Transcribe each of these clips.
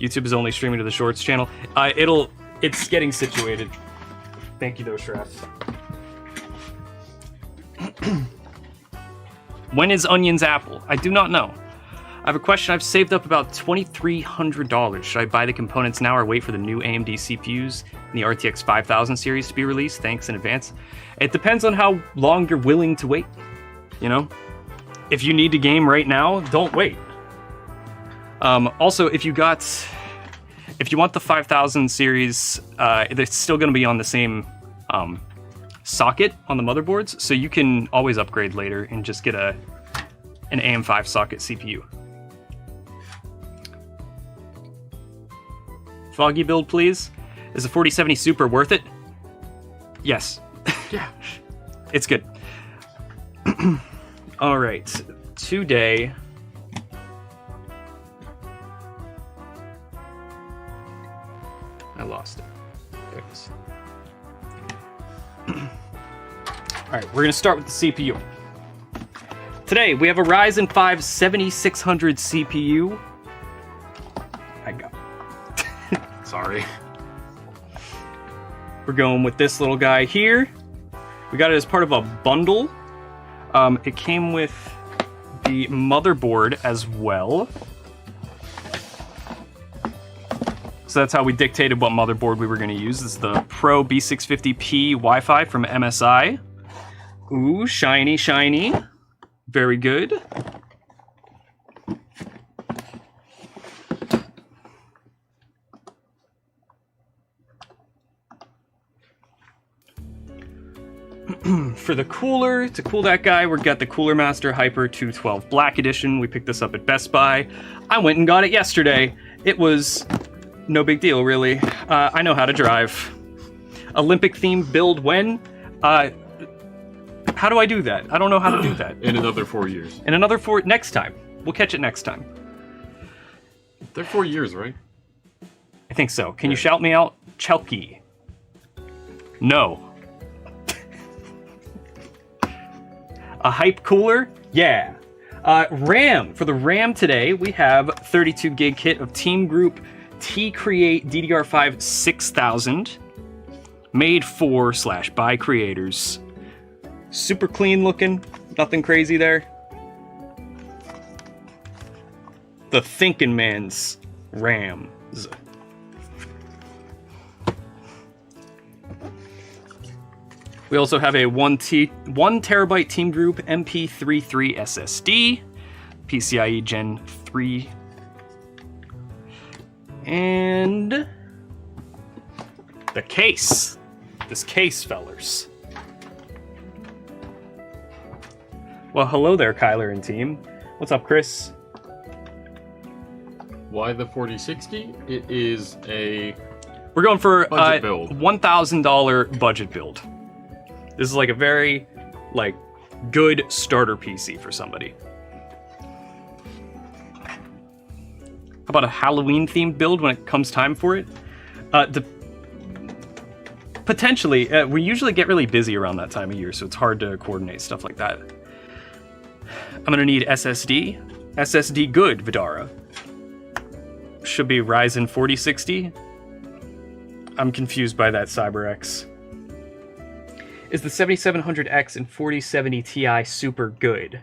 YouTube is only streaming to the Shorts channel. It's getting situated. Thank you, though, Shraf. When is Onion's Apple? I do not know. I have a question. I've saved up about $2,300. Should I buy the components now or wait for the new AMD CPUs in the RTX 5000 series to be released? Thanks in advance. It depends on how long you're willing to wait. You know? If you need to game right now, don't wait. Also, if you want the 5000 series, it's still going to be on the same socket on the motherboards, so you can always upgrade later and just get an AM5 socket CPU. Foggy build, please. Is the 4070 Super worth it? Yes. Yeah. It's good. All right. Today... I lost it. There it is. All right, we're going to start with the CPU. Today, we have a Ryzen 5 7600 CPU. I got it. Sorry. We're going with this little guy here. We got it as part of a bundle. It came with the motherboard as well. So that's how we dictated what motherboard we were going to use. This is the Pro B650P Wi-Fi from MSI. Ooh, shiny, shiny. Very good. For the cooler, to cool that guy, we've got the Cooler Master Hyper 212 Black Edition. We picked this up at Best Buy. I went and got it yesterday. It was no big deal, really. I know how to drive. Olympic-themed build when? How do I do that? I don't know how to do that. In another 4 years. In another 4... Next time. We'll catch it next time. They're 4 years, right? I think so. Can you shout me out? Chelky. No. A hype cooler? Yeah. RAM. For the RAM today, we have 32 gig kit of Team Group T-Create DDR5 6000. Made for / by creators. Super clean looking. Nothing crazy there. The thinking man's RAM. We also have a 1 terabyte Team Group MP33 SSD, PCIe Gen 3, and the case. This case, fellers. Well, hello there, Kyler and team. What's up, Chris? Why the 4060? It is a... We're going for budget build. $1,000 budget build. This is like a very, good starter PC for somebody. How about a Halloween-themed build when it comes time for it? Potentially. We usually get really busy around that time of year, so it's hard to coordinate stuff like that. I'm gonna need SSD. SSD good, Vidara. Should be Ryzen 4060. I'm confused by that CyberX. Is the 7700X and 4070 Ti super good?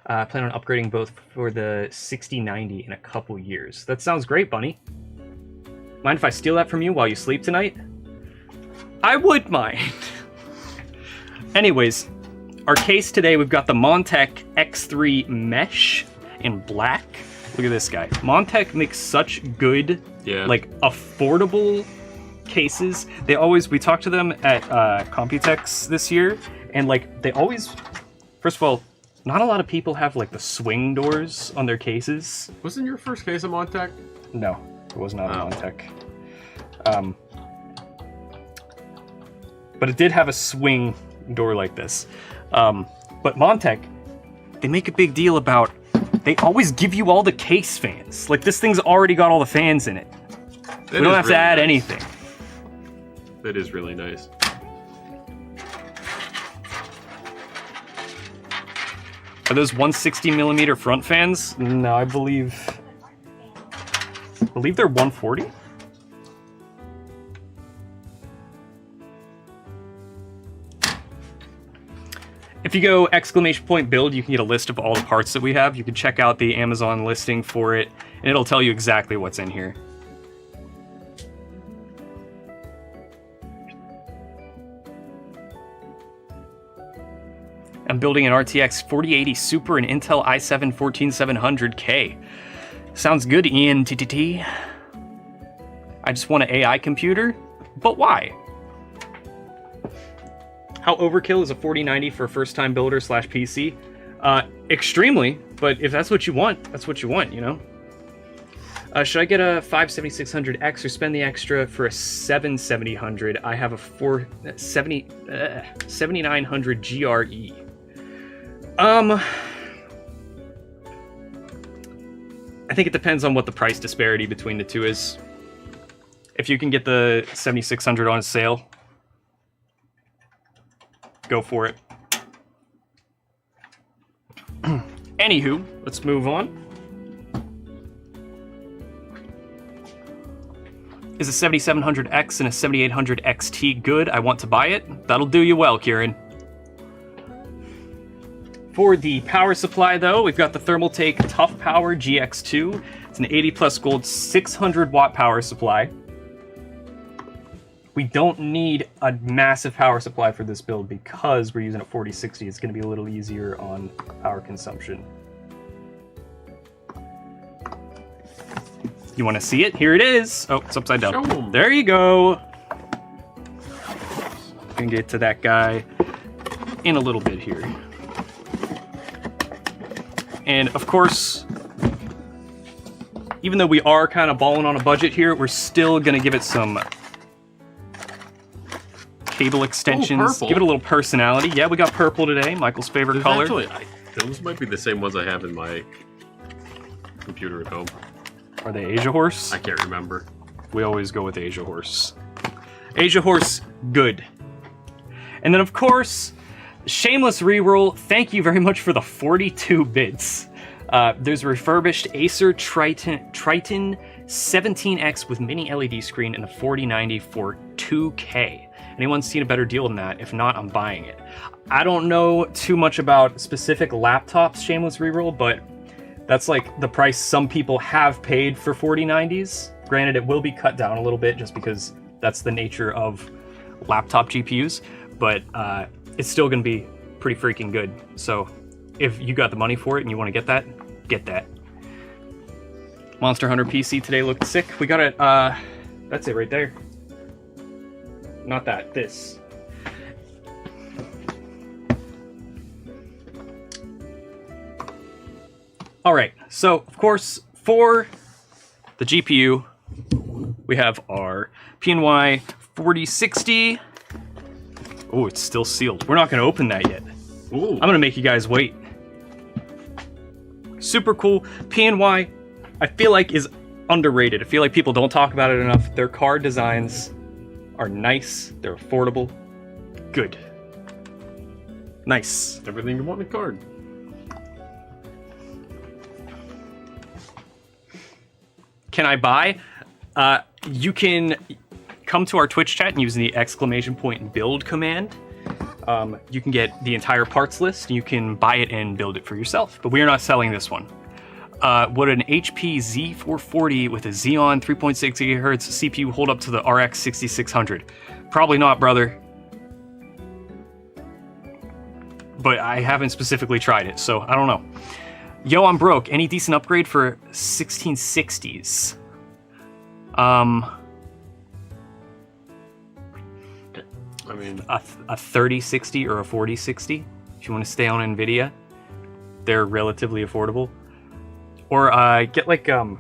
I plan on upgrading both for the 6090 in a couple years. That sounds great, Bunny. Mind if I steal that from you while you sleep tonight? I would mind. Anyways, our case today, we've got the Montech X3 Mesh in black. Look at this guy. Montech makes such good, affordable cases. We talked to them at Computex this year, and they always, first of all, not a lot of people have the swing doors on their cases. Wasn't your first case a Montech? No, it was not a Montech. But it did have a swing door like this. But Montech, they make a big deal about, they always give you all the case fans. This thing's already got all the fans in it. We don't have to add anything. That is really nice. Are those 160mm front fans? No, I believe I believe they're 140. If you go !build, you can get a list of all the parts that we have. You can check out the Amazon listing for it, and it'll tell you exactly what's in here. I'm building an RTX 4080 Super and Intel i7 14700K. Sounds good, Ian TTT. I just want an AI computer, but why? How overkill is a 4090 for a first-time builder / PC? Extremely, but if that's what you want, that's what you want, you know? Should I get a 57600X or spend the extra for a 7700? I have a 7900 GRE. I think it depends on what the price disparity between the two is. If you can get the 7600 on sale, go for it. Anywho, let's move on. Is a 7700X and a 7800 XT good? I want to buy it. That'll do you well, Kieran. For the power supply, though, we've got the Thermaltake Tough Power GX2. It's an 80 plus gold 600 watt power supply. We don't need a massive power supply for this build because we're using a 4060. It's going to be a little easier on power consumption. You want to see it? Here it is. Oh, it's upside down. There you go. Can get to that guy in a little bit here. And of course, even though we are kind of balling on a budget here, we're still going to give it some cable extensions. Give it a little personality. Yeah, we got purple today, Michael's favorite color. Actually, those might be the same ones I have in my computer at home. Are they Asia Horse? I can't remember. We always go with Asia Horse. Asia Horse, good. And then, of course, shameless reroll. Thank you very much for the 42 bits. There's a refurbished Acer Triton 17X with mini LED screen and a 4090 for 2K. Anyone seen a better deal than that? If not, I'm buying it. I don't know too much about specific laptops, shameless reroll, but that's like the price some people have paid for 4090s. Granted, it will be cut down a little bit just because that's the nature of laptop GPUs, but it's still going to be pretty freaking good. So if you got the money for it and you want to get that, get that. Monster Hunter PC today looked sick. We got it, that's it right there. Not that, this. All right, so of course, for the GPU, we have our PNY 4060. Oh, it's still sealed. We're not gonna open that yet. Ooh. I'm gonna make you guys wait. Super cool. PNY, I feel like is underrated. I feel like people don't talk about it enough. Their card designs are nice, they're affordable, good. Nice. Everything you want in a card. Can I buy? You can come to our Twitch chat and use the !build command. You can get the entire parts list. You can buy it and build it for yourself, but we are not selling this one. Would an HP Z440 with a Xeon 3.6 GHz CPU hold up to the RX 6600? Probably not, brother. But I haven't specifically tried it, so I don't know. Yo, I'm broke. Any decent upgrade for 1660s? I mean, a 3060 or a 4060 if you want to stay on NVIDIA. They're relatively affordable. Or get like if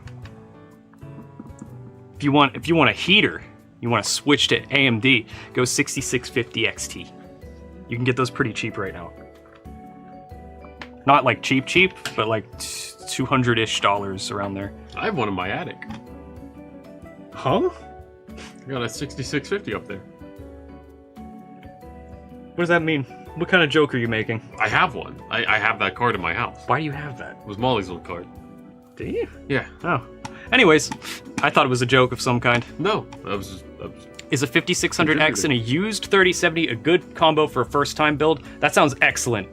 you want a heater, you want to switch to AMD, go 6650 XT. You can get those pretty cheap right now. Not like cheap, but like $200-ish around there. I have one in my attic. Huh? I got a 6650 up there. What does that mean? What kind of joke are you making? I have one. I have that card in my house. Why do you have that? It was Molly's old card. Do you? Yeah. Oh. Anyways, I thought it was a joke of some kind. No, I was Is a 5600X and a used 3070 a good combo for a first-time build? That sounds excellent.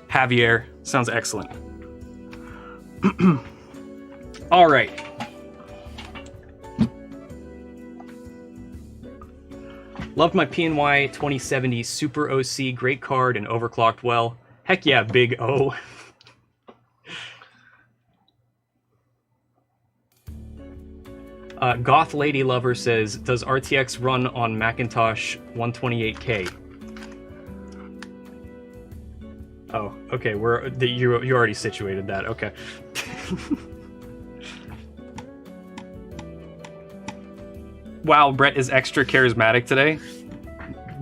Javier, sounds excellent. All right. Loved my PNY 2070 Super OC, great card and overclocked well. Heck yeah, big O. Goth Lady Lover says, does RTX run on Macintosh 128K? Oh, okay, you already situated that, okay. Wow, Brett is extra charismatic today.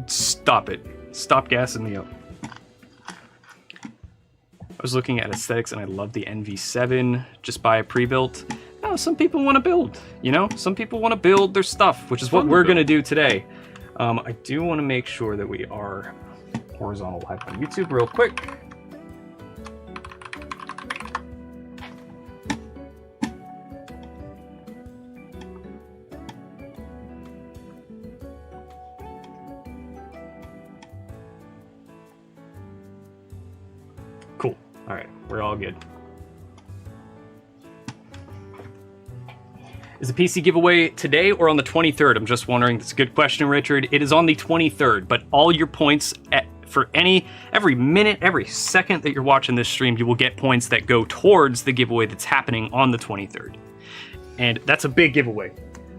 Stop it. Stop gassing me up. I was looking at aesthetics and I love the NV7. Just buy a pre-built. No, some people want to build, you know? Some people want to build their stuff, which is what we're going to do today. I do want to make sure that we are horizontal live on YouTube real quick. Cool. All right, we're all good. Is the PC giveaway today or on the 23rd? I'm just wondering. That's a good question, Richard. It is on the 23rd, but all your points for every minute, every second that you're watching this stream, you will get points that go towards the giveaway that's happening on the 23rd. And that's a big giveaway.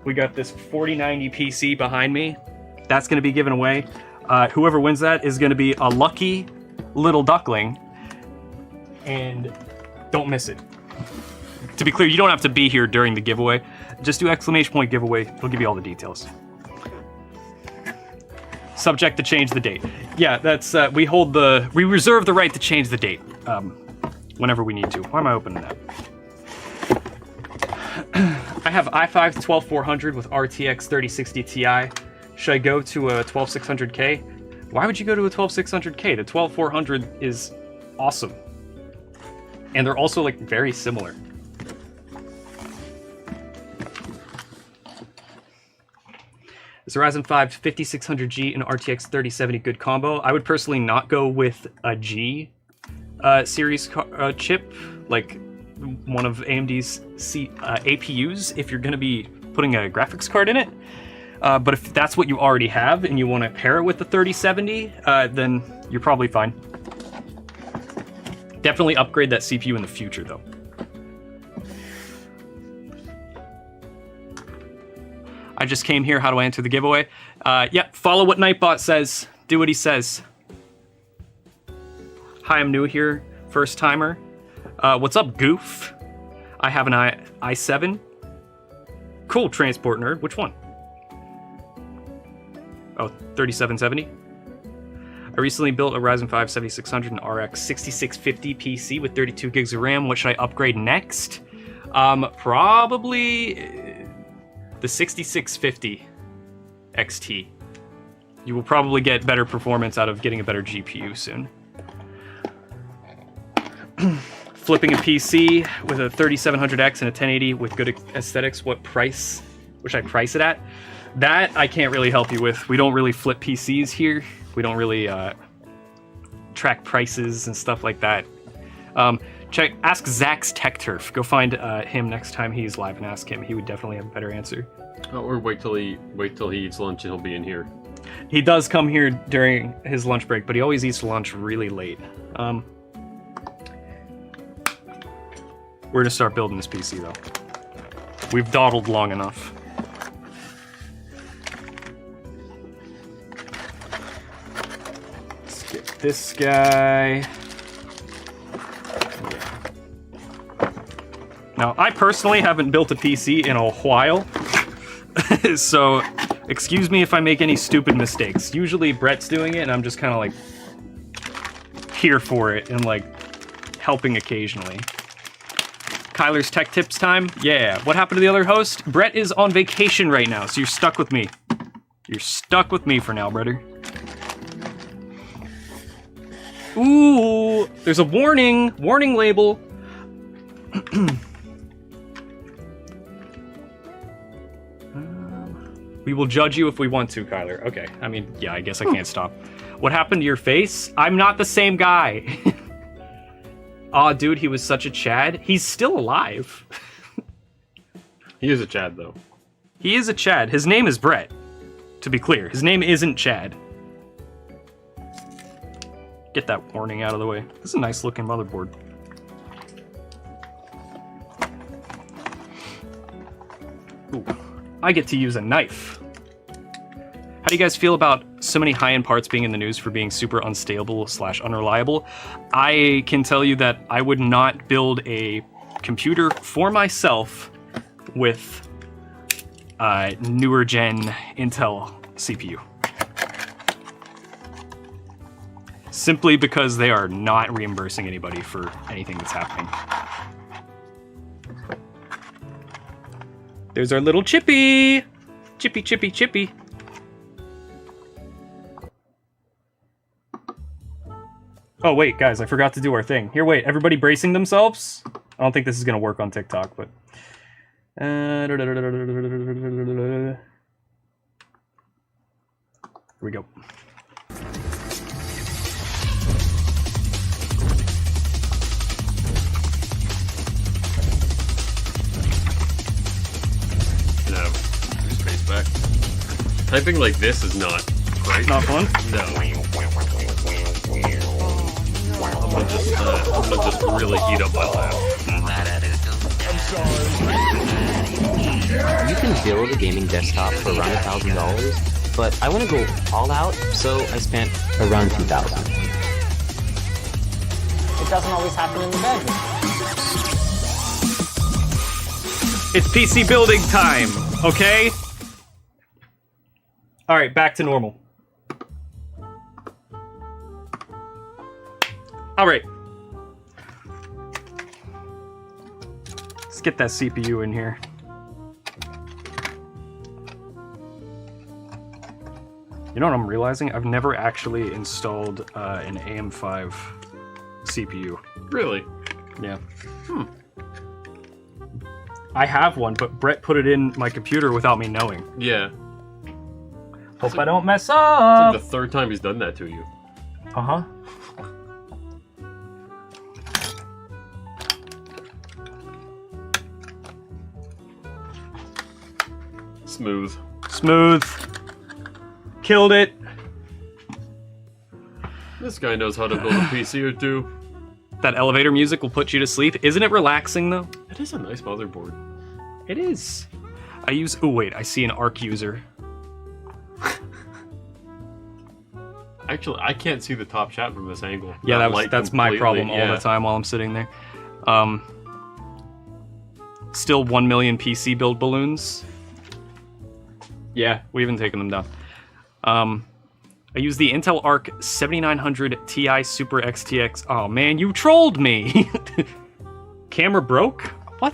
We got this 4090 PC behind me. That's going to be given away. Whoever wins that is going to be a lucky little duckling. And don't miss it. To be clear, you don't have to be here during the giveaway. Just do exclamation point giveaway. It'll give you all the details. Subject to change the date. Yeah, that's we reserve the right to change the date whenever we need to. Why am I opening that? I have i5-12400 with RTX 3060 Ti. Should I go to a 12600K? Why would you go to a 12600K? The 12400 is awesome. And they're also like very similar. Is the Ryzen 5 5600G and RTX 3070 good combo? I would personally not go with a G series chip, like one of AMD's APUs, if you're going to be putting a graphics card in it. But if that's what you already have and you want to pair it with the 3070, then you're probably fine. Definitely upgrade that CPU in the future, though. I just came here. How do I enter the giveaway? Yep, follow what Nightbot says. Do what he says. Hi, I'm new here. First timer. What's up, Goof? I have an i7. Cool, transport nerd. Which one? Oh, 3770. I recently built a Ryzen 5 7600 and RX 6650 PC with 32 gigs of RAM. What should I upgrade next? Probably the 6650 XT. You will probably get better performance out of getting a better GPU soon. Flipping a PC with a 3700X and a 1080 with good aesthetics. What price? Should I price it at? That I can't really help you with. We don't really flip PCs here. We don't really track prices and stuff like that. Ask Zach's Tech Turf. Go find him next time he's live and ask him. He would definitely have a better answer. Or wait till he eats lunch and he'll be in here. He does come here during his lunch break, but he always eats lunch really late. We're gonna start building this PC though. We've dawdled long enough. Let's get this guy. Now, I personally haven't built a PC in a while, so excuse me if I make any stupid mistakes. Usually Brett's doing it, and I'm just kind of like here for it and like helping occasionally. Kyler's Tech Tips time? Yeah. What happened to the other host? Brett is on vacation right now, so you're stuck with me. You're stuck with me for now, brother. Ooh, there's a warning label. We will judge you if we want to, Kyler. Okay, I mean, yeah, I guess I can't stop. What happened to your face? I'm not the same guy. Aw, dude, he was such a Chad. He's still alive. He is a Chad, though. He is a Chad. His name is Brett. To be clear, his name isn't Chad. Get that warning out of the way. This is a nice looking motherboard. Ooh, I get to use a knife. How do you guys feel about so many high-end parts being in the news for being super unstable / unreliable? I can tell you that I would not build a computer for myself with newer gen Intel CPU. Simply because they are not reimbursing anybody for anything that's happening. There's our little Chippy! Chippy, Chippy, Chippy. Oh wait, guys, I forgot to do our thing. Here, wait, everybody bracing themselves? I don't think this is gonna work on TikTok, but... Here we go. No, space back. Typing like this is not right. Not fun? No. I'm gonna just really heat up my lab. You can build a gaming desktop for around $1,000, but I want to go all out, so I spent around $2,000. It doesn't always happen in the bedroom. It's PC building time, okay? Alright, back to normal. Alright. Let's get that CPU in here. You know what I'm realizing? I've never actually installed an AM5 CPU. Really? Yeah. I have one, but Brett put it in my computer without me knowing. Yeah. Hope I don't mess It's up! like the third time he's done that to you. Uh-huh. Smooth. Smooth. Killed it. This guy knows how to build a PC or two. That elevator music will put you to sleep. Isn't it relaxing, though? It is a nice motherboard. It is. I use... Oh, wait. I see an ARC user. Actually, I can't see the top chat from this angle. Yeah, That light that's my completely- problem all the time while I'm sitting there. Still 1 million PC build balloons. Yeah, we haven't taken them down. I use the Intel Arc 7900 Ti Super XTX. Oh man, you trolled me! Camera broke? What?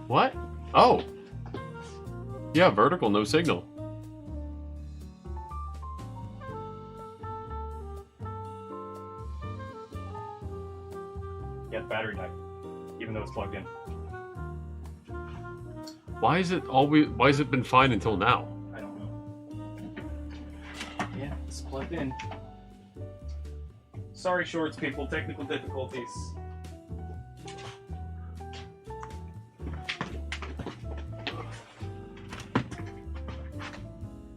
What? Oh. Yeah, vertical, no signal. Yeah, the battery died. Even though it's plugged in. Why has it been fine until now? I don't know. Yeah, it's plugged in. Sorry, shorts people, technical difficulties.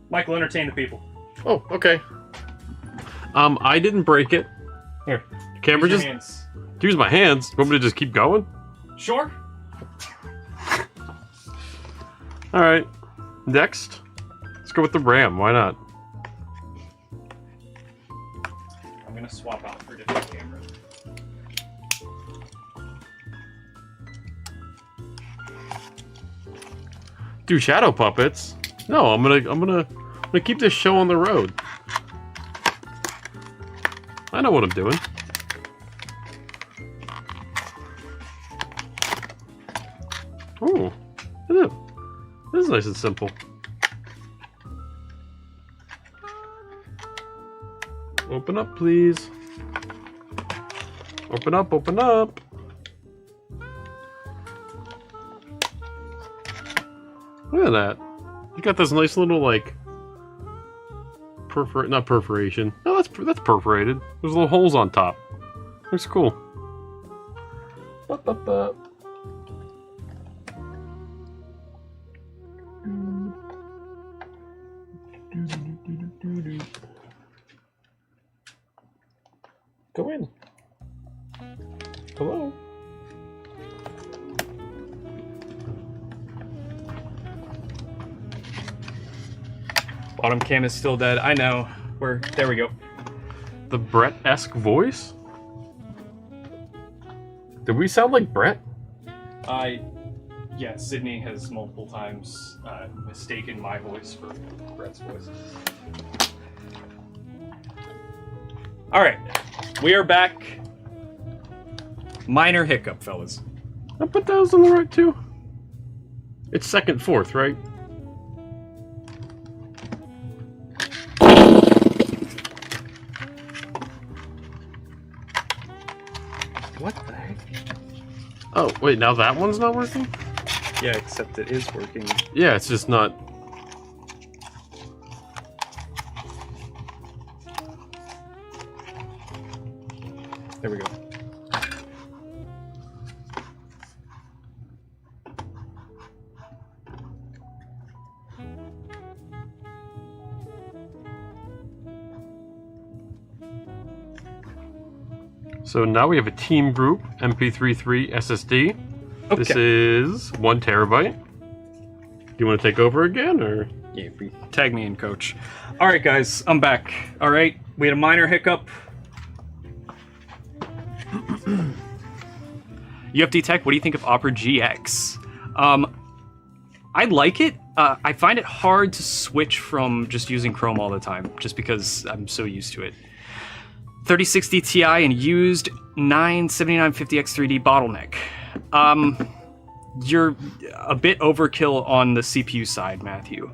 Michael, entertain the people. Oh, okay. I didn't break it. Here. Camera Use just your hands. use my hands. Want me to just keep going? Sure. All right. Next, let's go with the RAM. Why not? I'm gonna swap out for different cameras. Do shadow puppets? No, I'm gonna keep this show on the road. I know what I'm doing. Oh, this is nice and simple. Open up, please. Open up, open up. Look at that. You got this nice little like not perforation. No, that's perforated. There's little holes on top. Looks cool. Go in. Hello. Bottom cam is still dead. I know. There we go. The Brett-esque voice? Did we sound like Brett? Yeah, Sydney has multiple times mistaken my voice for Brett's voice. Alright, we are back. Minor hiccup, fellas. I put those on the right too. It's second, fourth, right? What the heck? Oh, wait, now that one's not working? Yeah, except it is working. Yeah, it's just not... There we go. So now we have a team group MP33 SSD. Okay. This is 1 terabyte. Do you want to take over again, or? Yeah, tag me in, coach. All right, guys, I'm back. All right, we had a minor hiccup. UFD Tech, what do you think of Opera GX? I like it. I find it hard to switch from just using Chrome all the time, just because I'm so used to it. 3060 Ti and used 97950X3D bottleneck. You're a bit overkill on the CPU side, Matthew.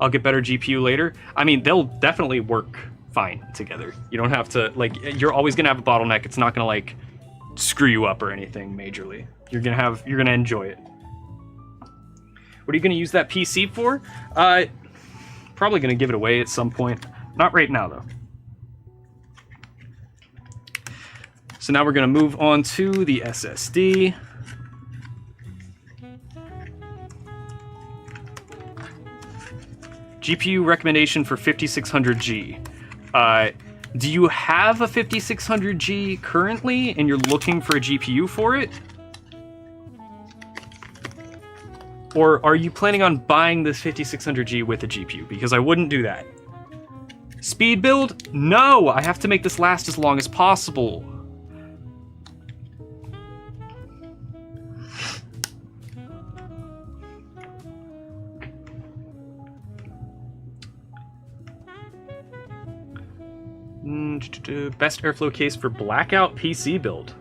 I'll get better GPU later. I mean, they'll definitely work fine together. You don't have to, like, you're always gonna have a bottleneck. It's not gonna, like, screw you up or anything majorly. You're gonna enjoy it. What are you gonna use that PC for? Probably gonna give it away at some point. Not right now, though. So now we're gonna move on to the SSD. GPU recommendation for 5600G. Do you have a 5600G currently and you're looking for a GPU for it? Or are you planning on buying this 5600G with a GPU? Because I wouldn't do that. Speed build? No! I have to make this last as long as possible. Best airflow case for blackout PC build.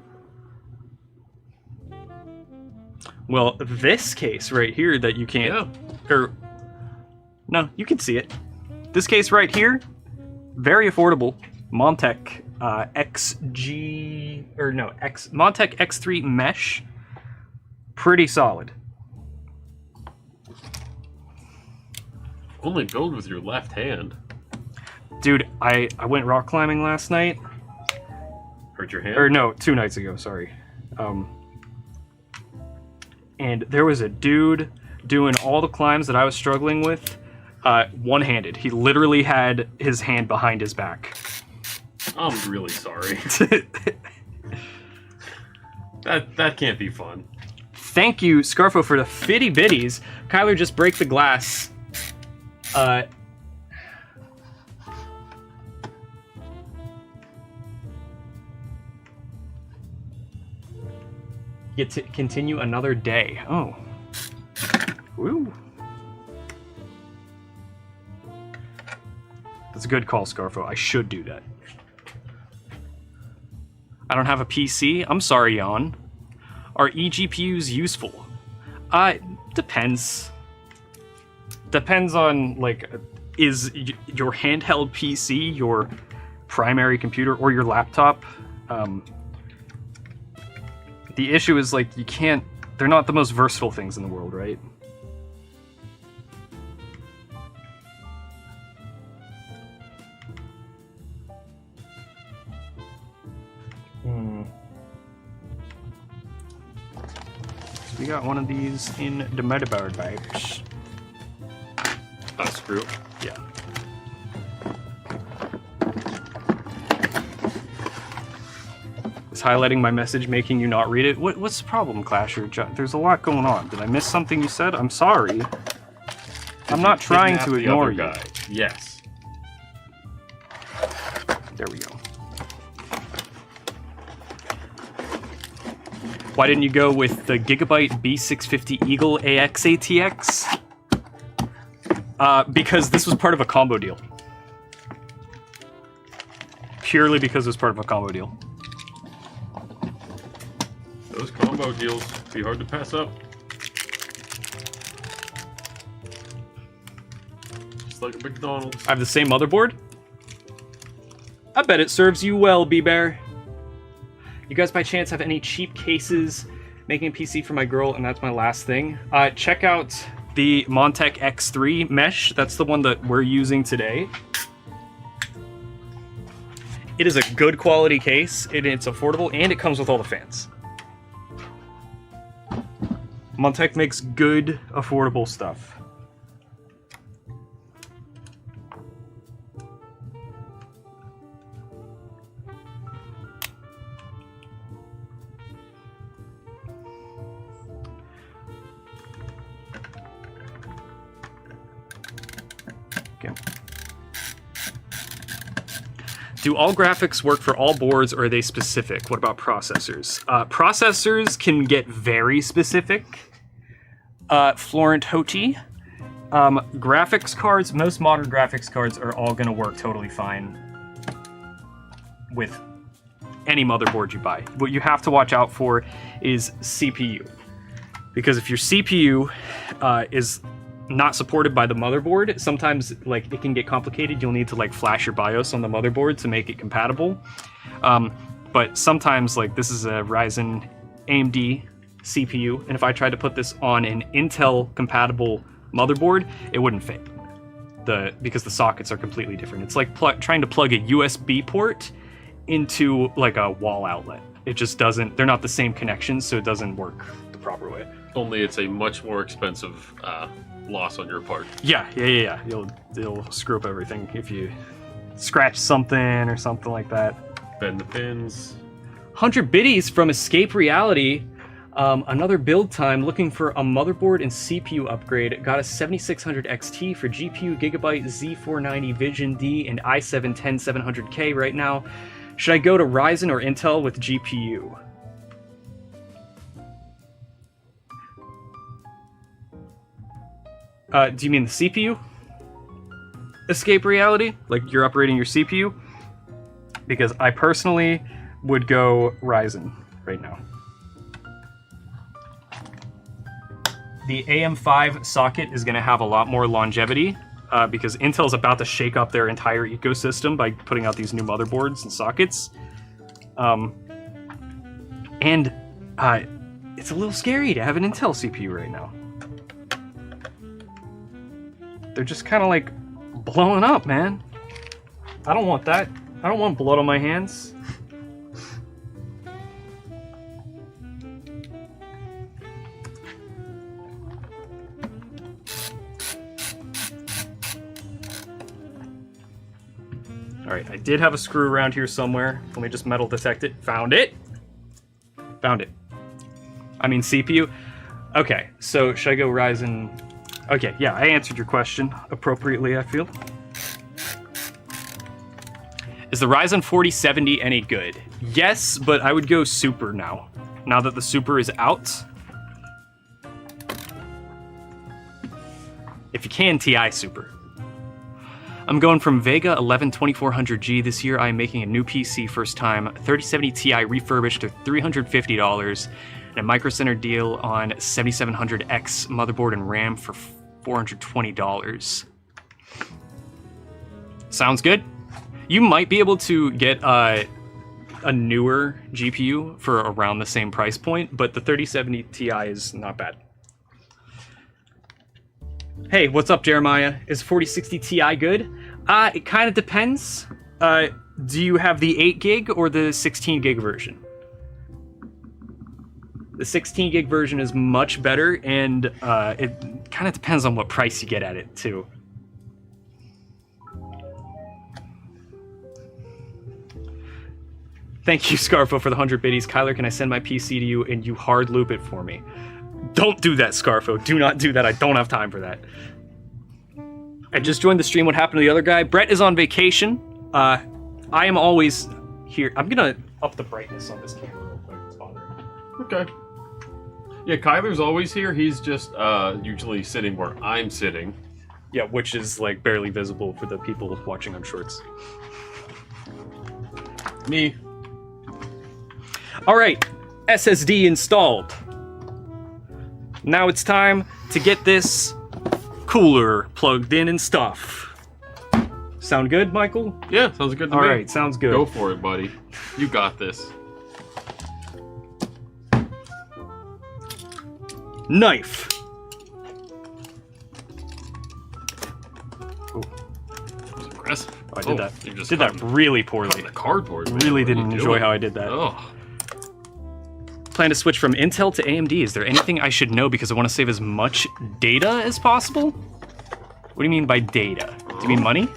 Well, this case right here that you can't... Or, no, you can see it. This case right here, very affordable. Montech Montech X3 mesh. Pretty solid. Only build with your left hand. Dude, I went rock climbing last night. Hurt your hand? Or no, 2 nights ago, sorry. And there was a dude doing all the climbs that I was struggling with, one-handed. He literally had his hand behind his back. I'm really sorry. That can't be fun. Thank you, Scarfo, for the fitty bitties. Kyler, just break the glass. Get to continue another day. Oh. Woo. That's a good call, Scarfo. I should do that. I don't have a PC. I'm sorry, Jan. Are eGPUs useful? Depends. Depends on, like, is your handheld PC your primary computer or your laptop? The issue is, like, you can't... They're not the most versatile things in the world, right? We got one of these in the motherboard bags. A screw. Yeah. Is highlighting my message making you not read it? What's the problem, Clasher? There's a lot going on. Did I miss something you said? I'm sorry. I'm not trying to ignore you. Guy. Yes. There we go. Why didn't you go with the Gigabyte B650 Eagle AX ATX? Because this was part of a combo deal. Purely because it was part of a combo deal. Those combo deals be hard to pass up. Just like a McDonald's. I have the same motherboard. I bet it serves you well, B-Bear. You guys by chance have any cheap cases? Making a PC for my girl, and that's my last thing. Check out the Montech X3 mesh. That's the one that we're using today. It is a good quality case. It's affordable, and it comes with all the fans. Montech makes good, affordable stuff. Okay. Do all graphics work for all boards, or are they specific? What about processors? Processors can get very specific. Florent Hoti. Graphics cards, most modern graphics cards are all going to work totally fine with any motherboard you buy. What you have to watch out for is CPU. Because if your CPU is not supported by the motherboard, sometimes like it can get complicated. You'll need to like flash your BIOS on the motherboard to make it compatible. But sometimes like this is a Ryzen AMD CPU, and if I tried to put this on an Intel compatible motherboard, it wouldn't fit. Because the sockets are completely different. It's like trying to plug a USB port into like a wall outlet. It just doesn't, they're not the same connections, so it doesn't work the proper way. Only it's a much more expensive loss on your part. Yeah. It'll screw up everything if you scratch something or something like that. Bend the pins. 100 biddies from Escape Reality. Another build time, looking for a motherboard and CPU upgrade. Got a 7600 XT for GPU, Gigabyte Z490 Vision D, and i7 10700K right now. Should I go to Ryzen or Intel with GPU? Do you mean the CPU? Escape Reality? Like you're upgrading your CPU? Because I personally would go Ryzen right now. The AM5 socket is going to have a lot more longevity because Intel's about to shake up their entire ecosystem by putting out these new motherboards and sockets. And it's a little scary to have an Intel CPU right now. They're just kind of like blowing up, man. I don't want that. I don't want blood on my hands. Alright, I did have a screw around here somewhere. Let me just metal detect it. Found it! Found it. I mean CPU. Okay, so should I go Ryzen? Okay, yeah, I answered your question appropriately, I feel. Is the Ryzen 4070 any good? Yes, but I would go Super now. Now that the Super is out. If you can, TI Super. I'm going from Vega 11 2400G this year. I am making a new PC first time. 3070 Ti refurbished to $350. And a Micro Center deal on 7700X motherboard and RAM for $420. Sounds good. You might be able to get a newer GPU for around the same price point, but the 3070 Ti is not bad. Hey, what's up, Jeremiah? Is 4060 Ti good? It kind of depends. Do you have the 8 gig or the 16 gig version? The 16 gig version is much better, and it kind of depends on what price you get at it, too. Thank you, Scarfo, for the 100 biddies. Kyler, can I send my PC to you and you hard loop it for me? Don't do that, Scarfo. Do not do that. I don't have time for that. I just joined the stream. What happened to the other guy? Brett is on vacation. I am always here. I'm gonna up the brightness on this camera real quick. It's bothering me. Okay. Yeah, Kyler's always here. He's just usually sitting where I'm sitting. Yeah, which is like barely visible for the people watching on shorts. Me. All right, SSD installed. Now it's time to get this cooler plugged in and stuff. Sound good, Michael? Yeah, sounds good to me. All right, sounds good. Go for it, buddy. You got this. Knife. Ooh, That was aggressive. I did that. You just Did that really poorly. cutting the cardboard. man. Really What are you didn't enjoy doing? how I did that. Oh. Plan to switch from Intel to AMD. Is there anything I should know because I want to save as much data as possible? What do you mean by data? Do you mean money?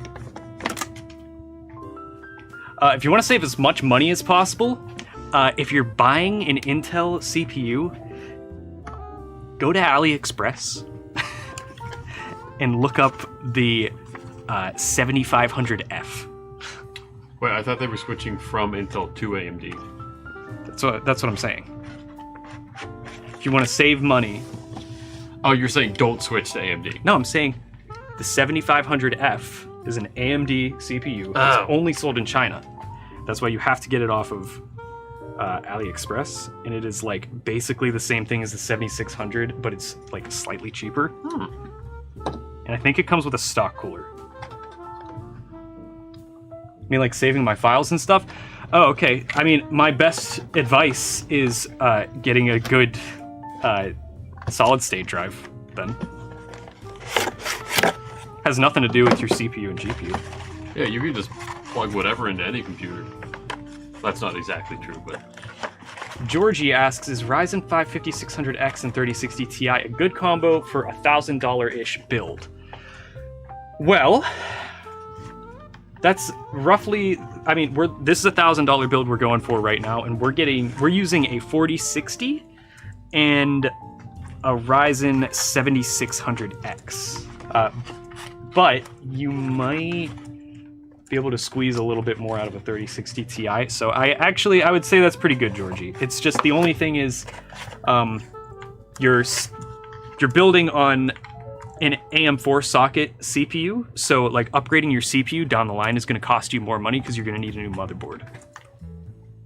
If you want to save as much money as possible, if you're buying an Intel CPU, go to AliExpress and look up the 7500F. Wait, I thought they were switching from Intel to AMD. That's what I'm saying. If you want to save money, Oh, you're saying don't switch to AMD. no, I'm saying the 7500F is an AMD CPU. It's Oh. only sold in China. That's why you have to get it off of AliExpress, and it is like basically the same thing as the 7600, but it's like slightly cheaper. And I think it comes with a stock cooler. I mean, like saving my files and stuff. Oh, okay. I mean, my best advice is getting a good solid state drive. Then has nothing to do with your CPU and GPU. Yeah, you can just plug whatever into any computer. That's not exactly true, but Georgie asks, is Ryzen 5 5600X and 3060 Ti a good combo for a $1,000-ish build? Well, that's roughly, I mean, this is a $1,000 build we're going for right now, and we're using a 4060 and a Ryzen 7600X. But you might be able to squeeze a little bit more out of a 3060 Ti. So I would say that's pretty good, Georgie. It's just the only thing is, you're building on an AM4 socket CPU. So like upgrading your CPU down the line is going to cost you more money because you're going to need a new motherboard.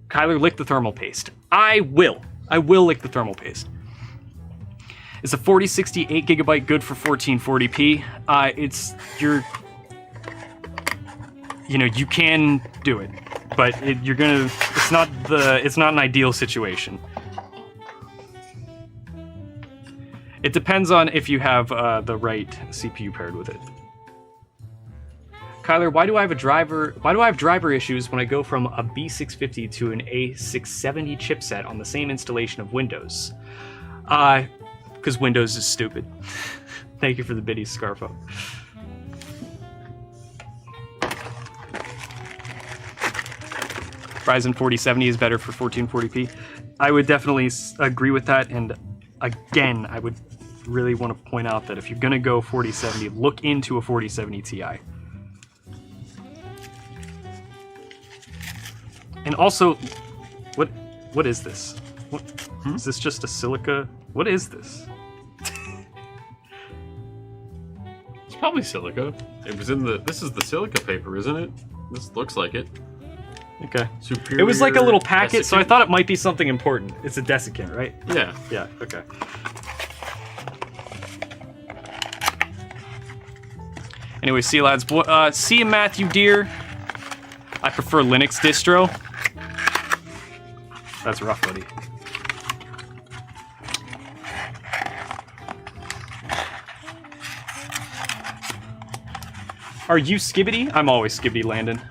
Kyler, lick the thermal paste. I will lick the thermal paste. Is a 4060 8GB good for 1440p? You can do it, but it's not an ideal situation. It depends on if you have the right CPU paired with it. Kyler, why do I have driver issues when I go from a B650 to an A670 chipset on the same installation of Windows? Because Windows is stupid. Thank you for the biddies, Scarfo. Ryzen 4070 is better for 1440p. I would definitely agree with that, and again, I would really want to point out that if you're going to go 4070, look into a 4070 Ti. And also, what is this? Is this just a silica? What is this? it's probably silica. It was in this is the silica paper, isn't it? This looks like it. Okay. Superior It was like a little packet, so I desiccant? thought it might be something important. It's a desiccant, right? Yeah. Yeah, okay. Anyway, see you lads. See you, Matthew dear. I prefer Linux distro. That's rough, buddy. Are you Skibbity? I'm always Skibbity, Landon.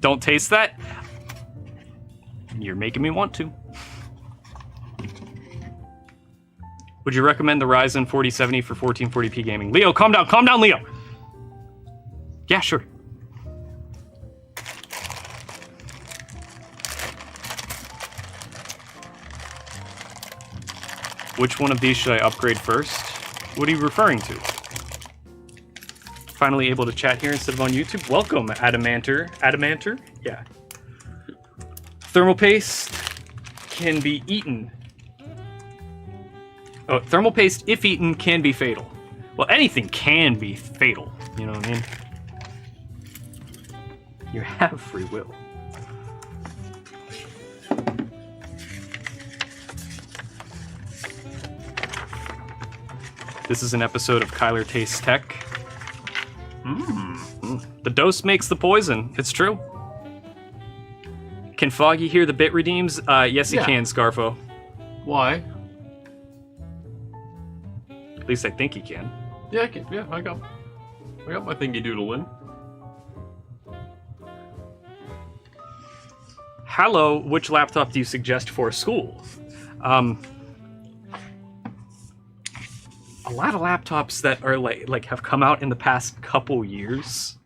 Don't taste that? You're making me want to. Would you recommend the Ryzen 4070 for 1440p gaming? Leo, calm down. Calm down, Leo. Yeah, sure. Which one of these should I upgrade first? What are you referring to? Finally able to chat here instead of on YouTube. Welcome, Adamanter. Adamanter? Yeah. Thermal paste can be eaten. Oh, thermal paste, if eaten, can be fatal. Well, anything can be fatal. You know what I mean? You have free will. This is an episode of Kyler Tastes Tech. The dose makes the poison. It's true. Can Foggy hear the bit redeems? Yes, he can, Scarfo. Why? At least I think he can. Yeah, I can. Yeah, I got my thingy doodle in. Hello, which laptop do you suggest for school? A lot of laptops that are like have come out in the past couple years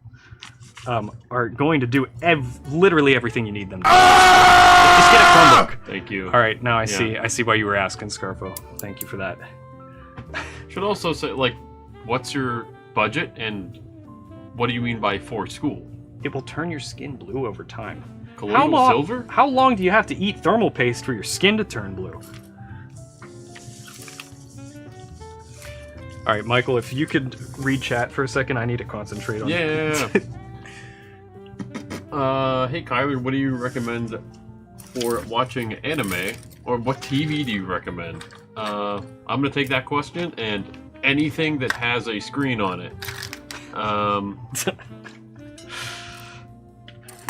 are going to do literally everything you need them to. Just get a Chromebook. Thank you. All right, now I see why you were asking, Scarfo. Thank you for that. Should also say, like, what's your budget and what do you mean by for school? It will turn your skin blue over time. Colloidal silver? How long do you have to eat thermal paste for your skin to turn blue? All right, Michael, if you could read chat for a second, I need to concentrate on Yeah. Hey Kyler, what do you recommend for watching anime? Or what TV do you recommend? I'm gonna take that question and anything that has a screen on it.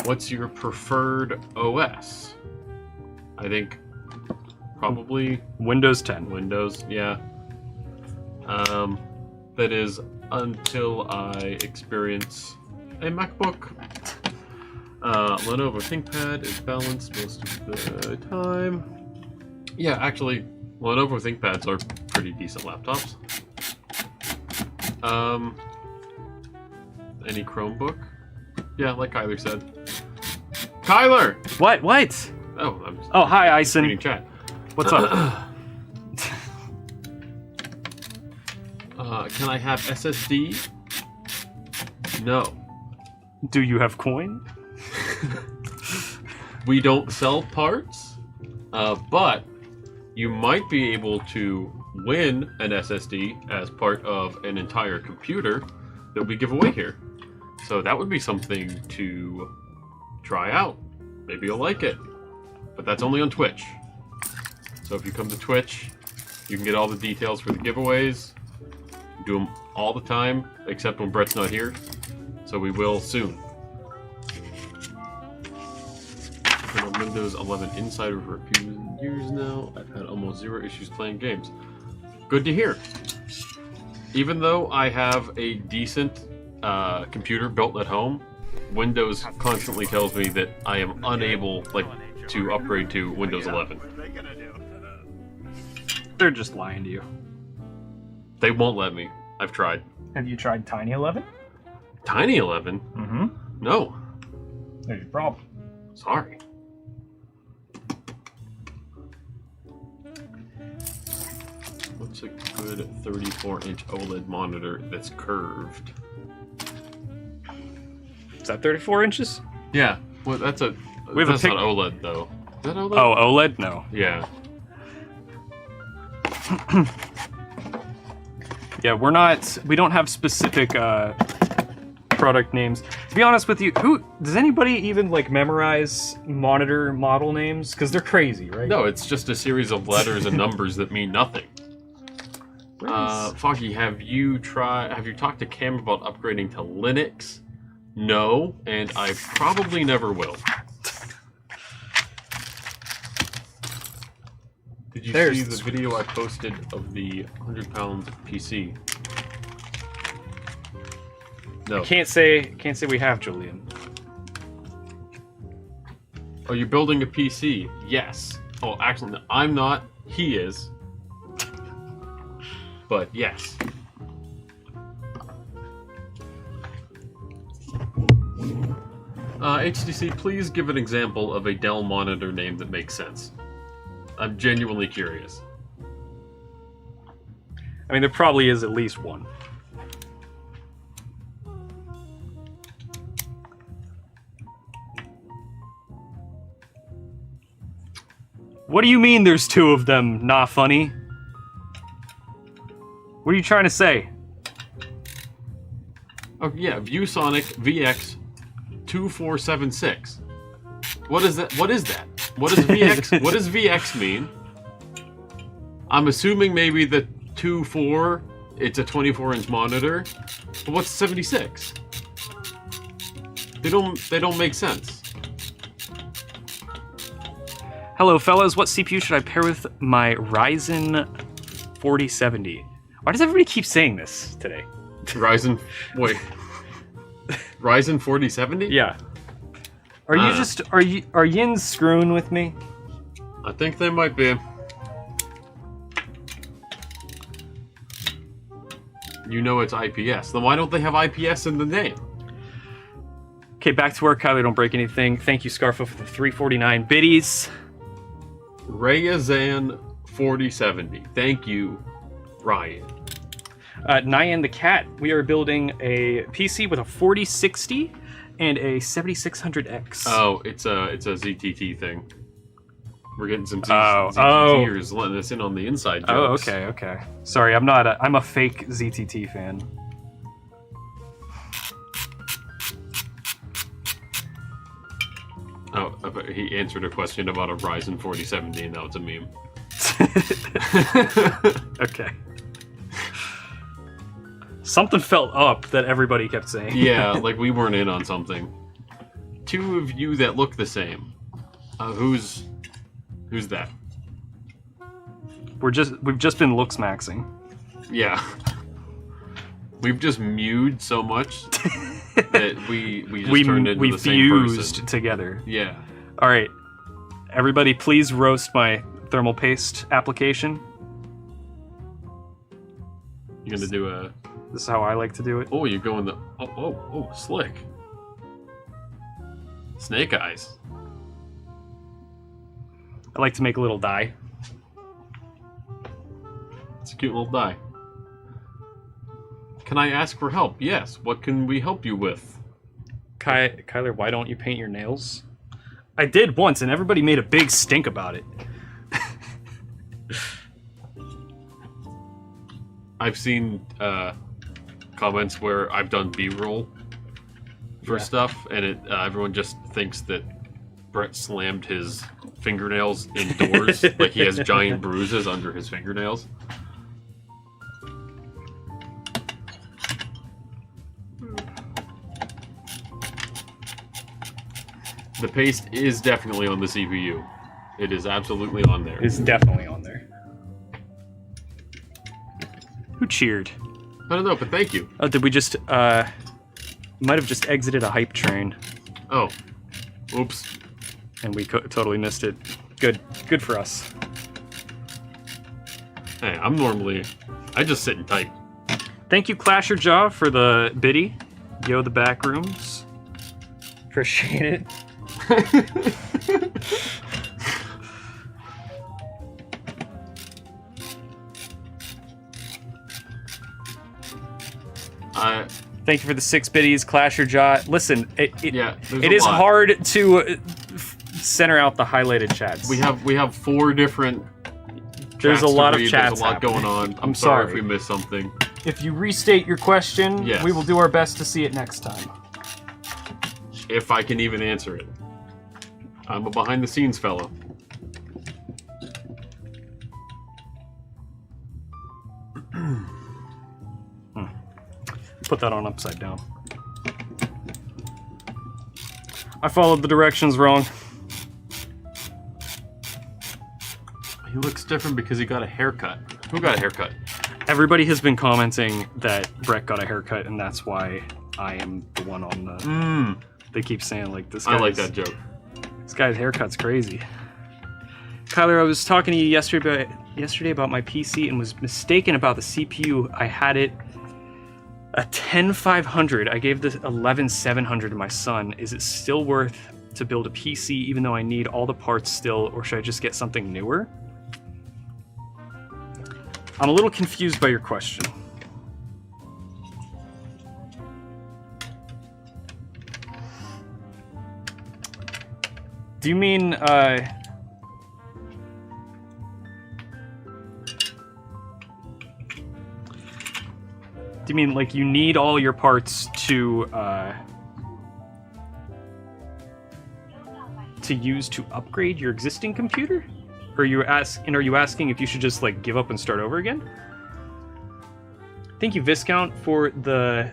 What's your preferred OS? I think probably Windows 10. Windows, yeah. That is until I experience a MacBook. Lenovo ThinkPad is balanced most of the time. Yeah, actually, Lenovo ThinkPads are pretty decent laptops. Any Chromebook? Yeah, like Kyler said. Kyler! What? Oh, hi, Ison. Reading chat. What's up? Can I have SSD? No. Do you have coin? We don't sell parts, but you might be able to win an SSD as part of an entire computer that we give away here. So that would be something to try out. Maybe you'll like it. But that's only on Twitch. So if you come to Twitch, you can get all the details for the giveaways. Do them all the time, except when Brett's not here. So we will soon. Been on Windows 11 Insider for a few years now. I've had almost zero issues playing games. Good to hear. Even though I have a decent computer built at home, Windows constantly tells me that I am unable, to upgrade to Windows 11. They're just lying to you. They won't let me. I've tried. Have you tried Tiny 11? Tiny 11? Mm-hmm. No. There's your problem. Sorry. What's a good 34-inch OLED monitor that's curved? Is that 34 inches? Yeah. Well, that's not OLED, though. Is that OLED? Oh, OLED? No. Yeah. Yeah, we don't have specific product names. To be honest with you, does anybody even memorize monitor model names? Because they're crazy, right? No, it's just a series of letters and numbers that mean nothing. Foggy, have you talked to Cam about upgrading to Linux? No, and I probably never will. Did you see the video I posted of the 100-pound PC? No. Can't say we have, Julian. Are you building a PC? Yes. Oh, actually, no, I'm not. He is. But yes. HTC, please give an example of a Dell monitor name that makes sense. I'm genuinely curious. I mean, there probably is at least one. What do you mean there's two of them? Not funny. What are you trying to say? Oh yeah, ViewSonic VX 2476. What is that? What is that? What does VX? What does VX mean? I'm assuming maybe the 2.4. It's a 24-inch monitor. But what's 76? They don't make sense. Hello, fellas. What CPU should I pair with my Ryzen 4070? Why does everybody keep saying this today? Ryzen 4070? Yeah. Are you just are Yins screwing with me? I think they might be. You know it's IPS. Then why don't they have IPS in the name? Okay, back to work, Kyler. Don't break anything. Thank you, Scarfo, for the 349 biddies. Ryzen 4070. Thank you, Ryan. Nyan the Cat. We are building a PC with a 4060 and a 7600X. Oh, it's a ZTT thing. We're getting some Oh, ZTTers letting us in on the inside jokes. Oh, okay. Sorry, I'm a fake ZTT fan. Oh, he answered a question about a Ryzen 4070, and now it's a meme. Okay. Something felt up that everybody kept saying. Yeah, like we weren't in on something. Two of you that look the same. Who's that? We've just been looks maxing. Yeah. We've just mewed so much that we just turned into the same fused person. together. Yeah. All right, everybody, please roast my thermal paste application. You're gonna do a. This is how I like to do it. Oh, you're going the. Oh, slick. Snake eyes. I like to make a little dye. It's a cute little die. Can I ask for help? Yes. What can we help you with? Kyler, why don't you paint your nails? I did once, and everybody made a big stink about it. I've seen comments where I've done B-roll for stuff, and everyone just thinks that Brett slammed his fingernails indoors, like he has giant bruises under his fingernails. The paste is definitely on the CPU. It is absolutely on there. It's definitely on there. Who cheered? I don't know, but thank you. Oh, did we just, might have just exited a hype train. Oh. Oops. And we totally missed it. Good for us. Hey, I just sit and type. Thank you, Clasher Jaw, for the biddy. Yo, the back rooms. Appreciate it. Thank you for the 6 biddies, Clasher Jaw. Listen, it is hard to center out the highlighted chats. We have 4 different. There's a lot of chats. There's a lot going on. I'm sorry if we missed something. If you restate your question, yes, we will do our best to see it next time. If I can even answer it. I'm a behind-the-scenes fellow. Put that on upside down. I followed the directions wrong. He looks different because he got a haircut. Who got a haircut? Everybody has been commenting that Brett got a haircut, and that's why I am the one on the... They keep saying, like, this guy I like that joke. This guy's haircut's crazy. Kyler, I was talking to you yesterday about my PC and was mistaken about the CPU. I had it a 10500. I gave this 11700 to my son. Is it still worth to build a PC even though I need all the parts still, or should I just get something newer? I'm a little confused by your question. Do you mean, do you mean like you need all your parts to use to upgrade your existing computer? Or are you asking if you should just like give up and start over again? Thank you, Viscount, for the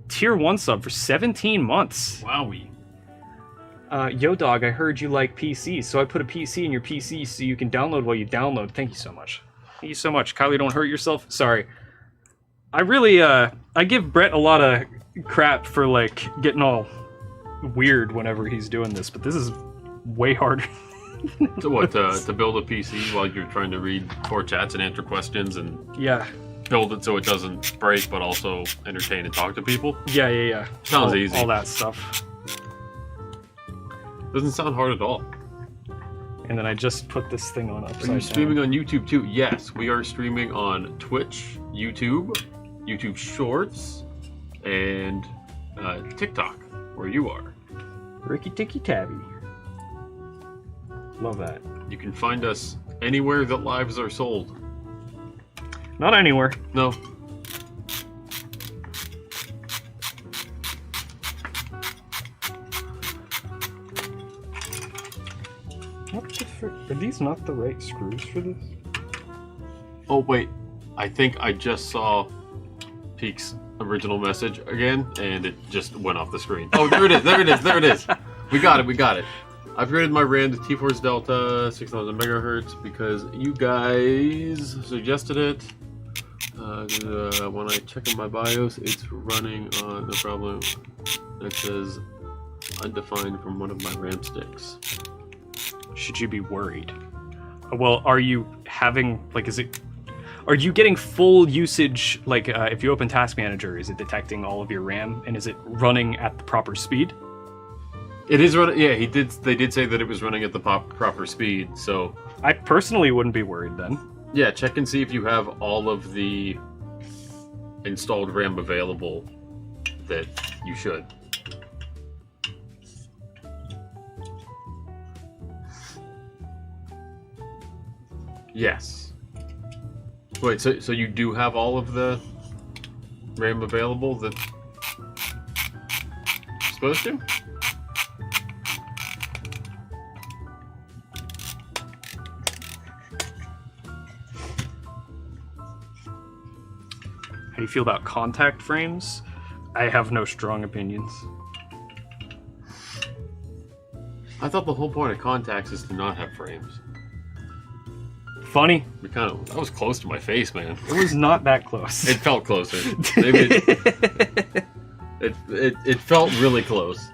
tier 1 sub for 17 months. Wowie. Yo dog, I heard you like PCs, so I put a PC in your PC so you can download while you download. Thank you so much. Thank you so much. Kylie, don't hurt yourself. Sorry. I really, I give Brett a lot of crap for, like, getting all weird whenever he's doing this, but this is way harder. So what, to build a PC while you're trying to read 4 chats and answer questions and Yeah. build it so it doesn't break but also entertain and talk to people? Yeah. Sounds easy. All that stuff. Doesn't sound hard at all. And then I just put this thing on upside Are you down. streaming on YouTube too? Yes, we are streaming on Twitch, YouTube, YouTube Shorts, and TikTok, where you are. Ricky Ticky Tabby. Love that. You can find us anywhere that lives are sold. Not anywhere. No. What the frick? Are these not the right screws for this? Oh wait, I think I just saw Peak's original message again, and it just went off the screen. Oh, there it is, there it is, there it is. We got it. I've upgraded my RAM to T-Force Delta 6000 megahertz because you guys suggested it. When I check on my BIOS, it's running on, no problem. It says undefined from one of my RAM sticks. Should you be worried? Well, are you having, like, are you getting full usage, like, if you open Task Manager, is it detecting all of your RAM, and is it running at the proper speed? It is running, yeah, they did say that it was running at the proper speed, so... I personally wouldn't be worried then. Yeah, check and see if you have all of the installed RAM available that you should. Yes. Wait, so you do have all of the RAM available that you're supposed to? How do you feel about contact frames? I have no strong opinions. I thought the whole point of contacts is to not have frames. Funny. That was close to my face, man. It was not that close. It felt closer. Maybe it felt really close.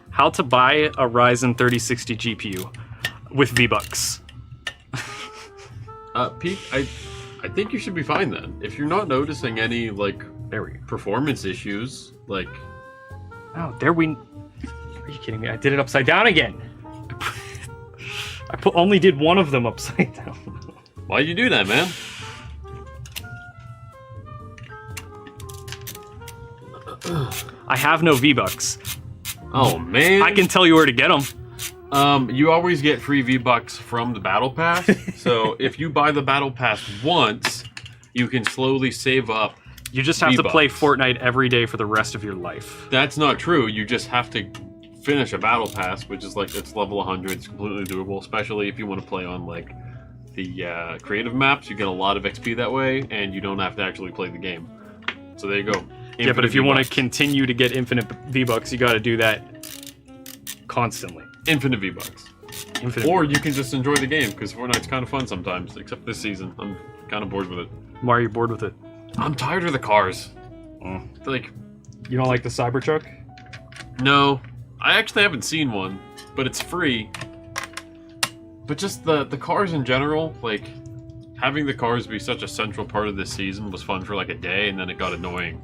How to buy a Ryzen 3060 GPU with V-Bucks. Pete, I think you should be fine then. If you're not noticing any, like, There we go. performance issues, like... Oh, there we... Are you kidding me? I did it upside down again. Only did one of them upside down. Why'd you do that, man? I have no V-Bucks. Oh, man. I can tell you where to get them. You always get free V-Bucks from the Battle Pass. So if you buy the Battle Pass once, you can slowly save up. You just have to play V-Bucks. Fortnite every day for the rest of your life. That's not true. You just have to finish a Battle Pass, which is like, it's level 100. It's completely doable, especially if you want to play on, like, the creative maps. You get a lot of XP that way, and you don't have to actually play the game. So there you go. Yeah, but if you want to V-Bucks. continue to get infinite V-Bucks, you got to do that constantly. Infinite V-Bucks. Infinite. Or you can just enjoy the game, because Fortnite's kind of fun sometimes, except this season. I'm kind of bored with it. Why are you bored with it? I'm tired of the cars. Mm. Like, You don't like the Cybertruck? no, I actually haven't seen one, but it's free. But just the cars in general, like, having the cars be such a central part of this season was fun for like a day, and then it got annoying.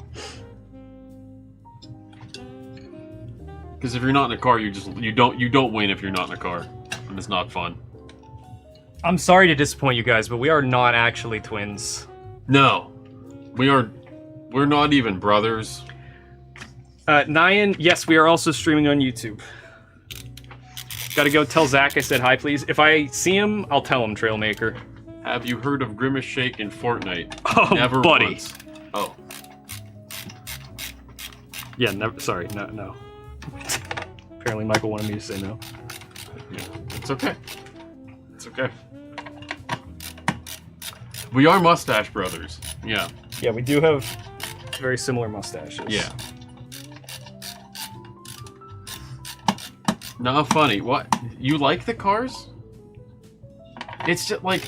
Because if you're not in a car, you don't win if you're not in a car, and it's not fun. I'm sorry to disappoint you guys, but we are not actually twins. No, we're not even brothers. Nyan, yes, we are also streaming on YouTube. Gotta go tell Zach I said hi, please. If I see him, I'll tell him, Trailmaker. Have you heard of Grimace Shake in Fortnite? Oh, Never buddy. once. Oh. Yeah, never. Sorry, no. Apparently, Michael wanted me to say no. Yeah, it's okay. It's okay. We are mustache brothers. Yeah. Yeah, we do have very similar mustaches. Yeah. No, funny. What? You like the cars? It's just like...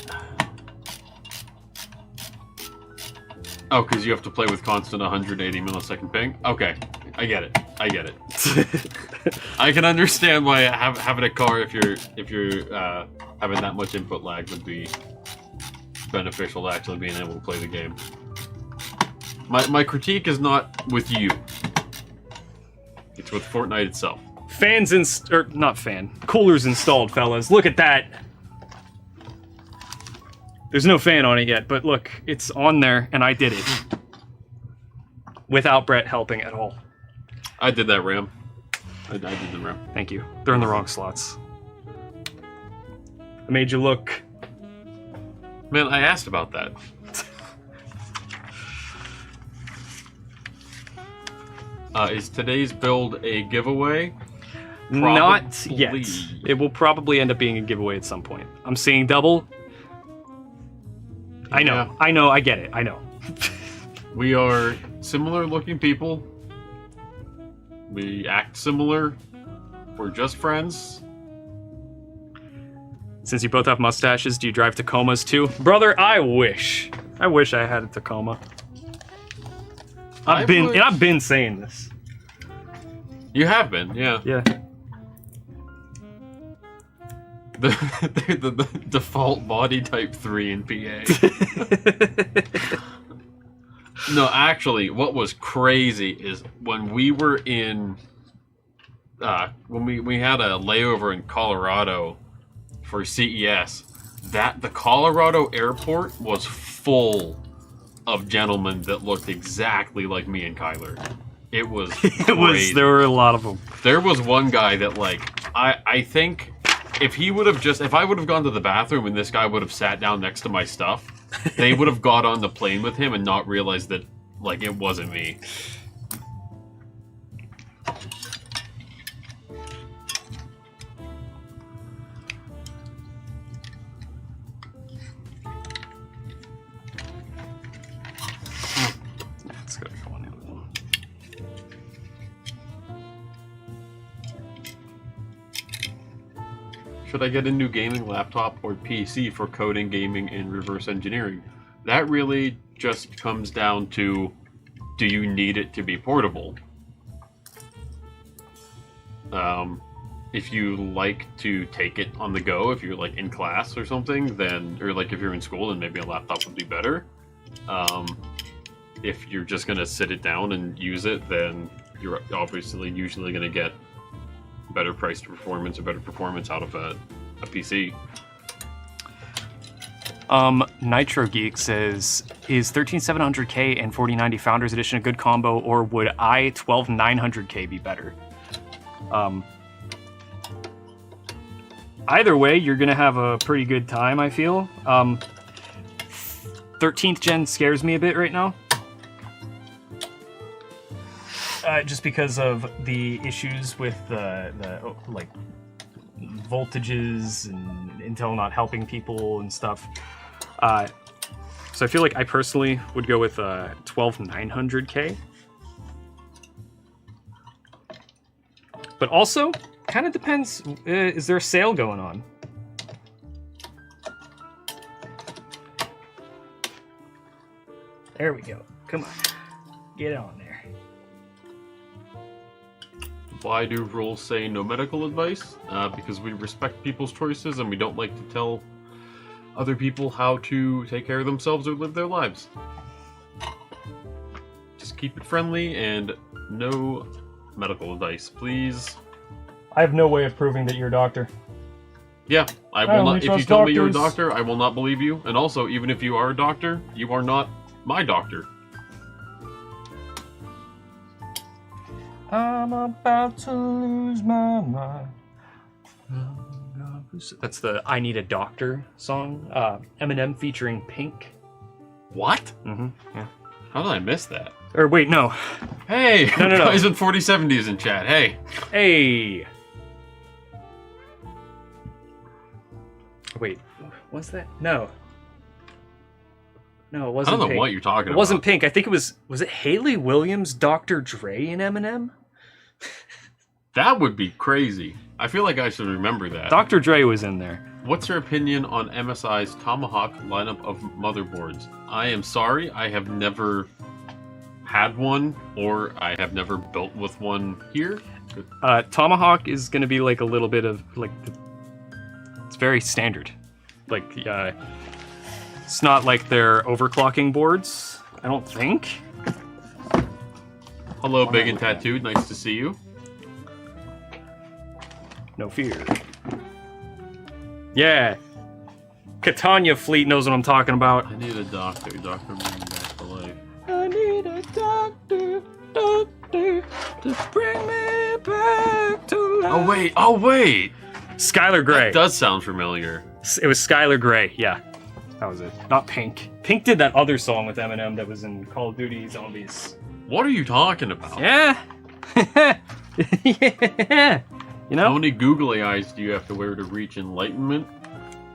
Oh, because you have to play with constant 180 millisecond ping? Okay. I get it. I can understand why having a car if you're having that much input lag would be beneficial to actually being able to play the game. My critique is not with you. It's with Fortnite itself. Coolers installed, fellas. Look at that. There's no fan on it yet, but look, it's on there, and I did it. Without Brett helping at all. I did that, Ram. I did the Ram. Thank you. They're in the wrong slots. I made you look. Man, I asked about that. Is today's build a giveaway? Not Probably. yet. It will probably end up being a giveaway at some point. I'm seeing double. I know, I get it, I know. We are similar looking people. We act similar. We're just friends. Since you both have mustaches, do you drive Tacomas too? Brother, I wish. I wish I had a Tacoma. I've been saying this. You have been, yeah. Yeah. The default body type 3 in PA. No, actually, what was crazy is when we were in, when we had a layover in Colorado for CES, the Colorado airport was full of gentlemen that looked exactly like me and Kyler. It was crazy. There were a lot of them. There was one guy that, like, I think if I would have gone to the bathroom and this guy would have sat down next to my stuff, they would have got on the plane with him and not realized that, like, it wasn't me. Let's go on the other one. Should I get a new gaming laptop or PC for coding, gaming, and reverse engineering? That really just comes down to, do you need it to be portable? If you like to take it on the go, if you're like in class or something, then, or like if you're in school, then maybe a laptop would be better. If you're just gonna sit it down and use it, then you're obviously usually gonna get better price to performance or better performance out of a PC. Nitro Geek says, is 13700K and 4090 Founders Edition a good combo, or would i12900K be better? Either way, you're gonna have a pretty good time, I feel. 13th gen scares me a bit right now. Just because of the issues with the like voltages and Intel not helping people and stuff. So I feel like I personally would go with 12900K. But also, kind of depends, is there a sale going on? There we go. Come on. Get on there. Why do rules say no medical advice? Because we respect people's choices and we don't like to tell other people how to take care of themselves or live their lives. Just keep it friendly and no medical advice, please. I have no way of proving that you're a doctor. Yeah, I will not. If you tell me you're a doctor, I will not believe you. And also, even if you are a doctor, you are not my doctor. I'm about to lose my mind. That's the I Need a Doctor song. Eminem featuring Pink. What? Mm-hmm. Yeah. How did I miss that? Or wait, no. Hey, no. Guys in 4070s in chat. Hey. Hey. Wait, was that? No. No, it wasn't. I don't know Pink. what you're talking about. It wasn't Pink. I think it was it Haley Williams, Dr. Dre, and Eminem? That would be crazy. I feel like I should remember that. Dr. Dre was in there. What's your opinion on MSI's Tomahawk lineup of motherboards? I am sorry, I have never had one, or I have never built with one here. Tomahawk is going to be like a little bit of like, it's very standard. Like, it's not like they're overclocking boards, I don't think. Hello, Big and Tattooed. Nice to see you. No fear. Yeah. Catania Fleet knows what I'm talking about. I need a doctor. Doctor, bring me back to life. I need a doctor to bring me back to life. Oh wait! Skylar Grey. That does sound familiar. It was Skylar Grey, yeah. That was it. Not Pink. Pink did that other song with Eminem that was in Call of Duty Zombies. What are you talking about? Yeah. Yeah. You know? How many googly eyes do you have to wear to reach enlightenment?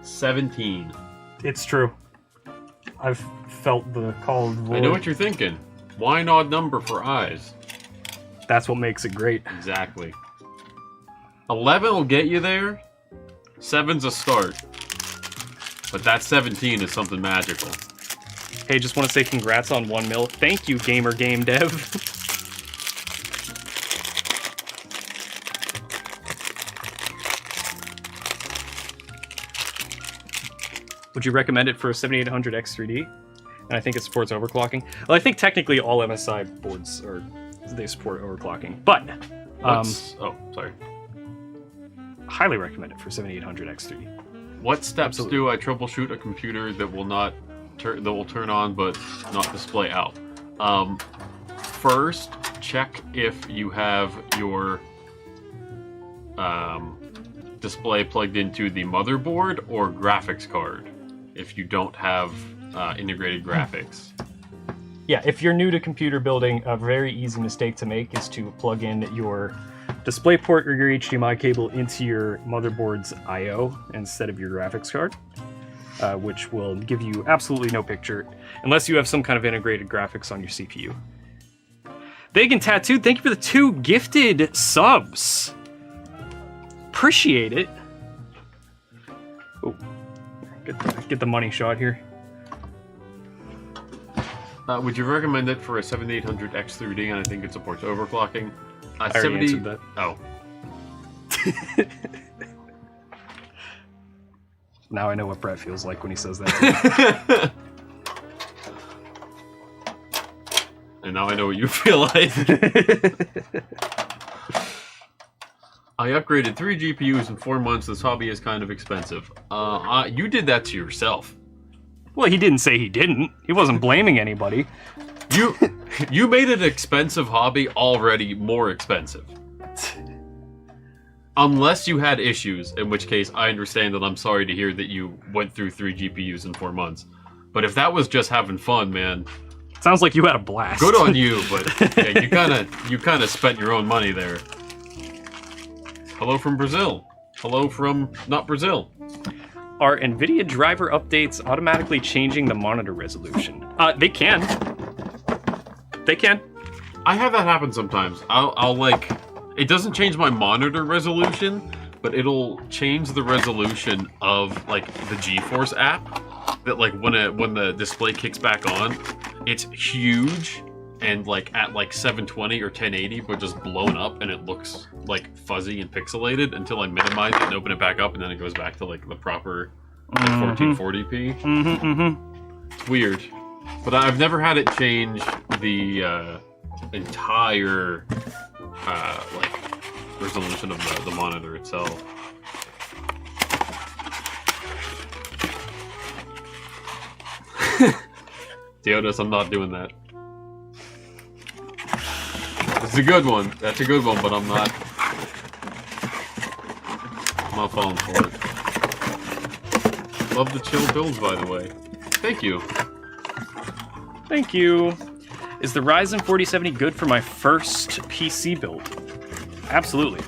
17. It's true. I've felt the called void. I know what you're thinking. Why an odd number for eyes? That's what makes it great. Exactly. 11 will get you there. 7's a start. But that 17 is something magical. Hey, just want to say congrats on 1 mil. Thank you, Gamer Game Dev. Would you recommend it for a 7800 X3D? And I think it supports overclocking. Well, I think technically all MSI boards they support overclocking, but oh, sorry. highly recommend it for 7800 X3D. What steps Absolutely. do I troubleshoot a computer that will not that will turn on but not display out? First, check if you have your display plugged into the motherboard or graphics card. If you don't have integrated graphics. Yeah, if you're new to computer building, a very easy mistake to make is to plug in your DisplayPort or your HDMI cable into your motherboard's I/O instead of your graphics card, which will give you absolutely no picture unless you have some kind of integrated graphics on your CPU. Big and Tattooed, thank you for the 2 gifted subs. Appreciate it. Oh, get the money shot here. Would you recommend it for a 7800 X3D? And I think it supports overclocking. I already answered that. Oh. Now I know what Brett feels like when he says that. And now I know what you feel like. I upgraded 3 GPUs in 4 months. This hobby is kind of expensive. You did that to yourself. Well, he didn't say he didn't. He wasn't blaming anybody. You made an expensive hobby already more expensive. Unless you had issues, in which case I understand that I'm sorry to hear that you went through 3 GPUs in 4 months. But if that was just having fun, man. Sounds like you had a blast. Good on you, but yeah, you kinda spent your own money there. Hello from Brazil. Hello from not Brazil. Are NVIDIA driver updates automatically changing the monitor resolution? They can. They can. I have that happen sometimes. I'll like, it doesn't change my monitor resolution, but it'll change the resolution of like the GeForce app. That like when the display kicks back on, it's huge and like at like 720 or 1080, but just blown up, and it looks like fuzzy and pixelated until I minimize it and open it back up, and then it goes back to like the proper like 1440p. It's weird, but I've never had it change the entire like resolution of the monitor itself. Theodus, I'm not doing that. It's a good one. That's a good one, but I'm not falling for it. Love the chill builds, by the way. Thank you. Thank you. Is the Ryzen 4070 good for my first PC build? Absolutely.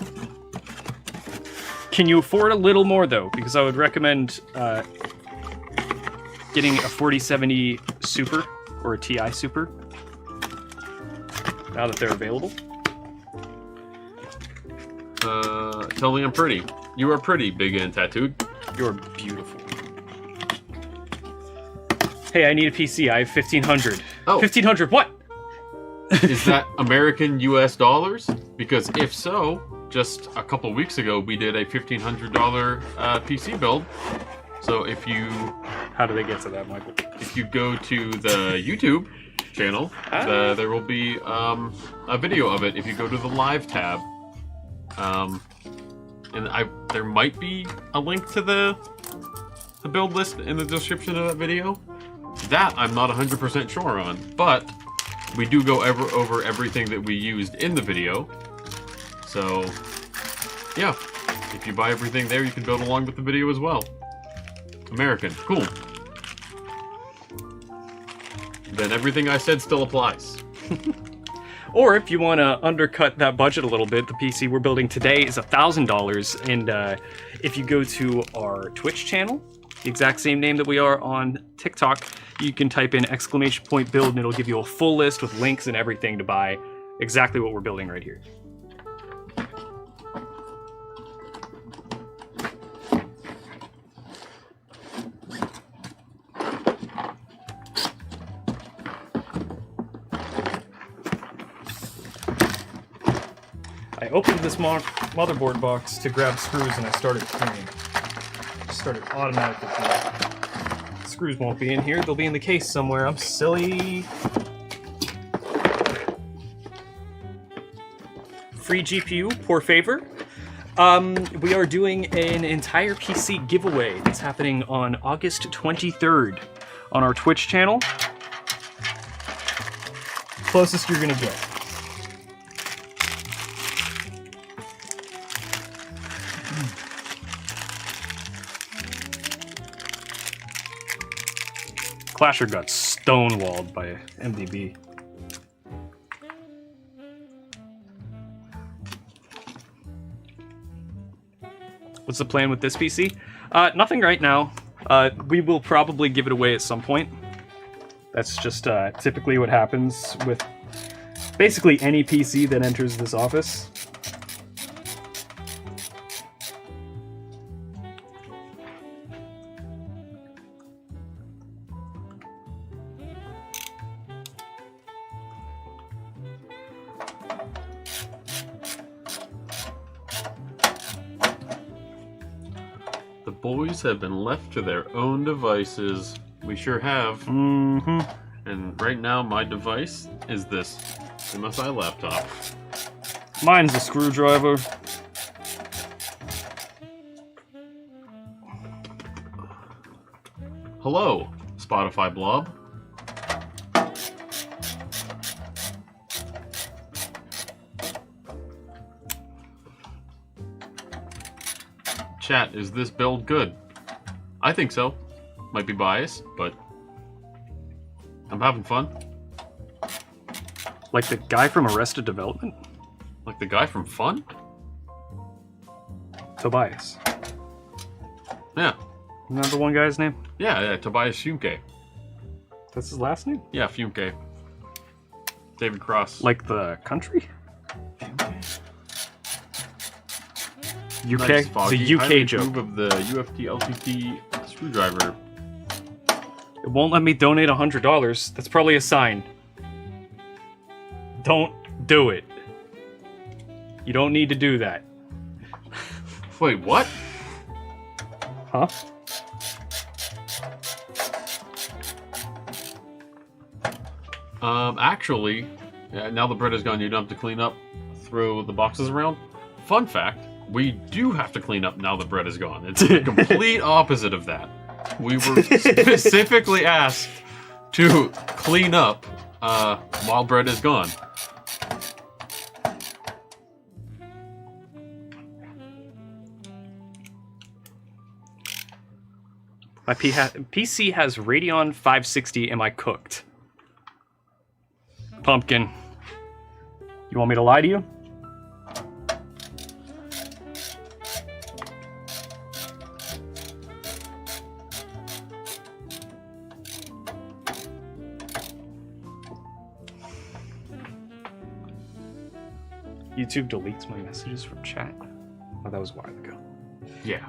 Can you afford a little more, though? Because I would recommend getting a 4070 Super or a TI Super now that they're available. Tell me I'm pretty. You are pretty, big and tattooed. You're beautiful. Hey, I need a PC. I have 1500. Oh. 1500 what? Is that American US dollars? Because if so, just a couple weeks ago we did a $1,500 PC build. So if you... How do they get to that, Michael? If you go to the YouTube channel, there will be a video of it if you go to the live tab. And there might be a link to the build list in the description of that video. That I'm not 100% sure on, but we do go over everything that we used in the video. So, yeah, if you buy everything there, you can build along with the video as well. American, cool. Then everything I said still applies. Or if you want to undercut that budget a little bit, the PC we're building today is $1,000, and if you go to our Twitch channel, the exact same name that we are on TikTok, you can type in !build and it'll give you a full list with links and everything to buy exactly what we're building right here. I opened this motherboard box to grab screws and I started cleaning. It started automatically cleaning. Screws won't be in here, they'll be in the case somewhere. I'm silly. Free GPU, poor favor. We are doing an entire PC giveaway that's happening on August 23rd on our Twitch channel. Closest you're gonna get. Clasher got stonewalled by MDB. What's the plan with this PC? Nothing right now. We will probably give it away at some point. That's just typically what happens with basically any PC that enters this office. The boys have been left to their own devices. We sure have. Mm-hmm. And right now, my device is this MSI laptop. Mine's a screwdriver. Hello, Spotify blob. Chat, is this build good? I think so. Might be biased, but I'm having fun. Like the guy from Arrested Development? Like the guy from Fun? Tobias. Yeah. Isn't that the one guy's name? Yeah, Tobias Fumke. That's his last name? Yeah, Fumke. David Cross. Like the country? UK? Nice, It's Foggy. a UK Highly joke. approve of the UFT LTT screwdriver. It won't let me donate $100. That's probably a sign. Don't do it. You don't need to do that. Wait, what? Huh? Actually, now the bread is gone, you don't have to clean up, throw the boxes around. Fun fact, we do have to clean up now the bread is gone. It's the complete opposite of that. We were specifically asked to clean up while bread is gone. My PC has Radeon 560. Am I cooked? Pumpkin. You want me to lie to you? YouTube deletes my messages from chat. Oh, that was a while ago. Yeah.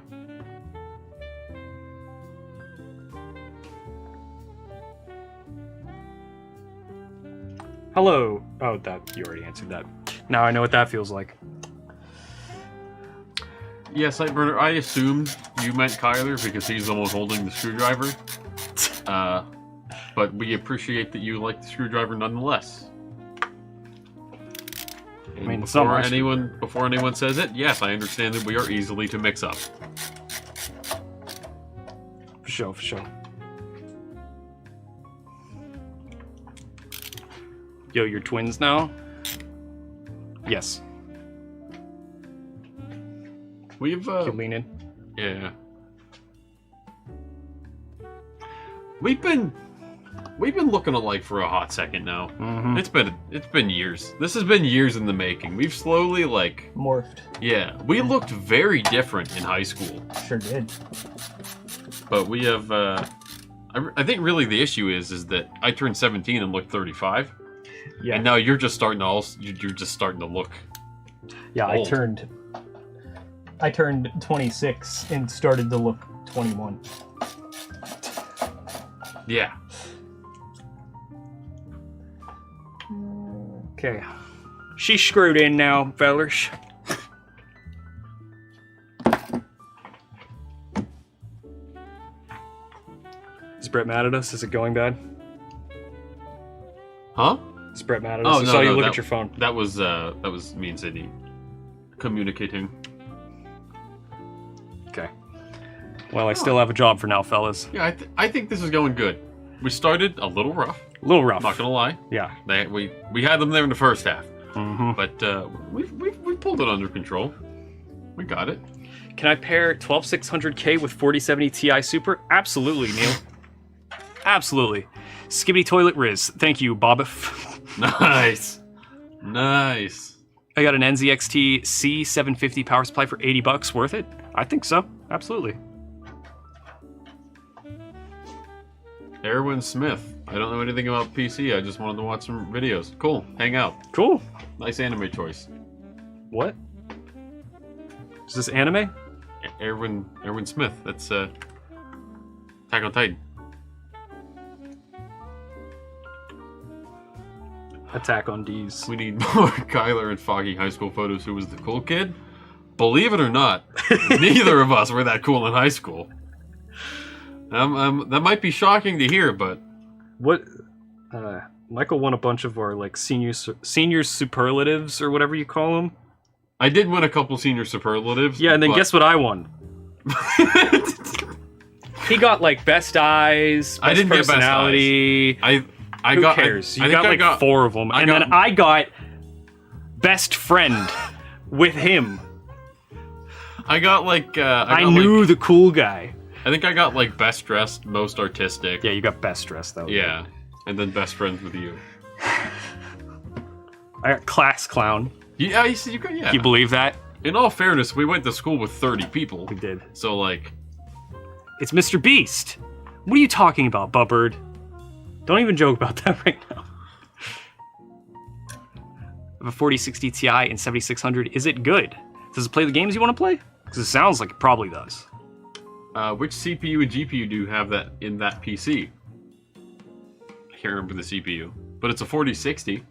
Hello. Oh, that you already answered that. Now I know what that feels like. Yeah, Sightburner, I assumed you meant Kyler because he's the one holding the screwdriver. But we appreciate that you like the screwdriver nonetheless. And I mean, it's not before anyone says it, yes, I understand that we are easily to mix up. For sure, for sure. Yo, you're twins now? Yes. We've You lean in. yeah. We've been looking alike for a hot second now. Mm-hmm. It's been years. This has been years in the making. We've slowly Morphed. yeah, we looked very different in high school. Sure did. But we have I think really the issue is that I turned 17 and looked 35. Yeah. And now you're just starting to look Yeah, old. I turned 26 and started to look 21. Yeah. Okay. She's screwed in now, fellers. Is Brett mad at us? Is it going bad? Huh? Is Brett mad at Oh, us? I no, saw you no, look that- at your phone. That was me and Sydney communicating. Okay. Well, I still have a job for now, fellas. Yeah, I think this is going good. We started a little rough. A little rough. Not gonna lie. Yeah. We had them there in the first half, Mm-hmm. but we pulled it under control. We got it. Can I pair 12600K with 4070 Ti Super? Absolutely, Neil. Absolutely. Skibbity Toilet Riz. Thank you, Bob. Nice, nice. I got an NZXT C750 power supply for $80. Worth it? I think so. Absolutely. Erwin Smith. I don't know anything about PC. I just wanted to watch some videos. Cool. Hang out. Cool. Nice anime choice. What? Is this anime? Erwin Smith. That's Attack on Titan. Attack on D's. We need more Kyler and Foggy high school photos. Who was the cool kid? Believe it or not, neither of us were that cool in high school. That might be shocking to hear, but What? Michael won a bunch of our like senior superlatives or whatever you call them. I did win a couple senior superlatives. Yeah, and then but- guess what I won? He got like best eyes, best I didn't get best personality. I Who got. cares? I You think got I like 4 of them, and then I got best friend with him. I got like. I knew the cool guy. I think I got like best dressed, most artistic. Yeah, you got best dressed though. Yeah, and then best friends with you. I got class clown. Yeah, you see, you got. Yeah. Can you believe that? In all fairness, we went to school with 30 people. We did. So like, It's Mr. Beast. What are you talking about, Bubbird? Don't even joke about that right now. I have a 4060 Ti and 7600. Is it good? Does it play the games you want to play? Because it sounds like it probably does. which CPU and GPU do you have that in that PC? can't remember the CPU, but it's a 4060.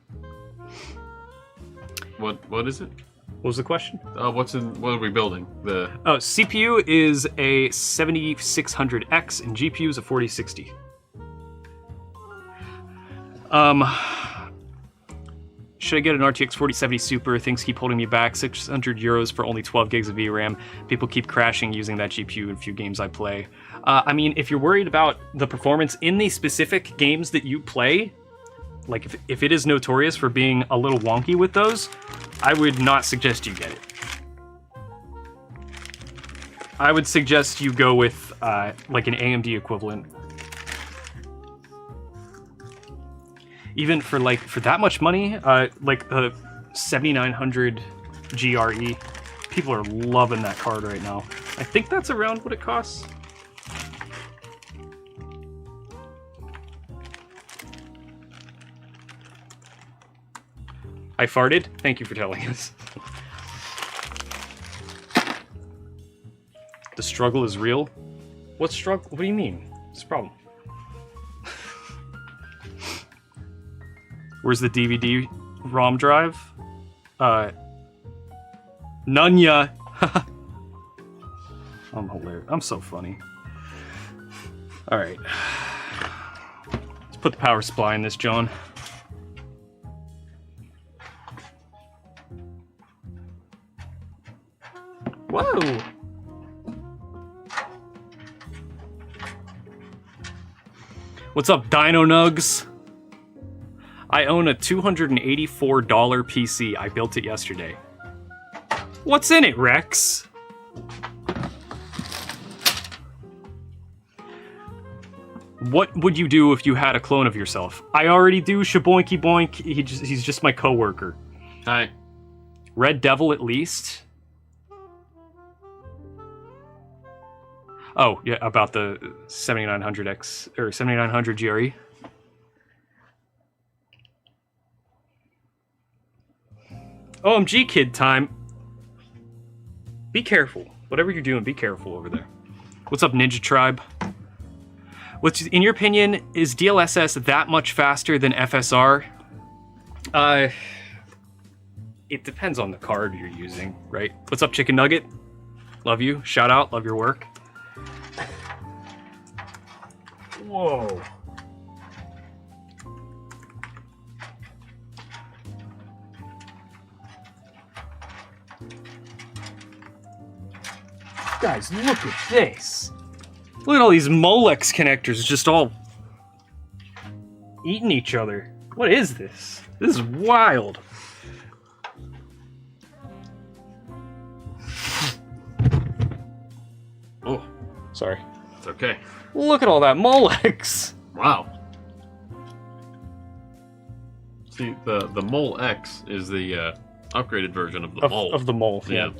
What is it? What was the question? What are we building? The CPU is a 7600X and GPU is a 4060. Should I get an RTX 4070 Super? Things keep holding me back. 600 euros for only 12 gigs of VRAM. People keep crashing using that GPU in a few games I play. I mean, if you're worried about the performance in the specific games that you play, like if it is notorious for being a little wonky with those, I would not suggest you get it. I would suggest you go with like an AMD equivalent. Even for that much money, like the 7900 GRE, people are loving that card right now. I think that's around what it costs. I farted. Thank you for telling us. The struggle is real. What struggle? What do you mean? What's the problem? Where's the DVD ROM drive? Nunya. I'm hilarious. I'm so funny. All right. Let's put the power supply in this, John. Whoa. What's up, Dino Nugs? I own a $284 PC. I built it yesterday. What's in it, Rex? What would you do if you had a clone of yourself? I already do, shaboinky boink. He's just my coworker. Hi. Red Devil at least. Oh, yeah, about the 7900X or 7900 GRE. OMG kid time. Be careful. Whatever you're doing, be careful over there. What's up, Ninja Tribe? What's, in your opinion, is DLSS that much faster than FSR? It depends on the card you're using, right? What's up, Chicken Nugget? Love you. Shout out. Love your work. Whoa. Guys, look at this. Look at all these Molex connectors just all eating each other. What is this? This is wild. Oh, sorry. It's okay. Look at all that Molex. Wow. See, the Mole X is the upgraded version of the Mole. Of the Mole, yeah.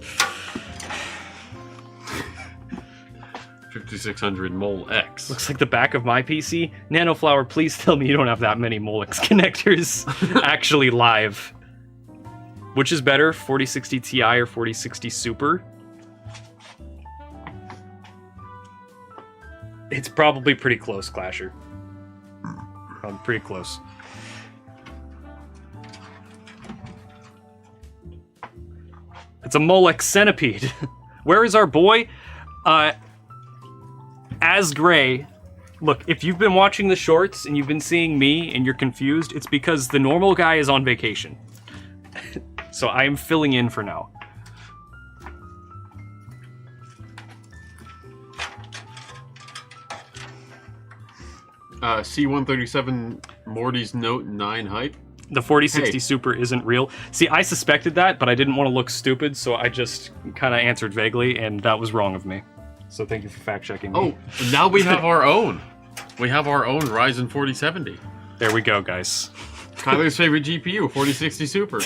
5600 Mole X. Looks like the back of my PC. Nanoflower, please tell me you don't have that many Molex connectors actually live. Which is better, 4060 Ti or 4060 Super? It's probably pretty close, Clasher. Probably pretty close. It's a Molex centipede. Where is our boy? As Gray. Look, if you've been watching the shorts and you've been seeing me and you're confused, it's because the normal guy is on vacation. So I am filling in for now. C137 Morty's Note 9 hype. The 4060 Super isn't real. See, I suspected that, but I didn't want to look stupid, so I just kind of answered vaguely, and that was wrong of me. So thank you for fact-checking me. Oh, now we have our own. We have our own Ryzen 4070. There we go, guys. Tyler's favorite GPU, 4060 Super.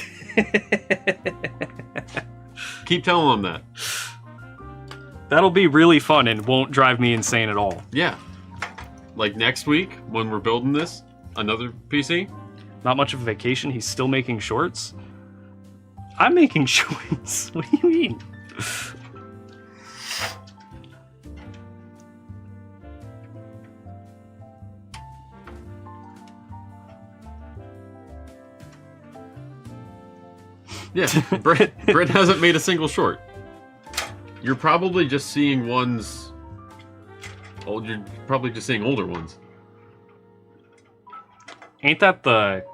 Keep telling them that. That'll be really fun and won't drive me insane at all. Yeah. Like next week, when we're building this, another PC. Not much of a vacation, he's still making shorts? I'm making shorts. What do you mean? Yeah, Brent hasn't made a single short. You're probably just seeing ones. Old. You're probably just seeing older ones. Ain't that the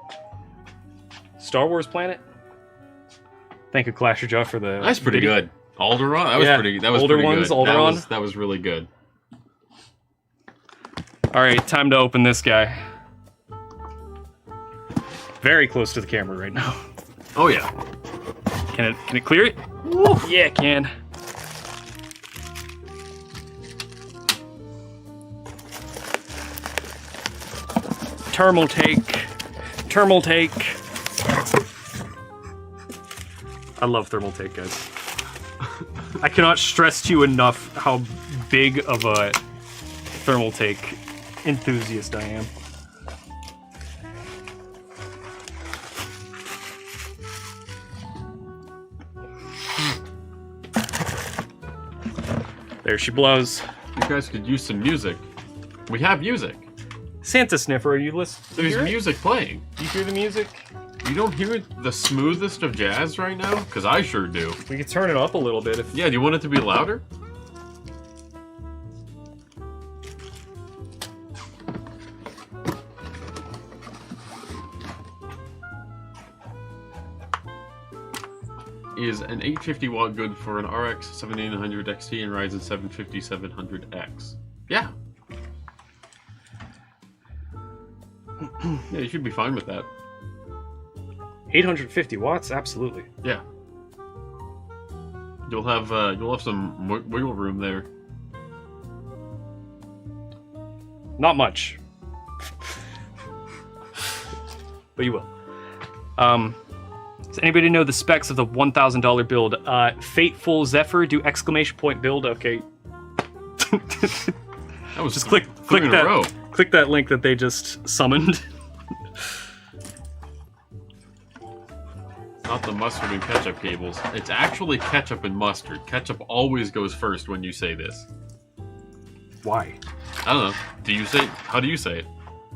Star Wars planet? Thank you, Clasher Jaw, for the. That's pretty video. good. Alderaan. That was pretty. That was older pretty ones. good. Alderaan. That was really good. All right, time to open this guy. Very close to the camera right now. Oh yeah. Can it clear it? Woo, yeah, it can. Thermal take. Thermal take. I love thermal take, guys. I cannot stress to you enough how big of a thermal take enthusiast I am. There she blows. You guys could use some music. We have music. Santa Sniffer, are you listening? There's music playing. You hear the music? You don't hear the smoothest of jazz right now? Because I sure do. We could turn it up a little bit if. Yeah, do you want it to be louder? Is an 850 watt good for an RX 7900 XT and Ryzen 7 5700X? Yeah. Yeah, you should be fine with that. 850 watts, absolutely. Yeah. You'll have some wiggle room there. Not much. But you will. Does anybody know the specs of the $1,000 build? Fateful Zephyr, do exclamation point build. Okay. That was Just click in a row. that. Click that link that they just summoned. Not the mustard and ketchup cables. It's actually ketchup and mustard. Ketchup always goes first when you say this. Why? I don't know. How do you say it?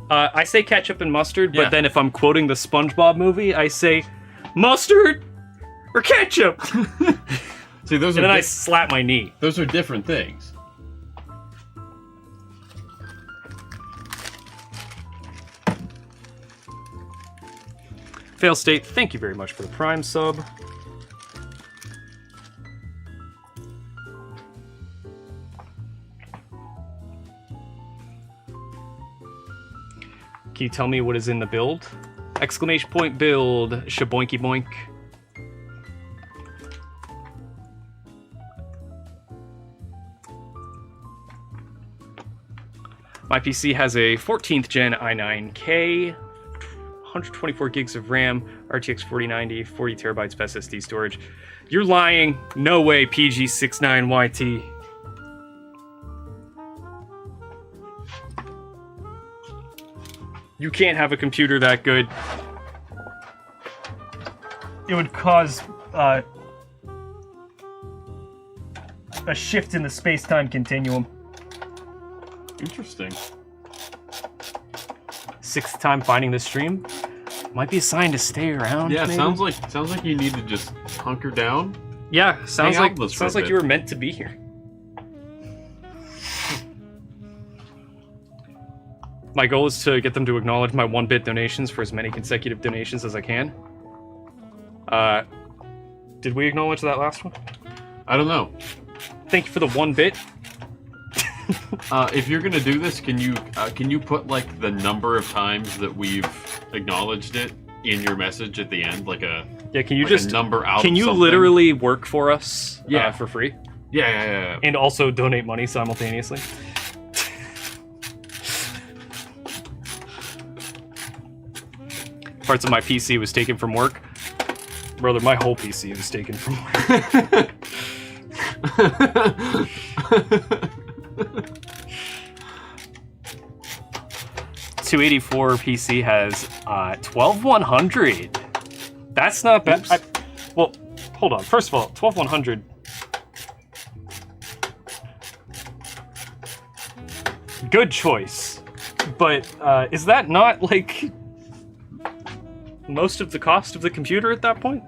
I say ketchup and mustard, but Yeah. then if I'm quoting the SpongeBob movie, I say mustard or ketchup. See, those And are then I slap my knee. those are different things. Fail State, thank you very much for the Prime sub. Can you tell me what is in the build? Exclamation point build, shaboinky boink. My PC has a 14th gen i9K, 124 gigs of RAM, RTX 4090, 40 terabytes of SSD storage. You're lying. No way, PG69YT. You can't have a computer that good. It would cause a shift in the space-time continuum. Interesting. Sixth time finding this stream. Might be a sign to stay around. Yeah, maybe? sounds like you need to just hunker down. Yeah, sounds Hang out like with us for a bit. you were meant to be here. My goal is to get them to acknowledge my 1-bit donations for as many consecutive donations as I can. Did we acknowledge that last one? I don't know. Thank you for the 1-bit. If you're gonna do this, can you put like the number of times that we've acknowledged it in your message at the end, like a Can you like just a number out? Can you something? literally work for us? Yeah. For free, Yeah. and also donate money simultaneously. Parts of my PC was taken from work. Brother, my whole PC was taken from work. 284 PC has 12100. That's not bad. Well, hold on. First of all, 12100. Good choice. But is that not like most of the cost of the computer at that point?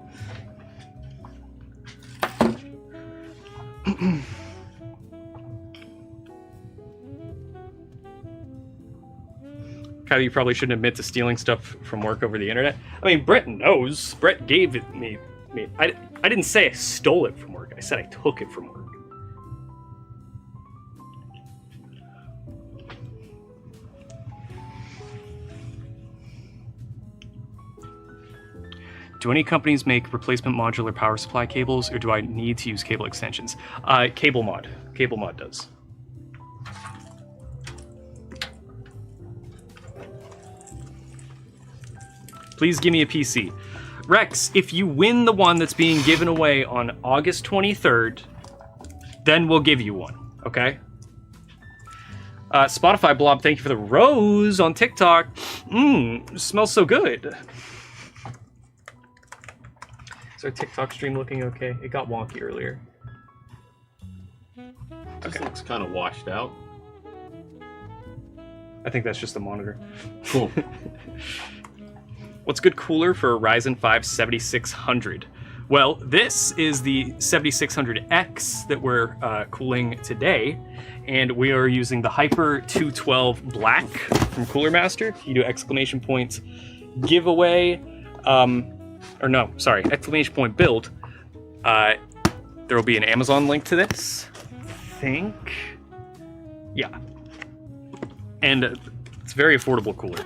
Kyle, you probably shouldn't admit to stealing stuff from work over the internet. I mean, Brett knows. Brett gave it me. I didn't say I stole it from work. I said I took it from work. Do any companies make replacement modular power supply cables, or do I need to use cable extensions? Cable mod. Cable mod does. Please give me a PC. Rex, if you win the one that's being given away on August 23rd, then we'll give you one, okay? Spotify Blob, thank you for the rose on TikTok. Smells so good. Is our TikTok stream looking okay? It got wonky earlier. Just looks kind of washed out. I think that's just the monitor. Cool. What's good cooler for a Ryzen 5 7600? Well, this is the 7600X that we're cooling today, and we are using the Hyper 212 Black from Cooler Master. You do exclamation point giveaway, or no, sorry, exclamation point build. There will be an Amazon link to this, I think. Yeah. And it's a very affordable cooler.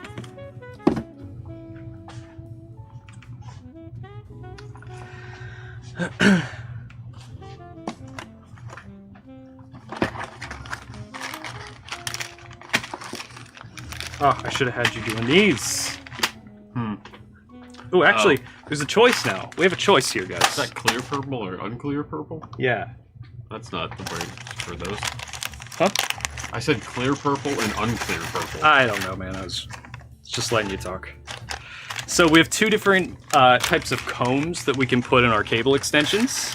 Oh, I should have had you doing these. Oh, actually, there's a choice now. We have a choice here, guys. Is that clear purple or unclear purple? Yeah. That's not the brand for those. Huh? I said clear purple and unclear purple. I don't know, man. I was just letting you talk. So we have two different types of combs that we can put in our cable extensions.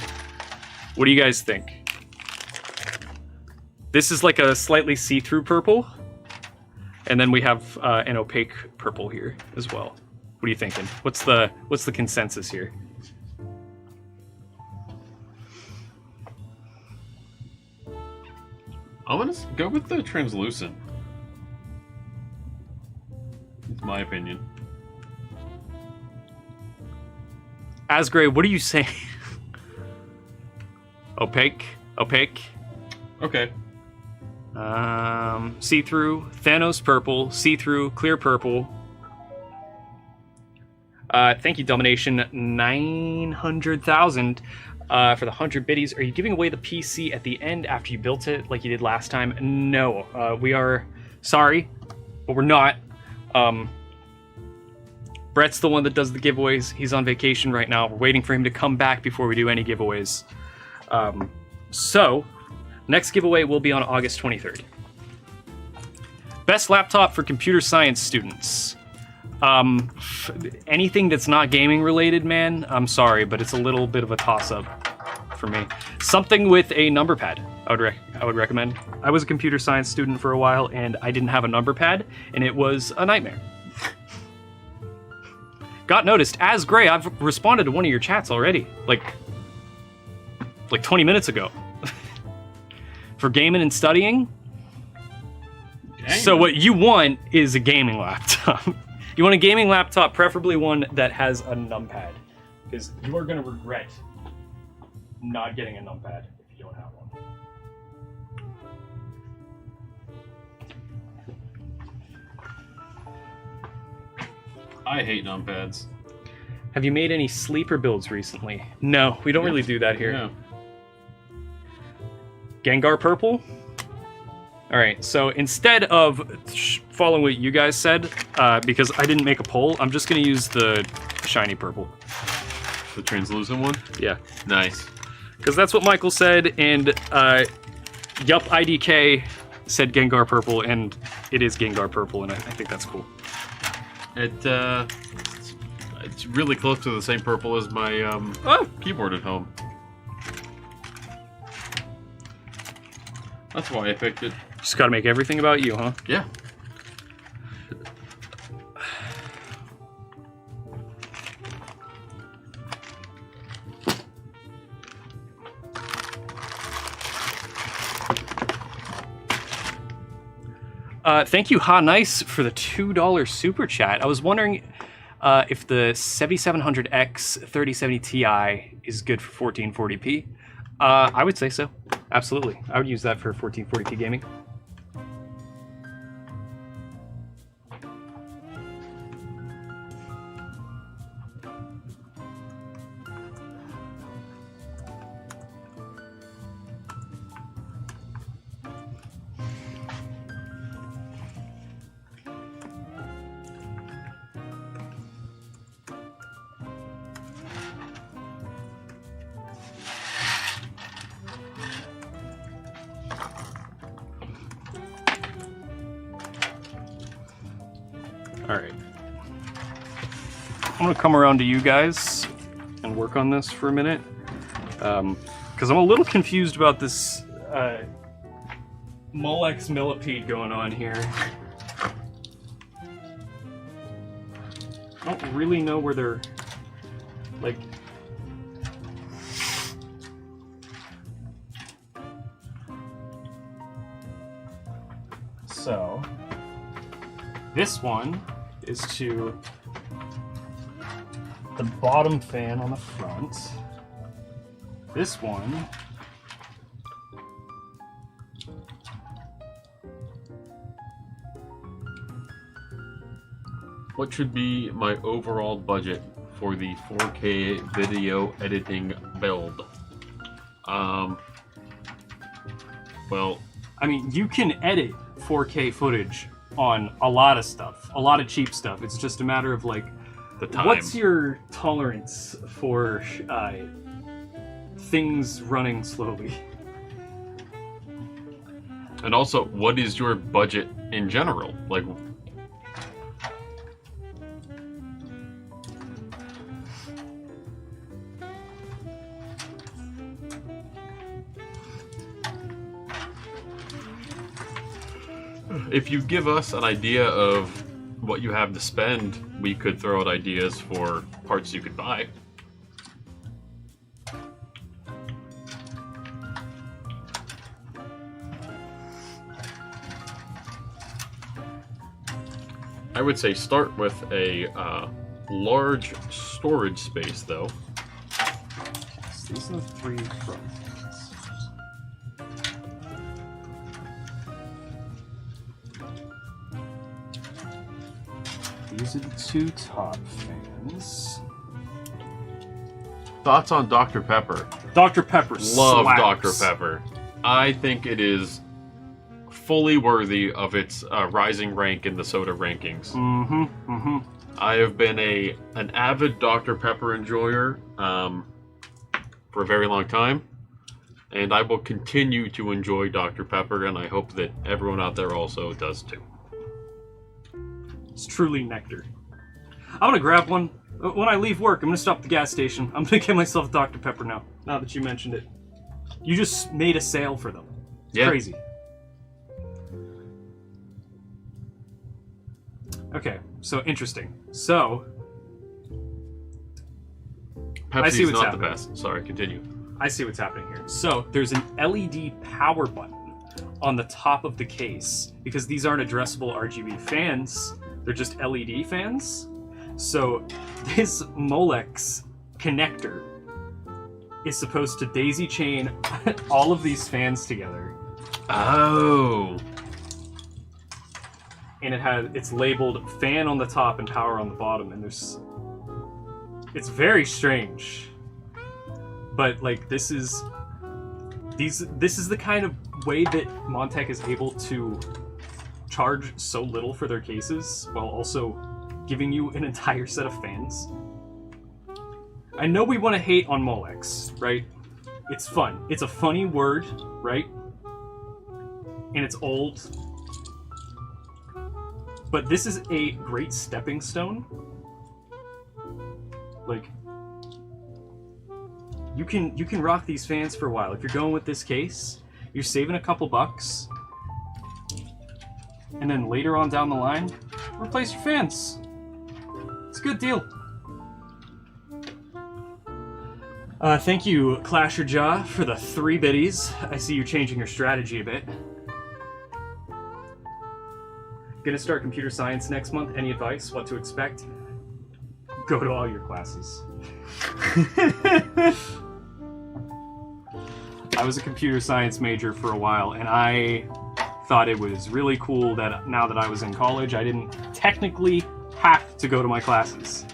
What do you guys think? This is like a slightly see-through purple. And then we have an opaque purple here as well. What are you thinking? What's the consensus here? I'm gonna go with the translucent. It's my opinion. Asgray, what are you saying? Opaque? Opaque? Okay. See-through, Thanos purple, see-through, clear purple. Thank you, Domination 900,000 for the 100 biddies. Are you giving away the PC at the end after you built it like you did last time? No, we are sorry, but we're not. Brett's the one that does the giveaways. He's on vacation right now. We're waiting for him to come back before we do any giveaways. So, next giveaway will be on August 23rd. Best laptop for computer science students. Anything that's not gaming related, man, I'm sorry, but it's a little bit of a toss-up for me. Something with a number pad, I would recommend. I was a computer science student for a while, and I didn't have a number pad, and it was a nightmare. Got noticed. As Gray, I've responded to one of your chats already, like 20 minutes ago. For gaming and studying. Dang. So what you want is a gaming laptop. You want a gaming laptop, preferably one that has a numpad, because you are going to regret not getting a numpad if you don't have one. I hate numpads. Have you made any sleeper builds recently? No, we don't really do that here. Yeah. Gengar purple? Alright, so instead of following what you guys said, because I didn't make a poll, I'm just going to use the shiny purple. The translucent one? Yeah. Nice. Because that's what Michael said, and Yup IDK said Gengar purple, and it is Gengar purple, and I think that's cool. It's really close to the same purple as my keyboard at home. That's why I picked it. Just gotta make everything about you, huh? Yeah. Thank you, Ha Nice, for the $2 super chat. I was wondering if the 7700X 3070 Ti is good for 1440p. I would say so. Absolutely. I would use that for 1440p gaming. Alright. I'm gonna come around to you guys and work on this for a minute. Because I'm a little confused about this Molex millipede going on here. I don't really know where they're, like... So... This one is to the bottom fan on the front. This one What should be my overall budget for the 4K video editing build? Well, I mean, you can edit 4K footage on a lot of stuff, a lot of cheap stuff. It's just a matter of like, the time. what's your tolerance for things running slowly? And also, what is your budget in general? Like, if you give us an idea of what you have to spend, we could throw out ideas for parts you could buy. I would say start with a large storage space, though. So these are the three front fans. These are the two top fans. Thoughts on Dr. Pepper? Dr. Pepper Love slaps. Dr. Pepper. I think it is fully worthy of its rising rank in the soda rankings. Mm-hmm, mm-hmm. I have been an avid Dr. Pepper enjoyer for a very long time, and I will continue to enjoy Dr. Pepper, and I hope that everyone out there also does too. It's truly nectar. I'm gonna grab one. When I leave work, I'm gonna stop at the gas station. I'm gonna get myself a Dr. Pepper now that you mentioned it. You just made a sale for them. Yeah. Crazy. Okay, so interesting. So, I see Pepsi's what's not happening. the best. Sorry, continue. I see what's happening here. So, there's an LED power button on the top of the case because these aren't addressable RGB fans. They're just LED fans. So this Molex connector is supposed to daisy chain all of these fans together. Oh. And it's labeled fan on the top and power on the bottom, and it's very strange. But like this is the kind of way that Montech is able to charge so little for their cases while also giving you an entire set of fans. I know we want to hate on Molex, right? It's fun. It's a funny word, right? And it's old. But this is a great stepping stone. Like, you can rock these fans for a while. If you're going with this case, you're saving a couple bucks. And then later on down the line, replace your fans. It's a good deal. Thank you, Clasher Jaw, for the 3 biddies. I see you changing your strategy a bit. Gonna start computer science next month. Any advice? What to expect? Go to all your classes. I was a computer science major for a while, and I thought it was really cool that now that I was in college, I didn't technically have to go to my classes.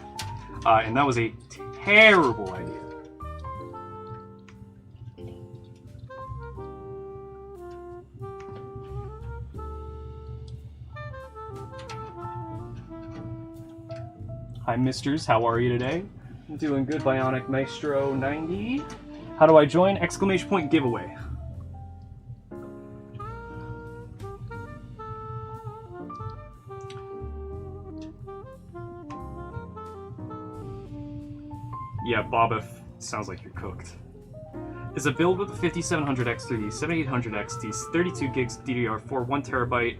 And that was a terrible idea. Hi, misters. How are you today? I'm doing good, Bionic Maestro 90. How do I join? Exclamation point giveaway. Yeah, Boba, sounds like you're cooked. Is a build with the 5700X3D, 7800XT, 32 gigs DDR4, 1 terabyte,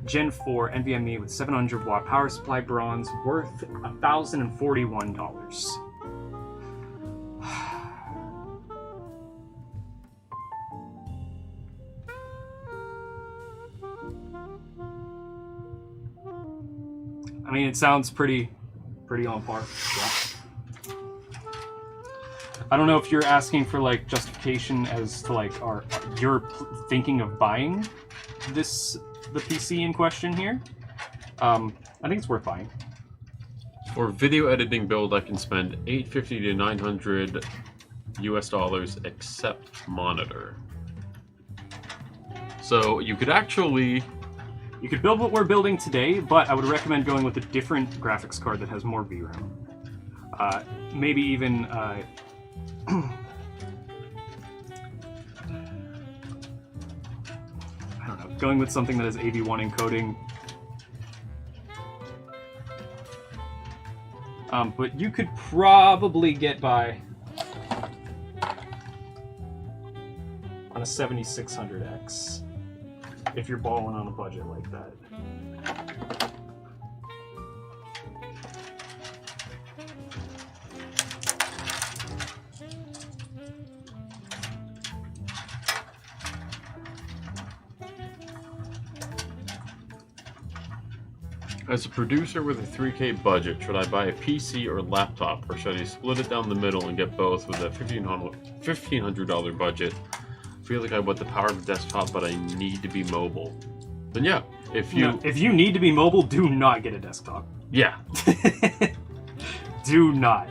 Gen 4 NVMe with 700 watt power supply bronze worth $1,041. I mean, it sounds pretty on par. Yeah. I don't know if you're asking for like justification as to like you're thinking of buying the PC in question here. I think it's worth buying. For video editing build, I can spend $850 to $900 US except monitor. So you could actually... You could build what we're building today, but I would recommend going with a different graphics card that has more VRAM. Maybe even... I don't know, going with something that has AV1 encoding. But you could probably get by on a 7600X if you're balling on a budget like that. As a producer with a 3K budget, should I buy a PC or laptop, or should I split it down the middle and get both with a $1,500 budget? I feel like I want the power of a desktop, but I need to be mobile. Then yeah, if you need to be mobile, do not get a desktop. Yeah. Do not.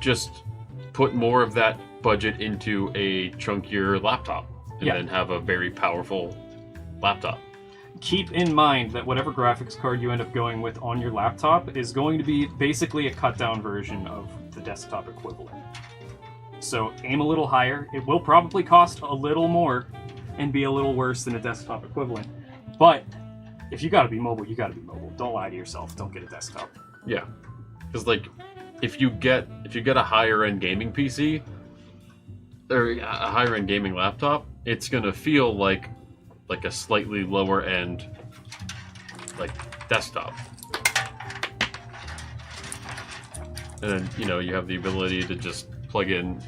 Just put more of that budget into a chunkier laptop, and then have a very powerful laptop. Keep in mind that whatever graphics card you end up going with on your laptop is going to be basically a cut-down version of the desktop equivalent. So aim a little higher. It will probably cost a little more and be a little worse than a desktop equivalent. But if you gotta be mobile, you gotta be mobile. Don't lie to yourself. Don't get a desktop. Yeah, because like if you get a higher end gaming PC or a higher end gaming laptop, it's gonna feel like a slightly lower end like desktop. And then, you have the ability to just plug in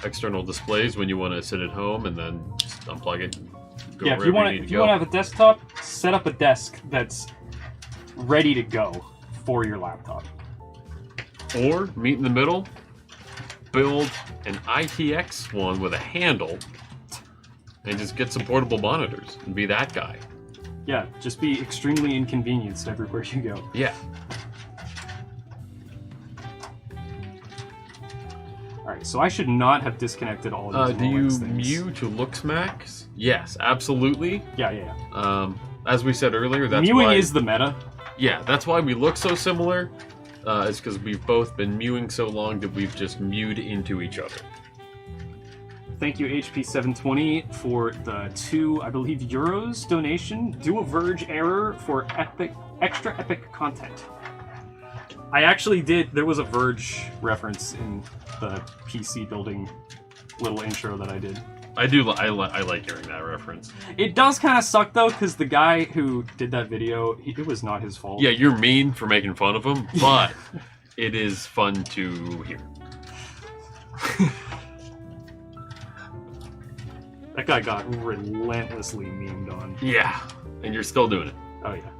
external displays when you want to sit at home, and then just unplug it and go if you want to have a desktop, set up a desk that's ready to go for your laptop. Or meet in the middle, build an ITX one with a handle, and just get some portable monitors and be that guy. Yeah, just be extremely inconvenienced everywhere you go. Yeah. Alright, so I should not have disconnected all of these do you things. mew to looks max? Yes, absolutely. Yeah. As we said earlier, that's Mewing why... is the meta. Yeah, that's why we look so similar. It's because we've both been mewing so long that we've just mewed into each other. Thank you, HP720, for the €2 donation. Do a Verge error for extra epic content. I actually did. There was a Verge reference in the PC building little intro that I did. I do. I like hearing that reference. It does kind of suck though, because the guy who did that video, it was not his fault. Yeah, you're mean for making fun of him, but it is fun to hear. That guy got relentlessly memed on. Yeah, and you're still doing it. Oh yeah.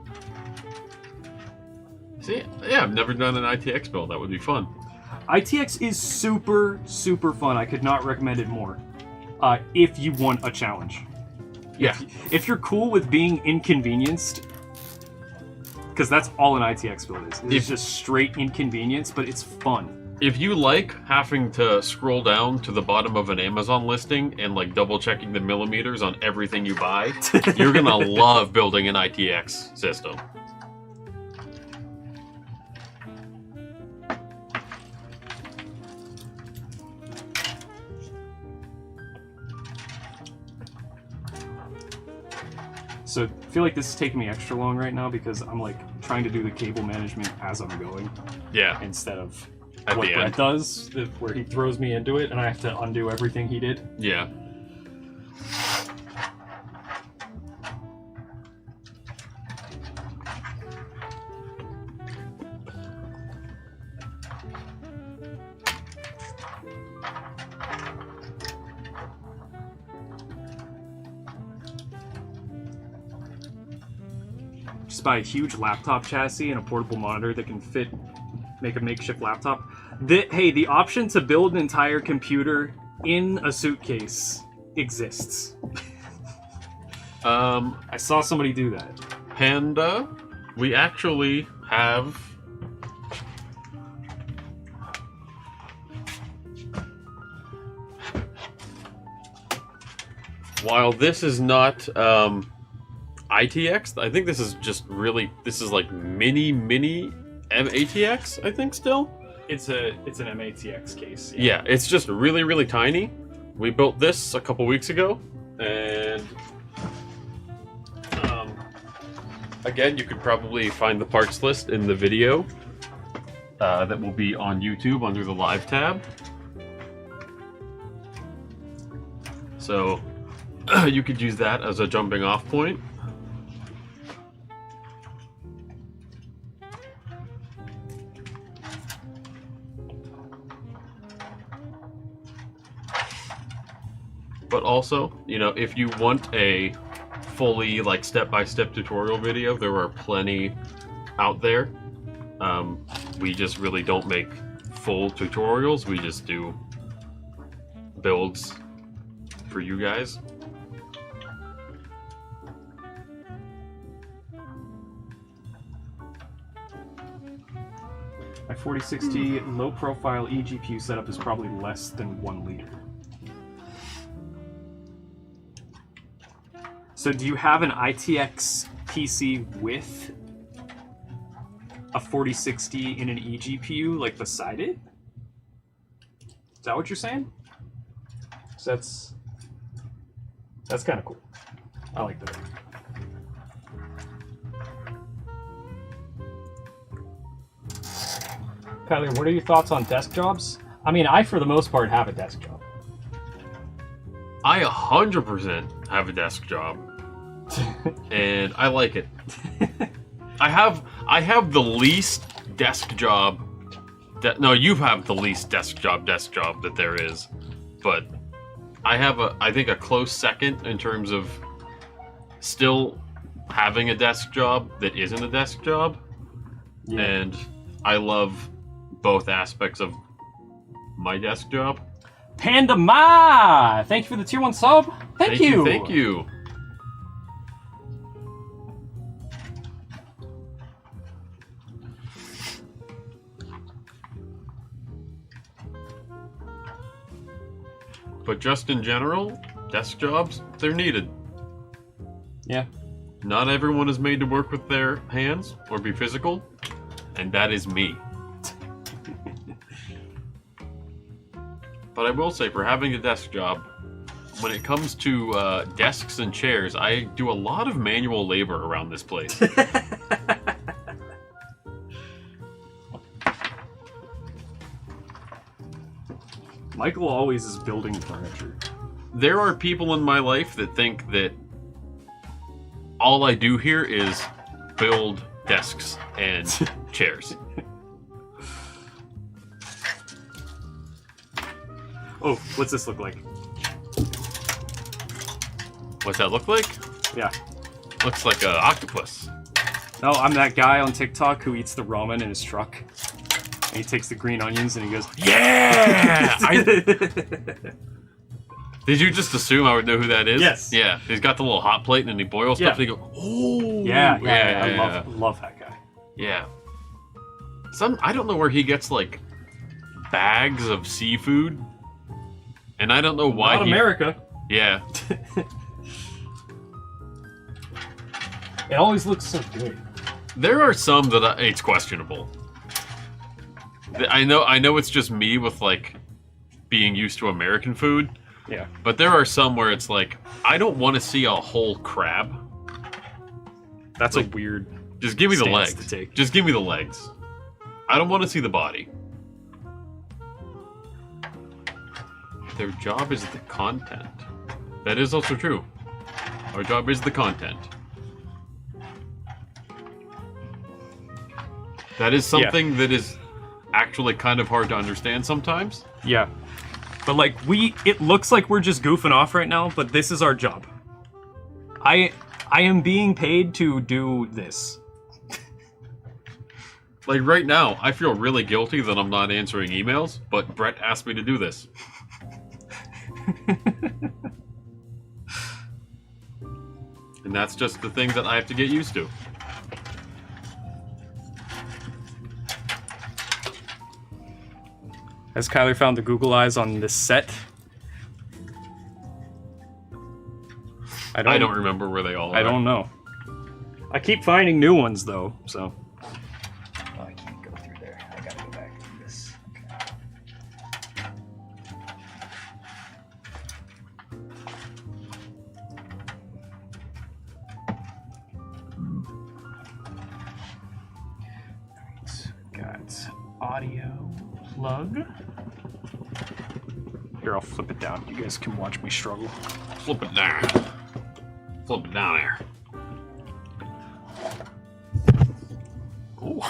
See, yeah, I've never done an ITX build. That would be fun. ITX is super, super fun. I could not recommend it more. If you want a challenge. Yeah. If you're cool with being inconvenienced, because that's all an ITX build is. It's just straight inconvenience, but it's fun. If you like having to scroll down to the bottom of an Amazon listing and like double checking the millimeters on everything you buy, you're gonna love building an ITX system. So I feel like this is taking me extra long right now because I'm like trying to do the cable management as I'm going Yeah. instead of At what the Brett end. does, where he throws me into it and I have to undo everything he did. Yeah. Just buy a huge laptop chassis and a portable monitor that can make a makeshift laptop. The option to build an entire computer in a suitcase exists. I saw somebody do that. Panda, we actually have while this is not ITX, I think this is just really, this is like mini MATX, I think still. It's an MATX case. Yeah, it's just really tiny. We built this a couple weeks ago, and again, you could probably find the parts list in the video that will be on YouTube under the live tab. So you could use that as a jumping off point. But also, you know, if you want a fully like step-by-step tutorial video, there are plenty out there. We just really don't make full tutorials. We just do builds for you guys. My 4060 low-profile eGPU setup is probably less than 1 liter. So do you have an ITX PC with a 4060 in an eGPU, like, beside it? Is that what you're saying? So that's kind of cool. I like that. Kyler, what are your thoughts on desk jobs? I mean, I, for the most part, have a desk job. I 100% have a desk job, and I like it. I have the least desk job. No, you have the least desk job that there is, but I have I think a close second in terms of still having a desk job that isn't a desk job, Yeah. and I love both aspects of my desk job. Panda Ma! Thank you for the tier 1 sub. Thank you. Thank you. But just in general, desk jobs, they're needed. Yeah. Not everyone is made to work with their hands or be physical, and that is me. But I will say, for having a desk job, when it comes to desks and chairs, I do a lot of manual labor around this place. Michael always is building furniture. There are people in my life that think that all I do here is build desks and chairs. Oh, what's this look like? What's that look like? Yeah. Looks like an octopus. No, I'm that guy on TikTok who eats the ramen in his truck. And he takes the green onions and he goes, Yeah! Did you just assume I would know who that is? Yes. Yeah. He's got the little hot plate and he boils stuff and he goes, oh! Yeah, yeah. I love that guy. Yeah. I don't know where he gets, like, bags of seafood. And I don't know why Not America. Yeah. It always looks so good. There are some that it's questionable. I know it's just me with, like, being used to American food. Yeah. But there are some where it's like, I don't want to see a whole crab. That's like, a weird. Just give me the stance legs. to take. Just give me the legs. I don't want to see the body. Their job is the content. That is also true. Our job is the content. That is something that is actually kind of hard to understand sometimes. Yeah. But like it looks like we're just goofing off right now, but this is our job. I am being paid to do this. Like right now, I feel really guilty that I'm not answering emails, but Brett asked me to do this. And that's just the thing that I have to get used to. Has Kyler found the Google eyes on this set? I don't remember where they all are. I don't know. I keep finding new ones though, so. Oh, I can't go through there. I gotta go back to this. Okay. Got audio plug. Here, I'll flip it down. You guys can watch me struggle. Flip it down. Flip it down there. Ooh.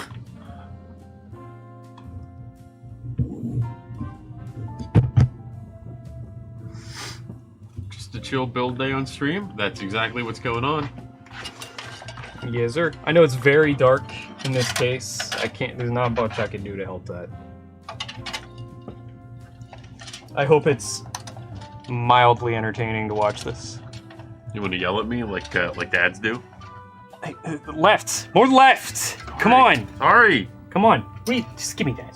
Just a chill build day on stream. That's exactly what's going on. Yes, sir. I know it's very dark in this case. There's not much I can do to help that. I hope it's mildly entertaining to watch this. You want to yell at me like dads do? Hey, left! More left! Come on! Sorry! Come on! Wait, just give me that.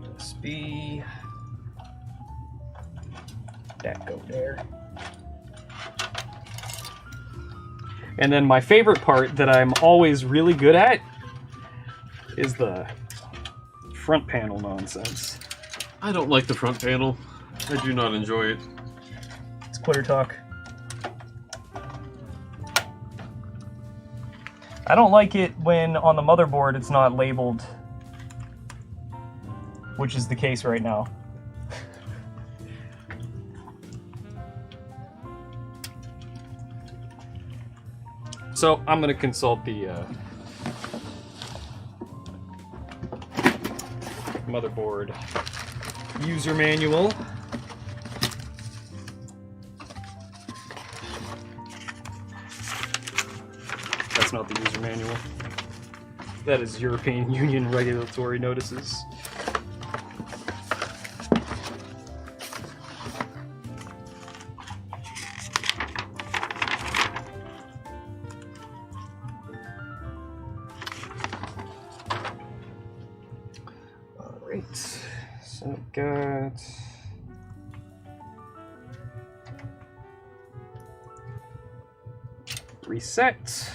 USB. That go there. And then my favorite part that I'm always really good at is the front panel nonsense. I don't like the front panel. I do not enjoy it. It's quitter talk. I don't like it when on the motherboard it's not labeled, which is the case right now. So I'm gonna consult the motherboard user manual. That's not the user manual. That is European Union regulatory notices. Alright, so I've got reset.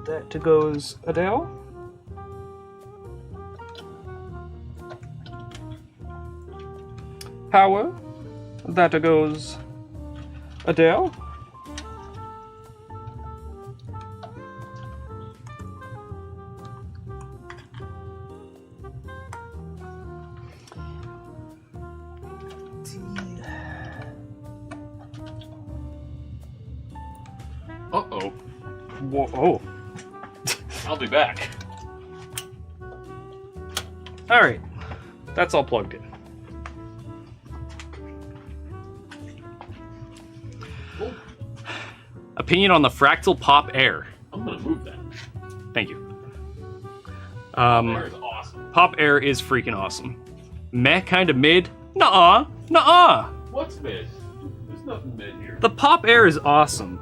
That goes Adele. Power. That goes Adele. Whoa, oh. I'll be back. All right, that's all plugged in. Cool. Opinion on the Fractal Pop Air. I'm gonna move that. Thank you. Air is awesome. Pop Air is freaking awesome. Meh, kind of mid. Nuh-uh, nuh-uh. What's mid? There's nothing mid here. The Pop Air is awesome.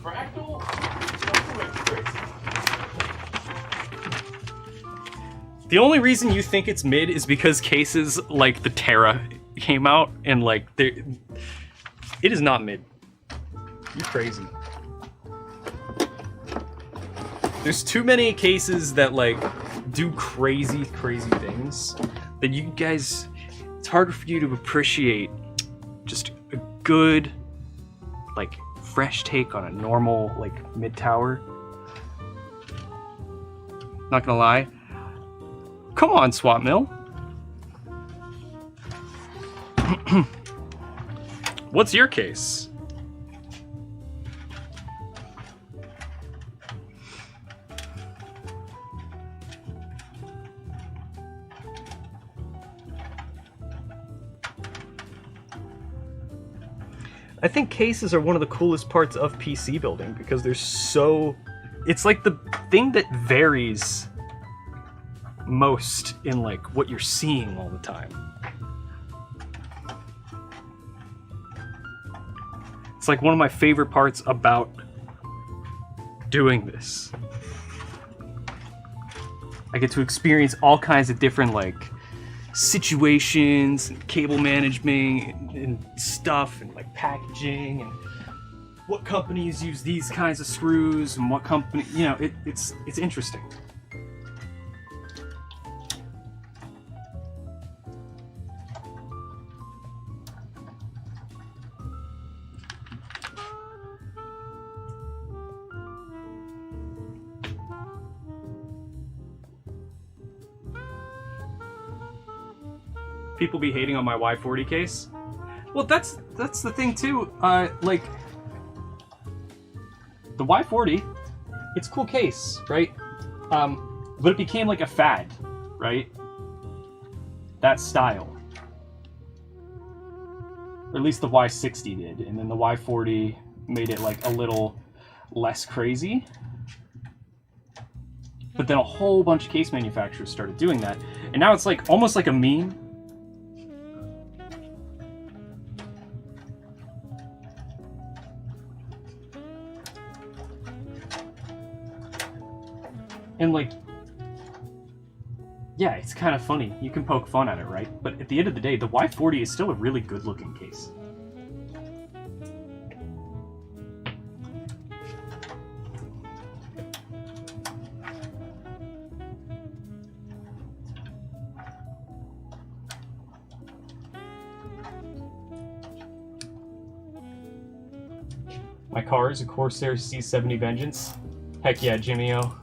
Fractal? The only reason you think it's mid is because cases like the Terra came out and like it is not mid. You're crazy. There's too many cases that like do crazy things that you guys, it's hard for you to appreciate just a good, like, fresh take on a normal, like, mid tower. Not gonna lie. Come on, Swap Mill. What's your case? I think cases are one of the coolest parts of PC building because they're so... It's like the thing that varies most in like what you're seeing all the time. It's like one of my favorite parts about doing this. I get to experience all kinds of different like situations and cable management and stuff and like packaging and what companies use these kinds of screws and what company, you know, it's interesting. People be hating on my Y40 case. Well, that's the thing too. Like the Y40, it's a cool case, right? But it became like a fad, right? That style, or at least the Y60 did, and then the Y40 made it like a little less crazy. But then a whole bunch of case manufacturers started doing that, and now it's like almost like a meme. And like, yeah, it's kind of funny. You can poke fun at it, right? But at the end of the day, the Y40 is still a really good-looking case. My car is a Corsair C70 Vengeance. Heck yeah, Jimmy-O.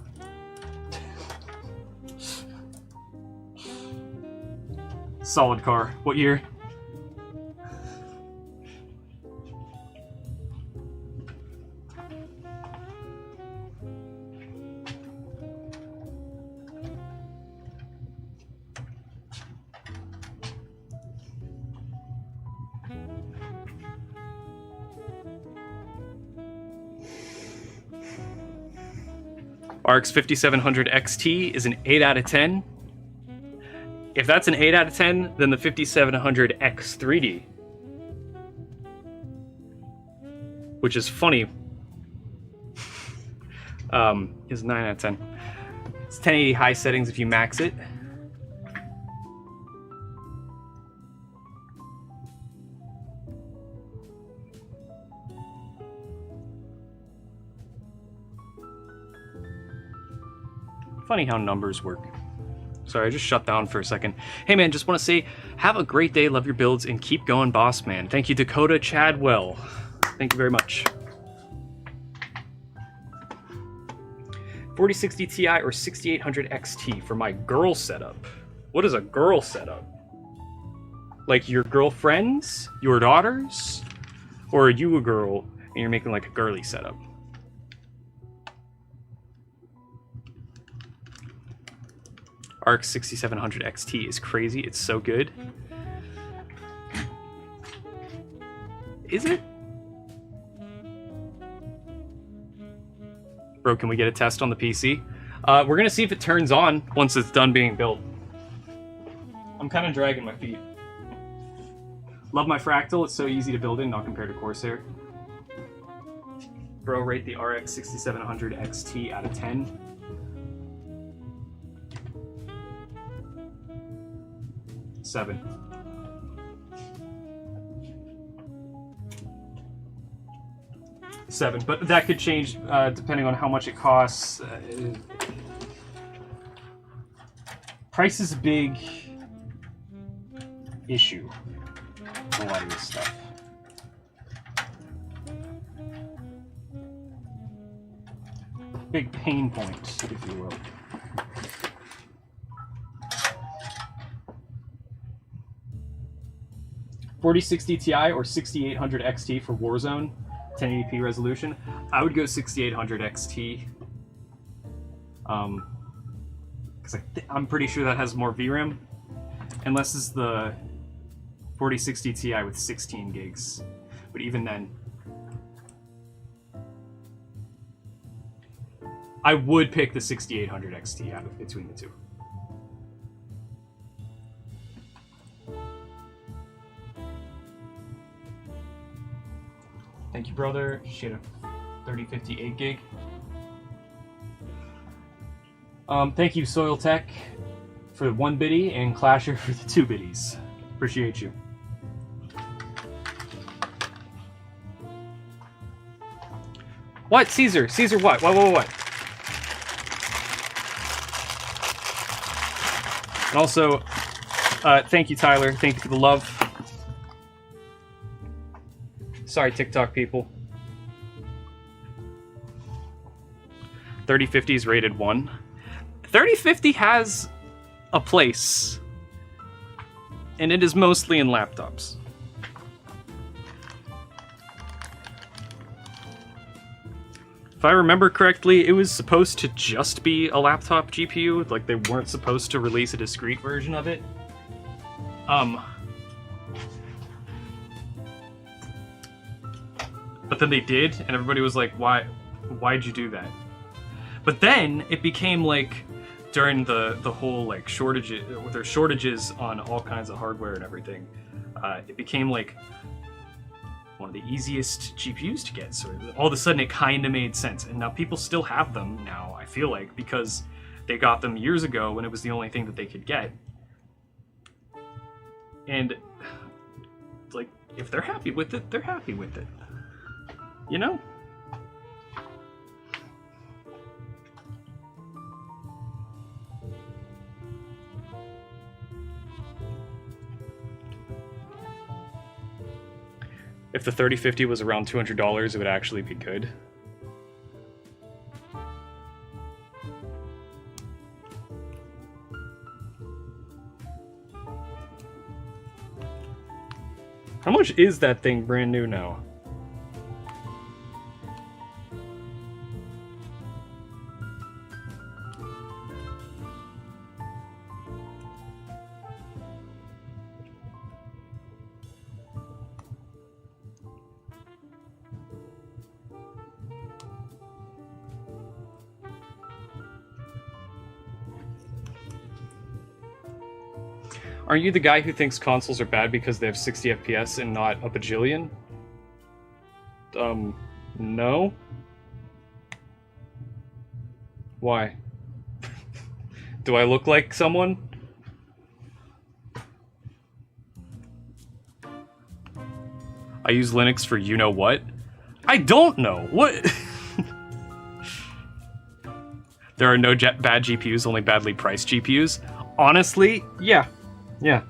Solid car. What year? RX 5700 XT is an 8 out of 10. If that's an 8 out of 10, then the 5700 X3D, which is funny, is 9 out of 10. It's 1080 high settings if you max it. Funny how numbers work. Sorry, I just shut down for a second. Hey man, just want to say, have a great day, love your builds, and keep going, boss man. Thank you, Dakota Chadwell. Thank you very much. 4060 Ti or 6800 XT for my girl setup. What is a girl setup? Like your girlfriends? Your daughters? Or are you a girl and you're making like a girly setup? RX 6700 XT is crazy. It's so good. Is it? Bro, can we get a test on the PC? We're gonna see if it turns on once it's done being built. I'm kind of dragging my feet. Love my Fractal. It's so easy to build in, not compared to Corsair. Bro, rate the RX 6700 XT out of 10. Seven. Seven, but that could change depending on how much it costs. Price is a big issue with a lot of this stuff. Big pain point, if you will. $4060 Ti or 6800 XT for Warzone, 1080p resolution. I would go 6800 XT. Because I'm pretty sure that has more VRAM. Unless it's the 4060 Ti with 16 gigs. But even then, I would pick the 6800 XT out of between the two. Thank you, brother. Shit, a 3058 gig. Thank you, Soil Tech, for the 1 biddy and Clasher for the 2 biddies. Appreciate you. What, Caesar? Caesar, what? What? And also, thank you, Tyler. Thank you for the love. Sorry, TikTok people. 3050 is rated 1. 3050 has a place, and it is mostly in laptops. If I remember correctly, it was supposed to just be a laptop GPU, like they weren't supposed to release a discrete version of it. But then they did, and everybody was like, why'd you do that? But then it became like, during the whole like shortages, there's shortages on all kinds of hardware and everything, it became like one of the easiest GPUs to get. So all of a sudden it kind of made sense. And now people still have them now, I feel like, because they got them years ago when it was the only thing that they could get. And like, if they're happy with it, they're happy with it. You know? If the 3050 was around $200, it would actually be good. How much is that thing brand new now? Are you the guy who thinks consoles are bad because they have 60 FPS and not a bajillion? No. Why? Do I look like someone? I use Linux for you-know-what? I don't know. What? There are no bad GPUs, only badly priced GPUs. Honestly, yeah. Yeah.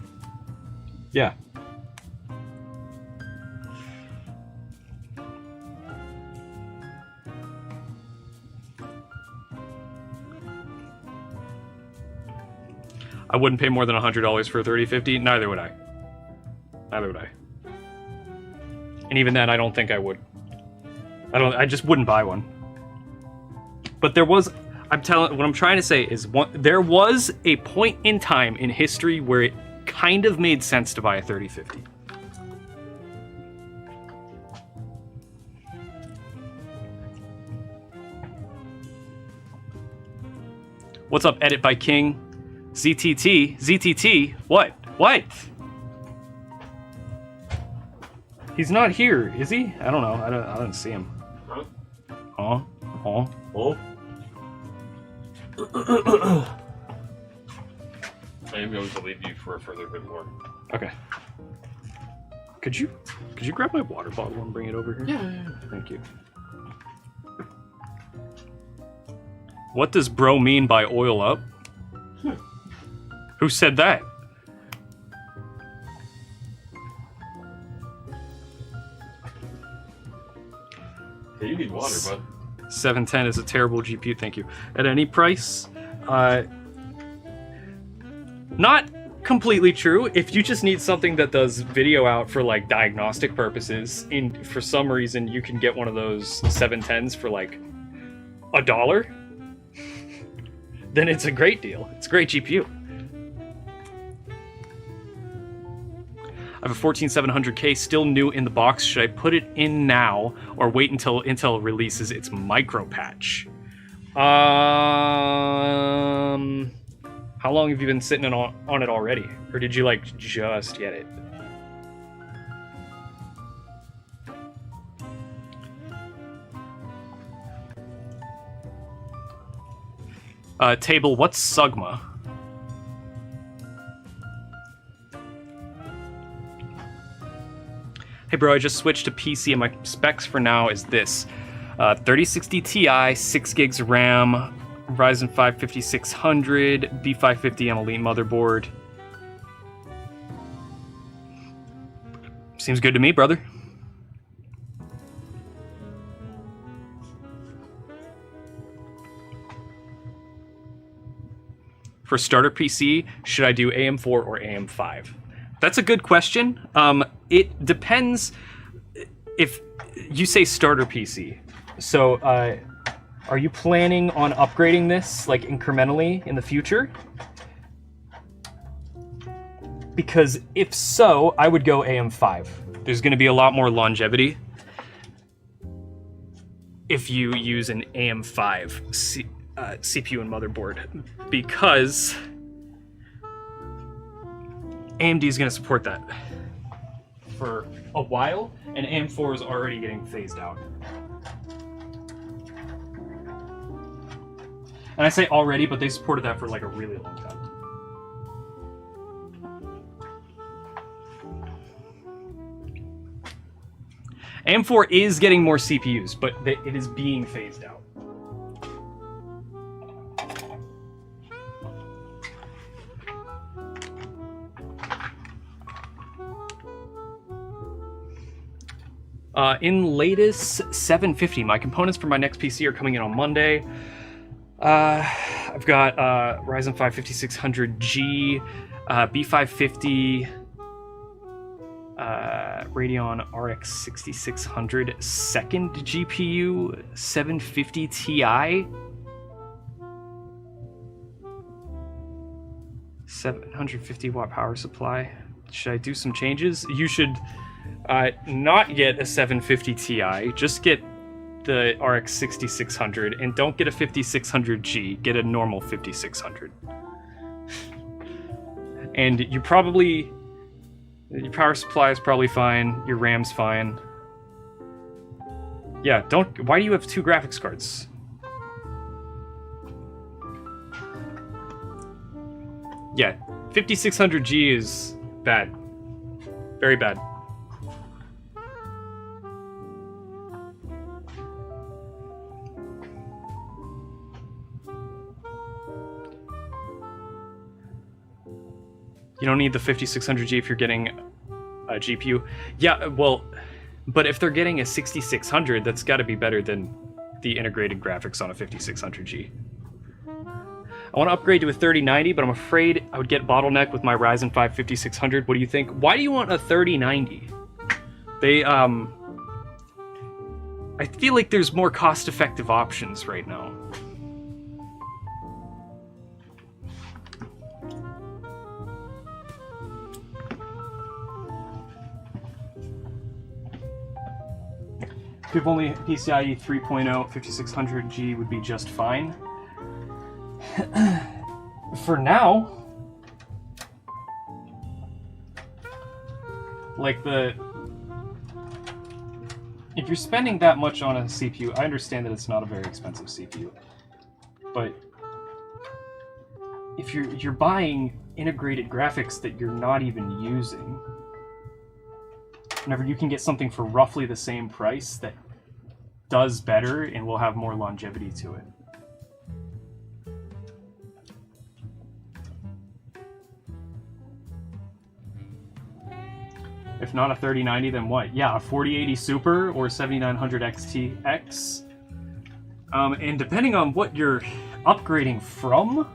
I wouldn't pay more than $100 for a 3050. Neither would I. And even then, I don't think I would. I just wouldn't buy one. But there was, what I'm trying to say is there was a point in time in history where it kind of made sense to buy a 3050. What's up, Edit by King? ZTT, what? He's not here, is he? I don't know. I don't see him. Huh? Oh. I am going to leave you for a further bit more. Okay. Could you grab my water bottle and bring it over here? Yeah. Thank you. What does bro mean by oil up? Who said that? Hey, you need water, bud. 710 is a terrible GPU, thank you. At any price? Not completely true. If you just need something that does video out for like diagnostic purposes, for some reason you can get one of those 710s for like $1, then it's a great deal. It's a great GPU. I have a 14700K still new in the box. Should I put it in now or wait until Intel releases its micro patch? How long have you been sitting on it already? Or did you like just get it? Table, what's Sugma? Hey bro, I just switched to PC and my specs for now is this. 3060 Ti, 6 gigs of RAM, Ryzen 5 5600, B550M Elite motherboard. Seems good to me, brother. For starter PC, should I do AM4 or AM5? That's a good question. It depends if you say starter PC. So, are you planning on upgrading this like incrementally in the future? Because if so, I would go AM5. There's going to be a lot more longevity if you use an AM5 CPU and motherboard, because AMD is going to support that for a while, and AM4 is already getting phased out. And I say already, but they supported that for like a really long time. AM4 is getting more CPUs, but it is being phased out. In latest 750, my components for my next PC are coming in on Monday. I've got Ryzen 5 5600G, B550, Radeon RX 6600 second GPU, 750 Ti, 750 watt power supply. Should I do some changes? You should not get a 750 Ti, just get the RX 6600, and don't get a 5600G, get a normal 5600. And your power supply is probably fine, your RAM's fine. Yeah, why do you have 2 graphics cards? Yeah, 5600G is bad. Very bad. You don't need the 5600G if you're getting a GPU. Yeah, well, but if they're getting a 6600, that's got to be better than the integrated graphics on a 5600G. I want to upgrade to a 3090, but I'm afraid I would get bottleneck with my Ryzen 5 5600. What do you think? Why do you want a 3090? I feel like there's more cost-effective options right now. If only PCIe 3.0 5600G would be just fine. For now, like if you're spending that much on a CPU, I understand that it's not a very expensive CPU, but if you're buying integrated graphics that you're not even using, whenever you can get something for roughly the same price that does better and will have more longevity to it. If not a 3090, then what? Yeah, a 4080 Super or 7900 XTX. And depending on what you're upgrading from,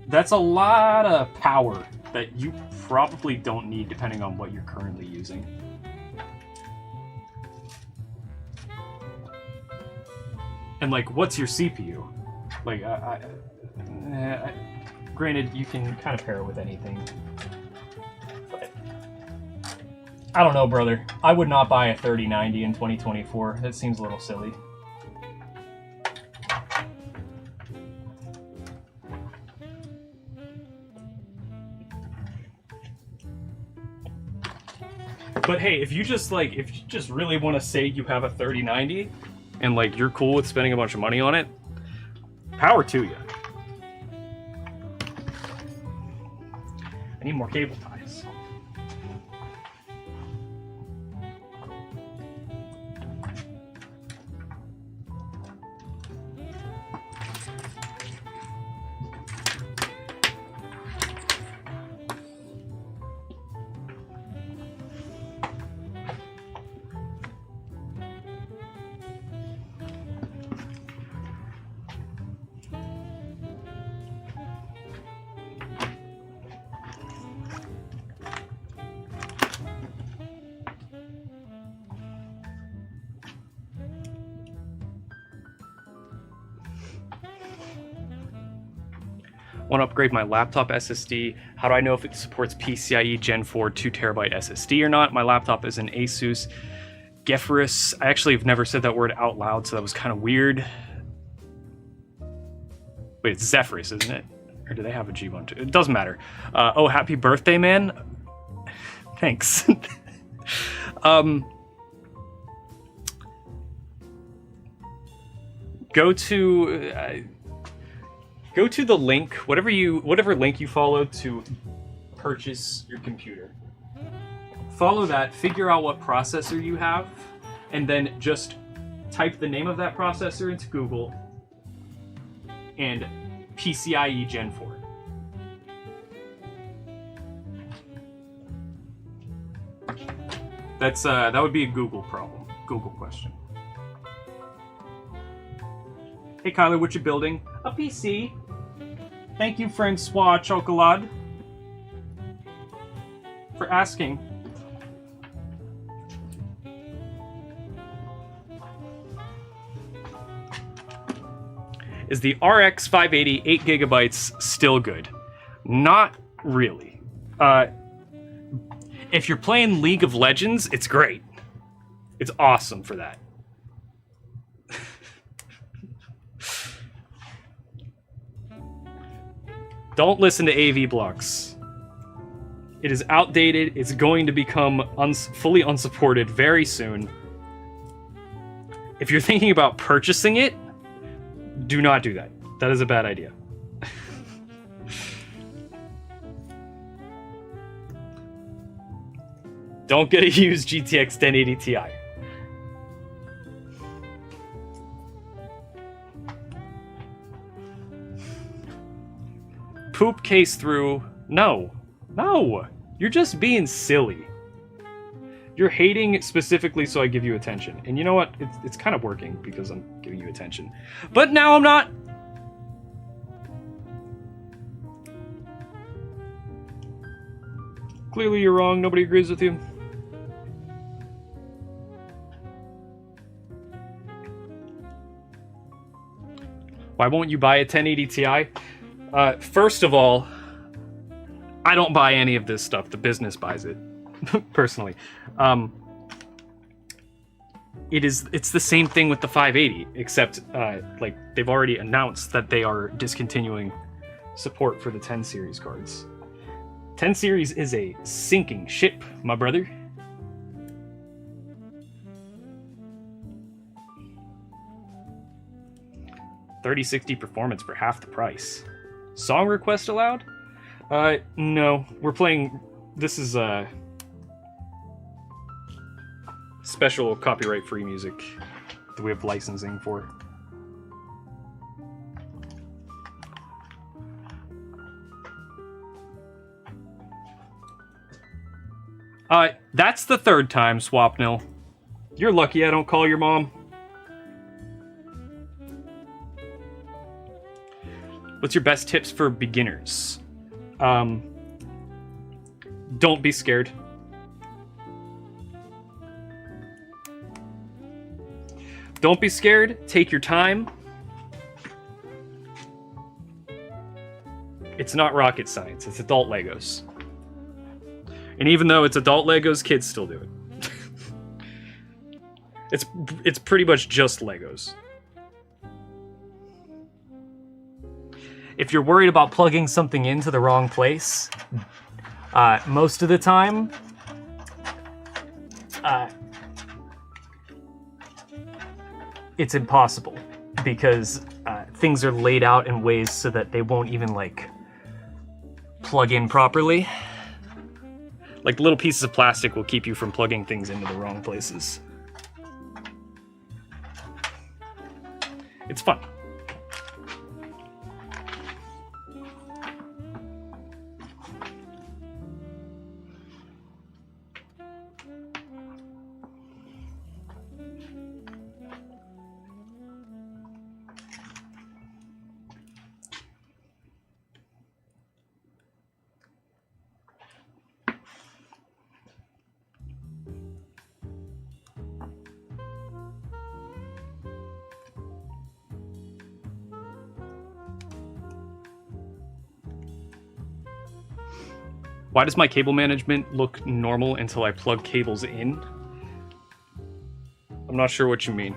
that's a lot of power that you probably don't need depending on what you're currently using. And like, what's your CPU? Like, granted, you can kind of pair it with anything. But I don't know, brother. I would not buy a 3090 in 2024. That seems a little silly. But hey, if you just really want to say you have a 3090 and like you're cool with spending a bunch of money on it, power to you. I need more cable ties. Want to upgrade my laptop SSD. How do I know if it supports PCIe Gen 4 2TB SSD or not? My laptop is an Asus Zephyrus. I actually have never said that word out loud, so that was kind of weird. Wait, it's Zephyrus, isn't it? Or do they have a G1 too? It doesn't matter. Oh, happy birthday, man. Thanks. Go to the link, whatever link you follow to purchase your computer. Follow that, figure out what processor you have, and then just type the name of that processor into Google and PCIe Gen 4. That would be a Google problem, Google question. Hey Kyler, what you building? A PC. Thank you, Francois Chocolade, for asking. Is the RX 580 8GB still good? Not really. If you're playing League of Legends, it's great. It's awesome for that. Don't listen to AV blocks. It is outdated. It's going to become fully unsupported very soon. If you're thinking about purchasing it, do not do that. That is a bad idea. Don't get a used GTX 1080 Ti. Poop case through. No. No. You're just being silly. You're hating specifically so I give you attention. And you know what? It's kind of working because I'm giving you attention. But now I'm not. Clearly you're wrong. Nobody agrees with you. Why won't you buy a 1080 Ti? First of all, I don't buy any of this stuff. The business buys it, personally. it's the same thing with the 580, except like they've already announced that they are discontinuing support for the 10 series cards. 10 series is a sinking ship, my brother. $3060 performance for half the price. Song request allowed? No. We're playing... This is, special copyright-free music that we have licensing for. That's the third time, Swapnil. You're lucky I don't call your mom. What's your best tips for beginners? Don't be scared. Don't be scared. Take your time. It's not rocket science. It's adult Legos. And even though it's adult Legos, kids still do it. It's pretty much just Legos. If you're worried about plugging something into the wrong place, most of the time, it's impossible because things are laid out in ways so that they won't even like plug in properly. Like little pieces of plastic will keep you from plugging things into the wrong places. It's fun. Why does my cable management look normal until I plug cables in? I'm not sure what you mean.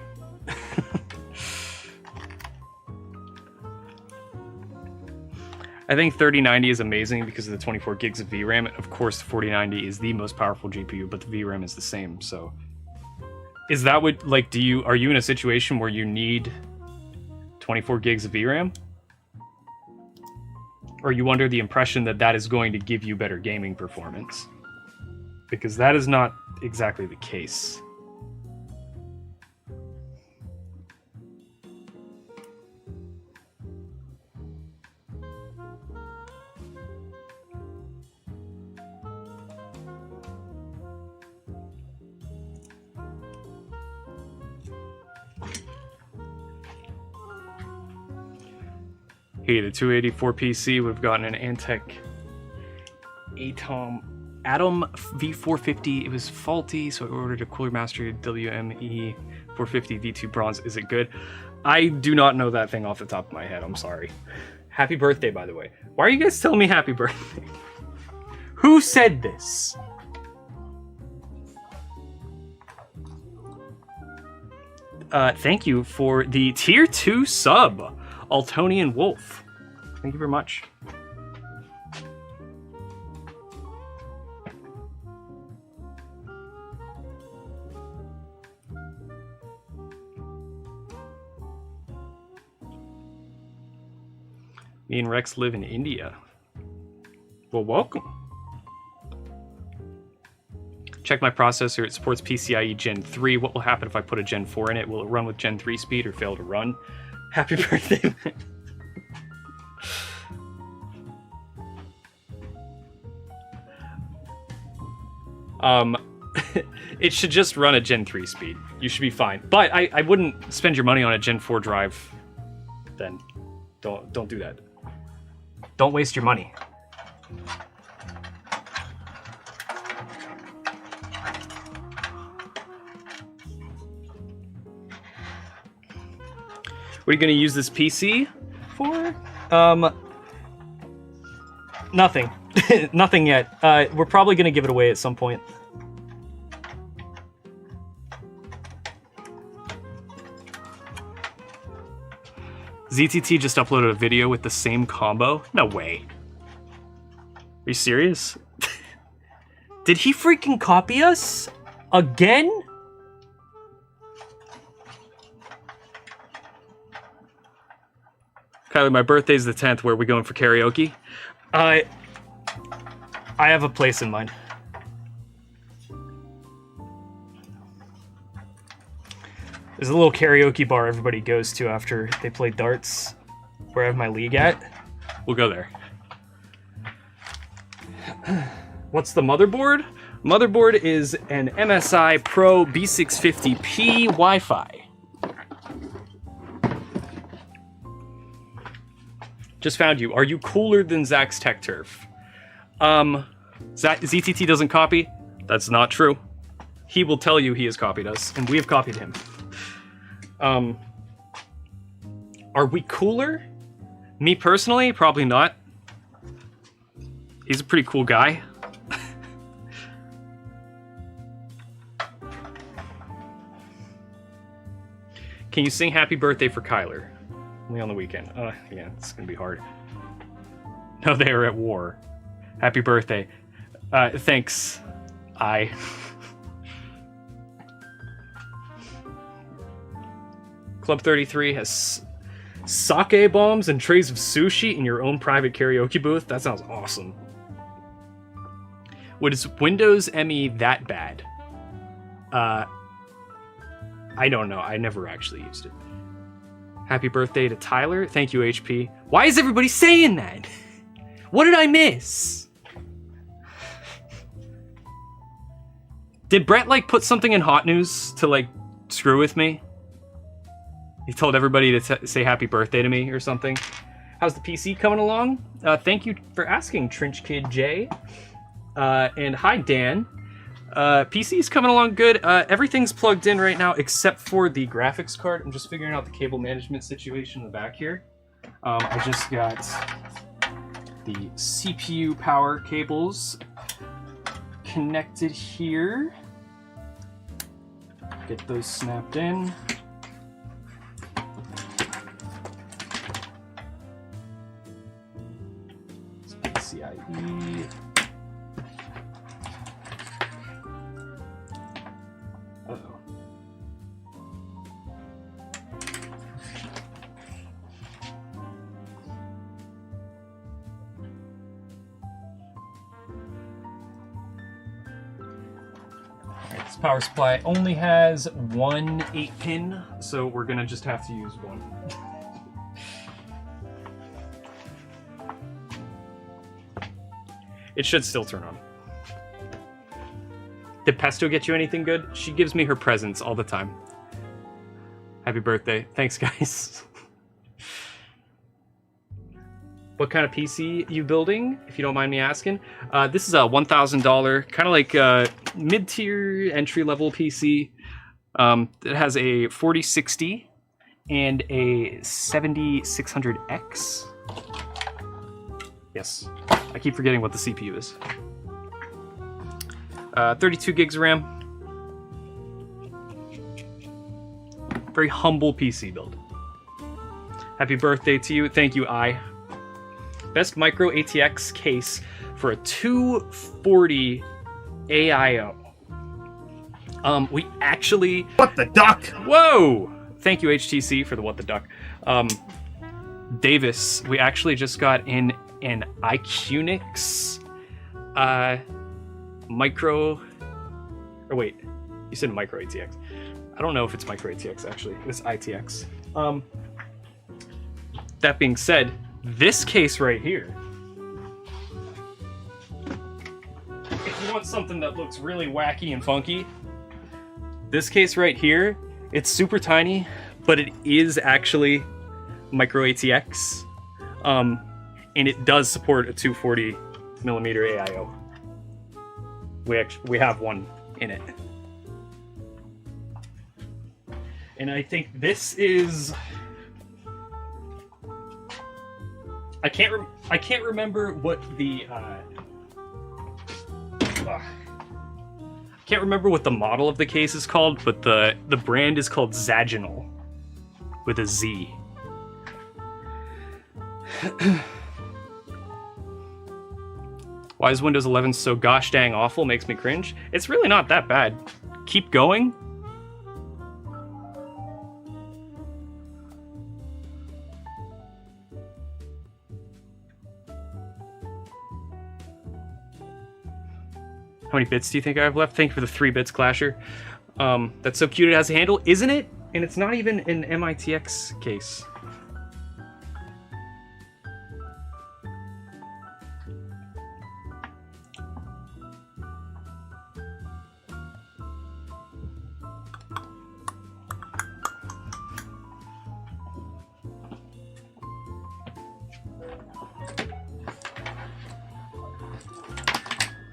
I think 3090 is amazing because of the 24 gigs of VRAM. Of course, the 4090 is the most powerful GPU, but the VRAM is the same. So, is that what like? Are you in a situation where you need 24 gigs of VRAM? Or are you under the impression that that is going to give you better gaming performance? Because that is not exactly the case. Hey, the 284 PC would have gotten an Antec Atom V450. It was faulty, so I ordered a Cooler Master WME 450 V2 Bronze. Is it good? I do not know that thing off the top of my head. I'm sorry. Happy birthday, by the way. Why are you guys telling me happy birthday? Who said this? Thank you for the tier 2 sub. Altonian Wolf. Thank you very much. Me and Rex live in India. Well, welcome. Check my processor. It supports PCIe Gen 3. What will happen if I put a Gen 4 in it? Will it run with Gen 3 speed or fail to run? Happy birthday, man. It should just run at Gen 3 speed. You should be fine. But I wouldn't spend your money on a Gen 4 drive then. Don't do that. Don't waste your money. What are you going to use this PC for? Nothing. Nothing yet. We're probably going to give it away at some point. ZTT just uploaded a video with the same combo? No way. Are you serious? Did he freaking copy us? Again? Kylie, my birthday's the 10th. Where are we going for karaoke? I have a place in mind. There's a little karaoke bar everybody goes to after they play darts, where I have my league at. We'll go there. What's the motherboard? Motherboard is an MSI Pro B650P Wi-Fi. Just found you. Are you cooler than Zach's Tech Turf? ZTT doesn't copy? That's not true. He will tell you he has copied us, and we have copied him. Are we cooler? Me personally, probably not. He's a pretty cool guy. Can you sing Happy Birthday for Kyler? Only on the weekend. Yeah, it's gonna be hard. No, they are at war. Happy birthday. Thanks. Club 33 has sake bombs and trays of sushi in your own private karaoke booth. That sounds awesome. Is Windows ME that bad? I don't know. I never actually used it. Happy birthday to Tyler. Thank you, HP. Why is everybody saying that? What did I miss? Did Brett, like, put something in Hot News to, like, screw with me? He told everybody to say happy birthday to me or something. How's the PC coming along? Thank you for asking, Trench Kid J. And hi, Dan. PC's coming along good. Everything's plugged in right now except for the graphics card. I'm just figuring out the cable management situation in the back here. I just got the CPU power cables connected here. Get those snapped in. PCIe. Power supply only has one 8-pin, so we're gonna just have to use one. It should still turn on. Did Pesto get you anything good? She gives me her presents all the time. Happy birthday. Thanks, guys. What kind of PC you building, if you don't mind me asking? This is a $1,000, kind of like mid-tier entry-level PC. It has a 4060 and a 7600X. Yes, I keep forgetting what the CPU is. 32 gigs of RAM. Very humble PC build. Happy birthday to you. Thank you, Best micro ATX case for a 240 AIO. We actually... What the duck? Whoa! Thank you, HTC, for the what the duck. Davis, we actually just got in an iQnix micro... Or wait, you said micro ATX. I don't know if it's micro ATX, actually. It's ITX. That being said, this case right here, if you want something that looks really wacky and funky, this case right here, it's super tiny, but it is actually micro ATX, and it does support a 240 millimeter AIO. We have one in it, and I think this is. I can't remember what the can't remember what the model of the case is called, but the brand is called Zaginal with a Z. Why is Windows 11 so gosh dang awful? Makes me cringe. It's really not that bad. Keep going. How many bits do you think I have left? Thank you for the 3 bits, Clasher. That's so cute it has a handle, isn't it? And it's not even an MITX case.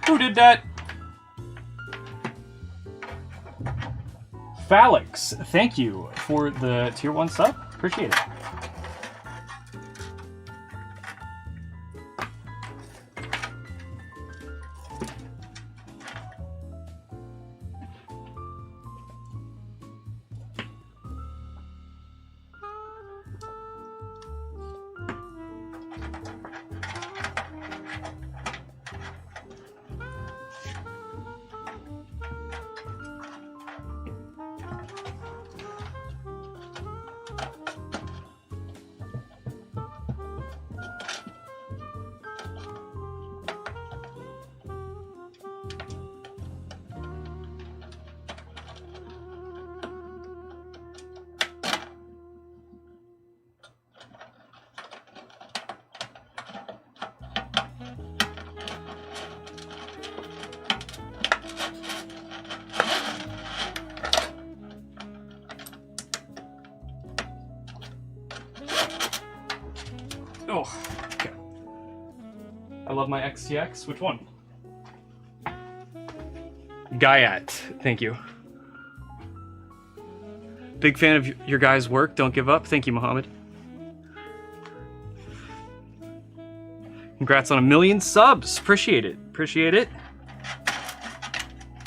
Who did that? Phalix, thank you for the tier 1 sub. Appreciate it. Oh, okay. I love my XTX. Which one? Guyat. Thank you. Big fan of your guys' work. Don't give up. Thank you, Mohammed. Congrats on 1 million subs. Appreciate it. Appreciate it.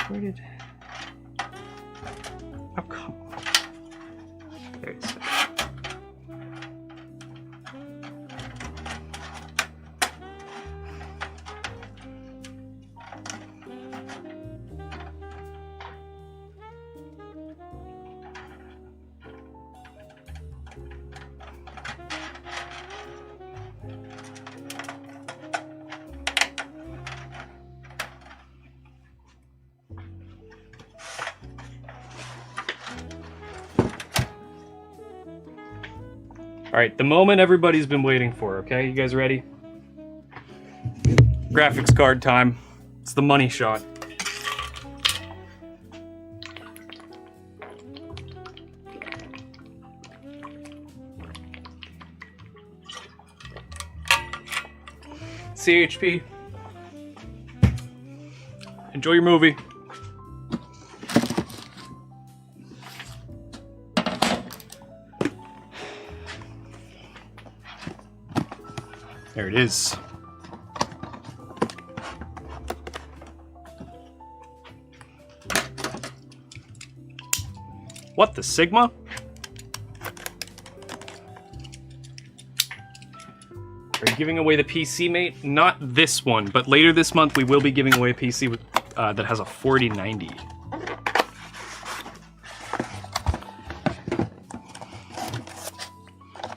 Where did... Oh, come on. There it is. Alright, the moment everybody's been waiting for, okay? You guys ready? Graphics card time. It's the money shot. CHP. Enjoy your movie. There it is. What the Sigma? Are you giving away the PC, mate? Not this one, but later this month we will be giving away a PC with, that has a 4090.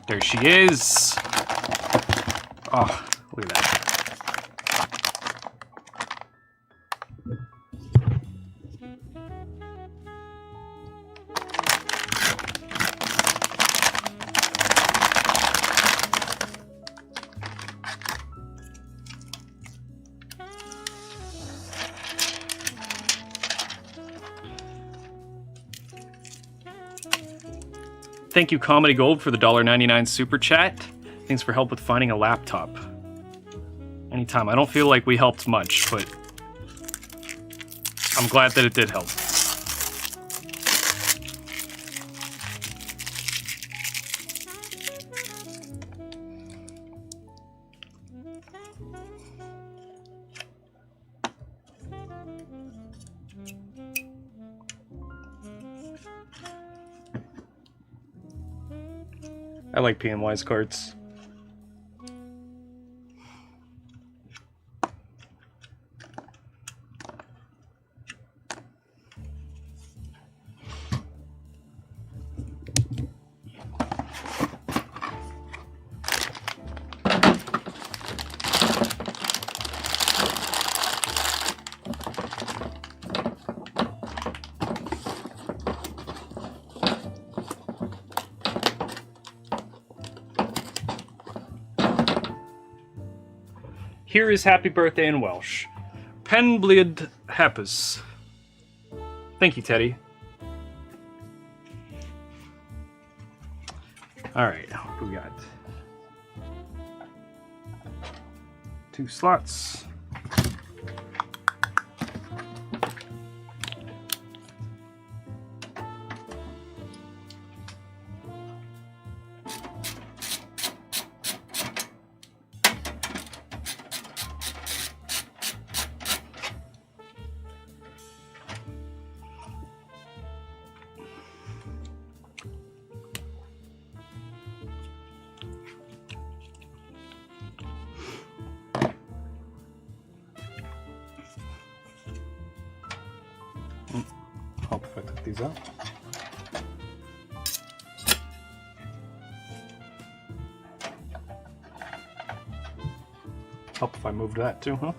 There she is. Oh, look at that. Thank you, Comedy Gold, for the $1.99 super chat. Thanks for help with finding a laptop. Anytime. I don't feel like we helped much, but I'm glad that it did help. I like PNY's cards. Here is happy birthday in Welsh. Penbliad hapus. Thank you, Teddy. Alright, what do we got? 2 slots. Help if I took these out. Help if I moved that too, huh?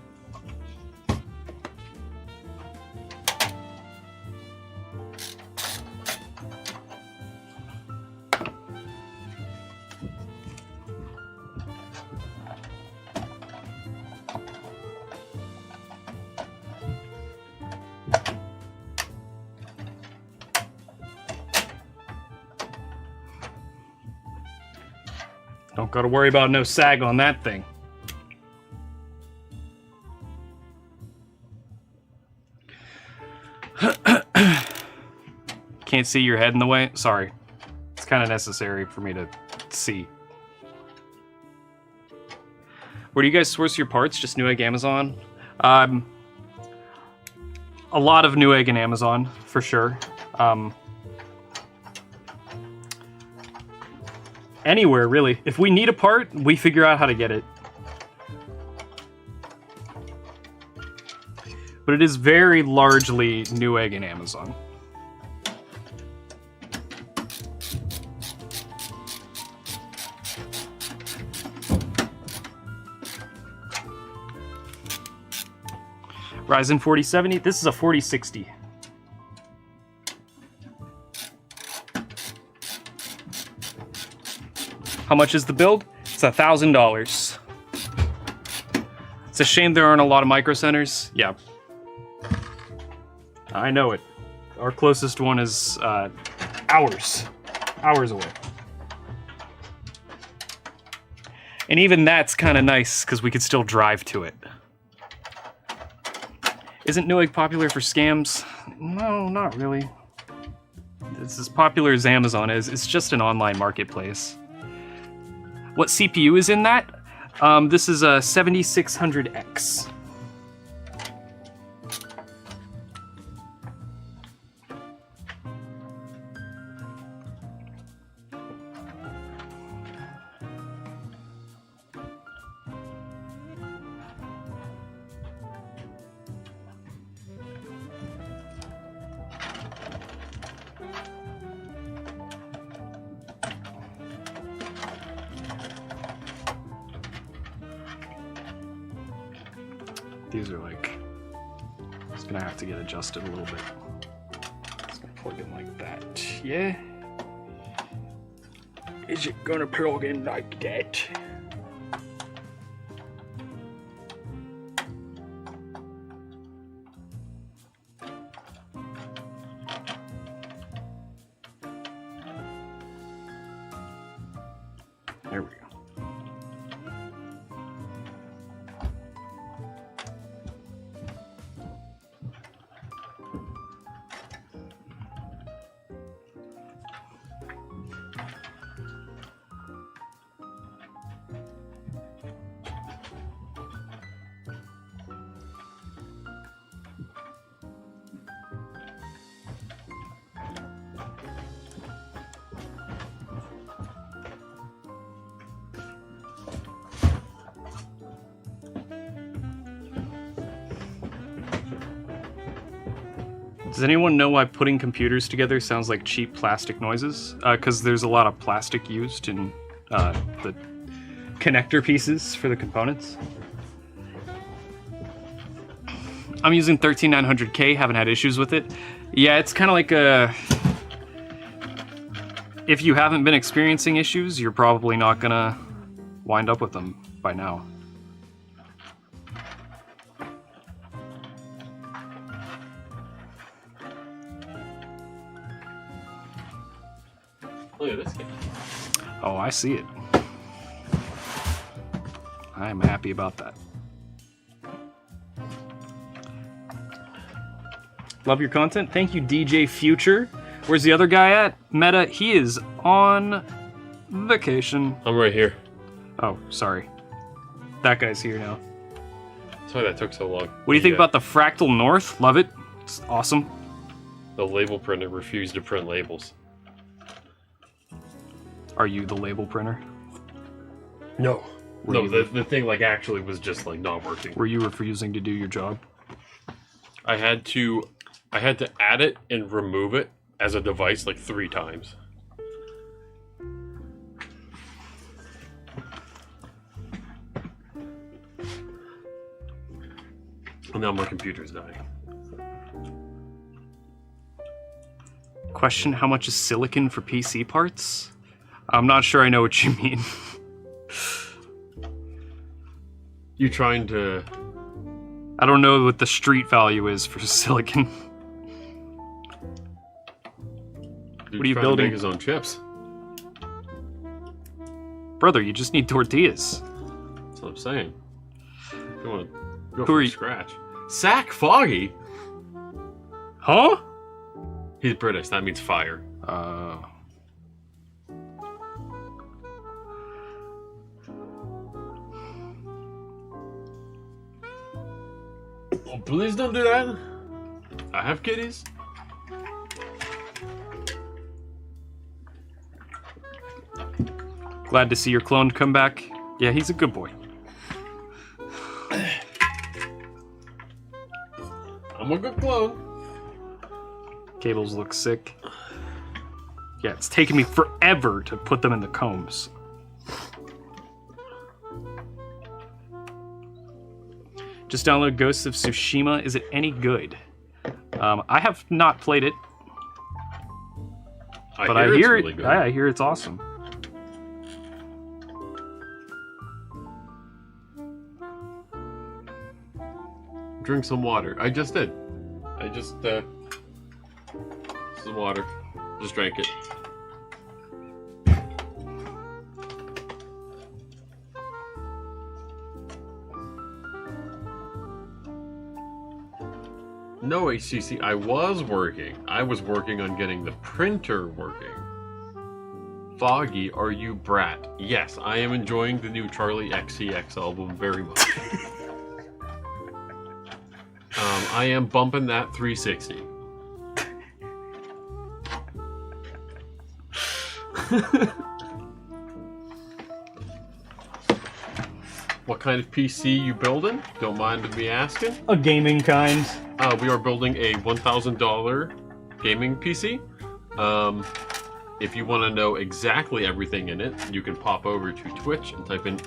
Don't gotta worry about no sag on that thing. Can't see your head in the way? Sorry. It's kind of necessary for me to see. Where do you guys source your parts? Just Newegg, Amazon? A lot of Newegg and Amazon, for sure. Anywhere, really. If we need a part, we figure out how to get it. But it is very largely Newegg and Amazon. Ryzen 4070. This is a 4060. How much is the build? It's $1,000. It's a shame there aren't a lot of micro centers. Yeah. I know it. Our closest one is hours away. And even that's kind of nice because we could still drive to it. Isn't Newegg popular for scams? No, not really. It's as popular as Amazon is. It's just an online marketplace. What CPU is in that? This is a 7600X. These are like, it's gonna have to get adjusted a little bit. It's gonna plug in like that, yeah? Is it gonna plug in like that? There we go. Does anyone know why putting computers together sounds like cheap plastic noises? Because there's a lot of plastic used in the connector pieces for the components. I'm using 13900K, haven't had issues with it. Yeah, it's kind of like a... If you haven't been experiencing issues, you're probably not gonna wind up with them by now. Look at this game. Oh, I see it. I am happy about that. Love your content. Thank you, DJ Future. Where's the other guy at? Meta, he is on vacation. I'm right here. Oh, sorry. That guy's here now. Sorry that took so long. What do you think about the Fractal North? Love it. It's awesome. The label printer refused to print labels. Are you the label printer? No. Were No, you- the thing like actually was just like not working. Were you refusing to do your job? I had to add it and remove it as a device like 3 times. And now my computer's dying. Question, how much is silicon for PC parts? I'm not sure I know what you mean. You trying to... I don't know what the street value is for silicon. Dude's are you trying to building? make his own chips. Brother, you just need tortillas. That's what I'm saying. You want to go Who from are you- scratch. Sack Foggy? Huh? He's British, that means fire. Oh, please don't do that. I have kitties. Glad to see your clone come back. Yeah, he's a good boy. I'm a good clone. Cables look sick. Yeah, it's taken me forever to put them in the combs. Just download Ghosts of Tsushima. Is it any good? I have not played it, but I hear it's really it. good. I hear it's awesome. Drink some water. I just did. This is water. Just drank it. No, HCC, I was working. I was working on getting the printer working. Foggy, are you brat? Yes, I am enjoying the new Charlie XCX album very much. I am bumping that 360. What kind of PC you building? Don't mind me asking. A gaming kind. We are building a $1,000 gaming PC. If you want to know exactly everything in it, you can pop over to Twitch and type in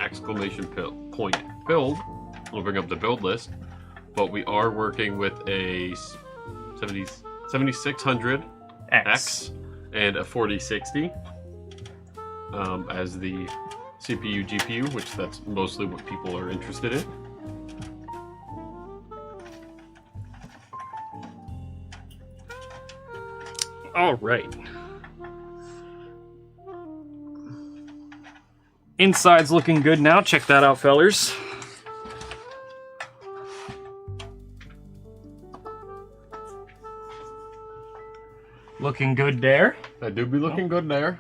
!point build. We'll bring up the build list. But we are working with a 7600 X and a 4060 as the CPU GPU, which that's mostly what people are interested in. All right. Inside's looking good now. Check that out, fellers. Looking good there. I do be looking good there.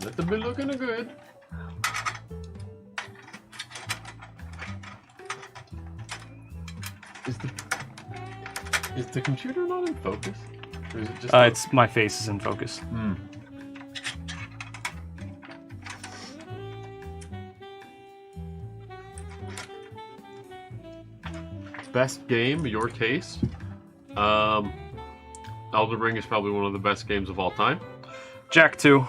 That do be looking good. Is the computer not in focus? Or is it just It's my face is in focus. best game, your taste? Elden Ring is probably one of the best games of all time. Jack 2.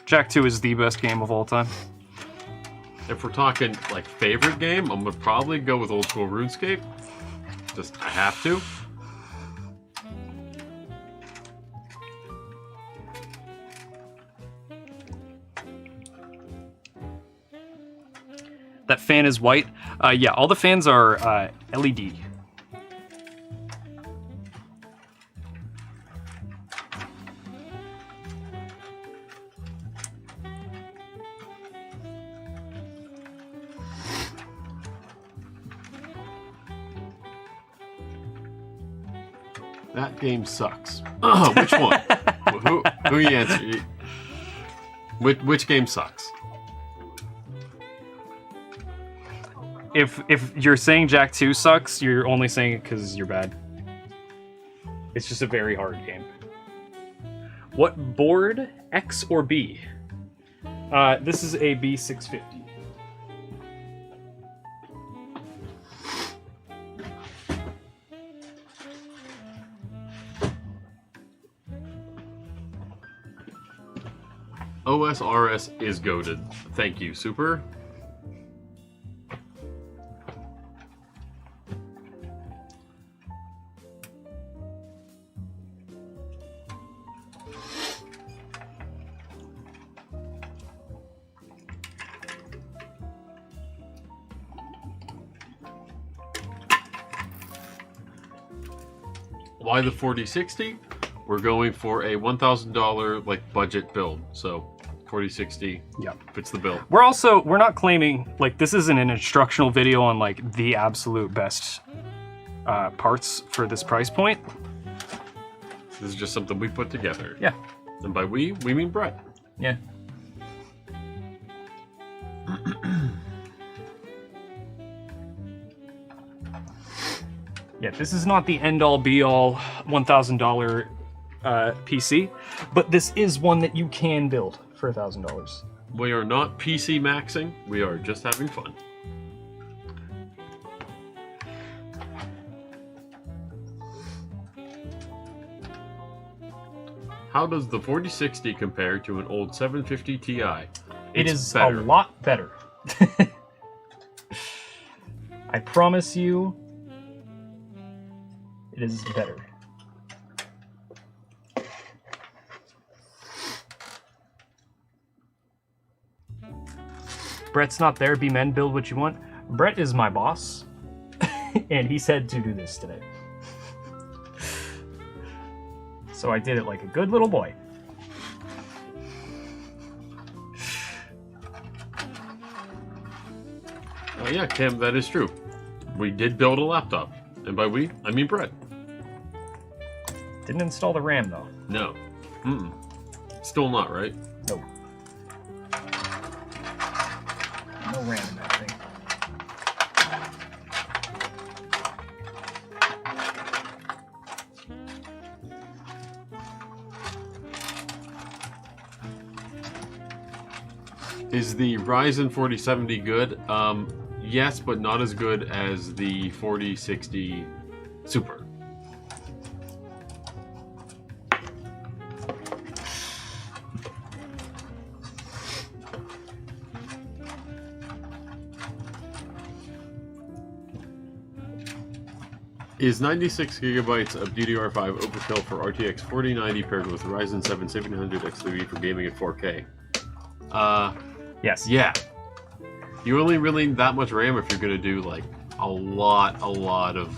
Jack 2 is the best game of all time. If we're talking like favorite game, I'm gonna probably go with old school RuneScape. Just I have to. That fan is white. Yeah, all the fans are LED. That game sucks. Which one? who you answer? Which game sucks? If you're saying Jak 2 sucks, you're only saying it because you're bad. It's just a very hard game. What board, X or B? This is a B650. OSRS is goated. Thank you, Super. Why the 4060? We're going for a $1,000 like budget build. So 4060 fits the bill. We're not claiming, like, this isn't an instructional video on like the absolute best parts for this price point. This is just something we put together. Yeah. And by we mean Brett. Yeah. Yeah, this is not the end-all be-all $1,000 PC, but this is one that you can build for $1,000. We are not PC maxing, we are just having fun. How does the 4060 compare to an old 750 Ti? It is better. a lot better. I promise you, it is better. Brett's not there. Be men, build what you want. Brett is my boss, and he said to do this today. So I did it like a good little boy. Yeah, Cam, that is true. We did build a laptop. And by we, I mean Brett. Didn't install the RAM, though. No. Still not, right? Nope. No RAM in that thing. Is the Ryzen 4070 good? Yes, but not as good as the 4060 Super. Is 96 gigabytes of DDR5 overkill for RTX 4090 paired with Ryzen 7 7900 X3 for gaming at 4K? Yes. Yeah. You only really need that much RAM if you're going to do like a lot of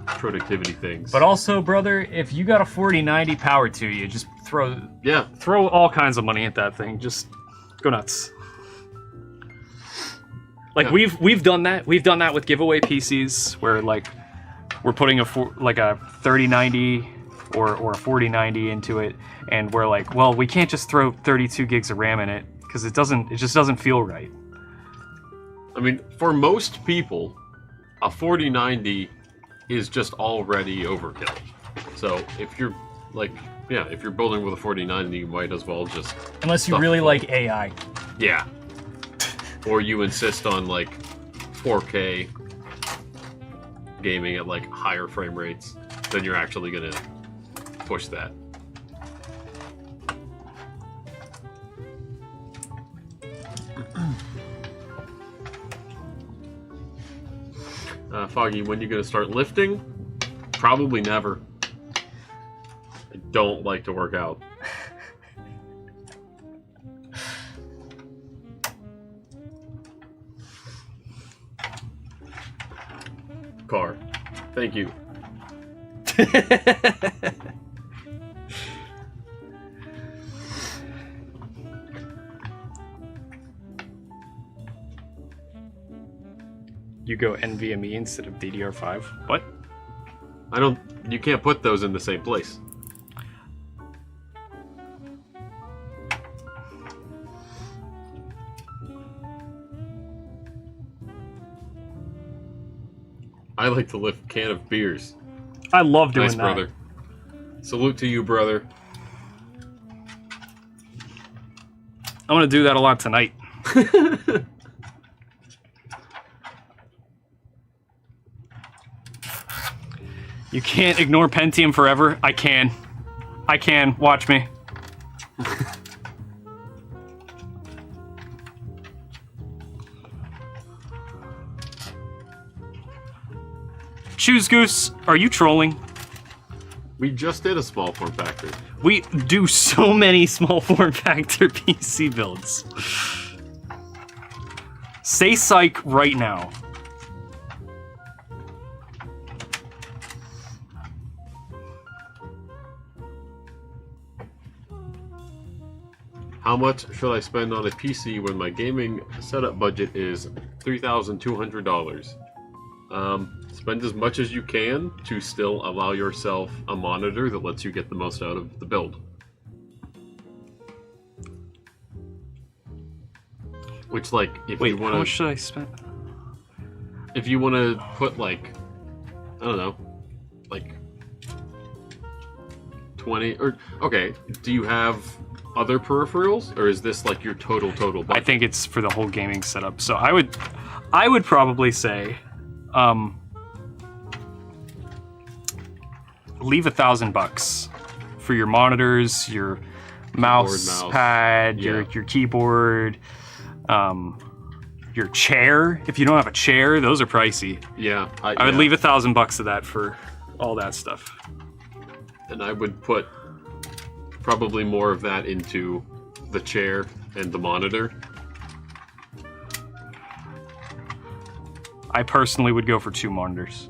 productivity things. But also, brother, if you got a 4090 power to you, just throw all kinds of money at that thing. Just go nuts. Like we've done that. We've done that with giveaway PCs where like we're putting a 3090 or a 4090 into it, and we're like, well, we can't just throw 32 gigs of RAM in it because it just doesn't feel right. I mean, for most people, a 4090 is just already overkill. So if you're like, if you're building with a 4090, you might as well just... Unless you really like AI. Yeah. Or you insist on like 4K gaming at like higher frame rates, then you're actually gonna push that. Foggy, when you gonna start lifting? Probably never. I don't like to work out. Car. Thank you. You go NVMe instead of DDR5. What? You can't put those in the same place. I like to lift a can of beers. I love doing Nice, that. brother. Salute to you, brother. I'm gonna do that a lot tonight. You can't ignore Pentium forever. I can. I can. Watch me. Choose Goose, are you trolling? We just did a small form factor. We do so many small form factor PC builds. Say psych right now. How much should I spend on a PC when my gaming setup budget is $3,200? Spend as much as you can to still allow yourself a monitor that lets you get the most out of the build. Which, like, if Wait, you want how to, much should I spend? if you want to put like, I don't know, like 20 or okay, do you have other peripherals, or is this like your total budget? I think it's for the whole gaming setup. So I would probably say, leave $1,000 for your monitors, your mouse pad, yeah. your keyboard, your chair. If you don't have a chair, those are pricey. Yeah, I would leave $1,000 of that for all that stuff. and I would put probably more of that into the chair and the monitor. I personally would go for 2 monitors.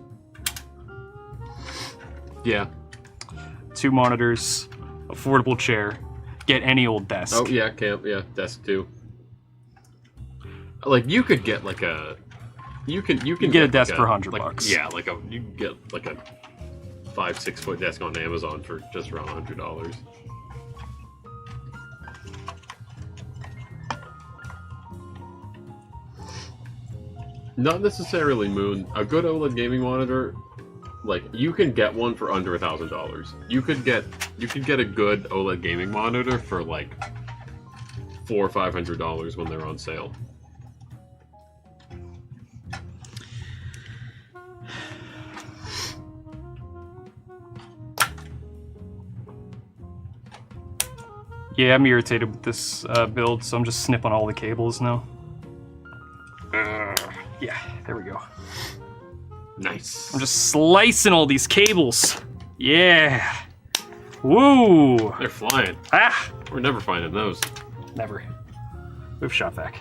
Yeah. 2 monitors, affordable chair, get any old desk. Oh yeah, desk too. Like you could get like a, you can get a desk like for $100. Like, yeah, like you can get like a 5-6 foot desk on Amazon for just around $100. Not necessarily Moon. A good OLED gaming monitor, like you can get one for under $1,000. You could get a good OLED gaming monitor for like $400 or $500 when they're on sale. Yeah, I'm irritated with this build, so I'm just snipping all the cables now. Yeah, there we go. Nice. I'm just slicing all these cables. Yeah. Woo. They're flying. Ah. We're never finding those. Never. We've shot back.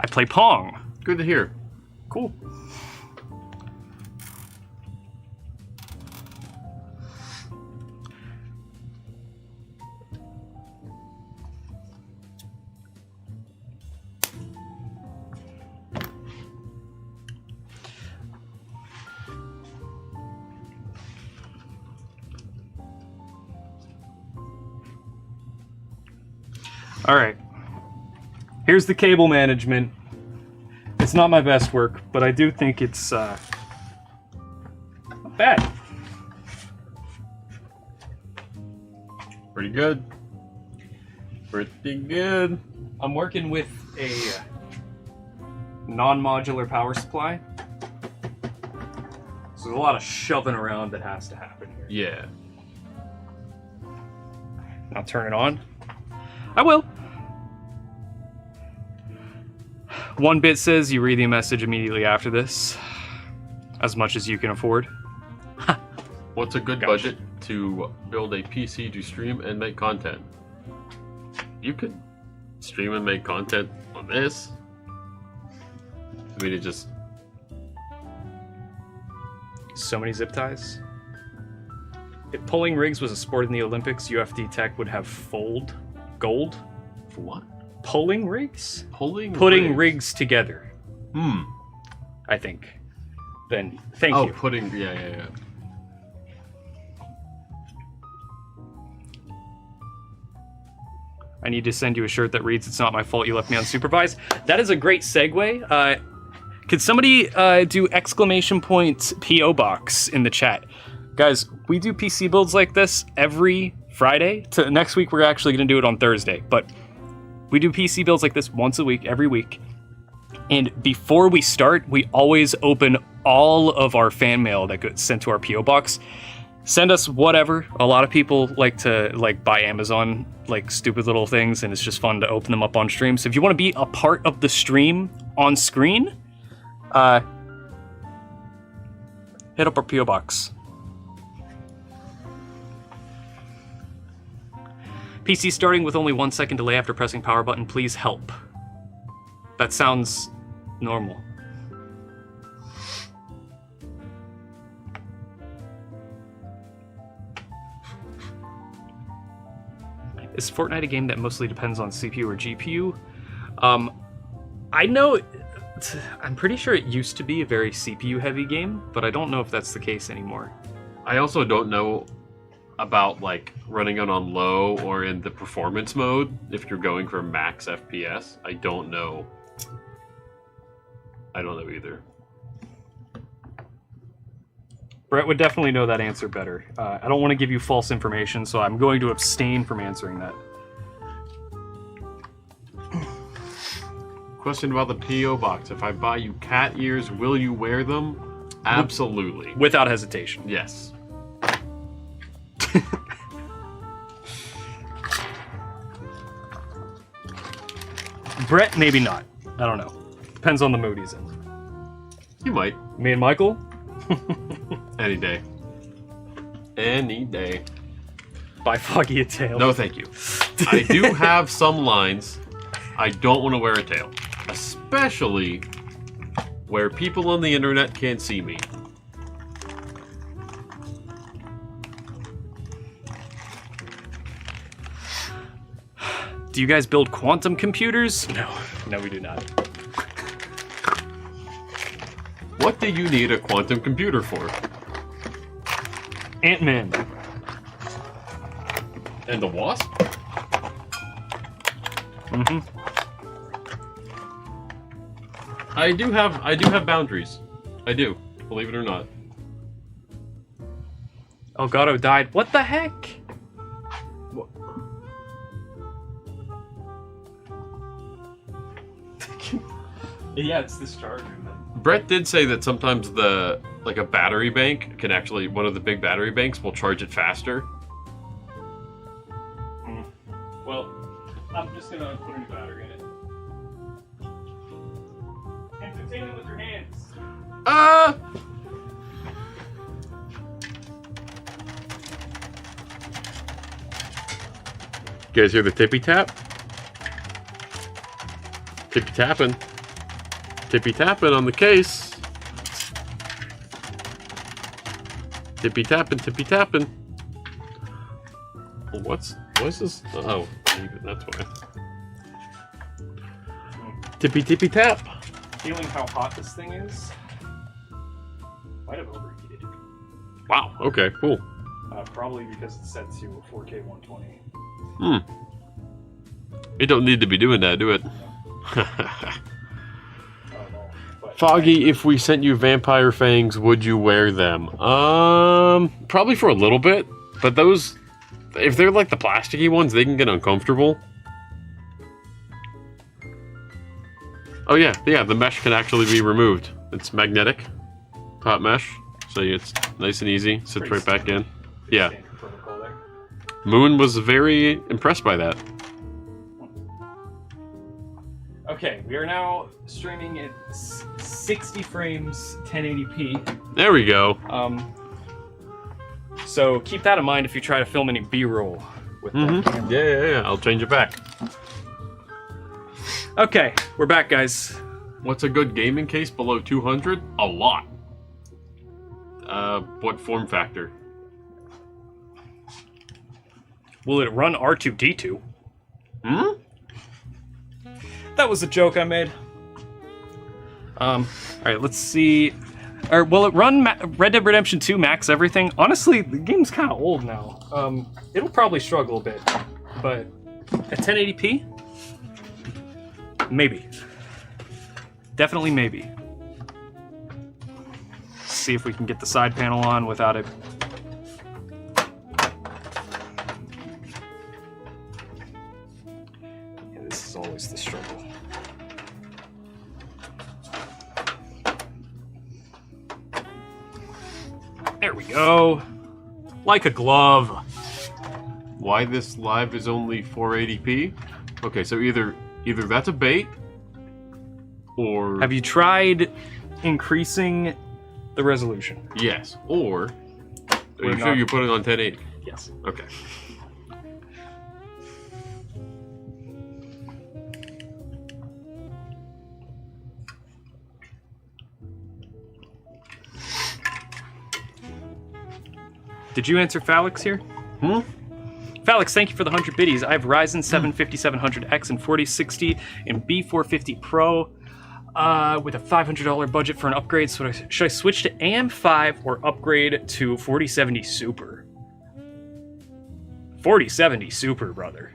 I play Pong. Good to hear. Cool. All right. Here's the cable management. It's not my best work, but I do think it's not bad. Pretty good. Pretty good. I'm working with a non-modular power supply. So there's a lot of shoving around that has to happen here. Yeah. I'll turn it on. I will. 1bit says you read the message immediately after this. As much as you can afford. What's a good Gosh. budget to build a PC to stream and make content? You could stream and make content on this. I mean, it just... So many zip ties. If pulling rigs was a sport in the Olympics, UFD Tech would have gold. For what? Pulling rigs? Putting rigs together. I think. Then thank you. Putting. Yeah. I need to send you a shirt that reads, "It's not my fault you left me unsupervised." That is a great segue. Could somebody do exclamation point PO box in the chat? Guys, we do PC builds like this every Friday. Next week, we're actually going to do it on Thursday. But we do PC builds like this once a week, every week. And before we start, we always open all of our fan mail that gets sent to our PO box. Send us whatever. A lot of people like to buy Amazon stupid little things, and it's just fun to open them up on stream. So if you want to be a part of the stream on screen, hit up our PO box. PC starting with only 1 second delay after pressing power button. Please help. That sounds normal. Is Fortnite a game that mostly depends on CPU or GPU? I know, I'm pretty sure it used to be a very CPU heavy game, but I don't know if that's the case anymore. I also don't know about running it on low or in the performance mode if you're going for max FPS. I don't know either. Brett would definitely know that answer better. I don't want to give you false information, so I'm going to abstain from answering that. Question about the PO box. If I buy you cat ears, will you wear them? Absolutely. Without hesitation. Yes. Brett, maybe not. I don't know. Depends on the mood he's in. You might. Me and Michael? Any day. Any day. Buy Foggy a tail. No, thank you. I do have some lines. I don't want to wear a tail. Especially where people on the internet can't see me. Do you guys build quantum computers? No, we do not. What do you need a quantum computer for? Ant-Man. And the Wasp? Mm-hmm. I do have boundaries. I do, believe it or not. Elgato died. What the heck? What? Yeah, it's this charger. Brett did say that sometimes a battery bank can actually, one of the big battery banks will charge it faster. Well, I'm just gonna put a new battery in it. Entertain it with your hands. You guys hear the tippy tap? Tippy tapping. Tippy tapping on the case. Tippy tapping, tippy tapping. What is this? Oh, that's why. Tippy tippy tap. Feeling how hot this thing is? Might have overheated. Wow. Okay. Cool. Probably because it's set to a 4K 120. You don't need to be doing that, do it? But Foggy, if we sent you vampire fangs, would you wear them? Probably for a little bit, but those, if they're like the plasticky ones, they can get uncomfortable. Oh yeah, the mesh can actually be removed. It's magnetic, top mesh, so it's nice and easy. Sits right back in. Yeah. Moon was very impressed by that. Okay, we are now streaming at 60 frames, 1080p. There we go. So keep that in mind if you try to film any B-roll with that camera. Yeah. I'll change it back. Okay, we're back, guys. What's a good gaming case below 200? A lot. What form factor? Will it run R2D2? Hmm? That was a joke I made. All right, let's see. Or will it run Red Dead Redemption 2 max everything? Honestly, the game's kind of old now. It'll probably struggle a bit, but at 1080p, maybe. Definitely maybe. See if we can get the side panel on without it. Yeah, this is always the struggle. There we go. Like a glove. Why this live is only 480p? Okay, so either that's a bait, or Have you tried increasing the resolution? yes, or are We're you sure not- you put it on 1080? Yes. Okay. Did you answer Phalix here? Phalix, thank you for the 100 biddies. I have Ryzen 7 5700X and 4060 and B450 Pro with a $500 budget for an upgrade. So should I switch to AM5 or upgrade to 4070 Super? 4070 Super, brother.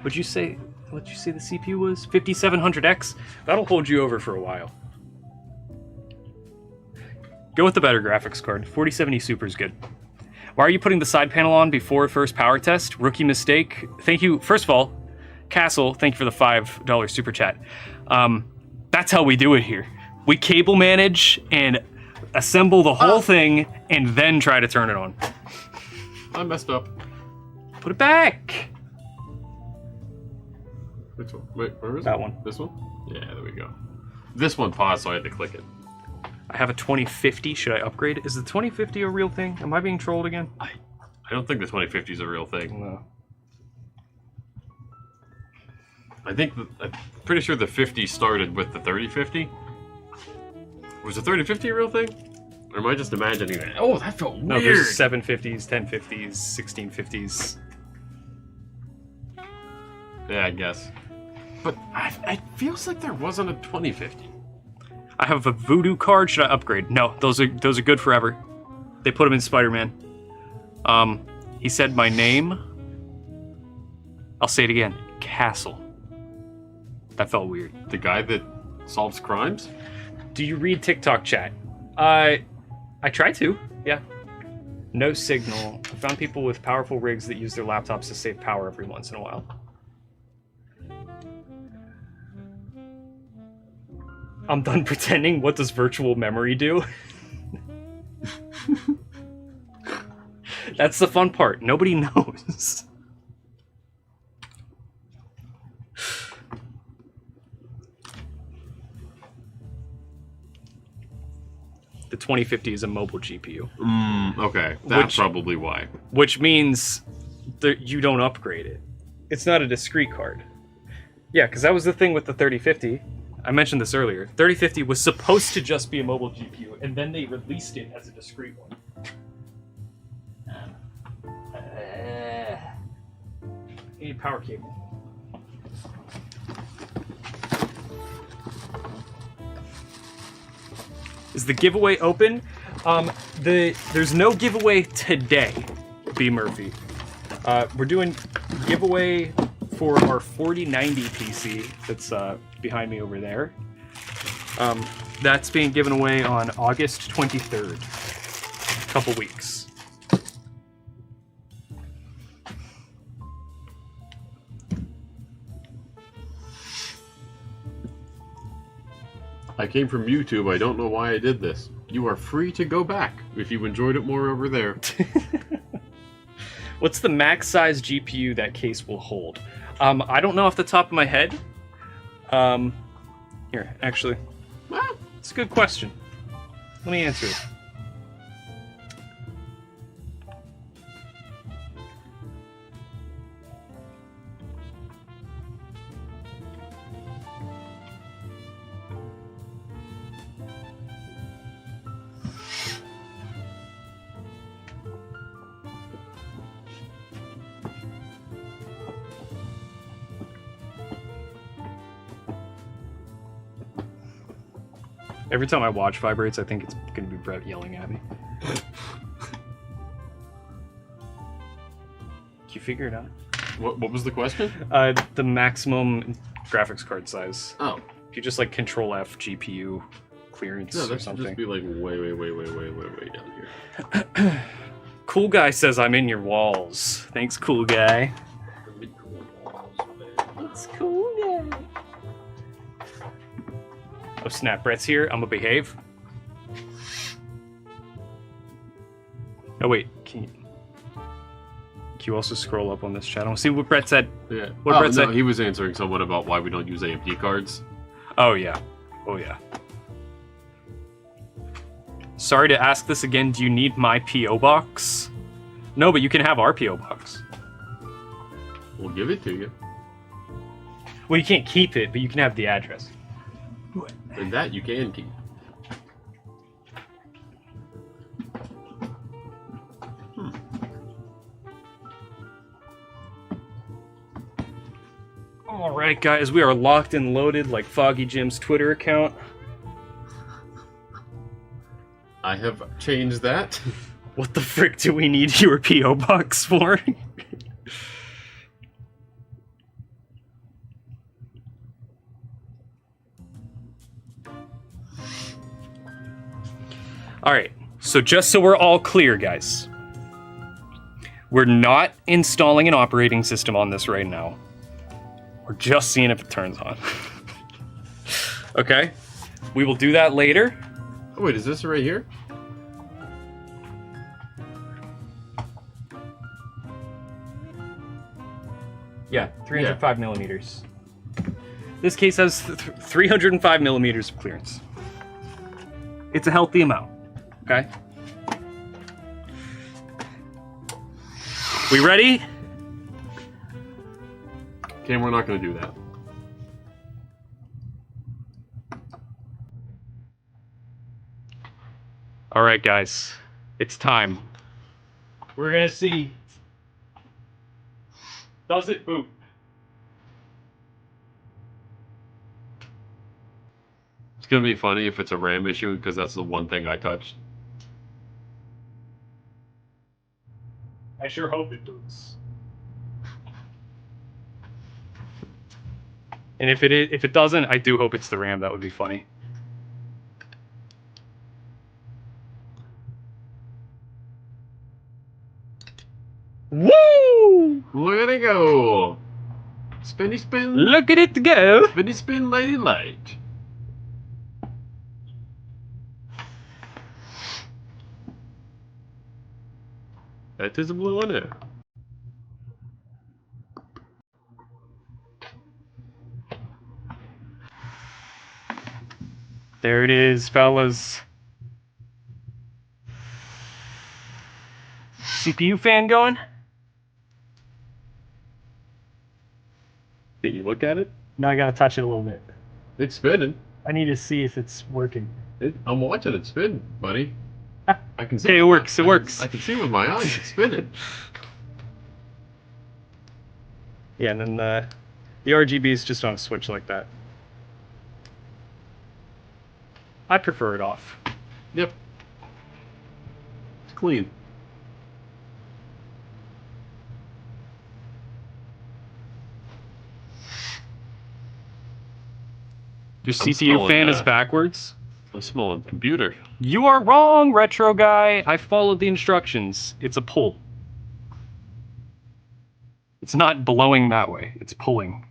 What'd you say the CPU was? 5700X? That'll hold you over for a while. Go with the better graphics card. 4070 Super is good. Why are you putting the side panel on before first power test? Rookie mistake. Thank you. First of all, Castle, thank you for the $5 super chat. That's how we do it here. We cable manage and assemble the whole thing and then try to turn it on. I messed up. Put it back. Which one? Wait, where is it? That one. This one? Yeah, there we go. This one paused, so I had to click it. I have a 2050. Should I upgrade? Is the 2050 a real thing? Am I being trolled again? I don't think the 2050 is a real thing. No. I'm pretty sure the 50 started with the 3050. Was the 3050 a real thing? Or am I just imagining that? Oh, that felt weird. No, there's 750s, 1050s, 1650s. Yeah, I guess. But it feels like there wasn't a 2050. I have a Voodoo card. Should I upgrade? No, those are good forever. They put them in Spider-Man. He said my name. I'll say it again. Castle. That felt weird. The guy that solves crimes? Do you read TikTok chat? I try to. Yeah. No signal. I found people with powerful rigs that use their laptops to save power every once in a while. I'm done pretending. What does virtual memory do? That's the fun part. Nobody knows. The 2050 is a mobile GPU. Okay. That's probably why. Which means that you don't upgrade it. It's not a discrete card. Yeah, because that was the thing with the 3050. I mentioned this earlier. 3050 was supposed to just be a mobile GPU, and then they released it as a discrete one. Need power cable. Is the giveaway open? There's no giveaway today, B. Murphy. We're doing giveaway for our 4090 PC that's behind me over there. That's being given away on August 23rd. A couple weeks. I came from YouTube. I don't know why I did this. You are free to go back if you enjoyed it more over there. What's the max size GPU that case will hold? I don't know off the top of my head. Here, actually. It's a good question. Let me answer it. Every time my watch vibrates, I think it's gonna be Brett yelling at me. Can you figure it out? What was the question? The maximum graphics card size. Oh. If you just like Control F GPU clearance No, or that should something. just be like way down here. Cool guy says I'm in your walls. Thanks, cool guy. It's cool guy. Oh snap, Brett's here. I'm gonna behave. Oh wait, can you also scroll up on this chat? I want to see what Brett said. Yeah. What Brett said? He was answering someone about why we don't use AMD cards. Oh yeah. Oh yeah. Sorry to ask this again. Do you need my PO box? No, but you can have our PO box. We'll give it to you. Well, you can't keep it, but you can have the address. And that you can keep. All right, guys, we are locked and loaded like Foggy Jim's Twitter account. I have changed that. What the frick do we need your PO box for? All right, so just so we're all clear, guys, we're not installing an operating system on this right now. We're just seeing if it turns on. Okay, we will do that later. Oh, wait, is this right here? Yeah, 305 millimeters. This case has 305 millimeters of clearance. It's a healthy amount, okay? We ready? Okay, we're not going to do that. All right, guys, it's time. We're gonna see. Does it boot? It's going to be funny if it's a RAM issue, because that's the one thing I touched. I sure hope it does. And if it doesn't, I do hope it's the RAM. That would be funny. Woo! Look at it go! Spinny spin! Look at it go! Spinny spin, lady light! That is a blue one there. There it is, fellas. CPU fan going? Did you look at it? Now I gotta touch it a little bit. It's spinning. I need to see if it's working. I'm watching it spin, buddy. I can see. Okay, it works, it works. I can see with my eyes it's spinning. Yeah, and then the RGB is just on a switch like that. I prefer it off. Yep. It's clean. Your I'm CPU smelling fan is that. backwards? I'm smelling computer. You are wrong, retro guy. I followed the instructions. It's a pull. It's not blowing that way. It's pulling.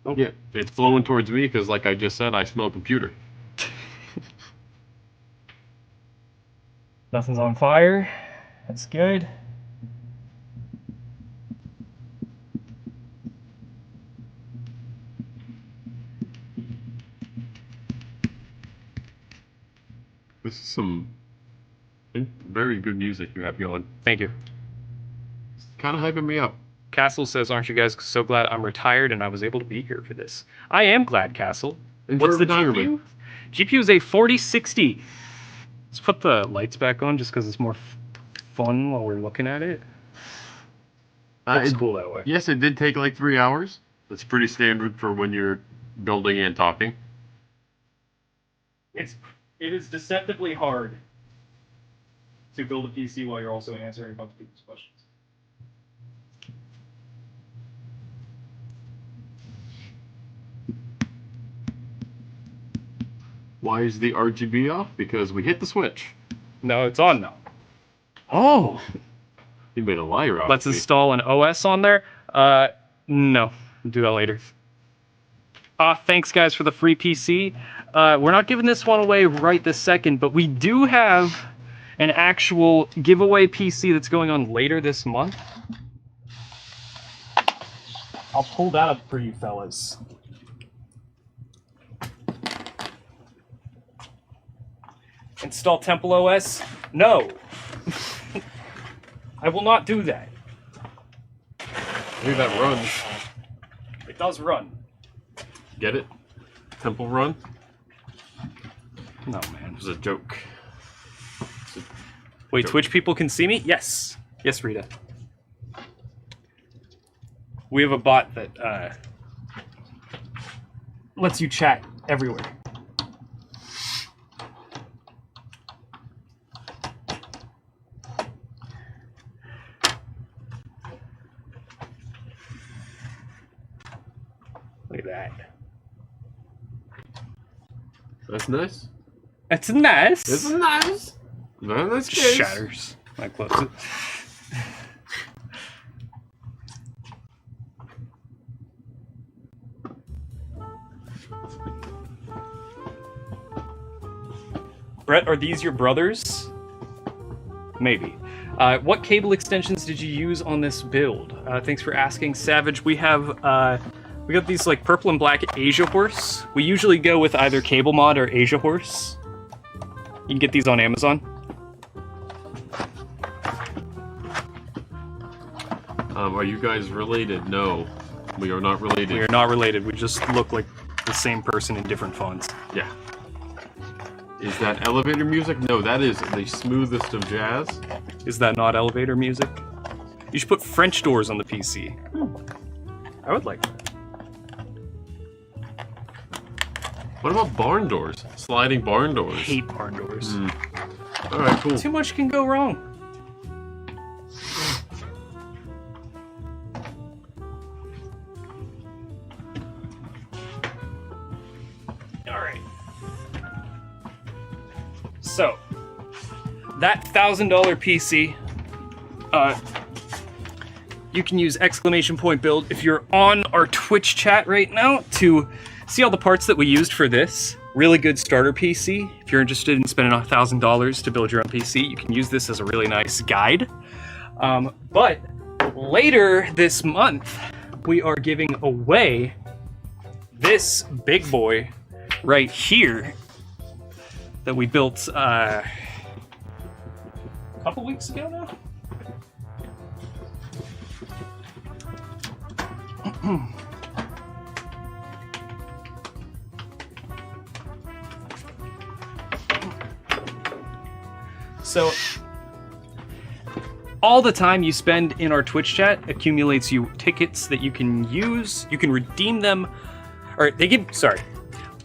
Oh. Yeah, it's blowing towards me because, like I just said, I smell computer. Nothing's on fire. That's good. This is some very good music you have going. Thank you. It's kind of hyping me up. Castle says, aren't you guys so glad I'm retired and I was able to be here for this? I am glad, Castle. What's the GPU? GPU is a 4060. Let's put the lights back on just because it's more fun while we're looking at it. Looks cool that way. Yes, it did take like 3 hours. That's pretty standard for when you're building and talking. It is deceptively hard to build a PC while you're also answering a bunch of people's questions. Why is the RGB off? Because we hit the switch. No, it's on now. Oh! You made a liar out Let's of me. install an OS on there. No, we'll do that later. Thanks guys for the free PC. We're not giving this one away right this second, but we do have an actual giveaway PC that's going on later this month. I'll pull that up for you fellas. Install Temple OS? No. I will not do that. I think that runs. It does run. Get it? Temple Run? No, man. It was a joke. Wait, Twitch people can see me? Yes. Yes, Rita. We have a bot that Lets you chat everywhere. look at that. That's nice. That's nice. It's nice. Very nice case. Shatters. I close it. Brett, are these your brothers? Maybe. What cable extensions did you use on this build? Thanks for asking, Savage. We have we got these like purple and black Asia Horse. We usually go with either Cable Mod or Asia Horse. You can get these on Amazon. Are you guys related? No, we are not related. We are not related. We just look like the same person in different fonts. Yeah. Is that elevator music? No, that is the smoothest of jazz. Is that not elevator music? You should put French doors on the PC. I would like that. What about barn doors? Sliding barn doors. I hate barn doors. Alright, cool. Too much can go wrong. Alright. So, that $1,000 PC, you can use exclamation point build if you're on our Twitch chat right now to see all the parts that we used for this. Really good starter PC. If you're interested in spending $1,000 to build your own PC, you can use this as a really nice guide. But later this month, we are giving away this big boy right here that we built a couple weeks ago now. So, all the time you spend in our Twitch chat accumulates you tickets that you can use. You can redeem them, or they give, sorry.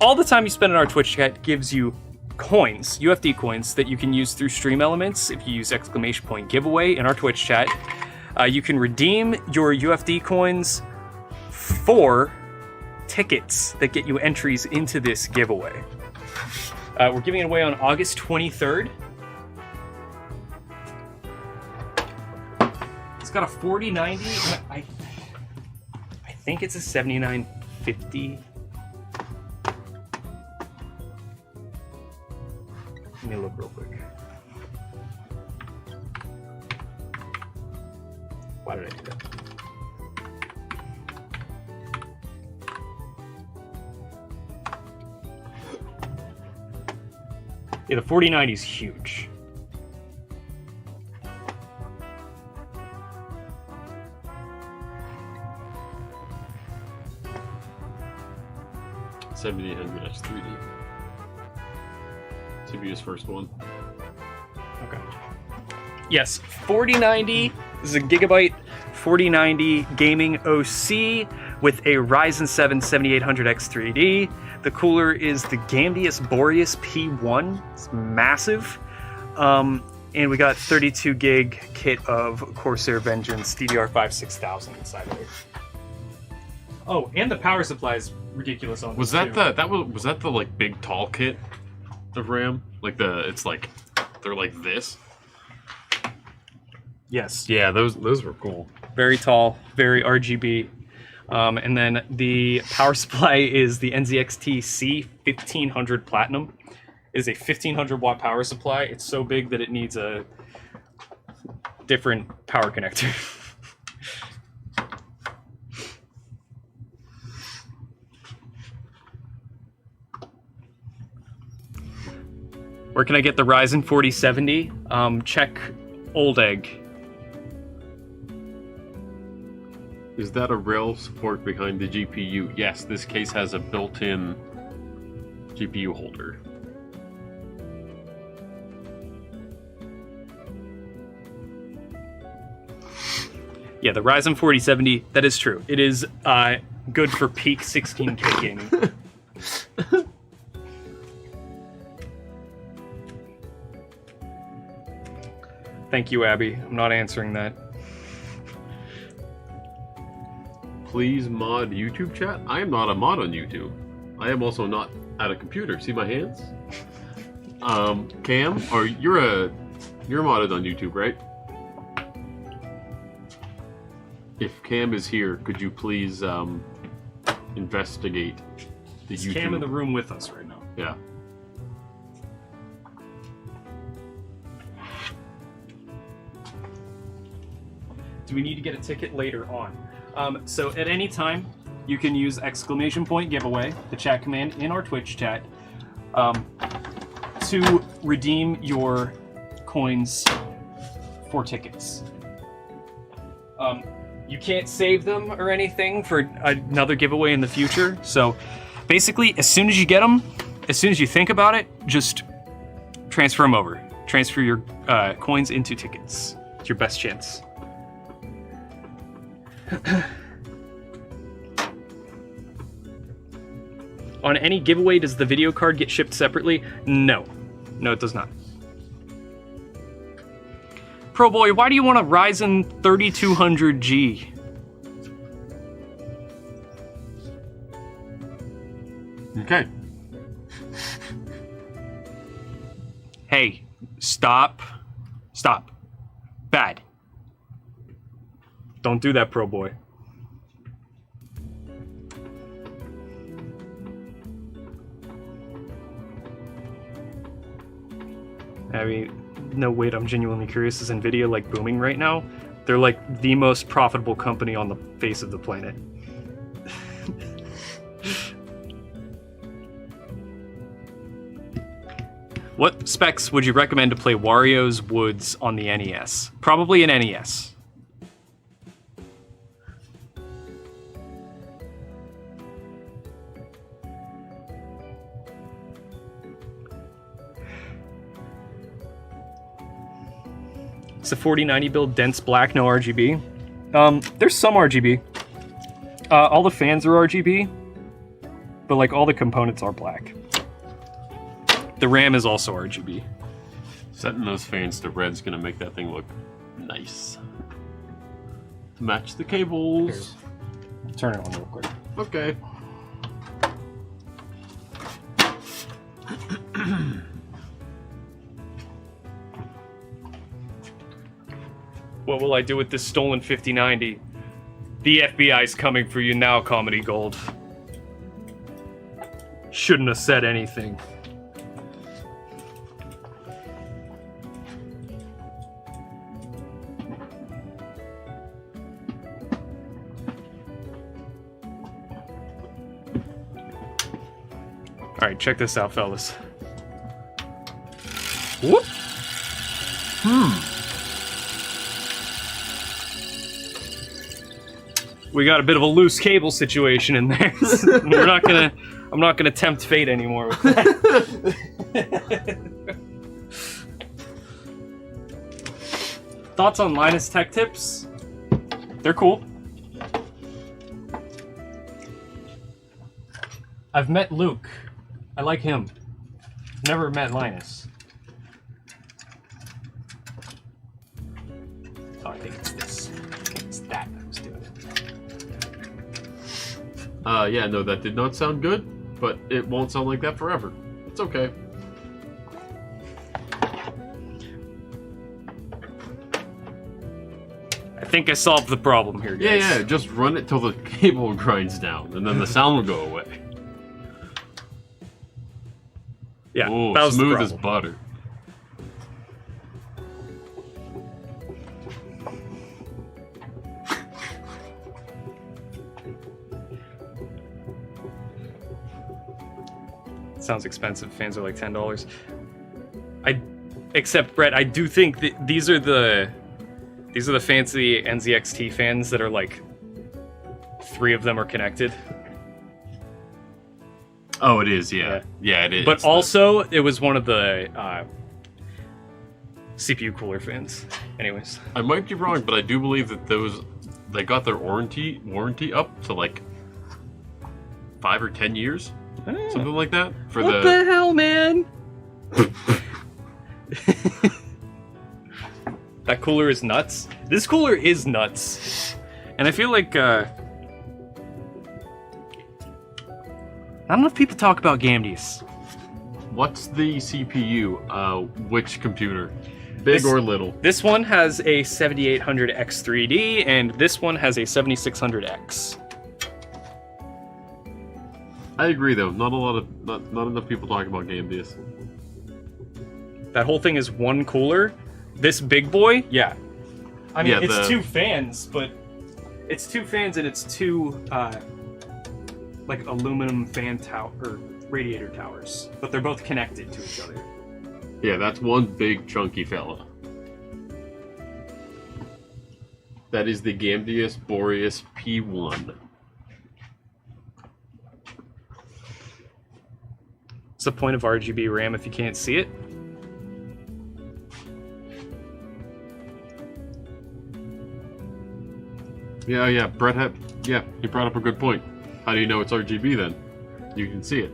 All the time you spend in our Twitch chat gives you coins, UFD coins, that you can use through Stream Elements. If you use exclamation point giveaway in our Twitch chat, you can redeem your UFD coins for tickets that get you entries into this giveaway. We're giving it away on August 23rd. It's got a 4090. I think it's a 7950. Let me look real quick. Why did I do that? Yeah, the 4090 is huge. $7,800 3D. CPU's first one. Okay. Yes, 4090. This is a Gigabyte 4090 gaming OC with a Ryzen 7 7800X 3D. The cooler is the Gambius Boreas P1. It's massive. And we got 32 gig kit of Corsair Vengeance DDR5 6000 inside of it. Oh, and the power supply is ridiculous on Was this that too. was that the like big tall kit of RAM? Like it's like they're like this. Yes. Yeah, those were cool. Very tall, very RGB. And then the power supply is the NZXT C1500 Platinum. It is a 1500 watt power supply. It's so big that it needs a different power connector. Where can I get the Ryzen 4070? Check Old Egg. Is that a rail support behind the GPU? Yes, this case has a built-in GPU holder. Yeah, the Ryzen 4070, that is true. It is good for peak 16K gaming. Thank you, Abby. I'm not answering that. Please mod YouTube chat. I am not a mod on YouTube. I am also not at a computer. See my hands? Cam, or you're modded on YouTube, right? If Cam is here, could you please investigate the Is YouTube? Cam in the room with us right now? Yeah. Do we need to get a ticket later on? So at any time, you can use !giveaway, the chat command in our Twitch chat, to redeem your coins for tickets. You can't save them or anything for another giveaway in the future. So basically, as soon as you get them, as soon as you think about it, just transfer them over. Transfer your coins into tickets. It's your best chance. On any giveaway, does the video card get shipped separately? No. No, it does not. Pro Boy, why do you want a Ryzen 3200G? Okay. Hey, stop. Stop. Bad. Don't do that, Pro Boy. I mean, no, wait, I'm genuinely curious. Is NVIDIA like booming right now? They're like the most profitable company on the face of the planet. What specs would you recommend to play Wario's Woods on the NES? Probably an NES. It's a 4090 build, dense black, no RGB. There's some RGB. All the fans are RGB, but like all the components are black. The RAM is also RGB. Setting those fans to red's gonna make that thing look nice. To match the cables. Turn it on real quick. Okay. What will I do with this stolen 5090? The FBI's coming for you now, Comedy Gold. Shouldn't have said anything. Alright, check this out, fellas. Whoop! We got a bit of a loose cable situation in there. I'm not gonna tempt fate anymore with that. Thoughts on Linus Tech Tips? They're cool. I've met Luke. I like him. Never met Linus. Oh, I think it's this. It's that I was doing it. Yeah, no, that did not sound good, but it won't sound like that forever. It's okay. I think I solved the problem here, guys. Yeah, just run it till the cable grinds down, and then the sound will go away. Yeah, Ooh, that was smooth the as problem. butter. Sounds expensive. Fans are like $10. Except Brett, I do think that these are the fancy NZXT fans that are like 3 of them are connected. Oh, it is, yeah. Yeah, it is. But also, it was one of the CPU cooler fans. Anyways. I might be wrong, but I do believe that they got their warranty up to like 5 or 10 years, something like that. For What the hell, man? That cooler is nuts. This cooler is nuts. And I feel like not enough people talk about Gamdies. What's the CPU? Which computer? Big or little? This one has a 7800X3D, and this one has a 7600X. I agree, though. Not enough people talk about Gambius. That whole thing is one cooler. This big boy, yeah. I mean, Yeah, it's 2 fans, but it's 2 fans and it's 2 like aluminum fan tower or radiator towers, but they're both connected to each other. Yeah, that's one big chunky fella. That is the Gamdius Boreas P1. What's the point of RGB RAM if you can't see it? Yeah, Brett he brought up a good point. How do you know it's RGB then? You can see it.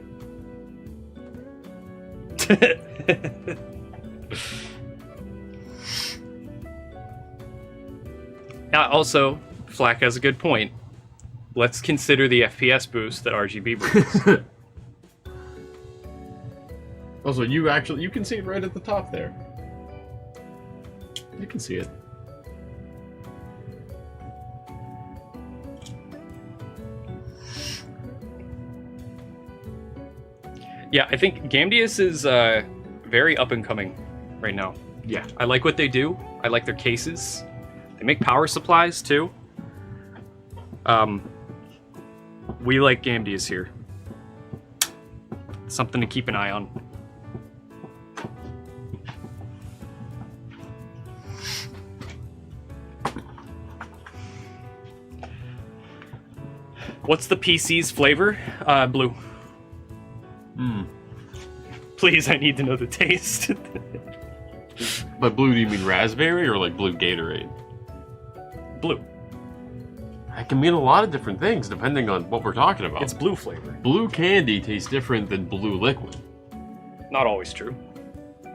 Also, Flack has a good point. Let's consider the FPS boost that RGB brings. Also, you can see it right at the top there. You can see it. Yeah, I think Gamdius is very up and coming right now. Yeah. I like what they do. I like their cases. They make power supplies too. We like Gamdius here. Something to keep an eye on. What's the PC's flavor? Blue. Please, I need to know the taste. By blue, do you mean raspberry or like blue Gatorade? Blue. That can mean a lot of different things depending on what we're talking about. It's blue flavor. Blue candy tastes different than blue liquid. Not always true.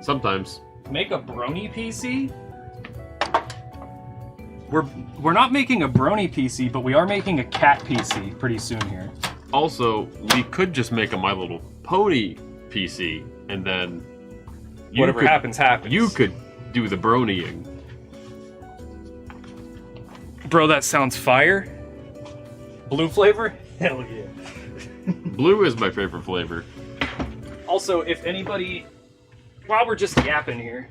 Sometimes. Make a brony PC? We're not making a brony PC, but we are making a cat PC pretty soon here. Also, we could just make a My Little Pony PC, and then Whatever happens, happens. You could do the bronying. Bro, that sounds fire. Blue flavor? Hell yeah. Blue is my favorite flavor. Also, if anybody... While we're just yapping here...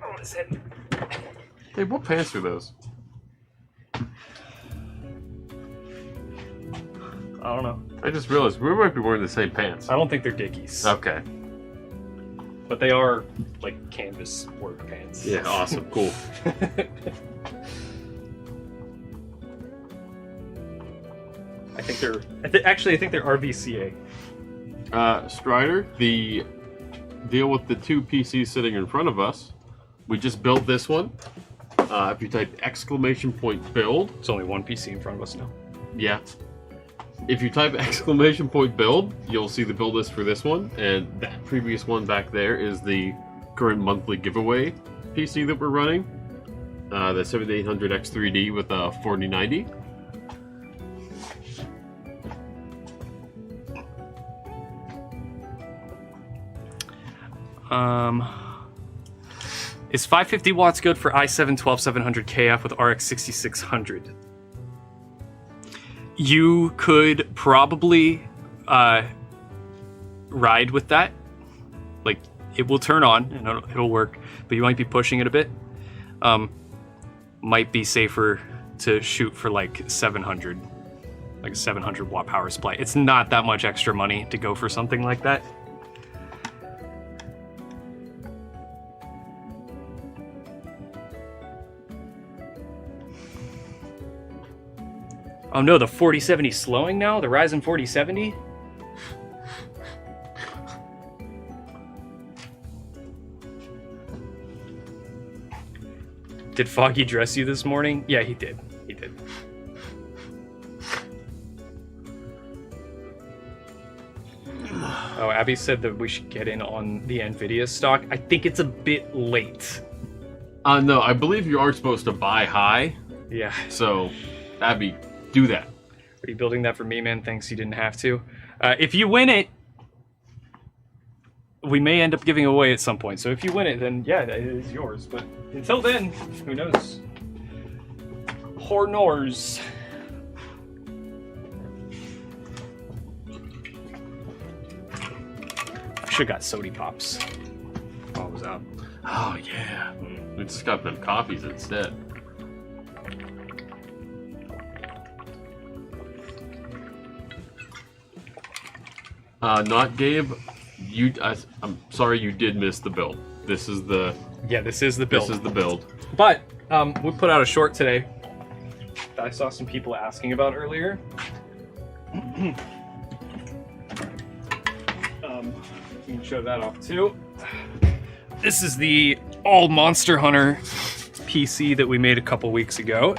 What is it? Hey, what pants are those? I don't know. I just realized we might be wearing the same pants. I don't think they're Dickies. Okay. But they are, like, canvas work pants. Yeah, awesome. Cool. I think they're... Actually, I think they're RVCA. Strider, the deal with the 2 PCs sitting in front of us, we just built this one. If you type !build, There's only one PC in front of us now. yeah. If you type !build, you'll see the build list for this one, and that previous one back there is the current monthly giveaway PC that we're running. The 7800X3D with a 4090. Is 550 watts good for i7 12700 KF with RX 6600? You could probably ride with that. Like, it will turn on and it'll work, but you might be pushing it a bit. Might be safer to shoot for like 700, like a 700 watt power supply. It's not that much extra money to go for something like that. Oh no, the 4070 is slowing now? The Ryzen 4070? Did Foggy dress you this morning? Yeah, he did. He did. Oh, Abby said that we should get in on the NVIDIA stock. I think it's a bit late. No, I believe you are supposed to buy high. Yeah. So, Abby, do that. Are you building that for me, man? Thanks, you didn't have to. If you win it, we may end up giving it away at some point. So if you win it, then yeah, it is yours. But until then, who knows? Hornors. I should have got Sody Pops while I was out. Oh, yeah. We just got them coffees instead. Not Gabe. I'm sorry you did miss the build. This is the This is the build. This is the build. But we put out a short today that I saw some people asking about earlier. You can show that off too. This is the all Monster Hunter PC that we made a couple weeks ago.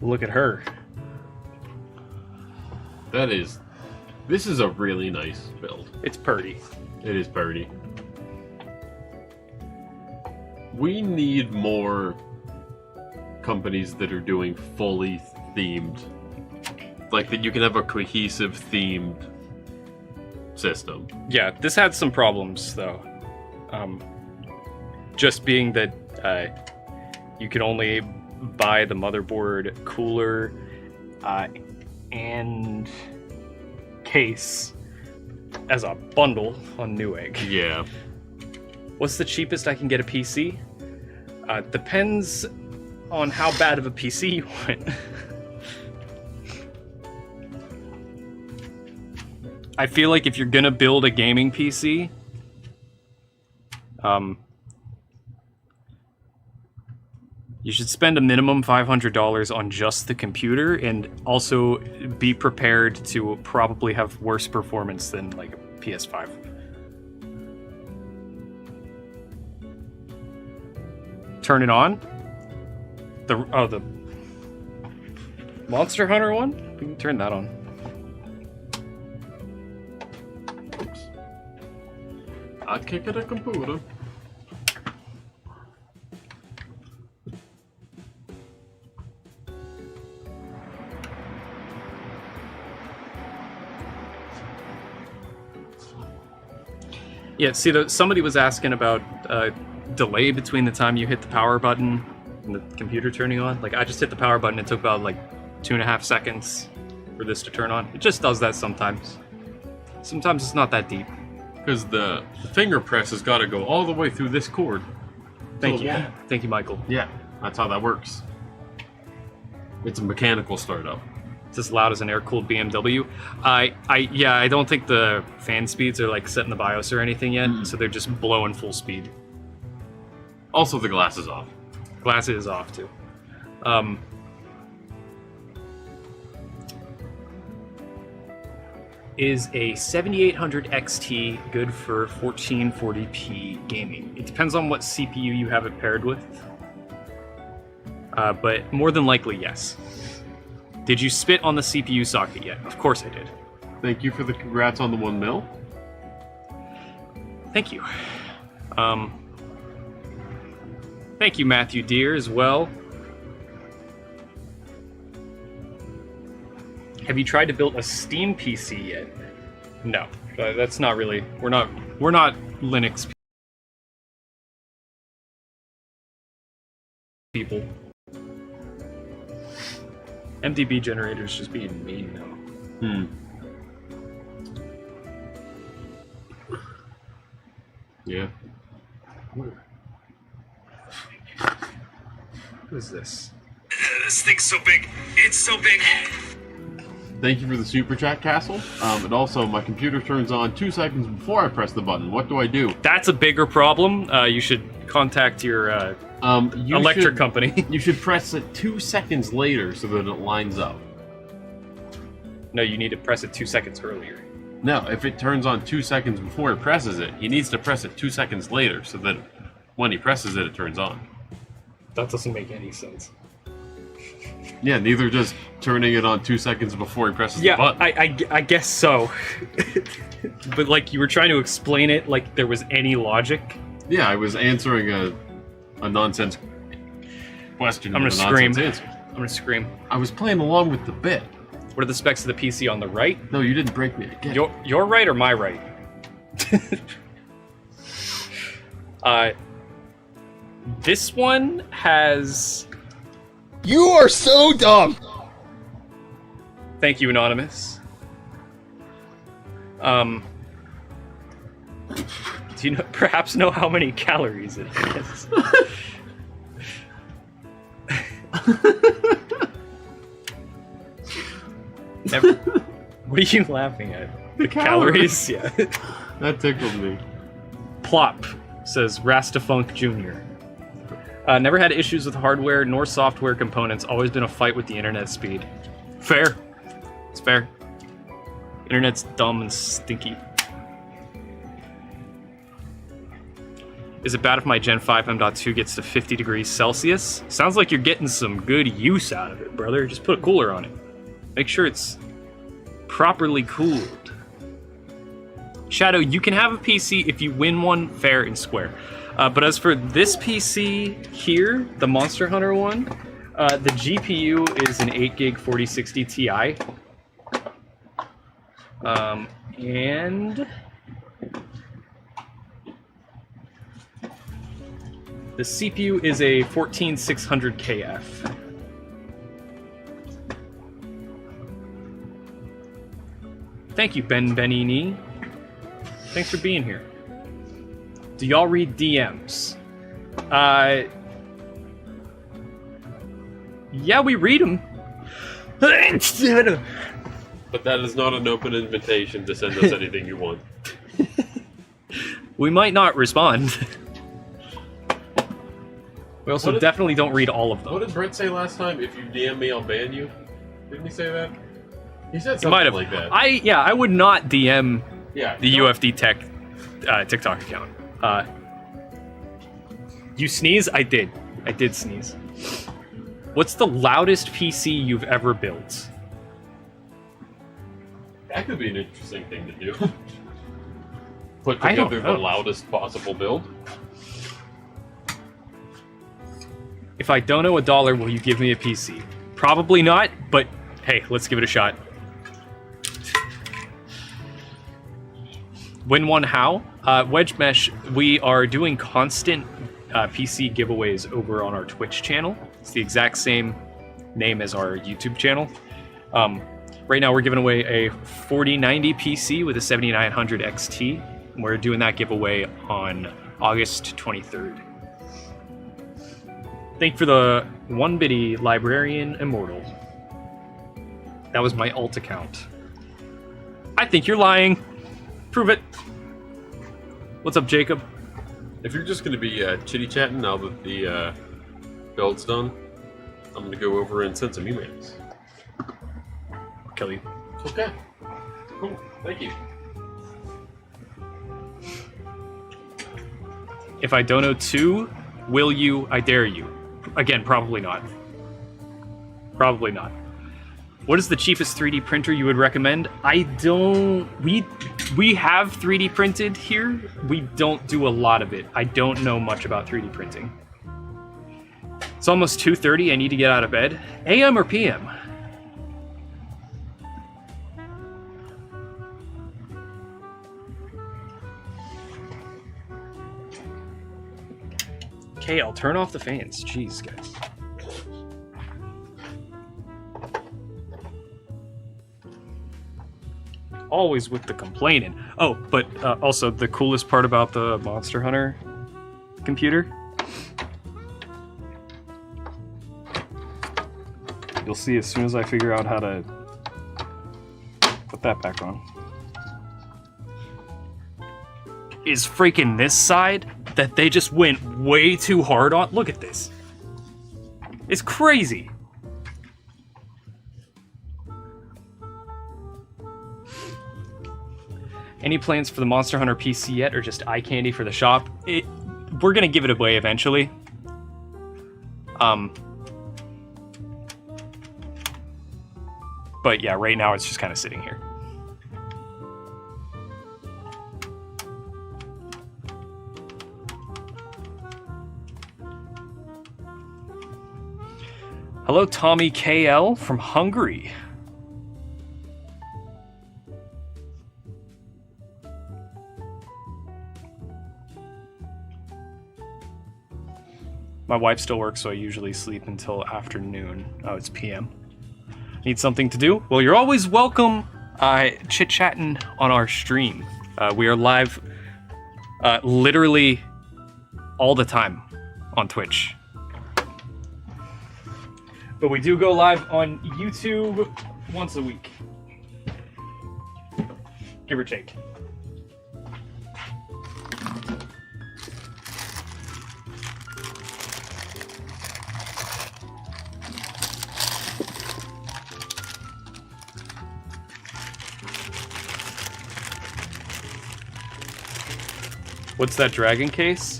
Look at her. This is a really nice build. It's purty. It is purty. We need more companies that are doing fully themed, like that you can have a cohesive themed system. Yeah, this had some problems though. Just being that you can only buy the motherboard, cooler, and case as a bundle on Newegg. Yeah. What's the cheapest I can get a PC? Depends on how bad of a PC you want. I feel like if you're gonna build a gaming PC, you should spend a minimum $500 on just the computer, and also be prepared to probably have worse performance than like a PS5. Turn it on. The Monster Hunter one? We can turn that on. Oops. I'd kick at a computer. Yeah, see, somebody was asking about delay between the time you hit the power button and the computer turning on. Like, I just hit the power button, it took about like 2.5 seconds for this to turn on. It just does that sometimes. Sometimes it's not that deep. Because the finger press has got to go all the way through this cord. Thank you. Yeah. Thank you, Michael. Yeah, that's how that works. It's a mechanical startup. It's as loud as an air-cooled BMW. I don't think the fan speeds are like set in the BIOS or anything yet, so they're just blowing full speed. Also, the glass is off. Glass is off too. Is a 7800 XT good for 1440p gaming? It depends on what CPU you have it paired with. But more than likely, yes. Did you spit on the CPU socket yet? Of course I did. Thank you for the congrats on the 1 mil. Thank you. Thank you, Matthew Deere, as well. Have you tried to build a Steam PC yet? No, that's not really. We're not Linux people. MDB generator's just being mean now. Yeah. What is this? This thing's so big. It's so big. Thank you for the super chat, Castle. And also, my computer turns on 2 seconds before I press the button. What do I do? That's a bigger problem. You should contact your electric company. You should press it 2 seconds later so that it lines up. No, you need to press it 2 seconds earlier. No, if it turns on 2 seconds before it presses it, he needs to press it 2 seconds later so that when he presses it, it turns on. That doesn't make any sense. Yeah, neither does turning it on 2 seconds before he presses the button. I guess so. But like you were trying to explain it like there was any logic. Yeah, I was answering a nonsense question. I'm gonna with a scream. nonsense answer. I'm gonna scream. I was playing along with the bit. What are the specs of the PC on the right? No, you didn't break me again. Your right or my right? This one has... You are so dumb. Thank you, Anonymous. Do you perhaps know how many calories it has? What are you laughing at? The calories? Yeah. That tickled me. Plop, says Rastafunk Jr. Never had issues with hardware nor software components. Always been a fight with the internet speed. Fair. It's fair. Internet's dumb and stinky. Is it bad if my Gen 5 M.2 gets to 50 degrees Celsius? Sounds like you're getting some good use out of it, brother. Just put a cooler on it. Make sure it's properly cooled. Shadow, you can have a PC if you win one fair and square. But as for this PC here, the Monster Hunter one, the GPU is an 8GB 4060 Ti. And the CPU is a 14600KF. Thank you, Ben Benini. Thanks for being here. Do y'all read DMs? Yeah, we read them. But that is not an open invitation to send us anything you want. We might not respond. We also definitely don't read all of them. What did Brett say last time? If you DM me, I'll ban you. Didn't he say that? He said He something might have. like that. I would not DM the don't- UFD Tech TikTok account. You sneeze? I did. I did sneeze. What's the loudest PC you've ever built? That could be an interesting thing to do. Put I don't together the know. loudest possible build. If I don't owe $1, will you give me a PC? Probably not, but hey, let's give it a shot. Win one how? Wedge Mesh, we are doing constant PC giveaways over on our Twitch channel. It's the exact same name as our YouTube channel. Right now we're giving away a 4090 PC with a 7900 XT. And we're doing that giveaway on August 23rd. Thank you for the 1-bitty Librarian Immortal. That was my alt account. I think you're lying. Prove it. What's up, Jacob? If you're just going to be chitty-chatting now that the build's done, I'm gonna go over and send some emails. I'll kill you. Okay. Cool. Thank you. If I dono 2, will you? I dare you. Again, probably not. Probably not. What is the cheapest 3D printer you would recommend? I don't... We have 3D printed here. We don't do a lot of it. I don't know much about 3D printing. It's almost 2:30. I need to get out of bed. AM or PM? Okay, I'll turn off the fans. Jeez, guys. Always with the complaining. Oh, but also the coolest part about the Monster Hunter computer. You'll see as soon as I figure out how to put that back on. Is freaking this side that they just went way too hard on. Look at this. It's crazy. Any plans for the Monster Hunter PC yet, or just eye candy for the shop? We're gonna give it away eventually. But yeah, right now it's just kind of sitting here. Hello, Tommy KL from Hungary. My wife still works, so I usually sleep until afternoon. Oh, it's PM. Need something to do? Well, you're always welcome chit-chatting on our stream. We are live literally all the time on Twitch. But we do go live on YouTube once a week. Give or take. What's that dragon case?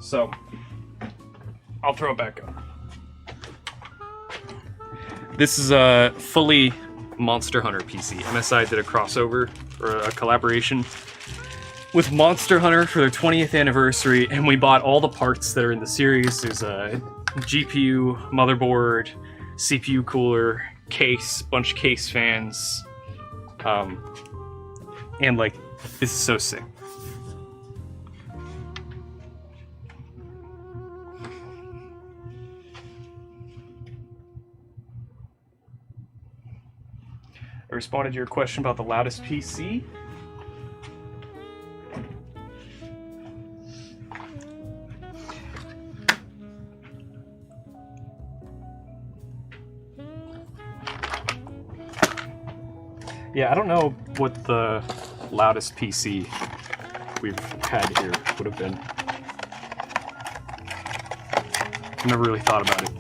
So, I'll throw it back up. This is a fully Monster Hunter PC. MSI did a crossover, or a collaboration, with Monster Hunter for their 20th anniversary, and we bought all the parts that are in the series. There's a GPU, motherboard, CPU cooler, case, bunch of case fans, and like, this is so sick. I responded to your question about the loudest PC. Yeah, I don't know what the loudest PC we've had here would have been. I've never really thought about it.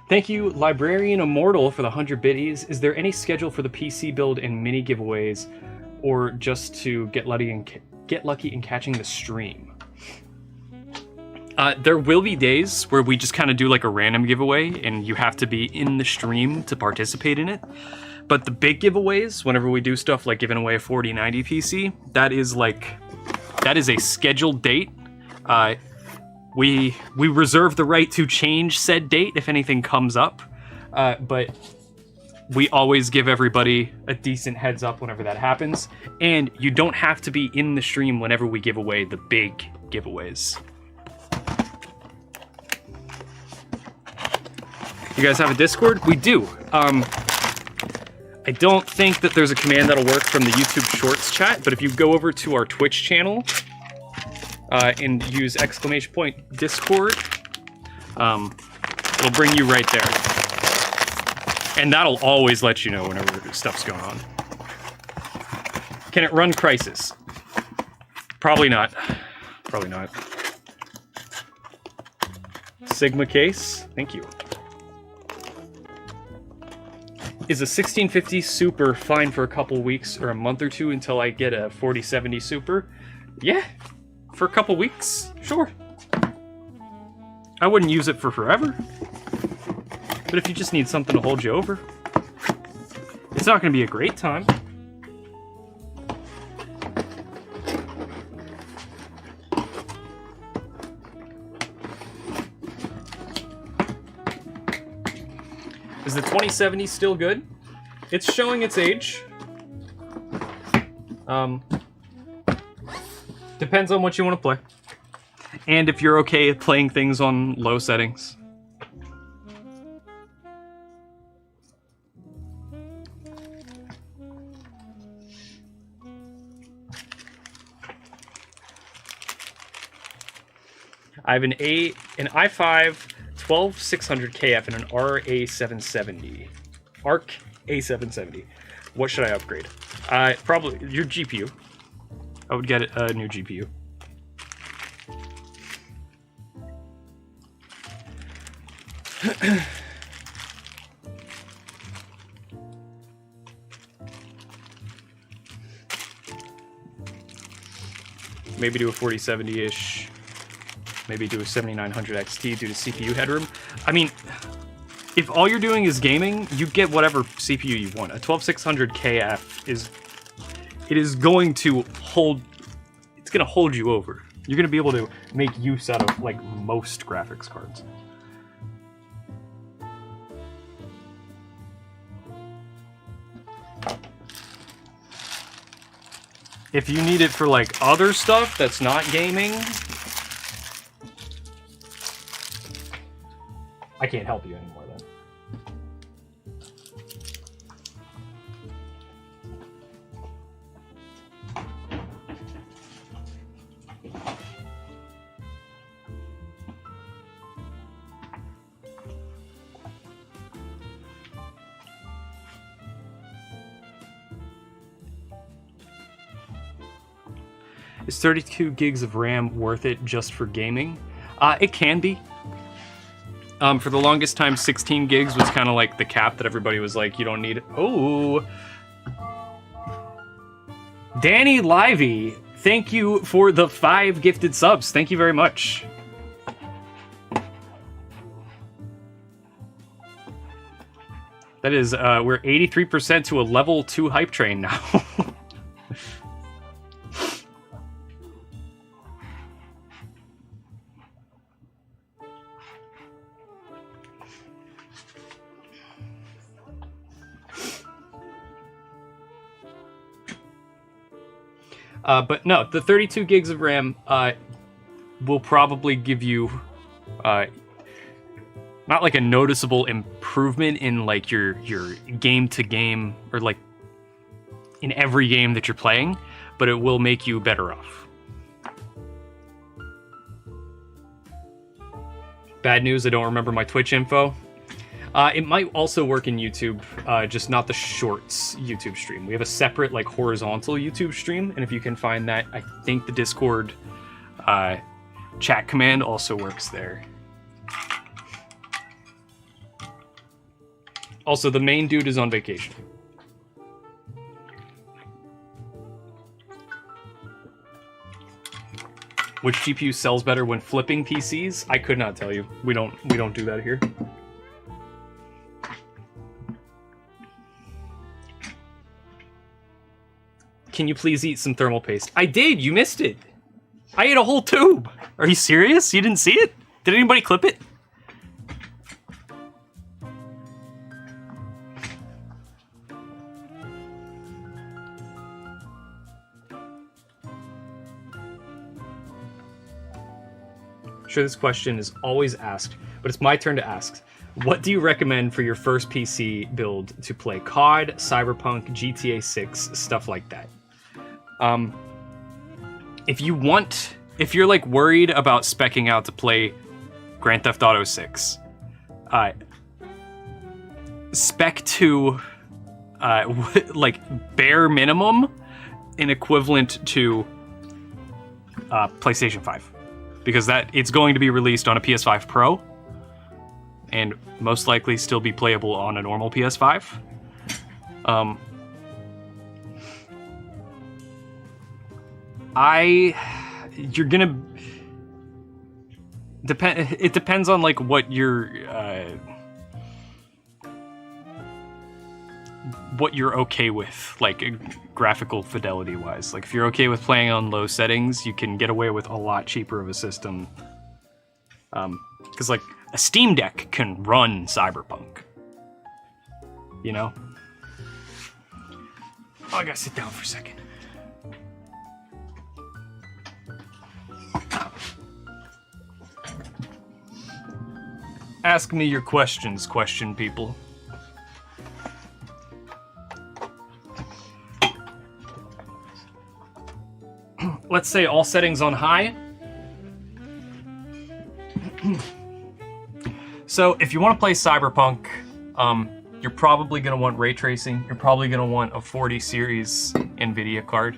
Thank you, Librarian Immortal, for the 100 biddies. Is there any schedule for the PC build and mini giveaways, or just to get lucky in catching the stream? There will be days where we just kind of do like a random giveaway, and you have to be in the stream to participate in it. But the big giveaways, whenever we do stuff like giving away a 4090 PC, that is a scheduled date. We reserve the right to change said date if anything comes up, but we always give everybody a decent heads up whenever that happens, and you don't have to be in the stream whenever we give away the big giveaways. You guys have a Discord? We do. I don't think that there's a command that'll work from the YouTube Shorts chat, but if you go over to our Twitch channel and use !Discord, it'll bring you right there. And that'll always let you know whenever stuff's going on. Can it run Crisis? Probably not. Probably not. Sigma case, thank you. Is a 1650 Super fine for a couple weeks or a month or two until I get a 4070 Super? Yeah, for a couple weeks, sure. I wouldn't use it for forever. But if you just need something to hold you over, it's not going to be a great time. Is the 2070 still good? It's showing its age. Depends on what you want to play. And if you're okay playing things on low settings. I have an i5 12600KF and an RA770. ARC A770. What should I upgrade? Probably your GPU. I would get a new GPU. Maybe do a 4070-ish. Maybe do a 7900 XT due to CPU headroom. I mean, if all you're doing is gaming, you get whatever CPU you want. A 12600KF is going to hold. It's going to hold you over. You're going to be able to make use out of like most graphics cards. If you need it for like other stuff that's not gaming, I can't help you anymore then. Is 32 gigs of RAM worth it just for gaming? It can be. For the longest time, 16 gigs was kind of like the cap that everybody was like, you don't need it. Oh. Danny Livey, thank you for the 5 gifted subs. Thank you very much. That is, we're 83% to a level 2 hype train now. But no, the 32 gigs of RAM will probably give you not like a noticeable improvement in like your game to game or like in every game that you're playing, but it will make you better off. Bad news, I don't remember my Twitch info. It might also work in YouTube, just not the Shorts YouTube stream. We have a separate, like, horizontal YouTube stream, and if you can find that, I think the Discord chat command also works there. Also, the main dude is on vacation. Which GPU sells better when flipping PCs? I could not tell you. We don't do that here. Can you please eat some thermal paste? I did, you missed it. I ate a whole tube. Are you serious? You didn't see it? Did anybody clip it? sure this question is always asked, but it's my turn to ask. What do you recommend for your first PC build to play COD, Cyberpunk, GTA 6, stuff like that? If you're like worried about speccing out to play Grand Theft Auto 6, spec to like bare minimum an equivalent to PlayStation 5, because that it's going to be released on a PS5 Pro and most likely still be playable on a normal PS5. You're gonna depend. It depends on like what you're okay with, like graphical fidelity wise. Like if you're okay with playing on low settings, you can get away with a lot cheaper of a system. Because like a Steam Deck can run Cyberpunk, you know? Oh, I gotta sit down for a second. Ask me your questions, question people. Let's say all settings on high. So if you want to play Cyberpunk, you're probably going to want ray tracing. You're probably going to want a 40 series NVIDIA card.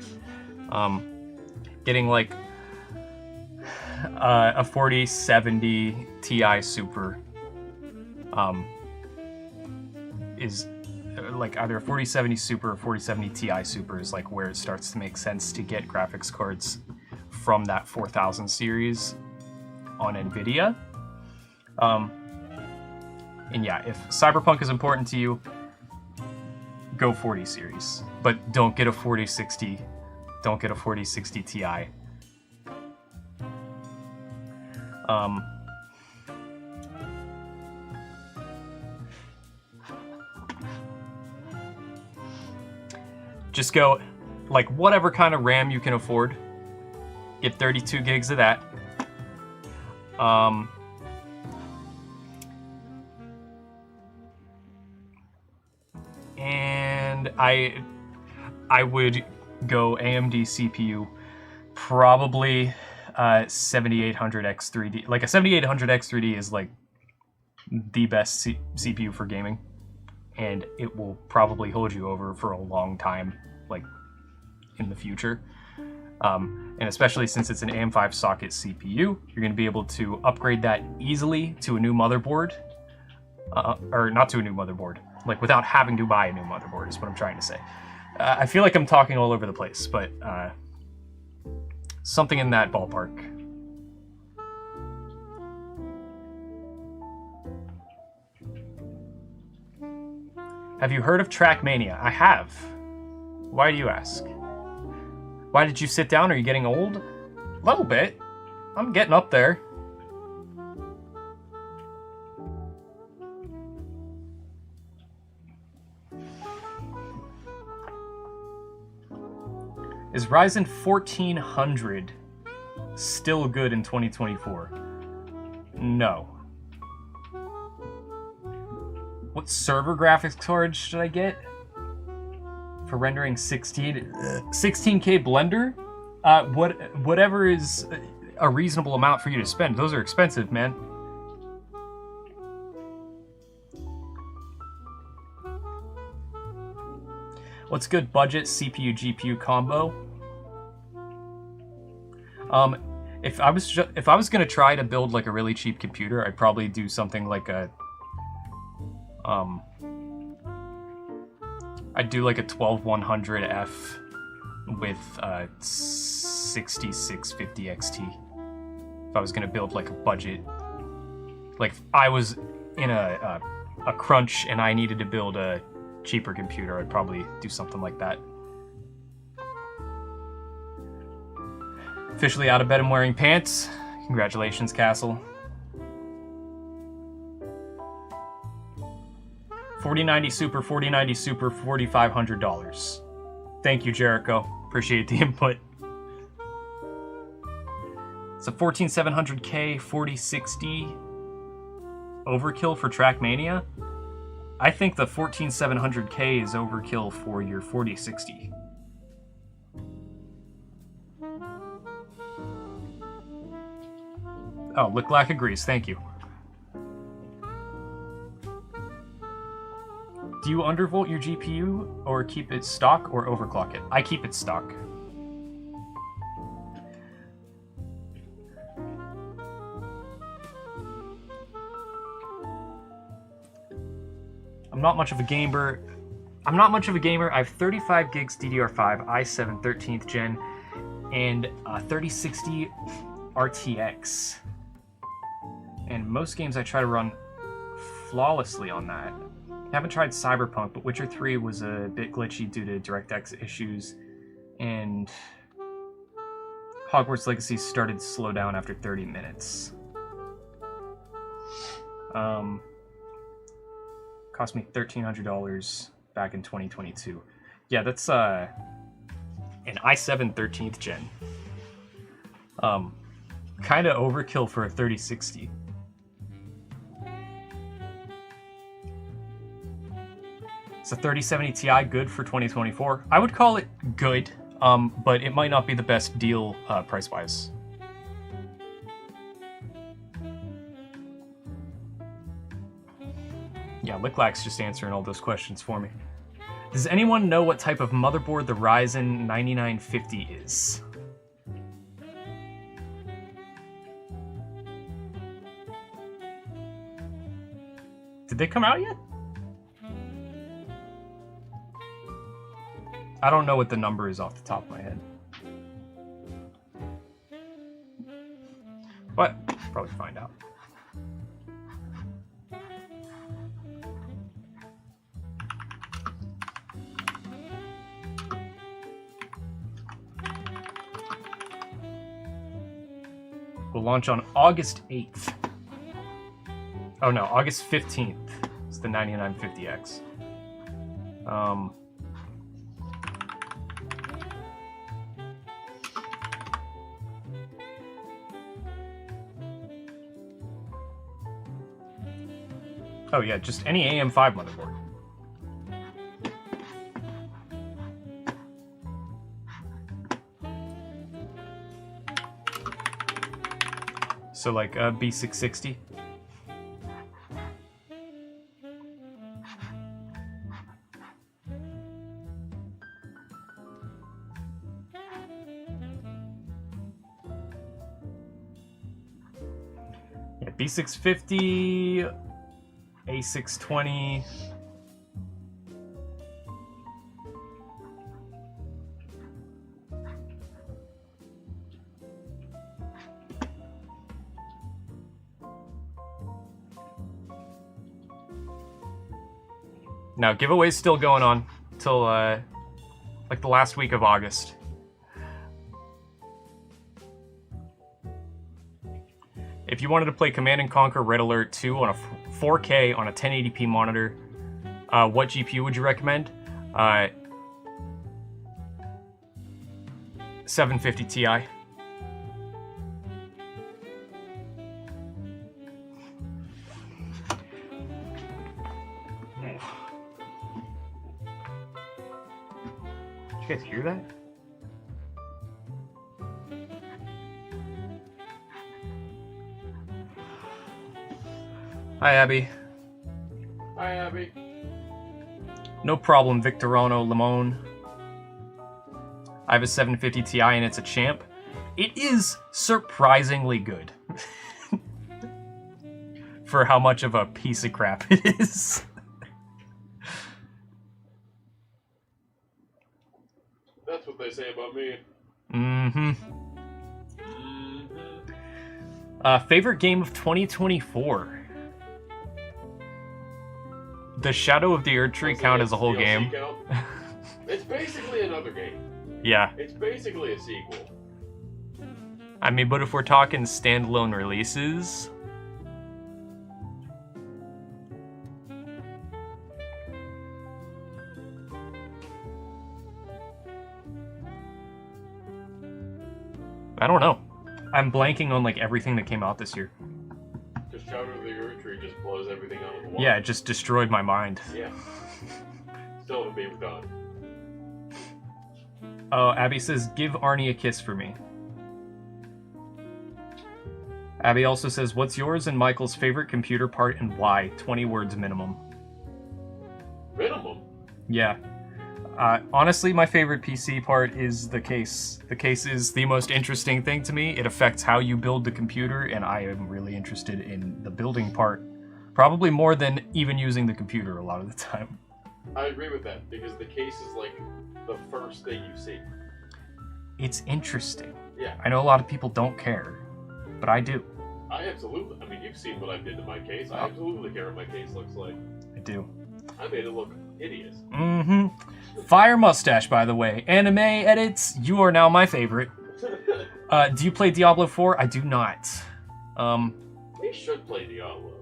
Getting like a 4070 Ti Super is like either a 4070 Super or 4070 Ti Super is like where it starts to make sense to get graphics cards from that 4000 series on NVIDIA. And yeah, if Cyberpunk is important to you, go 40 series, but don't get a 4060. Don't get a 4060 Ti. Just go like whatever kind of RAM you can afford. Get 32 gigs of that. And I would go AMD CPU, probably 7800X3D. Like a 7800X3D is like the best CPU for gaming, and it will probably hold you over for a long time, like in the future. And especially since it's an AM5 socket CPU, you're going to be able to upgrade that easily to a new motherboard, or not to a new motherboard, like without having to buy a new motherboard is what I'm trying to say. I feel like I'm talking all over the place, but something in that ballpark. Have you heard of Trackmania? I have. Why do you ask? Why did you sit down? Are you getting old? A little bit. I'm getting up there. Is Ryzen 1400 still good in 2024? No. What server graphics card should I get for rendering 16K Blender? Whatever is a reasonable amount for you to spend. Those are expensive, man. What's good budget CPU GPU combo? If I was gonna try to build like a really cheap computer, I'd probably do something like a I'd do like a 12100F with 6650 XT. If I was gonna build like a budget, like if I was in a crunch and I needed to build a cheaper computer, I'd probably do something like that. Officially out of bed and wearing pants. Congratulations, Castle. 4090 Super, 4090 Super, $4,500. Thank you, Jericho. Appreciate the input. It's a 14700K 4060 overkill for Trackmania. I think the 14700K is overkill for your 4060. Oh, Licklack agrees. Thank you. Do you undervolt your GPU or keep it stock or overclock it? I keep it stock. I'm not much of a gamer. I have 35 gigs DDR5, i7 13th gen, and 3060 RTX. And most games I try to run flawlessly on that. I haven't tried Cyberpunk, but Witcher 3 was a bit glitchy due to DirectX issues, and Hogwarts Legacy started to slow down after 30 minutes. Cost me $1,300 back in 2022. Yeah, that's an i7 13th gen. Kind of overkill for a 3060. It's a 3070 Ti good for 2024. I would call it good, but it might not be the best deal price-wise. Yeah, Licklack's just answering all those questions for me. Does anyone know what type of motherboard the Ryzen 9950 is? Did they come out yet? I don't know what the number is off the top of my head. But probably find out. Will launch on August 8th. Oh no, August 15th. It's the 9950X. Oh yeah, just any AM5 motherboard. So like a B660. Yeah, B650, A620. Now, giveaway's still going on till like the last week of August. If you wanted to play Command & Conquer Red Alert 2 on a 4K on a 1080p monitor, what GPU would you recommend? 750 Ti. Did you guys hear that? Hi, Abby. Hi, Abby. No problem, Victorano Limon. I have a 750 Ti and it's a champ. It is surprisingly good. For how much of a piece of crap it is. That's what they say about me. Mm-hmm. Favorite game of 2024? Does Shadow of the Erdtree count as a whole DLC game? Count? It's basically another game. Yeah. It's basically a sequel. I mean, but if we're talking standalone releases... I don't know. I'm blanking on like everything that came out this year. Just Shadow of the Earth Tree just blows everything out of the water. Yeah, it just destroyed my mind. Yeah. Still haven't been done. Oh, Abby says, give Arnie a kiss for me. Abby also says, what's yours and Michael's favorite computer part and why? 20 words minimum. Minimum? Yeah. Honestly, my favorite PC part is the case. The case is the most interesting thing to me. It affects how you build the computer, and I am really interested in the building part. Probably more than even using the computer a lot of the time. I agree with that, because the case is like the first thing you see. It's interesting. Yeah. I know a lot of people don't care, but I do. I absolutely, I mean, you've seen what I did to my case. I absolutely care what my case looks like. I do. I made it look hideous. Mm-hmm. Fire mustache, by the way. Anime edits, you are now my favorite. Do you play Diablo 4? I do not. We should play Diablo.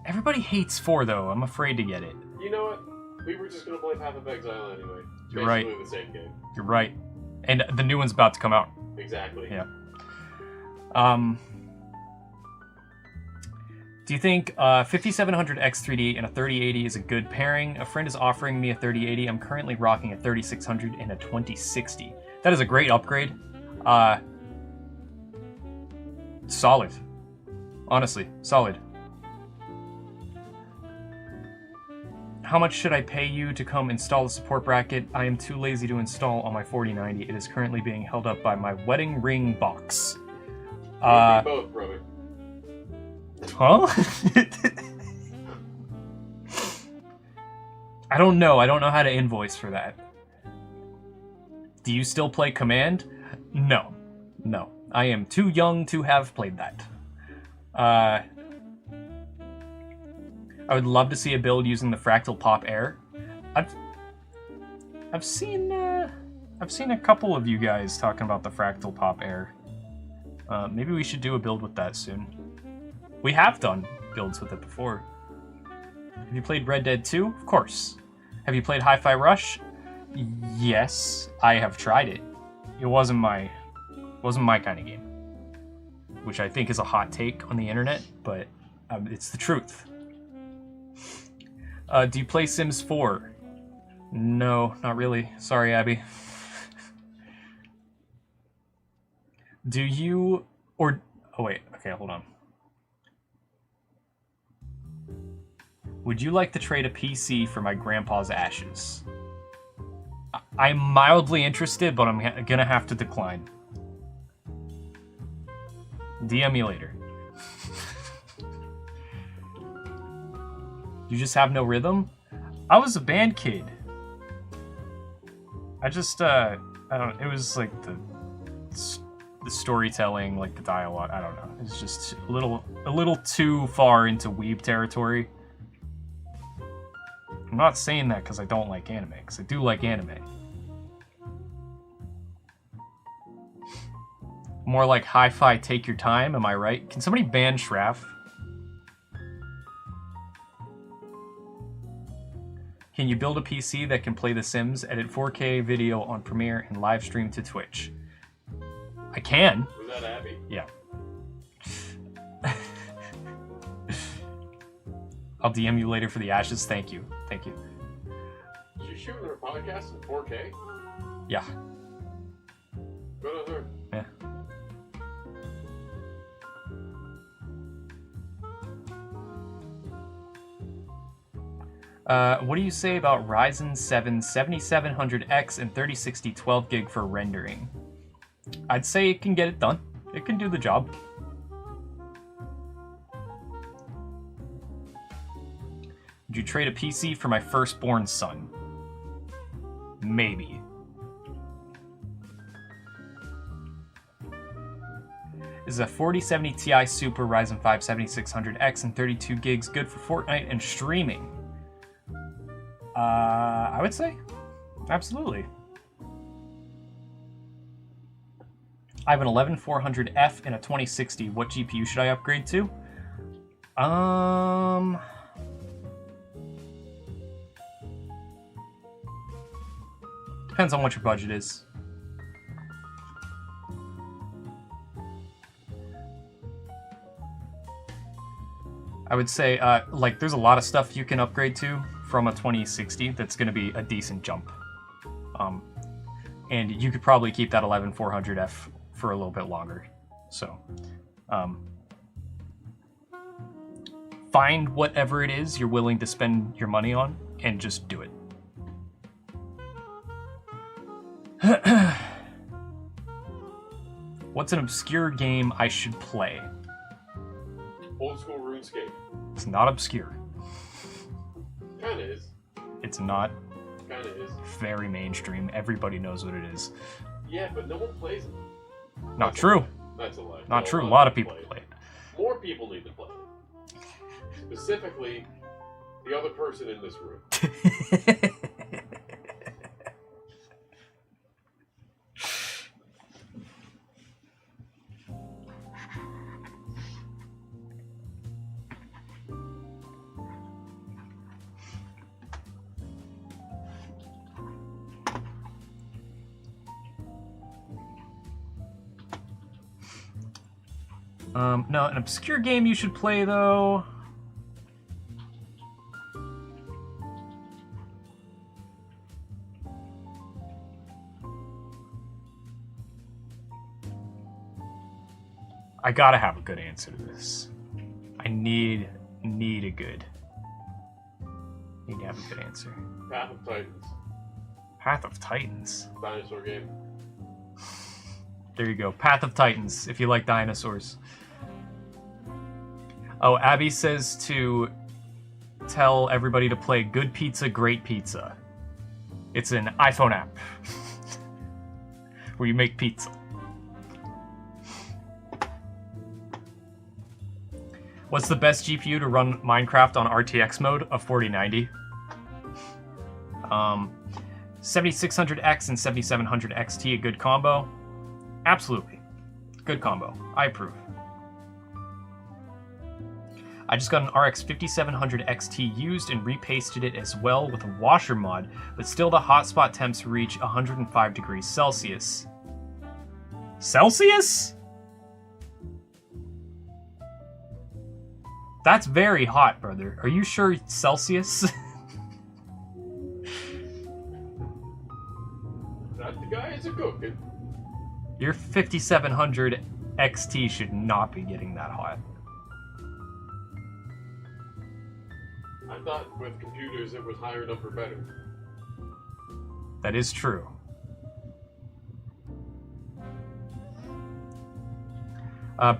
Everybody hates 4, though. I'm afraid to get it. You know what? We were just gonna play Path of Exile anyway. It's You're right. basically the same game. You're right. And the new one's about to come out. Exactly. Yeah. Do you think 5700X 3D and a 3080 is a good pairing? A friend is offering me a 3080. I'm currently rocking a 3600 and a 2060. That is a great upgrade. Solid. Honestly, solid. How much should I pay you to come install the support bracket? I am too lazy to install on my 4090. It is currently being held up by my wedding ring box. Both, brother. Huh? I don't know. I don't know how to invoice for that. Do you still play Command? No. No. I am too young to have played that. I would love to see a build using the Fractal Pop Air. I've seen a couple of you guys talking about the Fractal Pop Air. Maybe we should do a build with that soon. We have done builds with it before. Have you played Red Dead 2? Of course. Have you played Hi-Fi Rush? Yes, I have tried it. It wasn't my kind of game, which I think is a hot take on the internet, but it's the truth. Do you play Sims 4? No, not really. Sorry, Abby. Do you... or... oh, wait. Okay, hold on. Would you like to trade a PC for my grandpa's ashes? I'm mildly interested, but I'm gonna have to decline. DM me later. You just have no rhythm? I was a band kid. I just, I don't know, it was like the storytelling, like the dialogue, I don't know. It's just a little too far into weeb territory. I'm not saying that because I don't like anime, because I do like anime. More like hi-fi, take your time, am I right? Can somebody ban Shraff? Can you build a PC that can play The Sims, edit 4K video on Premiere, and live stream to Twitch? I can. Was that Abby? Yeah. I'll DM you later for the ashes. Thank you. Thank you. She's shooting her podcast in 4K? Yeah. Good on her. Yeah. What do you say about Ryzen 7 7700X and 3060 12 gig for rendering? I'd say it can get it done. It can do the job. Would you trade a PC for my firstborn son? Maybe. Is a 4070 Ti Super Ryzen 5 7600X and 32 gigs good for Fortnite and streaming? I would say. Absolutely. I have an 11400F and a 2060. What GPU should I upgrade to? Depends on what your budget is. I would say, like, there's a lot of stuff you can upgrade to from a 2060 that's going to be a decent jump. And you could probably keep that 11400F for a little bit longer. So, find whatever it is you're willing to spend your money on and just do it. What's an obscure game I should play? Old school RuneScape. It's not obscure. Kinda is. It's not Kinda is. very mainstream. Everybody knows what it is. Yeah, but no one plays it. Not true. That's a lie. Not No, true. A lot of people play it. More people need to play it. Specifically, the other person in this room. No, an obscure game you should play, though. I gotta have a good answer to this. I need a good. Need to have a good answer. Path of Titans. Path of Titans. Dinosaur game. There you go. Path of Titans, if you like dinosaurs. Oh, Abby says to tell everybody to play Good Pizza, Great Pizza. It's an iPhone app where you make pizza. What's the best GPU to run Minecraft on RTX mode? A 4090. 7600X and 7700 XT, a good combo? Absolutely. Good combo. I approve. I just got an RX 5700 XT used and repasted it as well with a washer mod, but still the hotspot temps reach 105 degrees Celsius. Celsius? That's very hot, brother. Are you sure it's Celsius? That the guy is a cooking. Your 5700 XT should not be getting that hot. I thought with computers it was higher number better. That is true.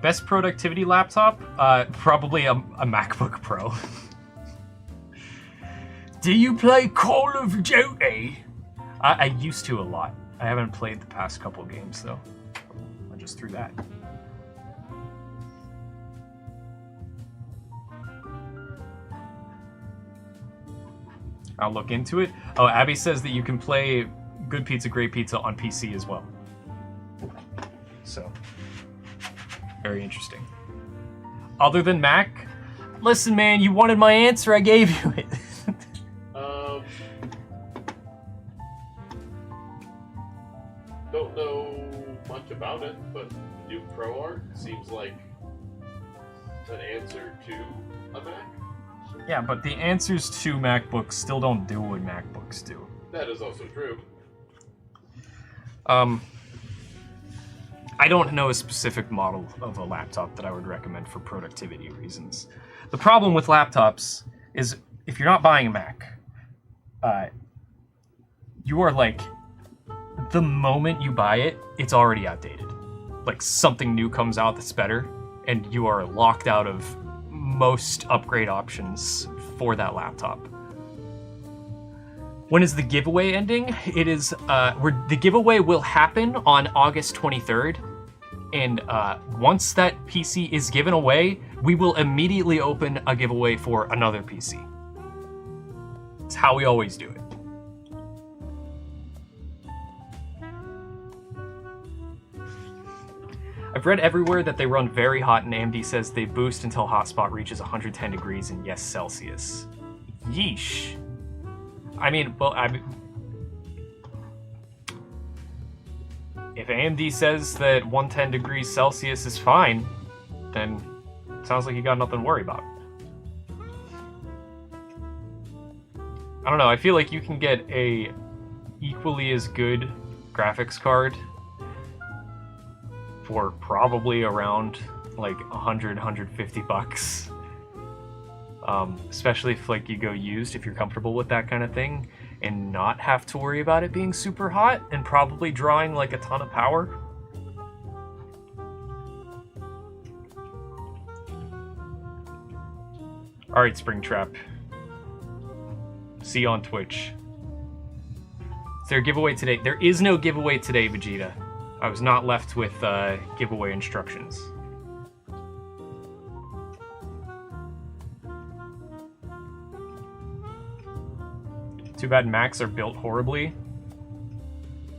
Best productivity laptop? Probably a MacBook Pro. Do you play Call of Duty? I used to a lot. I haven't played the past couple games though. I just threw that. I'll look into it. Oh, Abby says that you can play Good Pizza, Great Pizza on PC as well. So, very interesting. Other than Mac, listen, man, you wanted my answer, I gave you it. Don't know much about it, but new ProArt seems like an answer to a Mac. Yeah, but the answers to MacBooks still don't do what MacBooks do. That is also true. I don't know a specific model of a laptop that I would recommend for productivity reasons. The problem with laptops is if you're not buying a Mac, you are like, the moment you buy it, it's already outdated. Like something new comes out that's better, and you are locked out of most upgrade options for that laptop. When is the giveaway ending? It is, the giveaway will happen on August 23rd. And once that PC is given away, we will immediately open a giveaway for another PC. It's how we always do it. I've read everywhere that they run very hot, and AMD says they boost until hotspot reaches 110 degrees and yes, Celsius. Yeesh. I mean, well, if AMD says that 110 degrees Celsius is fine, then it sounds like you got nothing to worry about. I don't know. I feel like you can get a equally as good graphics card for probably around like 100, 150 bucks. Especially if like you go used, if you're comfortable with that kind of thing, and not have to worry about it being super hot and probably drawing like a ton of power. All right, Springtrap. See you on Twitch. Is there a giveaway today? There is no giveaway today, Vegeta. I was not left with giveaway instructions. Too bad Macs are built horribly.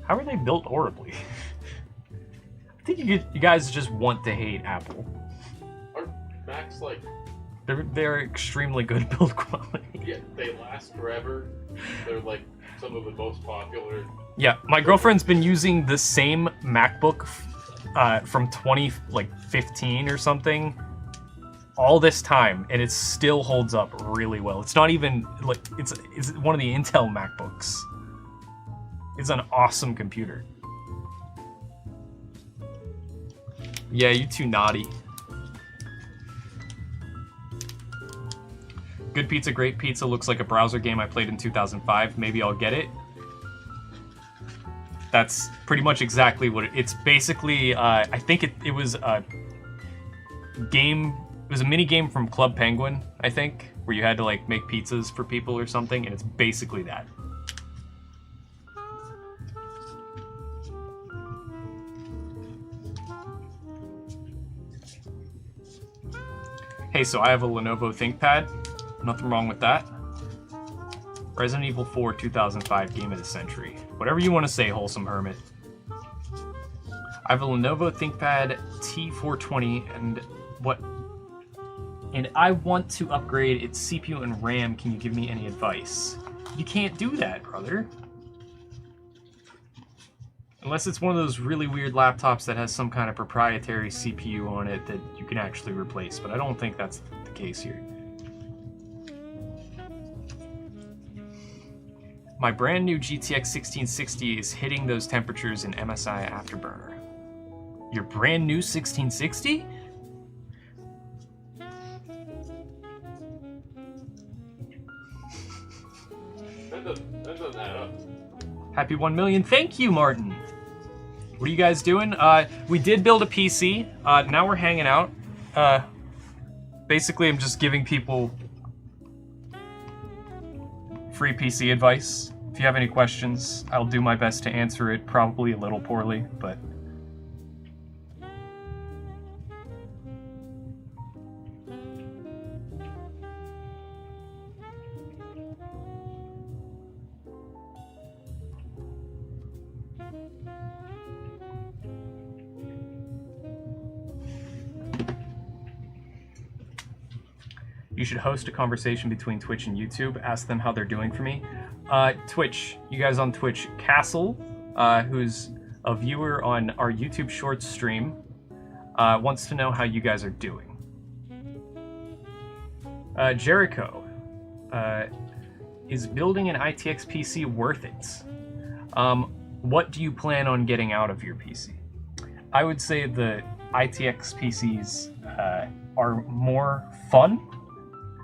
How are they built horribly? I think you guys just want to hate Apple. Are Macs like... They're extremely good build quality. Yeah, they last forever. They're like some of the most popular. Yeah, my girlfriend's been using the same MacBook from 2015 or something all this time, and it still holds up really well. It's not even like it's one of the Intel MacBooks. It's an awesome computer. Yeah, you too naughty. Good Pizza, Great Pizza looks like a browser game I played in 2005. Maybe I'll get it. That's pretty much exactly what it's basically. I think it was a game. It was a mini game from Club Penguin, I think, where you had to like make pizzas for people or something, and it's basically that. Hey, so I have a Lenovo ThinkPad. Nothing wrong with that. Resident Evil 4 2005 Game of the Century. Whatever you want to say, Wholesome Hermit. I have a Lenovo ThinkPad T420 and I want to upgrade its CPU and RAM. Can you give me any advice? You can't do that, brother. Unless it's one of those really weird laptops that has some kind of proprietary CPU on it that you can actually replace, but I don't think that's the case here. My brand new GTX 1660 is hitting those temperatures in MSI Afterburner. Your brand new 1660? That doesn't add up. Happy 1 million. Thank you, Martin. What are you guys doing? We did build a PC. Now we're hanging out. Basically, I'm just giving people free PC advice. If you have any questions, I'll do my best to answer it, probably a little poorly, but... You should host a conversation between Twitch and YouTube. Ask them how they're doing for me. Twitch, you guys on Twitch. Castle, who's a viewer on our YouTube Shorts stream, wants to know how you guys are doing. Jericho, is building an ITX PC worth it? What do you plan on getting out of your PC? I would say the ITX PCs are more fun.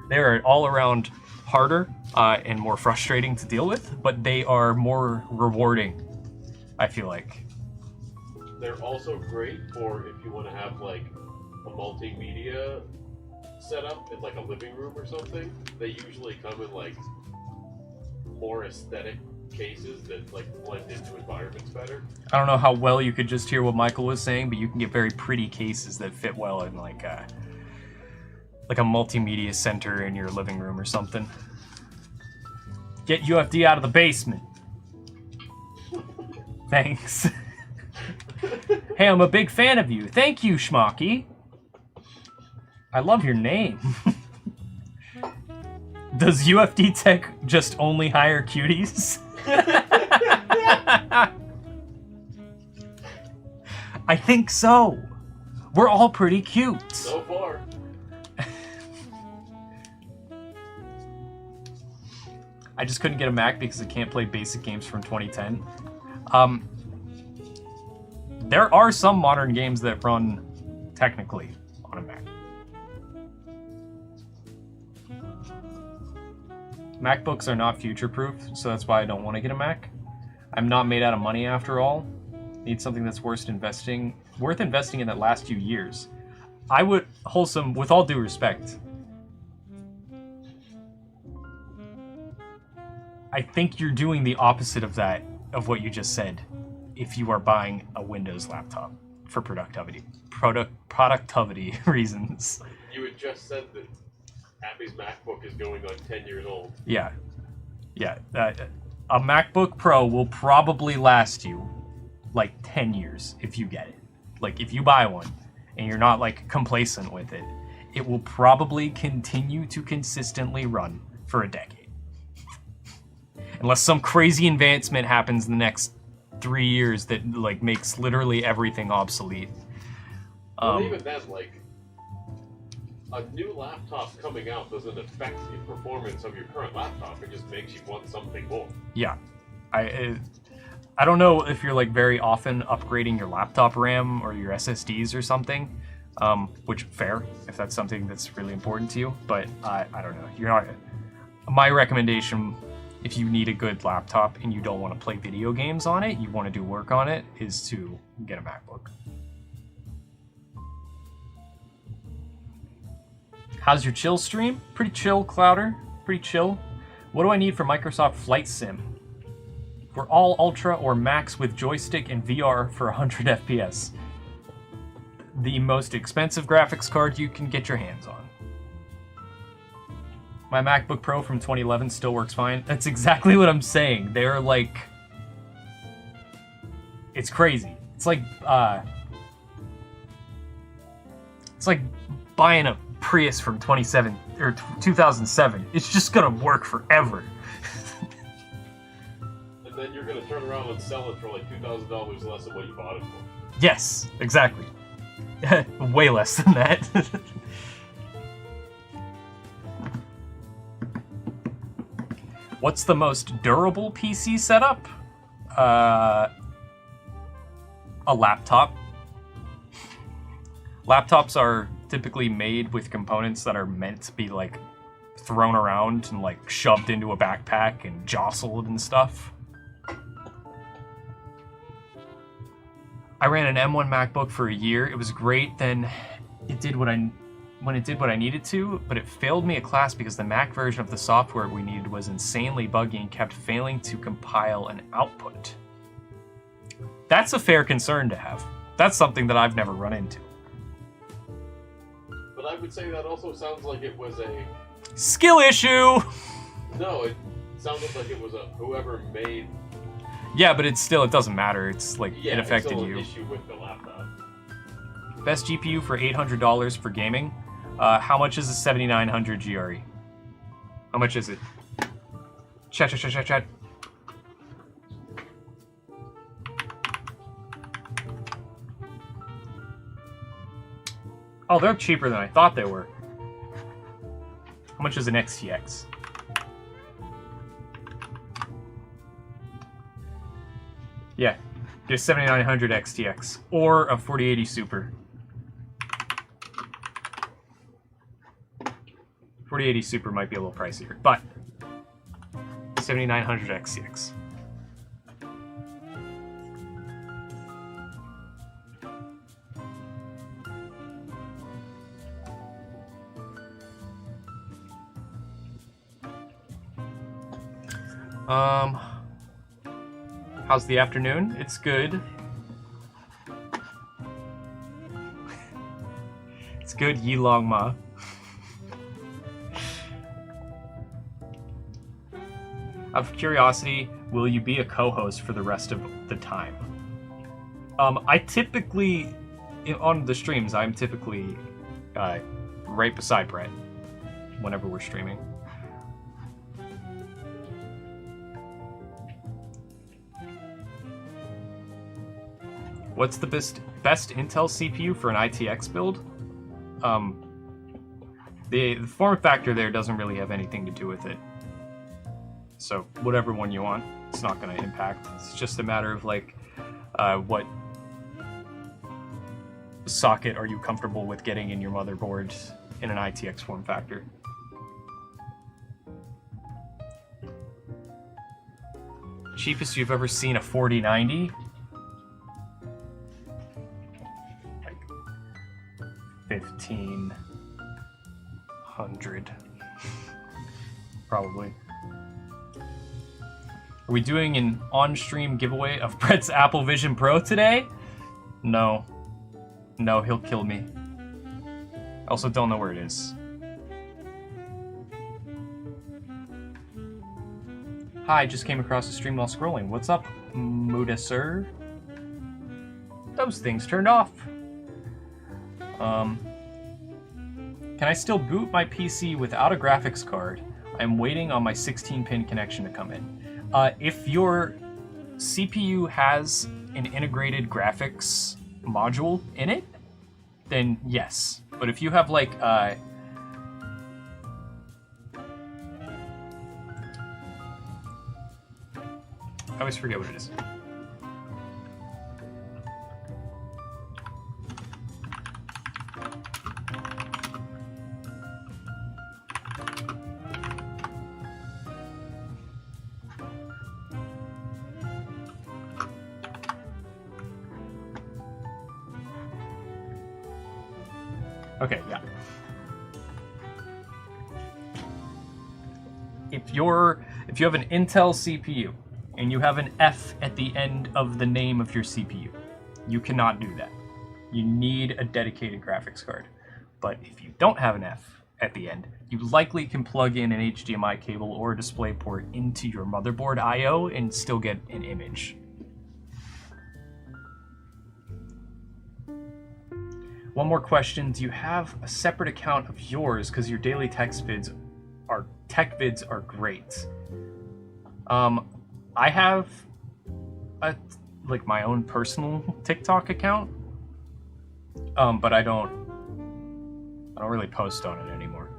They're all around harder and more frustrating to deal with, but they are more rewarding, I feel like. They're also great for if you want to have like a multimedia setup in like a living room or something. They usually come in like more aesthetic cases that like blend into environments better. I don't know how well you could just hear what Michael was saying, but you can get very pretty cases that fit well in like a multimedia center in your living room or something. Get UFD out of the basement. Thanks. Hey, I'm a big fan of you. Thank you, Schmocky. I love your name. Does UFD Tech just only hire cuties? I think so. We're all pretty cute. So far. I just couldn't get a Mac because I can't play basic games from 2010. There are some modern games that run technically on a Mac. MacBooks are not future-proof, so that's why I don't want to get a Mac. I'm not made out of money after all. Need something that's worth investing in that last few years. I would, Wholesome, with all due respect, I think you're doing the opposite of that, of what you just said, if you are buying a Windows laptop for productivity reasons. You had just said that Abby's MacBook is going on 10 years old. Yeah. Yeah. A MacBook Pro will probably last you like 10 years if you get it. Like, if you buy one and you're not like complacent with it, it will probably continue to consistently run for a decade. Unless some crazy advancement happens in the next 3 years that like makes literally everything obsolete. Well, even then, like, a new laptop coming out doesn't affect the performance of your current laptop. It just makes you want something more. Yeah. I don't know if you're like very often upgrading your laptop RAM or your SSDs or something, which fair if that's something that's really important to you. But I don't know. You're not. My recommendation, if you need a good laptop and you don't want to play video games on it, you want to do work on it, is to get a MacBook. How's your chill stream? Pretty chill, Clouder. Pretty chill. What do I need for Microsoft Flight Sim? For all Ultra or Max with joystick and VR for 100 FPS. The most expensive graphics card you can get your hands on. My MacBook Pro from 2011 still works fine. That's exactly what I'm saying. They're like... It's crazy. It's like buying a Prius from 2007. It's just gonna work forever. And then you're gonna turn around and sell it for like $2,000 less than what you bought it for. Yes, exactly. Way less than that. What's the most durable PC setup? A laptop. Laptops are typically made with components that are meant to be like thrown around and like shoved into a backpack and jostled and stuff. I ran an M1 MacBook for a year. It was great. Then it did what I needed to, but it failed me a class because the Mac version of the software we needed was insanely buggy and kept failing to compile an output. That's a fair concern to have. That's something that I've never run into. But I would say that also sounds like it was a... Skill issue! No, it sounded like it was a whoever made... Yeah, but it doesn't matter. It's like, it affected it's still you. an issue with the laptop. Best GPU for $800 for gaming. How much is a 7900 GRE? How much is it? Chat. Oh, they're cheaper than I thought they were. How much is an XTX? Yeah, get a 7900 XTX or a 4080 Super. 4080 Super might be a little pricier, but 7900 XTX. How's the afternoon? It's good. It's good, Yi Long Ma. Out of curiosity, will you be a co-host for the rest of the time? I typically, on the streams, I'm typically right beside Brett whenever we're streaming. What's the best Intel CPU for an ITX build? The form factor there doesn't really have anything to do with it. So whatever one you want, it's not going to impact. It's just a matter of like what socket are you comfortable with getting in your motherboard in an ITX form factor. Cheapest you've ever seen a 4090? Like 1,500. Probably. Are we doing an on-stream giveaway of Brett's Apple Vision Pro today? No. No, he'll kill me. I also don't know where it is. Hi, just came across the stream while scrolling. What's up, Muda sir? Those things turned off. Can I still boot my PC without a graphics card? I'm waiting on my 16-pin connection to come in. If your CPU has an integrated graphics module in it, then yes. But if you have like I always forget what it is. Okay, yeah. If you have an Intel CPU and you have an F at the end of the name of your CPU, you cannot do that. You need a dedicated graphics card. But if you don't have an F at the end, you likely can plug in an HDMI cable or a DisplayPort into your motherboard I/O and still get an image. One more question, do you have a separate account of yours because your daily tech vids are great? I have my own personal TikTok account, but I don't really post on it anymore.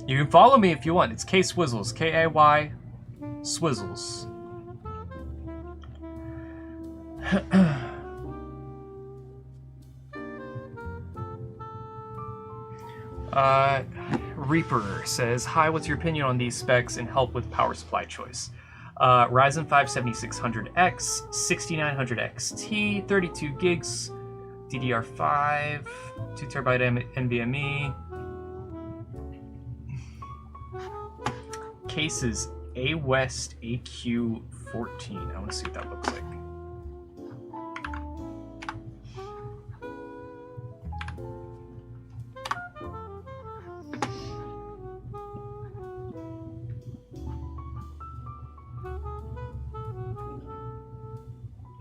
You can follow me if you want. It's K Swizzles, K-A-Y Swizzles. Reaper says, hi, what's your opinion on these specs and help with power supply choice? Ryzen 5 7600X, 6900 XT, 32 gigs, DDR5, 2TB NVMe. Case is A West AQ14. I want to see what that looks like.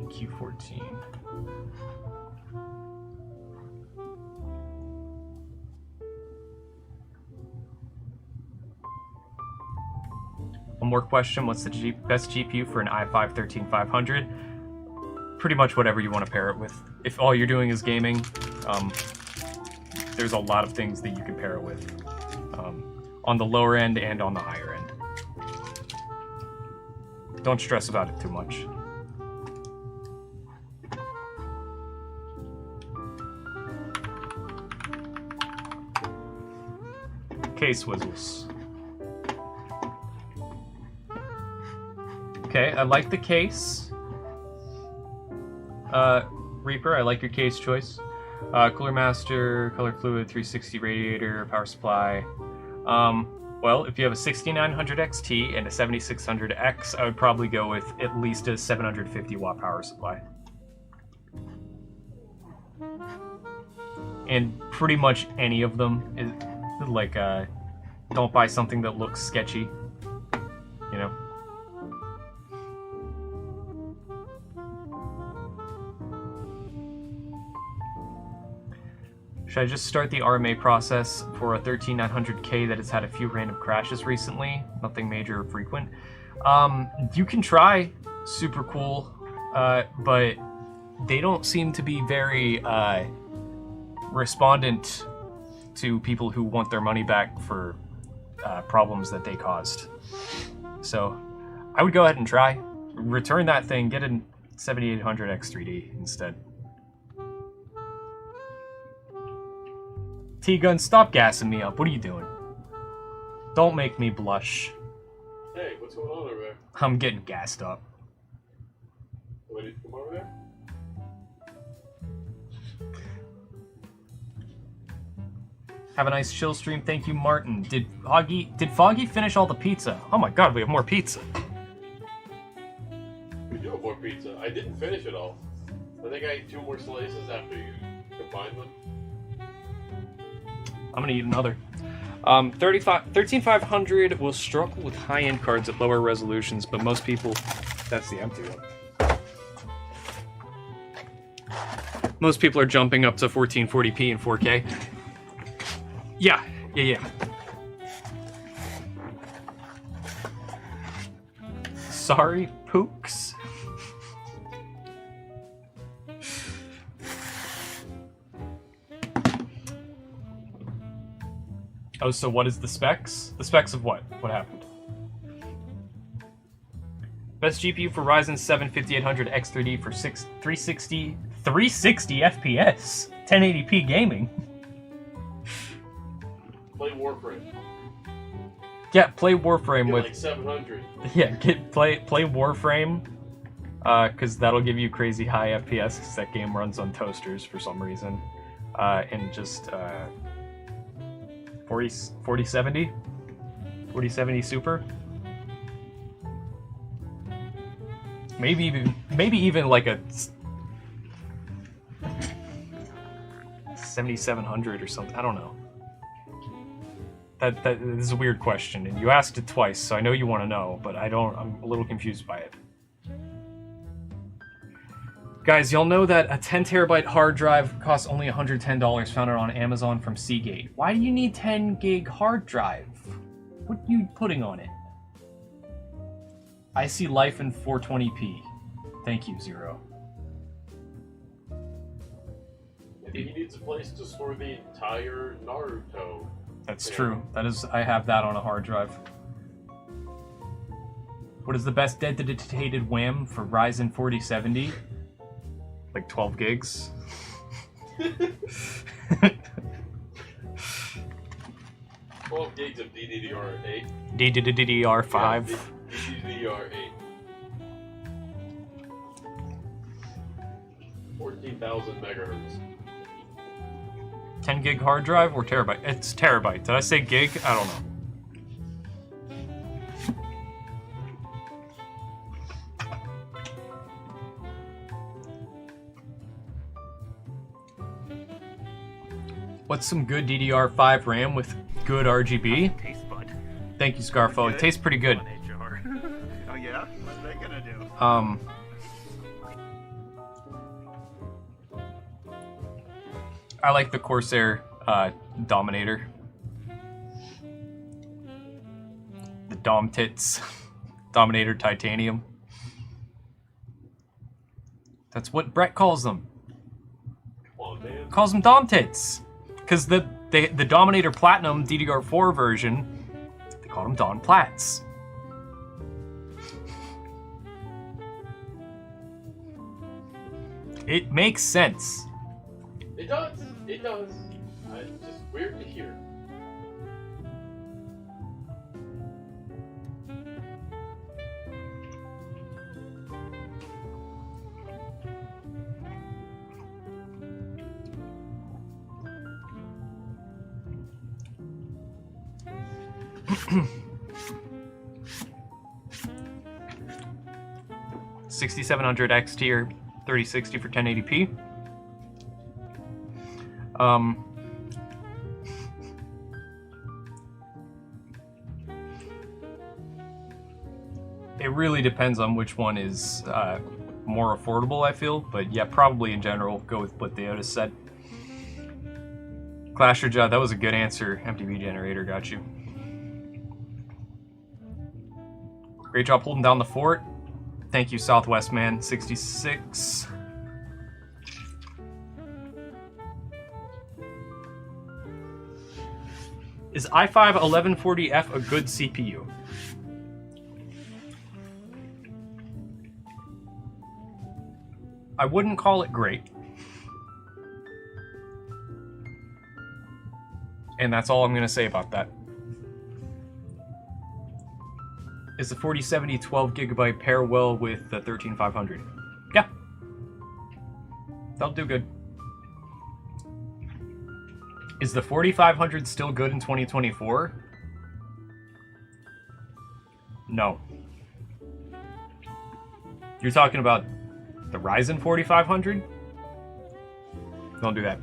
Q14. One more question. What's the best GPU for an i5-13500? Pretty much whatever you want to pair it with. If all you're doing is gaming, there's a lot of things that you can pair it with. On the lower end and on the higher end. Don't stress about it too much. Case Swizzles. Okay, I like the case. Reaper, I like your case choice. Cooler Master, Color Fluid, 360 radiator, power supply. Well, if you have a 6900 XT and a 7600X, I would probably go with at least a 750 watt power supply. And pretty much any of them is like, don't buy something that looks sketchy, you know? Should I just start the RMA process for a 13900K that has had a few random crashes recently? Nothing major or frequent. You can try, super cool, but they don't seem to be very respondent to people who want their money back for problems that they caused. So I would go ahead and try. Return that thing, get a 7800 X3D instead. T-Gun, stop gassing me up. What are you doing? Don't make me blush. Hey, what's going on over there? I'm getting gassed up. What did you come over there? Have a nice chill stream. Thank you, Martin. Did Foggy finish all the pizza? Oh my god, we have more pizza. We do have more pizza. I didn't finish it all. I think I ate 2 more slices after you combined them. I'm gonna eat another. 13500 will struggle with high-end cards at lower resolutions, but most people... That's the empty one. Most people are jumping up to 1440p and 4K. Yeah. Sorry, Pooks. Oh, so what is the specs? The specs of what? What happened? Best GPU for Ryzen 7 5800 X3D for 360 FPS, 1080p gaming. Play Warframe. Yeah, play Warframe Get with like 700. yeah. Play Warframe, because that'll give you crazy high FPS. Because that game runs on toasters for some reason, and just 4070 Super. Maybe even like a 7700 or something. I don't know. That is a weird question, and you asked it twice, so I know you want to know, but I'm a little confused by it. Guys, y'all know that a 10 terabyte hard drive costs only $110, found it on Amazon from Seagate. Why do you need 10 gig hard drive? What are you putting on it? I see life in 420p. Thank you, Zero. I think he needs a place to store the entire Naruto. That's true. I have that on a hard drive. What is the best dedicated WAM for Ryzen 4070? Like 12 gigs. 12 gigs of DDR8. DDR5. DDR8. 14,000 megahertz. 10 gig hard drive or terabyte? It's terabyte. Did I say gig? I don't know. What's some good DDR5 RAM with good RGB? Taste bud. Thank you, Scarfo. It tastes pretty good. Oh yeah? What are they gonna do? I like the Corsair Dominator. The Dom Tits. Dominator Titanium. That's what Brett calls them. Come on, man. Calls them Dom Tits. Because the Dominator Platinum DDR4 version, they call them Don Plats. It makes sense. It does. It does. It's just weird to hear. $6,700 XT or 3060 for 1080p. It really depends on which one is more affordable, I feel, but yeah, probably in general, go with what the Otis said. Clasher Judd, that was a good answer. MTV Generator got you. Great job holding down the fort. Thank you, Southwest Man 66. Is i5 1140F a good CPU? I wouldn't call it great. And that's all I'm going to say about that. Is the 4070 12GB pair well with the 13500? Yeah. That'll do good. Is the 4500 still good in 2024? No. You're talking about the Ryzen 4500? Don't do that.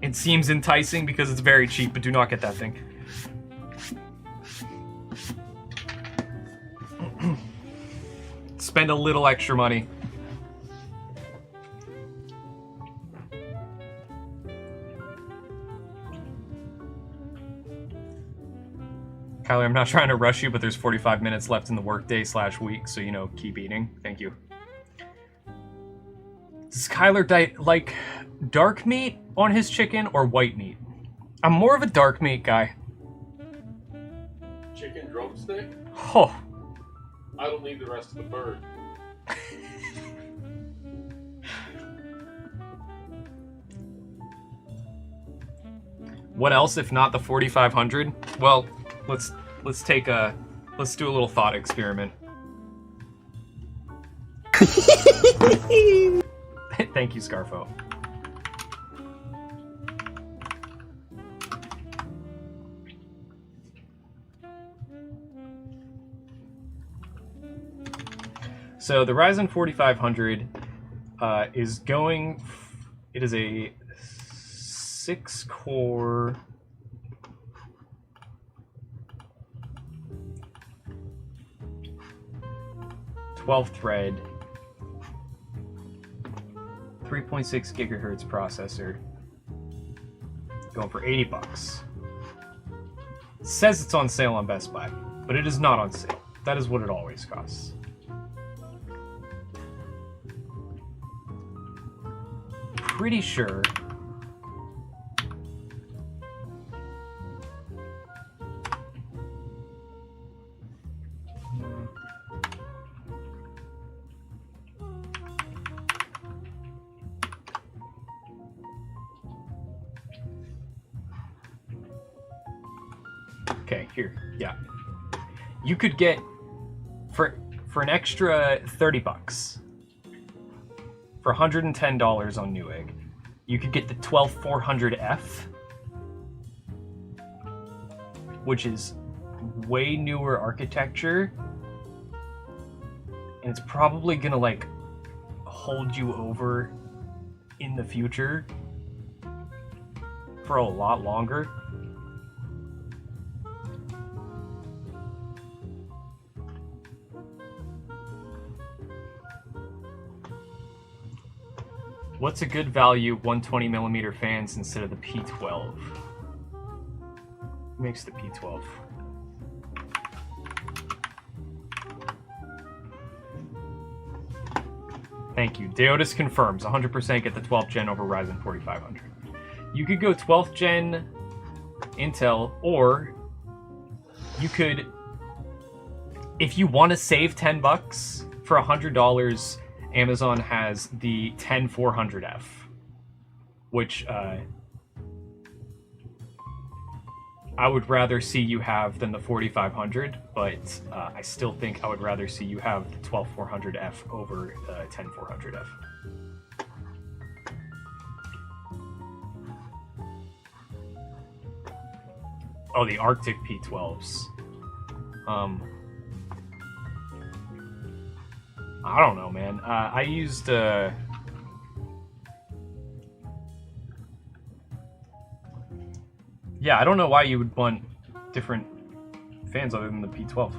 It seems enticing because it's very cheap, but do not get that thing. Spend a little extra money. Kyler, I'm not trying to rush you, but there's 45 minutes left in the workday/week, so, you know, keep eating. Thank you. Does Kyler like dark meat on his chicken or white meat? I'm more of a dark meat guy. Chicken drumstick? Oh. I don't need the rest of the bird. What else if not the 4500? Well, let's do a little thought experiment. Thank you, Scarfo. So the Ryzen 4500 is going. It is a 6-core. 12-thread, 3.6 gigahertz processor, going for $80. It says it's on sale on Best Buy, but it is not on sale. That is what it always costs. Pretty sure okay, here, yeah. You could get for an extra $30 for $110 on Newegg. You could get the 12400F, which is way newer architecture, and it's probably gonna like hold you over in the future for a lot longer. What's a good value 120mm fans instead of the P12? Who makes the P12? Thank you. Deotis confirms 100% get the 12th gen over Ryzen 4500. You could go 12th gen Intel, or you could, if you want to save $10 for $100, Amazon has the 10400F, which I would rather see you have than the 4500, but I still think I would rather see you have the 12400F over the 10400F. Oh, the Arctic P12s. I don't know, man. I used yeah, I don't know why you would want different fans other than the P12.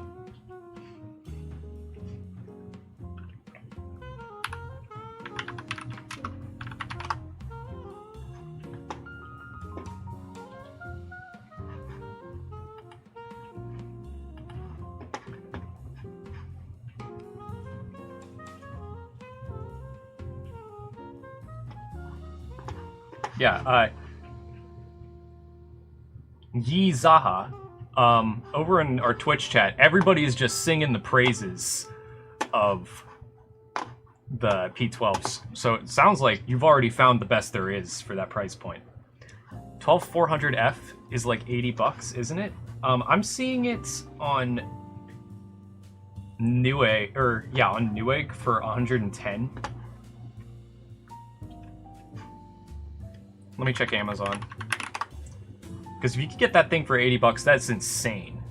Yeah, Yi Zaha, over in our Twitch chat, everybody is just singing the praises of the P12s. So it sounds like you've already found the best there is for that price point. 12400F is like $80, isn't it? I'm seeing it on Newegg, on Newegg for 110. Let me check Amazon. Because if you could get that thing for $80, that's insane.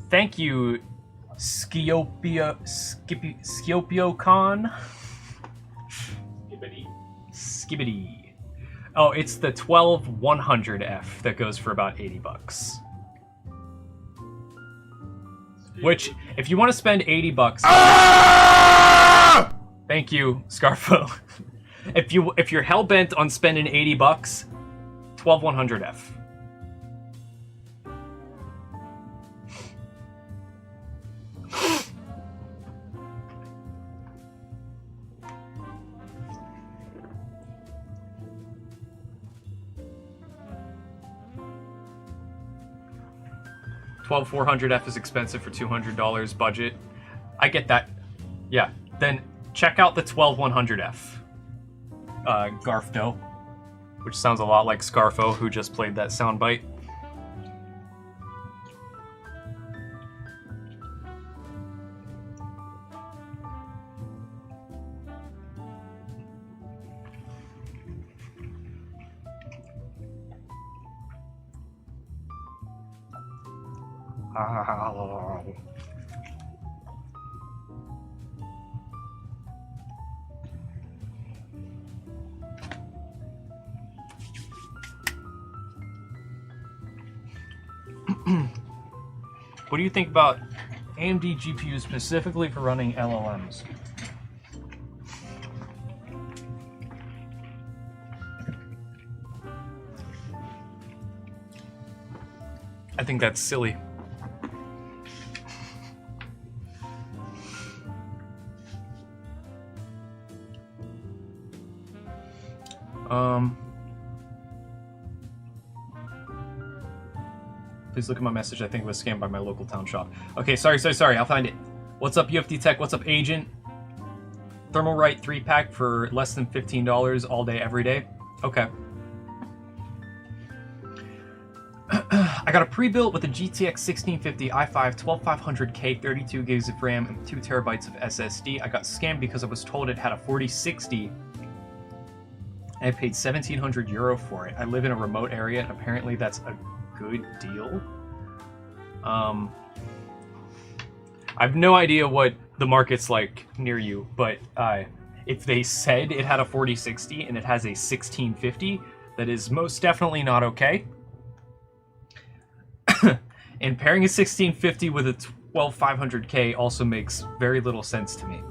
Thank you, Skiopio-con. Skibbity. Oh, it's the 12100F that goes for about $80. Which, if you want to spend $80, thank you, Scarfo. If you're hell bent on spending $80, 12100F. $12400F is expensive for $200 budget. I get that. Yeah. Then check out the 12100F. Garfdo, which sounds a lot like Scarfo, who just played that soundbite. What do you think about AMD GPUs specifically for running LLMs? I think that's silly. Please look at my message. I think it was scammed by my local town shop. Okay, sorry. I'll find it. What's up, UFD Tech? What's up, Agent? Thermalright 3-pack for less than $15 all day, every day. Okay. I got a pre-built with a GTX 1650 i5 12500K, 32 gigs of RAM, and 2 terabytes of SSD. I got scammed because I was told it had a 4060, and I paid €1,700 for it. I live in a remote area, and apparently that's a good deal. I have no idea what the market's like near you, but if they said it had a 4060 and it has a 1650, that is most definitely not okay. And pairing a 1650 with a 12500K also makes very little sense to me.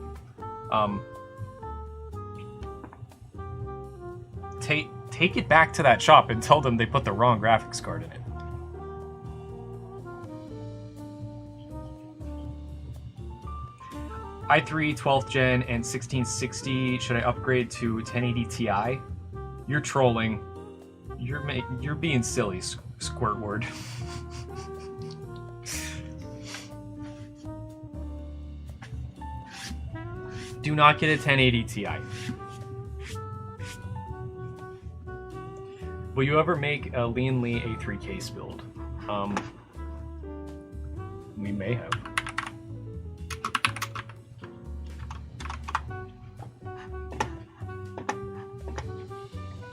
Take it back to that shop and tell them they put the wrong graphics card in it. i3 12th gen and 1660. Should I upgrade to 1080 Ti? You're trolling. You're being silly, Squirtward. Do not get a 1080 Ti. Will you ever make a Lean Lee A3 case build? We may have.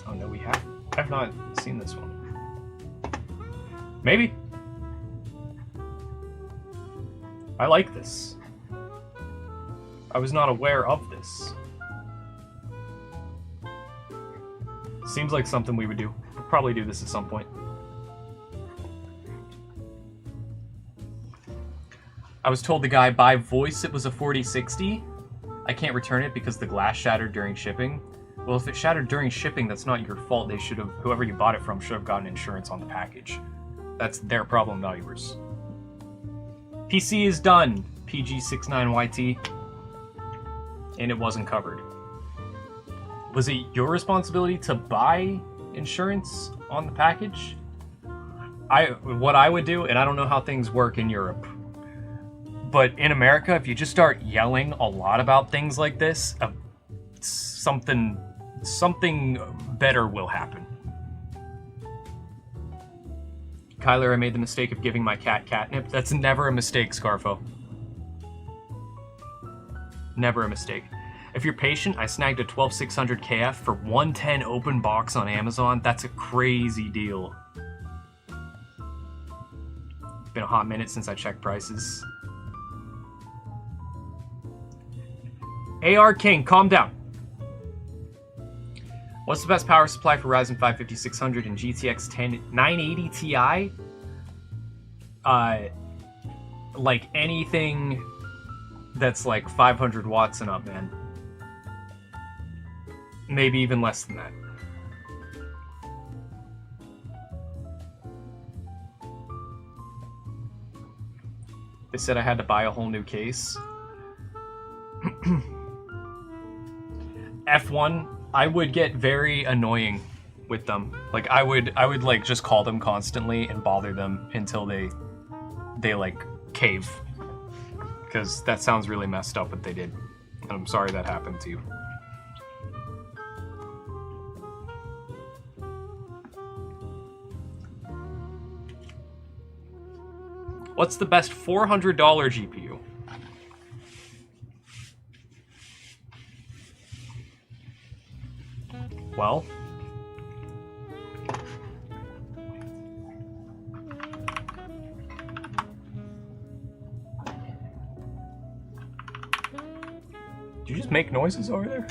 Oh no, we have. I've not seen this one. Maybe. I like this. I was not aware of this. Seems like something we would do. We'll probably do this at some point. I was told the guy by voice it was a 4060. I can't return it because the glass shattered during shipping. Well, if it shattered during shipping, that's not your fault. They should have, whoever you bought it from should have gotten insurance on the package. That's their problem, not yours. PC is done, PG69YT. And it wasn't covered. Was it your responsibility to buy insurance on the package? What I would do, and I don't know how things work in Europe, But in America, if you just start yelling a lot about things like this, something better will happen. Kyler, I made the mistake of giving my cat catnip. That's never a mistake, Scarfo. Never a mistake. If you're patient, I snagged a 12600 KF for 110 open box on Amazon. That's a crazy deal. It's been a hot minute since I checked prices. AR King, calm down. What's the best power supply for Ryzen 5 5600 and GTX 980 Ti? Like anything that's like 500 watts and up, man. Maybe even less than that. They said I had to buy a whole new case. F1, I would get very annoying with them. Like I would like just call them constantly and bother them until they like cave. Because that sounds really messed up what they did. And I'm sorry that happened to you. What's the best $400 GPU? Well, did you just make noises over there?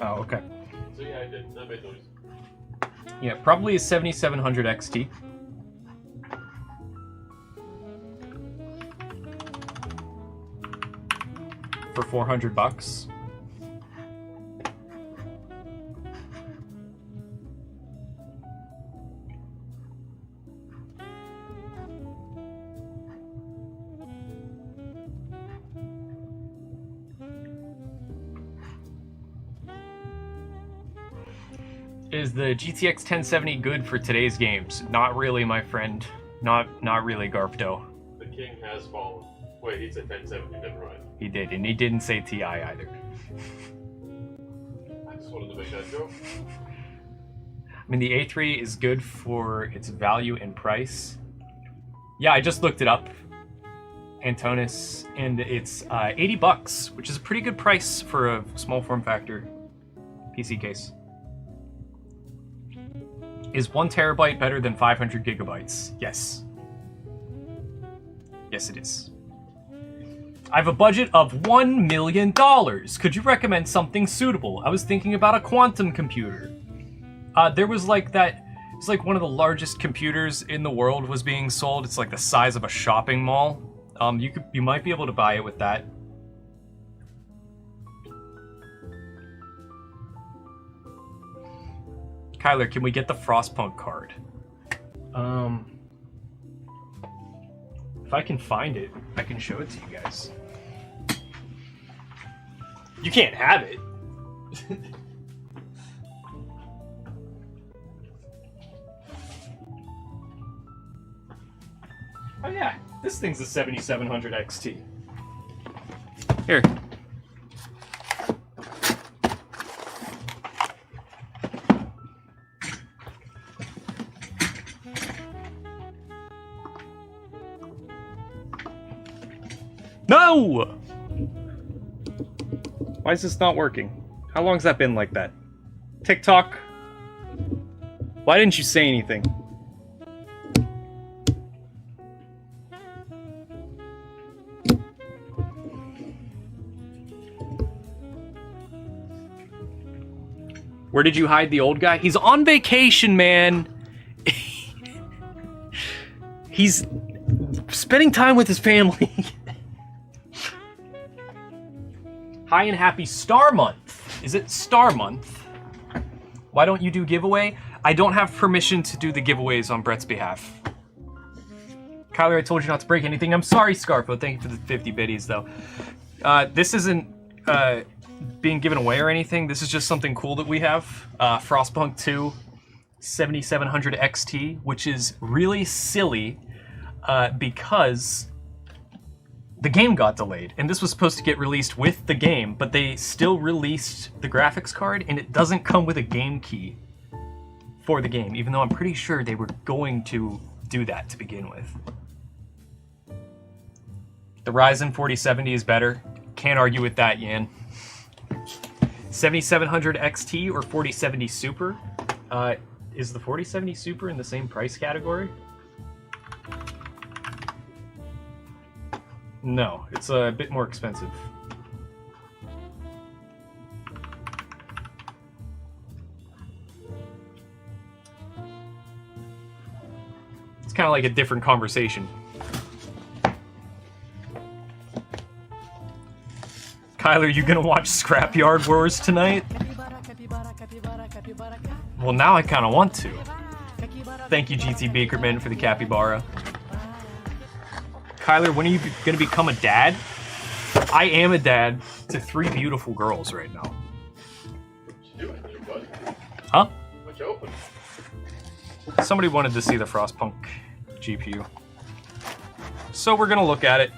Oh, okay. So yeah, I did. That made noise. Yeah, probably a 7700 XT. For $400. Is the GTX 1070 good for today's games? Not really, my friend. Not really, Garpdo. The king has fallen. Wait, he said 1070, never mind. He did, and he didn't say TI either. I just wanted to make that joke. I mean, the A3 is good for its value and price. Yeah, I just looked it up, Antonis, and it's $80, which is a pretty good price for a small form factor PC case. Is 1 terabyte better than 500 gigabytes? Yes. Yes, it is. I have a budget of $1 million. Could you recommend something suitable? I was thinking about a quantum computer. There was like that, it's like one of the largest computers in the world was being sold. It's like the size of a shopping mall. You might be able to buy it with that. Kyler, can we get the Frostpunk card? If I can find it, I can show it to you guys. You can't have it. Oh yeah, this thing's a 7700 XT. Here. No! Why is this not working? How long's that been like that? TikTok? Why didn't you say anything? Where did you hide the old guy? He's on vacation, man. He's spending time with his family. High and happy Star Month. Is it Star Month? Why don't you do giveaway? I don't have permission to do the giveaways on Brett's behalf. Kyler, I told you not to break anything. I'm sorry, Scarfo. Thank you for the 50 biddies, though. This isn't being given away or anything. This is just something cool that we have. Frostpunk 2 7700 XT, which is really silly because the game got delayed, and this was supposed to get released with the game, but they still released the graphics card, and it doesn't come with a game key for the game, even though I'm pretty sure they were going to do that to begin with. The Ryzen 4070 is better. Can't argue with that, Yan. 7700 XT or 4070 Super? Is the 4070 Super in the same price category? No, it's a bit more expensive. It's kind of like a different conversation. Kyler, you gonna watch Scrapyard Wars tonight? Well, now I kind of want to. Thank you, GT Bakerman, for the capybara. Kyler, when are you gonna become a dad? I am a dad to 3 beautiful girls right now. What you doing there, buddy? Huh? What you open? Somebody wanted to see the Frostpunk GPU. So we're gonna look at it.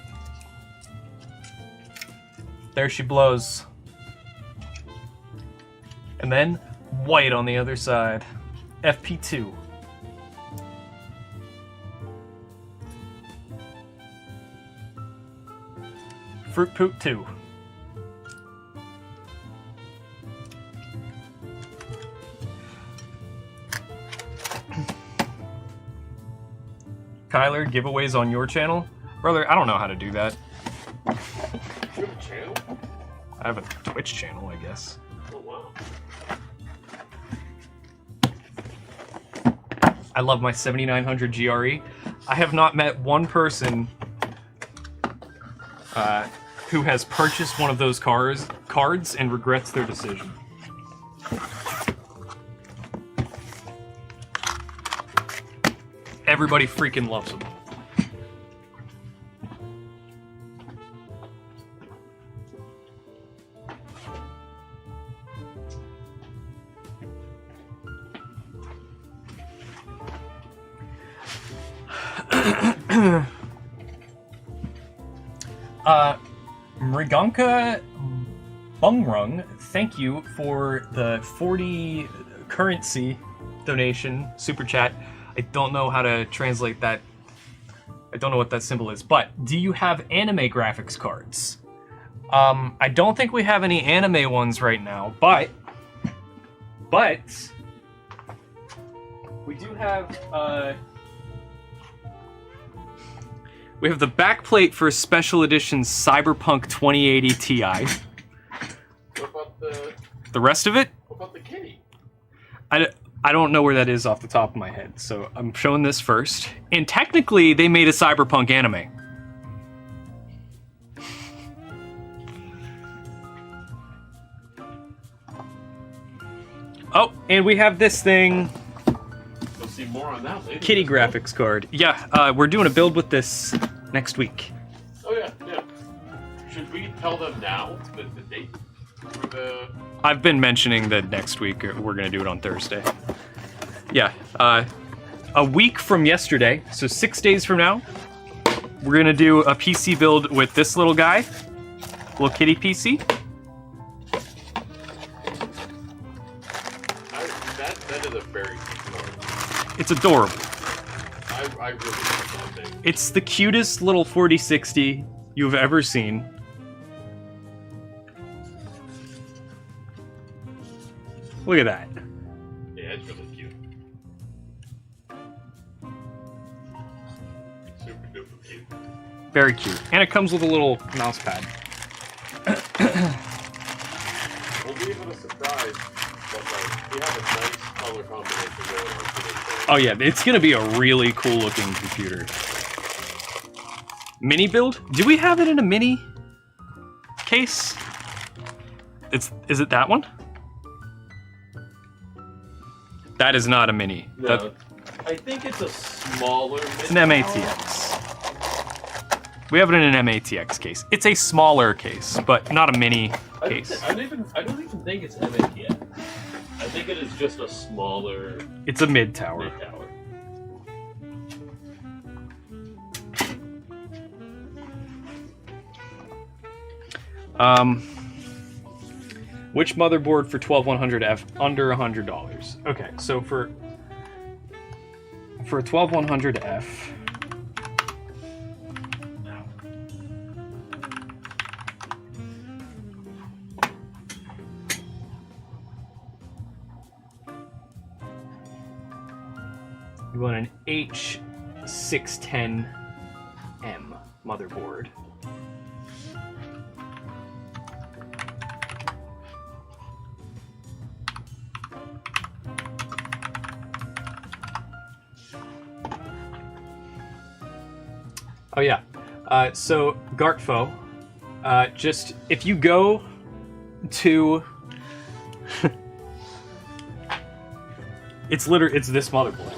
There she blows. And then white on the other side. FP2. Fruit Poop 2. Kyler, giveaways on your channel? Brother, I don't know how to do that. You have a channel? I have a Twitch channel, I guess. Oh, wow. I love my 7900 GRE. I have not met one person who has purchased one of those cards and regrets their decision. Everybody freaking loves them. Mriganka Bungrung, thank you for the 40 currency donation, super chat. I don't know how to translate that. I don't know what that symbol is, but do you have anime graphics cards? I don't think we have any anime ones right now, but we do have, we have the backplate for special edition Cyberpunk 2080 Ti. What about The rest of it? what about the kitty? I don't know where that is off the top of my head, so I'm showing this first. And technically, they made a Cyberpunk anime. Oh, and we have this thing. We'll see more on that later. Kitty graphics card. Yeah, we're doing a build with this next week. Oh yeah, yeah. Should we tell them now the date for the? I've been mentioning that next week we're gonna do it on Thursday. Yeah, a week from yesterday, so 6 days from now, we're gonna do a PC build with this little guy, little kitty PC. That is a very cute card. It's adorable. I really like that thing. It's the cutest little 4060 you've ever seen. Look at that. Yeah, it's really cute. Super duper cute. Very cute. And it comes with a little mouse pad. We'll be able to surprise, but like we have a nice color combination going on for this thing. Oh yeah, it's gonna be a really cool looking computer. Mini build? Do we have it in a mini case? Is it that one? That is not a mini. No, I think it's a smaller. It's an MATX. We have it in an MATX case. It's a smaller case, but not a mini case. I don't even think it's MATX. I think it is just a smaller It's a mid tower. mid-tower. Which motherboard for 12100F under $100? Okay, so for a 12100F, you want an H610M motherboard. Oh yeah, so Gartfo, just if you go to, it's this motherboard.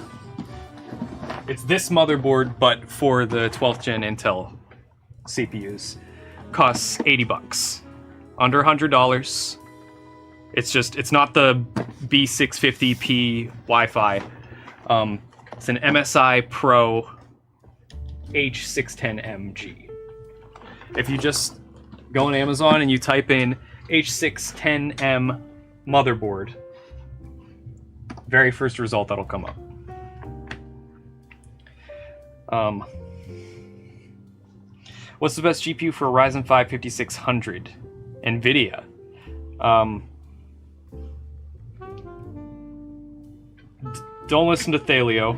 It's this motherboard, but for the 12th gen Intel CPUs, costs $80, under $100. It's not the B650p Wi-Fi. It's an MSI Pro H610MG. If you just go on Amazon and you type in H610M motherboard, very first result that'll come up. What's the best GPU for a Ryzen 5 5600? NVIDIA. Don't listen to Thalio.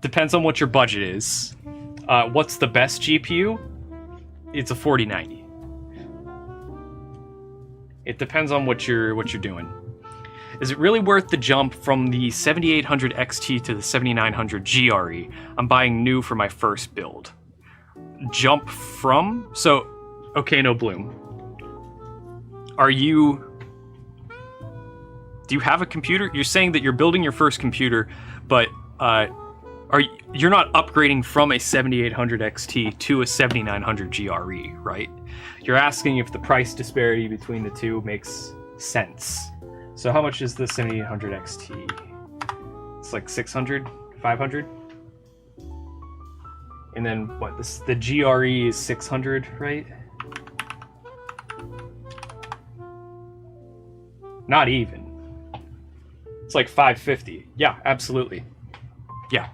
Depends on what your budget is. What's the best GPU? It's a 4090. It depends on what you're doing. Is it really worth the jump from the 7800 XT to the 7900 GRE? I'm buying new for my first build. Jump from? So, okay, no Bloom. Do you have a computer? You're saying that you're building your first computer, but you're not upgrading from a 7800 XT to a 7900 GRE, right? You're asking if the price disparity between the two makes sense. So how much is the 7800 XT? It's like 600, 500? And then what, the GRE is 600, right? Not even. It's like 550. Yeah, absolutely. Yeah.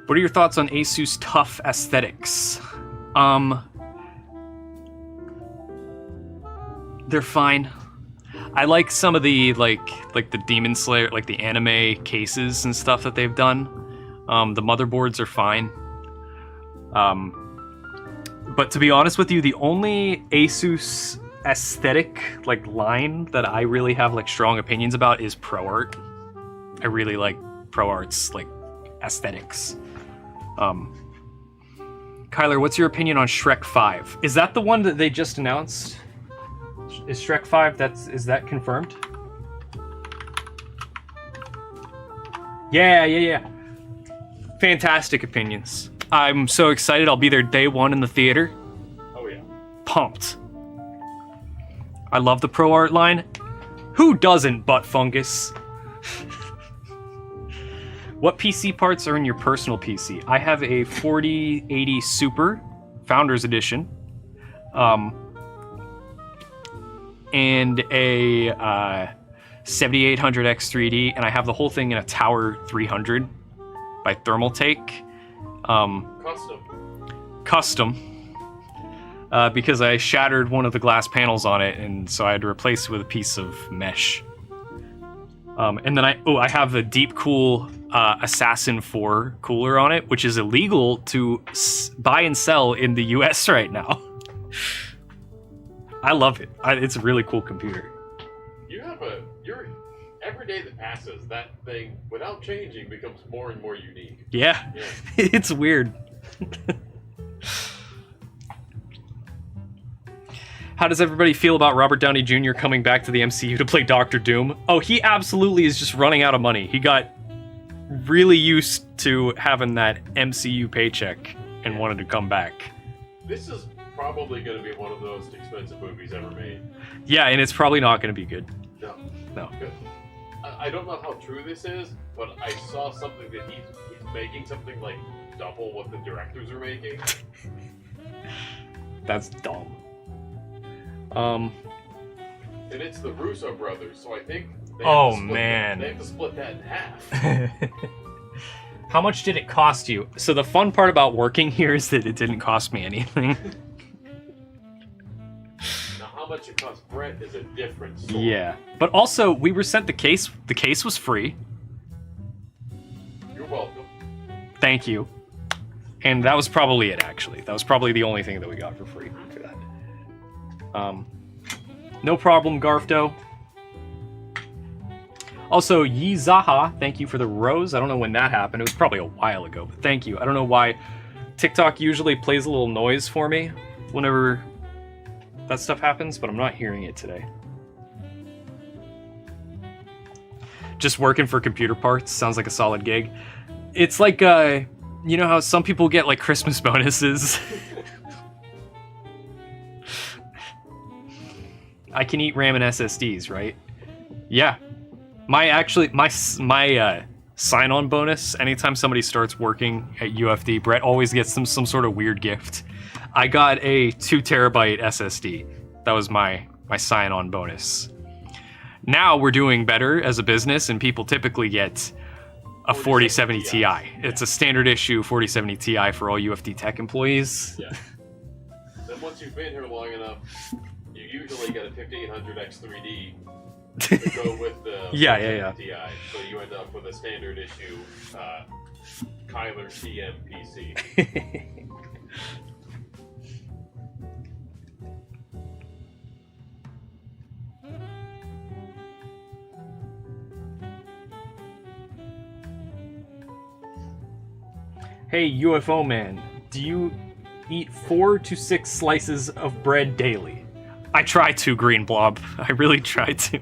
What are your thoughts on Asus TUF aesthetics? They're fine. I like some of the like the Demon Slayer, like the anime cases and stuff that they've done. The motherboards are fine. But to be honest with you, the only Asus aesthetic like line that I really have like strong opinions about is ProArt. I really like ProArt's like aesthetics. Kyler, what's your opinion on Shrek 5? Is that the one that they just announced? Is Shrek 5, is that confirmed? Yeah. Fantastic opinions. I'm so excited. I'll be there day one in the theater. Oh yeah. Pumped. I love the ProArt line. Who doesn't, butt fungus? What PC parts are in your personal PC? I have a 4080 Super Founders Edition. And a 7800X 3D, and I have the whole thing in a Tower 300 by Thermaltake. Custom. Because I shattered one of the glass panels on it, and so I had to replace it with a piece of mesh. And then I have a Deep Cool Assassin 4 cooler on it, which is illegal to buy and sell in the US right now. I love it. It's a really cool computer. Every day that passes, that thing, without changing, becomes more and more unique. Yeah. It's weird. How does everybody feel about Robert Downey Jr. coming back to the MCU to play Doctor Doom? Oh, he absolutely is just running out of money. He got really used to having that MCU paycheck and wanted to come back. This is probably going to be one of the most expensive movies ever made. Yeah, and it's probably not going to be good. No. No. Good. I don't know how true this is, but I saw something that he's making something like double what the directors are making. That's dumb. And it's the Russo brothers, so I think they Oh, have to split man. they have to split that in half. How much did it cost you? So the fun part about working here is that it didn't cost me anything. Now, how much it costs Brent is a different story. Yeah. But also, we were sent the case. The case was free. You're welcome. Thank you. And that was probably it, actually. That was probably the only thing that we got for free for that. No problem, Garfdo. Also, Yizaha, thank you for the rose. I don't know when that happened. It was probably a while ago, but thank you. I don't know why TikTok usually plays a little noise for me whenever that stuff happens, but I'm not hearing it today. Just working for computer parts sounds like a solid gig. It's like, you know how some people get like Christmas bonuses? I can eat RAM and SSDs, right? Yeah. My sign-on bonus, anytime somebody starts working at UFD, Brett always gets them some sort of weird gift. I got a 2 terabyte SSD. That was my sign-on bonus. Now we're doing better as a business, and people typically get a 4070 Ti. It's a standard issue 4070 Ti for all UFD tech employees. Yeah. Then once you've been here long enough, you usually get a 5800 X3D to go with the Yeah. Ti. So you end up with a standard issue Kyler TM PC. Hey, UFO man, do you eat 4 to 6 slices of bread daily? I try to, Green Blob. I really try to.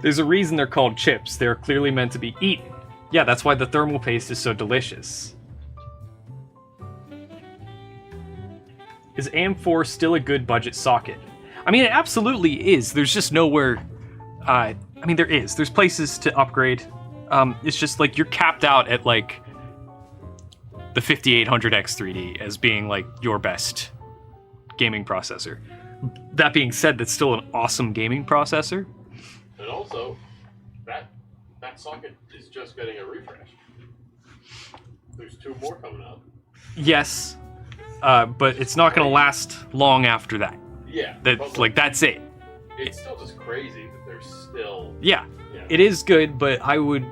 There's a reason they're called chips. They're clearly meant to be eaten. Yeah, that's why the thermal paste is so delicious. Is AM4 still a good budget socket? I mean, it absolutely is. There's just nowhere... I mean, there is. There's places to upgrade. It's just like you're capped out at like the 5800X3D as being like your best gaming processor. That being said, that's still an awesome gaming processor. And also, that socket is just getting a refresh. There's 2 more coming up. Yes, but it's not going to last long after that. Yeah. That like that's it. It's still just crazy that there's still... Yeah, it is good, but I would...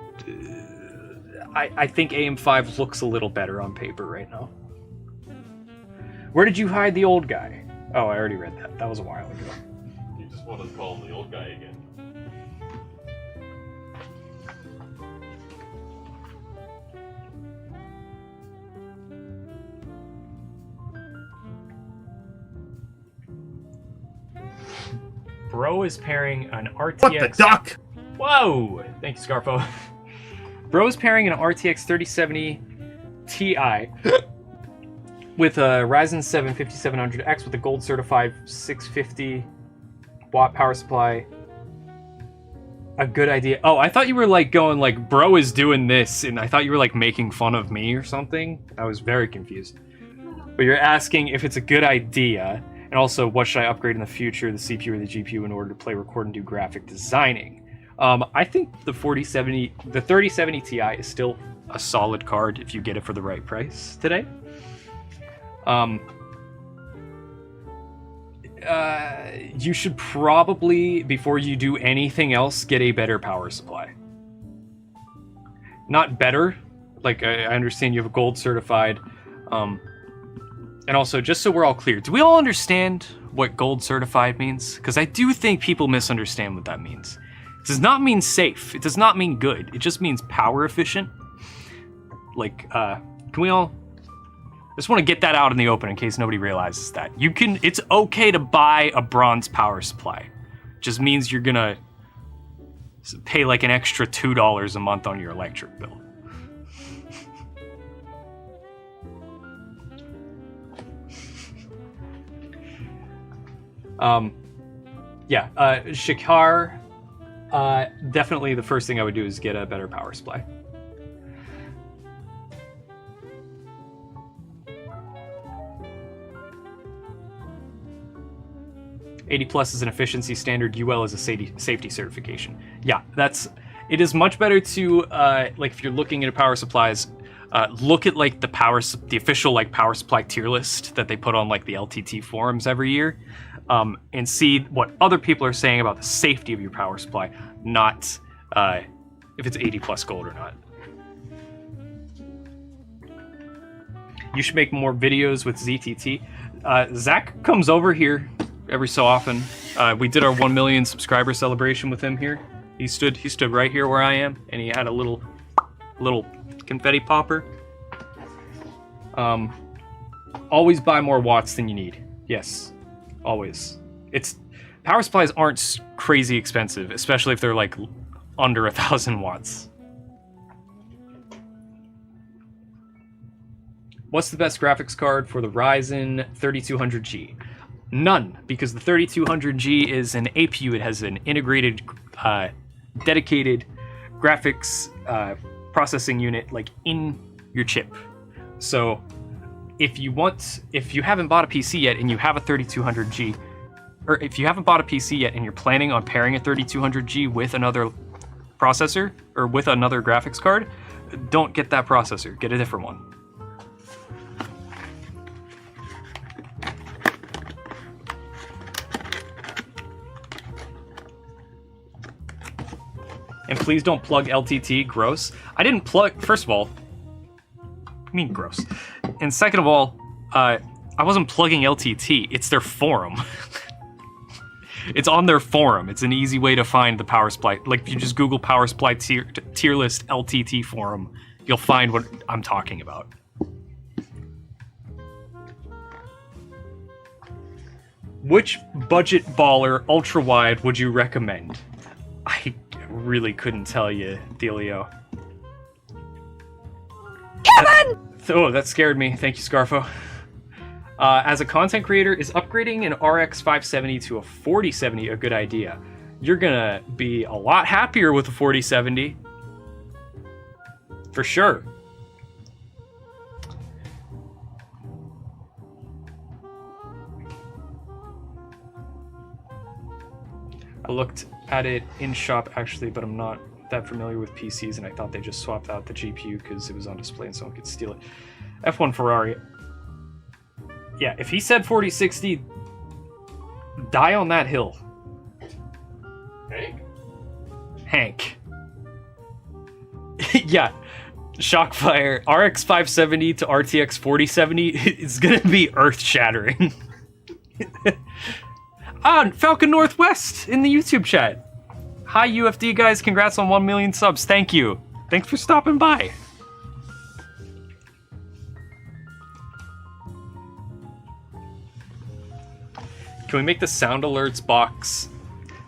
I think AM5 looks a little better on paper right now. Where did you hide the old guy? Oh, I already read that. That was a while ago. You just wanted to call him the old guy again. Bro is pairing an RTX... What the duck? Whoa! Thank you, Scarfo. Bro is pairing an RTX 3070 Ti with a Ryzen 7 5700X with a gold certified 650 watt power supply. A good idea. Oh, I thought you were like going like, bro is doing this, and I thought you were like making fun of me or something. I was very confused. But you're asking if it's a good idea, and also what should I upgrade in the future, the CPU or the GPU, in order to play, record, and do graphic designing. I think the 3070 Ti is still a solid card if you get it for the right price today. You should probably, before you do anything else, get a better power supply. Not better, like I understand you have a gold certified, and also just so we're all clear, do we all understand what gold certified means? Because I do think people misunderstand what that means. It does not mean safe. It does not mean good. It just means power efficient. Like, can we all... I just want to get that out in the open in case nobody realizes that. It's okay to buy a bronze power supply. It just means you're gonna pay like an extra $2 a month on your electric bill. Shikar Definitely the first thing I would do is get a better power supply. +80 is an efficiency standard. UL is a safety certification. Yeah, it is much better to like if you're looking at power supplies, look at like the official like power supply tier list that they put on like the LTT forums every year, and see what other people are saying about the safety of your power supply, not if it's 80+ gold or not. You should make more videos with ZTT. Zach comes over here every so often. We did our 1 million subscriber celebration with him here. He stood right here where I am, and he had a little confetti popper. Always buy more watts than you need. Yes, always. Power supplies aren't crazy expensive, especially if they're like under 1,000 watts. What's the best graphics card for the Ryzen 3200G? None, because the 3200G is an APU. It has an integrated, dedicated graphics processing unit like in your chip. So if you haven't bought a PC yet and you have a 3200G, or if you haven't bought a PC yet and you're planning on pairing a 3200G with another processor or with another graphics card, don't get that processor. Get a different one. And please don't plug LTT, gross. I didn't plug, first of all, I mean gross. And second of all, I wasn't plugging LTT, it's their forum. It's on their forum. It's an easy way to find the power supply. Like if you just Google power supply tier list LTT forum, you'll find what I'm talking about. Which budget baller ultra wide would you recommend? I really couldn't tell you, Delio. Kevin! Oh, that scared me. Thank you, Scarfo. As a content creator, is upgrading an RX 570 to a 4070 a good idea? You're gonna be a lot happier with a 4070. For sure. I looked at it in shop actually, but I'm not that familiar with PCs, and I thought they just swapped out the GPU because it was on display and someone could steal it. F1 Ferrari. Yeah, if he said 4060, die on that hill. Hank. Yeah, Shockfire. RX 570 to RTX 4070 is gonna be earth-shattering. Falcon Northwest in the YouTube chat. Hi, UFD guys. Congrats on 1 million subs. Thank you. Thanks for stopping by. Can we make the sound alerts box,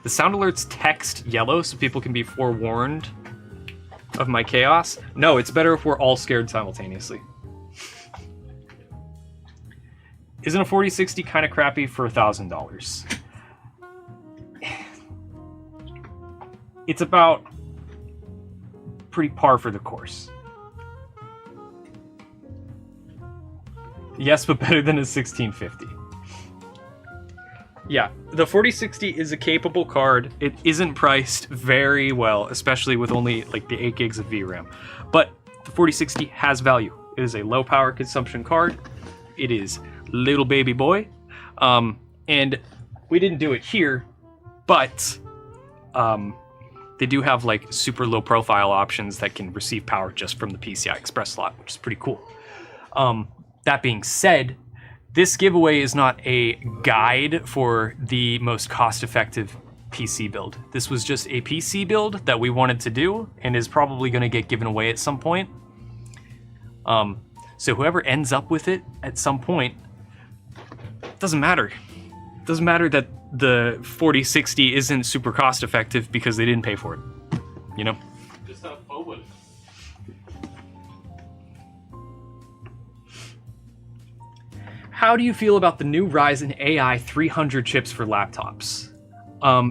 the sound alerts text yellow so people can be forewarned of my chaos? No, it's better if we're all scared simultaneously. Isn't a 4060 kind of crappy for $1,000? It's about pretty par for the course. Yes, but better than a 1650. Yeah, the 4060 is a capable card. It isn't priced very well, especially with only like the 8 gigs of VRAM. But the 4060 has value. It is a low power consumption card. It is little baby boy. And we didn't do it here, but they do have like super low profile options that can receive power just from the PCI Express slot, which is pretty cool. That being said, this giveaway is not a guide for the most cost-effective PC build. This was just a PC build that we wanted to do and is probably going to get given away at some point. So whoever ends up with it at some point, doesn't matter. It doesn't matter that the 4060 isn't super cost-effective because they didn't pay for it. You know? Just have fun with it. How do you feel about the new Ryzen AI 300 chips for laptops?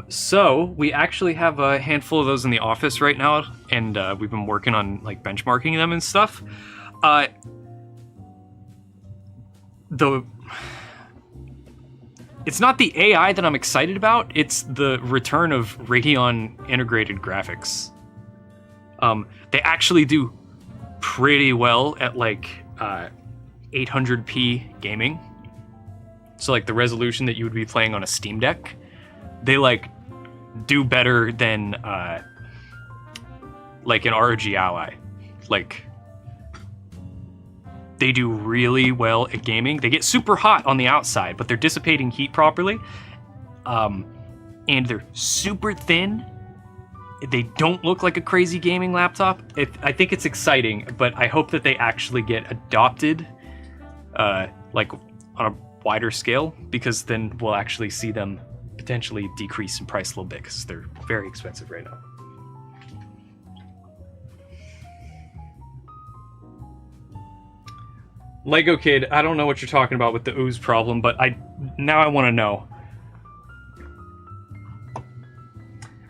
So we actually have a handful of those in the office right now, and we've been working on like benchmarking them and stuff. It's not the AI that I'm excited about, it's the return of Radeon integrated graphics. They actually do pretty well at like 800p gaming. So like the resolution that you would be playing on a Steam Deck, they like do better than like an ROG Ally. Like they do really well at gaming. They get super hot on the outside, but they're dissipating heat properly. And they're super thin. They don't look like a crazy gaming laptop. I think it's exciting, but I hope that they actually get adopted like on a wider scale, because then we'll actually see them potentially decrease in price a little bit, because they're very expensive right now. Lego Kid, I don't know what you're talking about with the ooze problem, but now I want to know.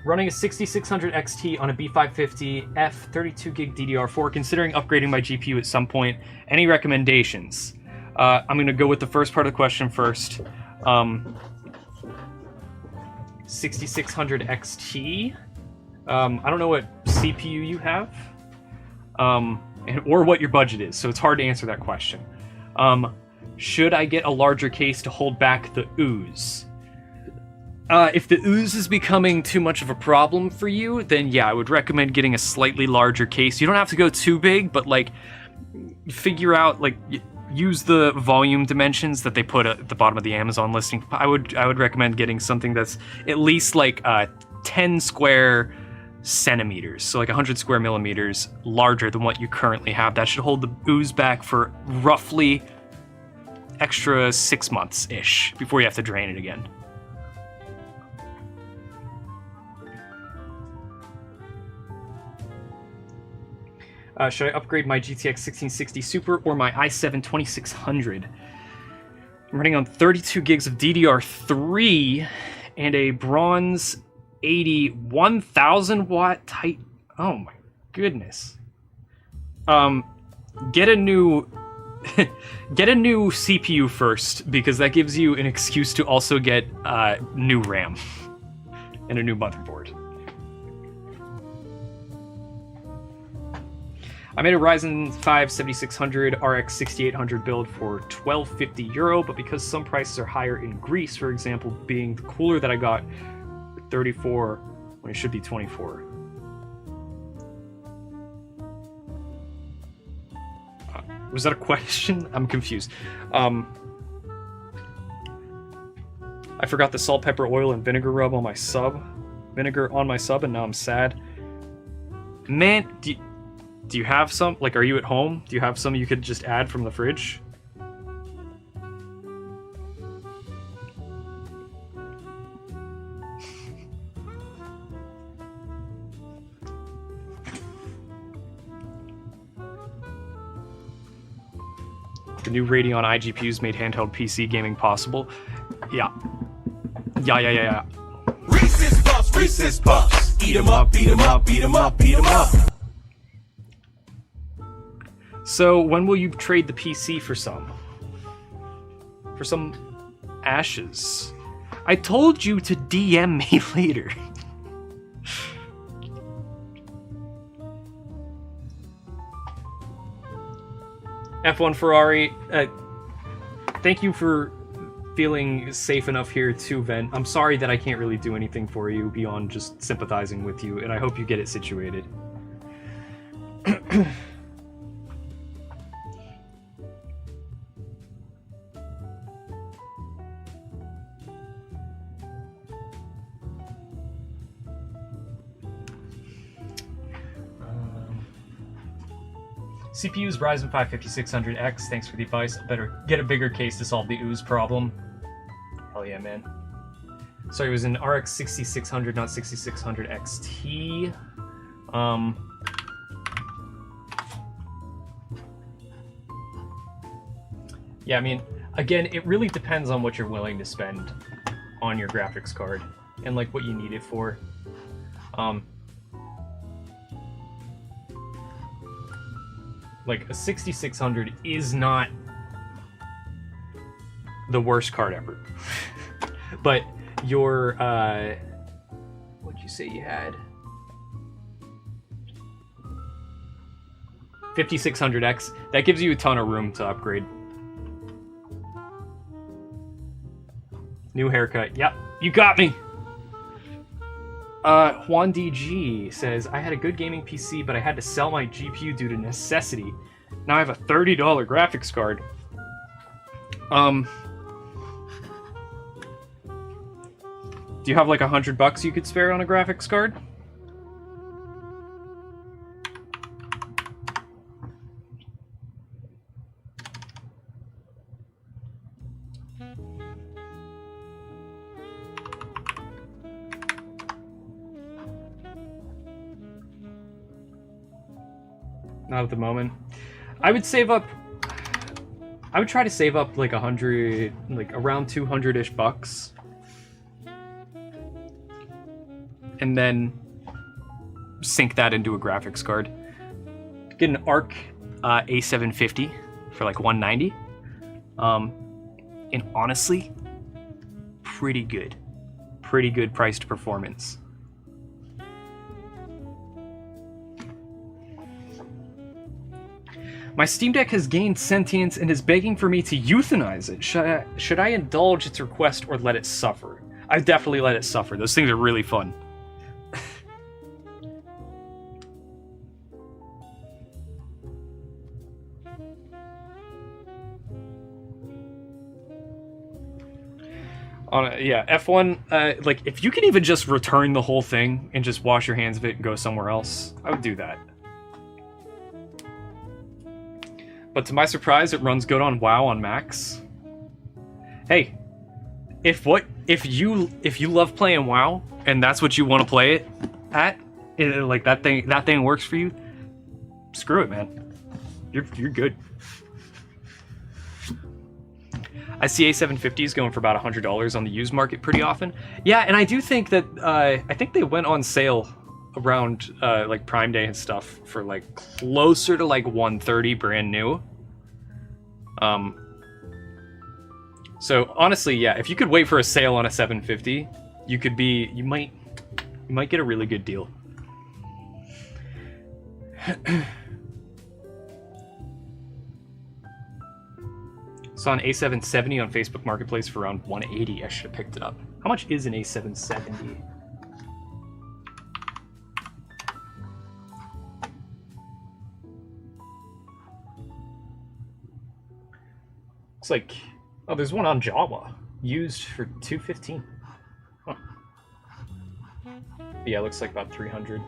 Running a 6600 XT on a B550F 32 gig DDR4, considering upgrading my GPU at some point. Any recommendations? I'm going to go with the first part of the question first. 6600 XT. I don't know what CPU you have, or what your budget is, so it's hard to answer that question. Should I get a larger case to hold back the ooze? If the ooze is becoming too much of a problem for you, then yeah, I would recommend getting a slightly larger case. You don't have to go too big, but like figure out, like, use the volume dimensions that they put at the bottom of the Amazon listing. I would recommend getting something that's at least like 10 square centimeters, so like 100 square millimeters larger than what you currently have. That should hold the ooze back for roughly extra 6 months-ish before you have to drain it again. Should I upgrade my GTX 1660 Super or my i7 2600? I'm running on 32 gigs of DDR3 and a bronze 80 1000 watt tight. Oh my goodness. Get a new CPU first, because that gives you an excuse to also get new RAM and a new motherboard. I made a Ryzen 5 7600 RX 6800 build for €1250, but because some prices are higher in Greece, for example, being the cooler that I got 34 when it should be 24. Was that a question? I'm confused. I forgot the salt, pepper, oil, and vinegar rub on my sub. Vinegar on my sub, and now I'm sad. Man, do you have some? Like, are you at home? Do you have some you could just add from the fridge? The new Radeon iGPUs made handheld PC gaming possible. Yeah. Yeah. Reese's Puffs. Eat 'em up, beat 'em up, beat 'em up, beat 'em up. So, when will you trade the PC for some? For some ashes? I told you to DM me later. F1 Ferrari, thank you for feeling safe enough here to vent. I'm sorry that I can't really do anything for you beyond just sympathizing with you, and I hope you get it situated. CPU's Ryzen 5 5600X. Thanks for the advice. I better get a bigger case to solve the ooze problem. Hell yeah, man. Sorry, it was an RX 6600, not 6600 XT. Yeah, I mean, again, it really depends on what you're willing to spend on your graphics card. and like what you need it for. Like a 6600 is not the worst card ever. But your what'd you say you had? 5600X, that gives you a ton of room to upgrade. New haircut. Yep, you got me. Juan DG says, I had a good gaming PC, but I had to sell my GPU due to necessity. Now I have a $30 graphics card. Do you have like $100 you could spare on a graphics card? Not at the moment. I would save up. I would try to save up like 100, like around 200-ish bucks, and then sink that into a graphics card. Get an ARC A750 for like 190, and honestly, pretty good price to performance. My Steam Deck has gained sentience and is begging for me to euthanize it. Should I indulge its request or let it suffer? I definitely let it suffer. Those things are really fun. Yeah, F1, like, if you can even just return the whole thing and just wash your hands of it and go somewhere else, I would do that. But to my surprise, it runs good on WoW on Max. Hey, if you love playing WoW and that's what you want to play it at, like that thing works for you, screw it, man. You're good. I see A750s going for about $100 on the used market pretty often. Yeah, and I do think that I think they went on sale around like Prime Day and stuff for like closer to like 130 brand new. So honestly, yeah, if you could wait for a sale on a 750, you might get a really good deal. Saw an A770 on Facebook Marketplace for around 180. I should have picked it up. How much is an A770? Looks like, oh, there's one on Java, used for $215. Huh. Yeah, looks like about 300.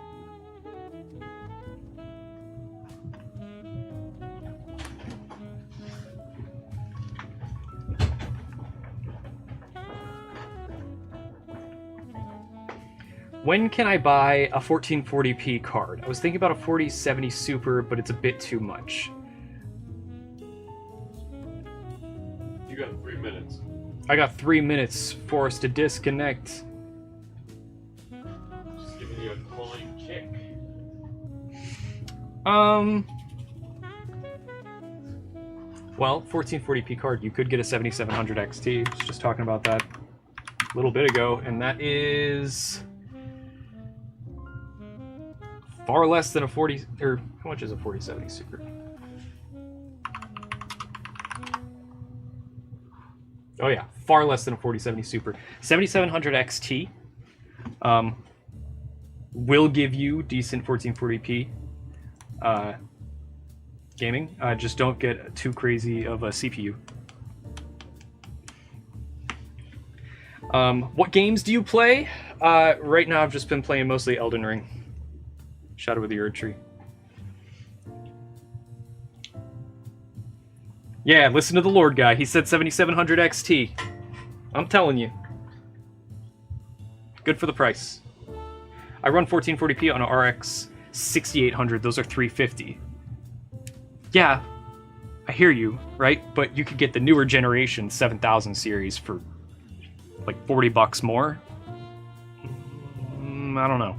When can I buy a 1440p card? I was thinking about a 4070 Super, but it's a bit too much. You got 3 minutes. I got 3 minutes for us to disconnect. Just giving you a cooling kick. Well, 1440p card, you could get a 7700 XT. I was just talking about that a little bit ago, and that is far less than a 40, or how much is a 4070 Super? Oh yeah, far less than a 4070 Super. 7700 XT will give you decent 1440p gaming. Just don't get too crazy of a CPU. What games do you play? Right now I've just been playing mostly Elden Ring. Shadow of the Erd Tree. Yeah, listen to the Lord guy. He said 7700 XT. I'm telling you. Good for the price. I run 1440p on an RX 6800. Those are $350. Yeah, I hear you, right? But you could get the newer generation 7000 series for like $40 more. I don't know.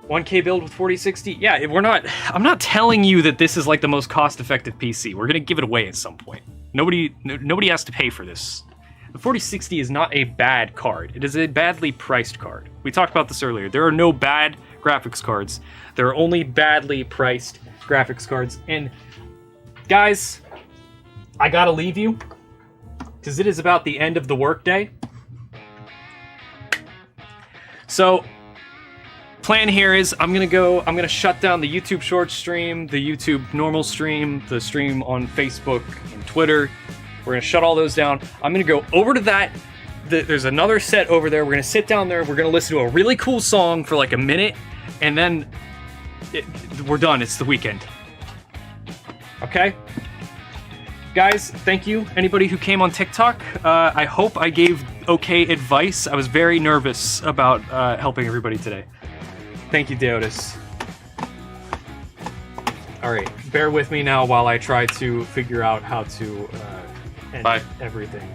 1K build with 4060. Yeah, I'm not telling you that this is like the most cost-effective PC. We're gonna give it away at some point. Nobody has to pay for this. The 4060 is not a bad card. It is a badly priced card. We talked about this earlier. There are no bad graphics cards. There are only badly priced graphics cards. And guys, I gotta leave you because it is about the end of the workday. So, plan here is I'm gonna shut down the YouTube short stream, the YouTube normal stream, the stream on Facebook and Twitter. We're gonna shut all those down. I'm gonna go over to that. There's another set over there. We're gonna sit down there. We're gonna listen to a really cool song for like a minute, and then we're done. It's the weekend. Okay? Guys, thank you. Anybody who came on TikTok, I hope I gave okay advice. I was very nervous about helping everybody today. Thank you, Deotis. Alright, bear with me now while I try to figure out how to end everything.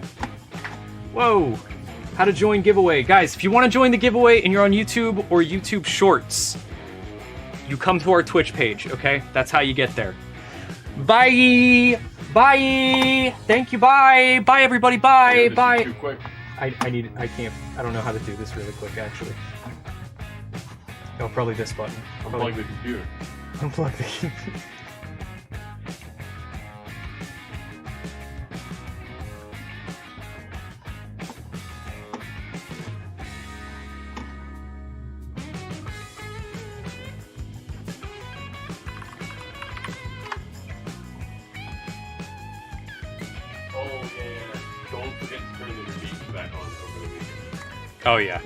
Whoa! How to join giveaway. Guys, if you want to join the giveaway and you're on YouTube or YouTube Shorts, you come to our Twitch page, okay? That's how you get there. Bye! Bye! Thank you, bye! Bye, everybody, bye! Bye! Too quick. I don't know how to do this really quick, actually. Oh, probably this button. Unplug the computer. Unplug the computer. Oh yeah. Don't forget to turn the repeat back on over the weekend. Oh, yeah.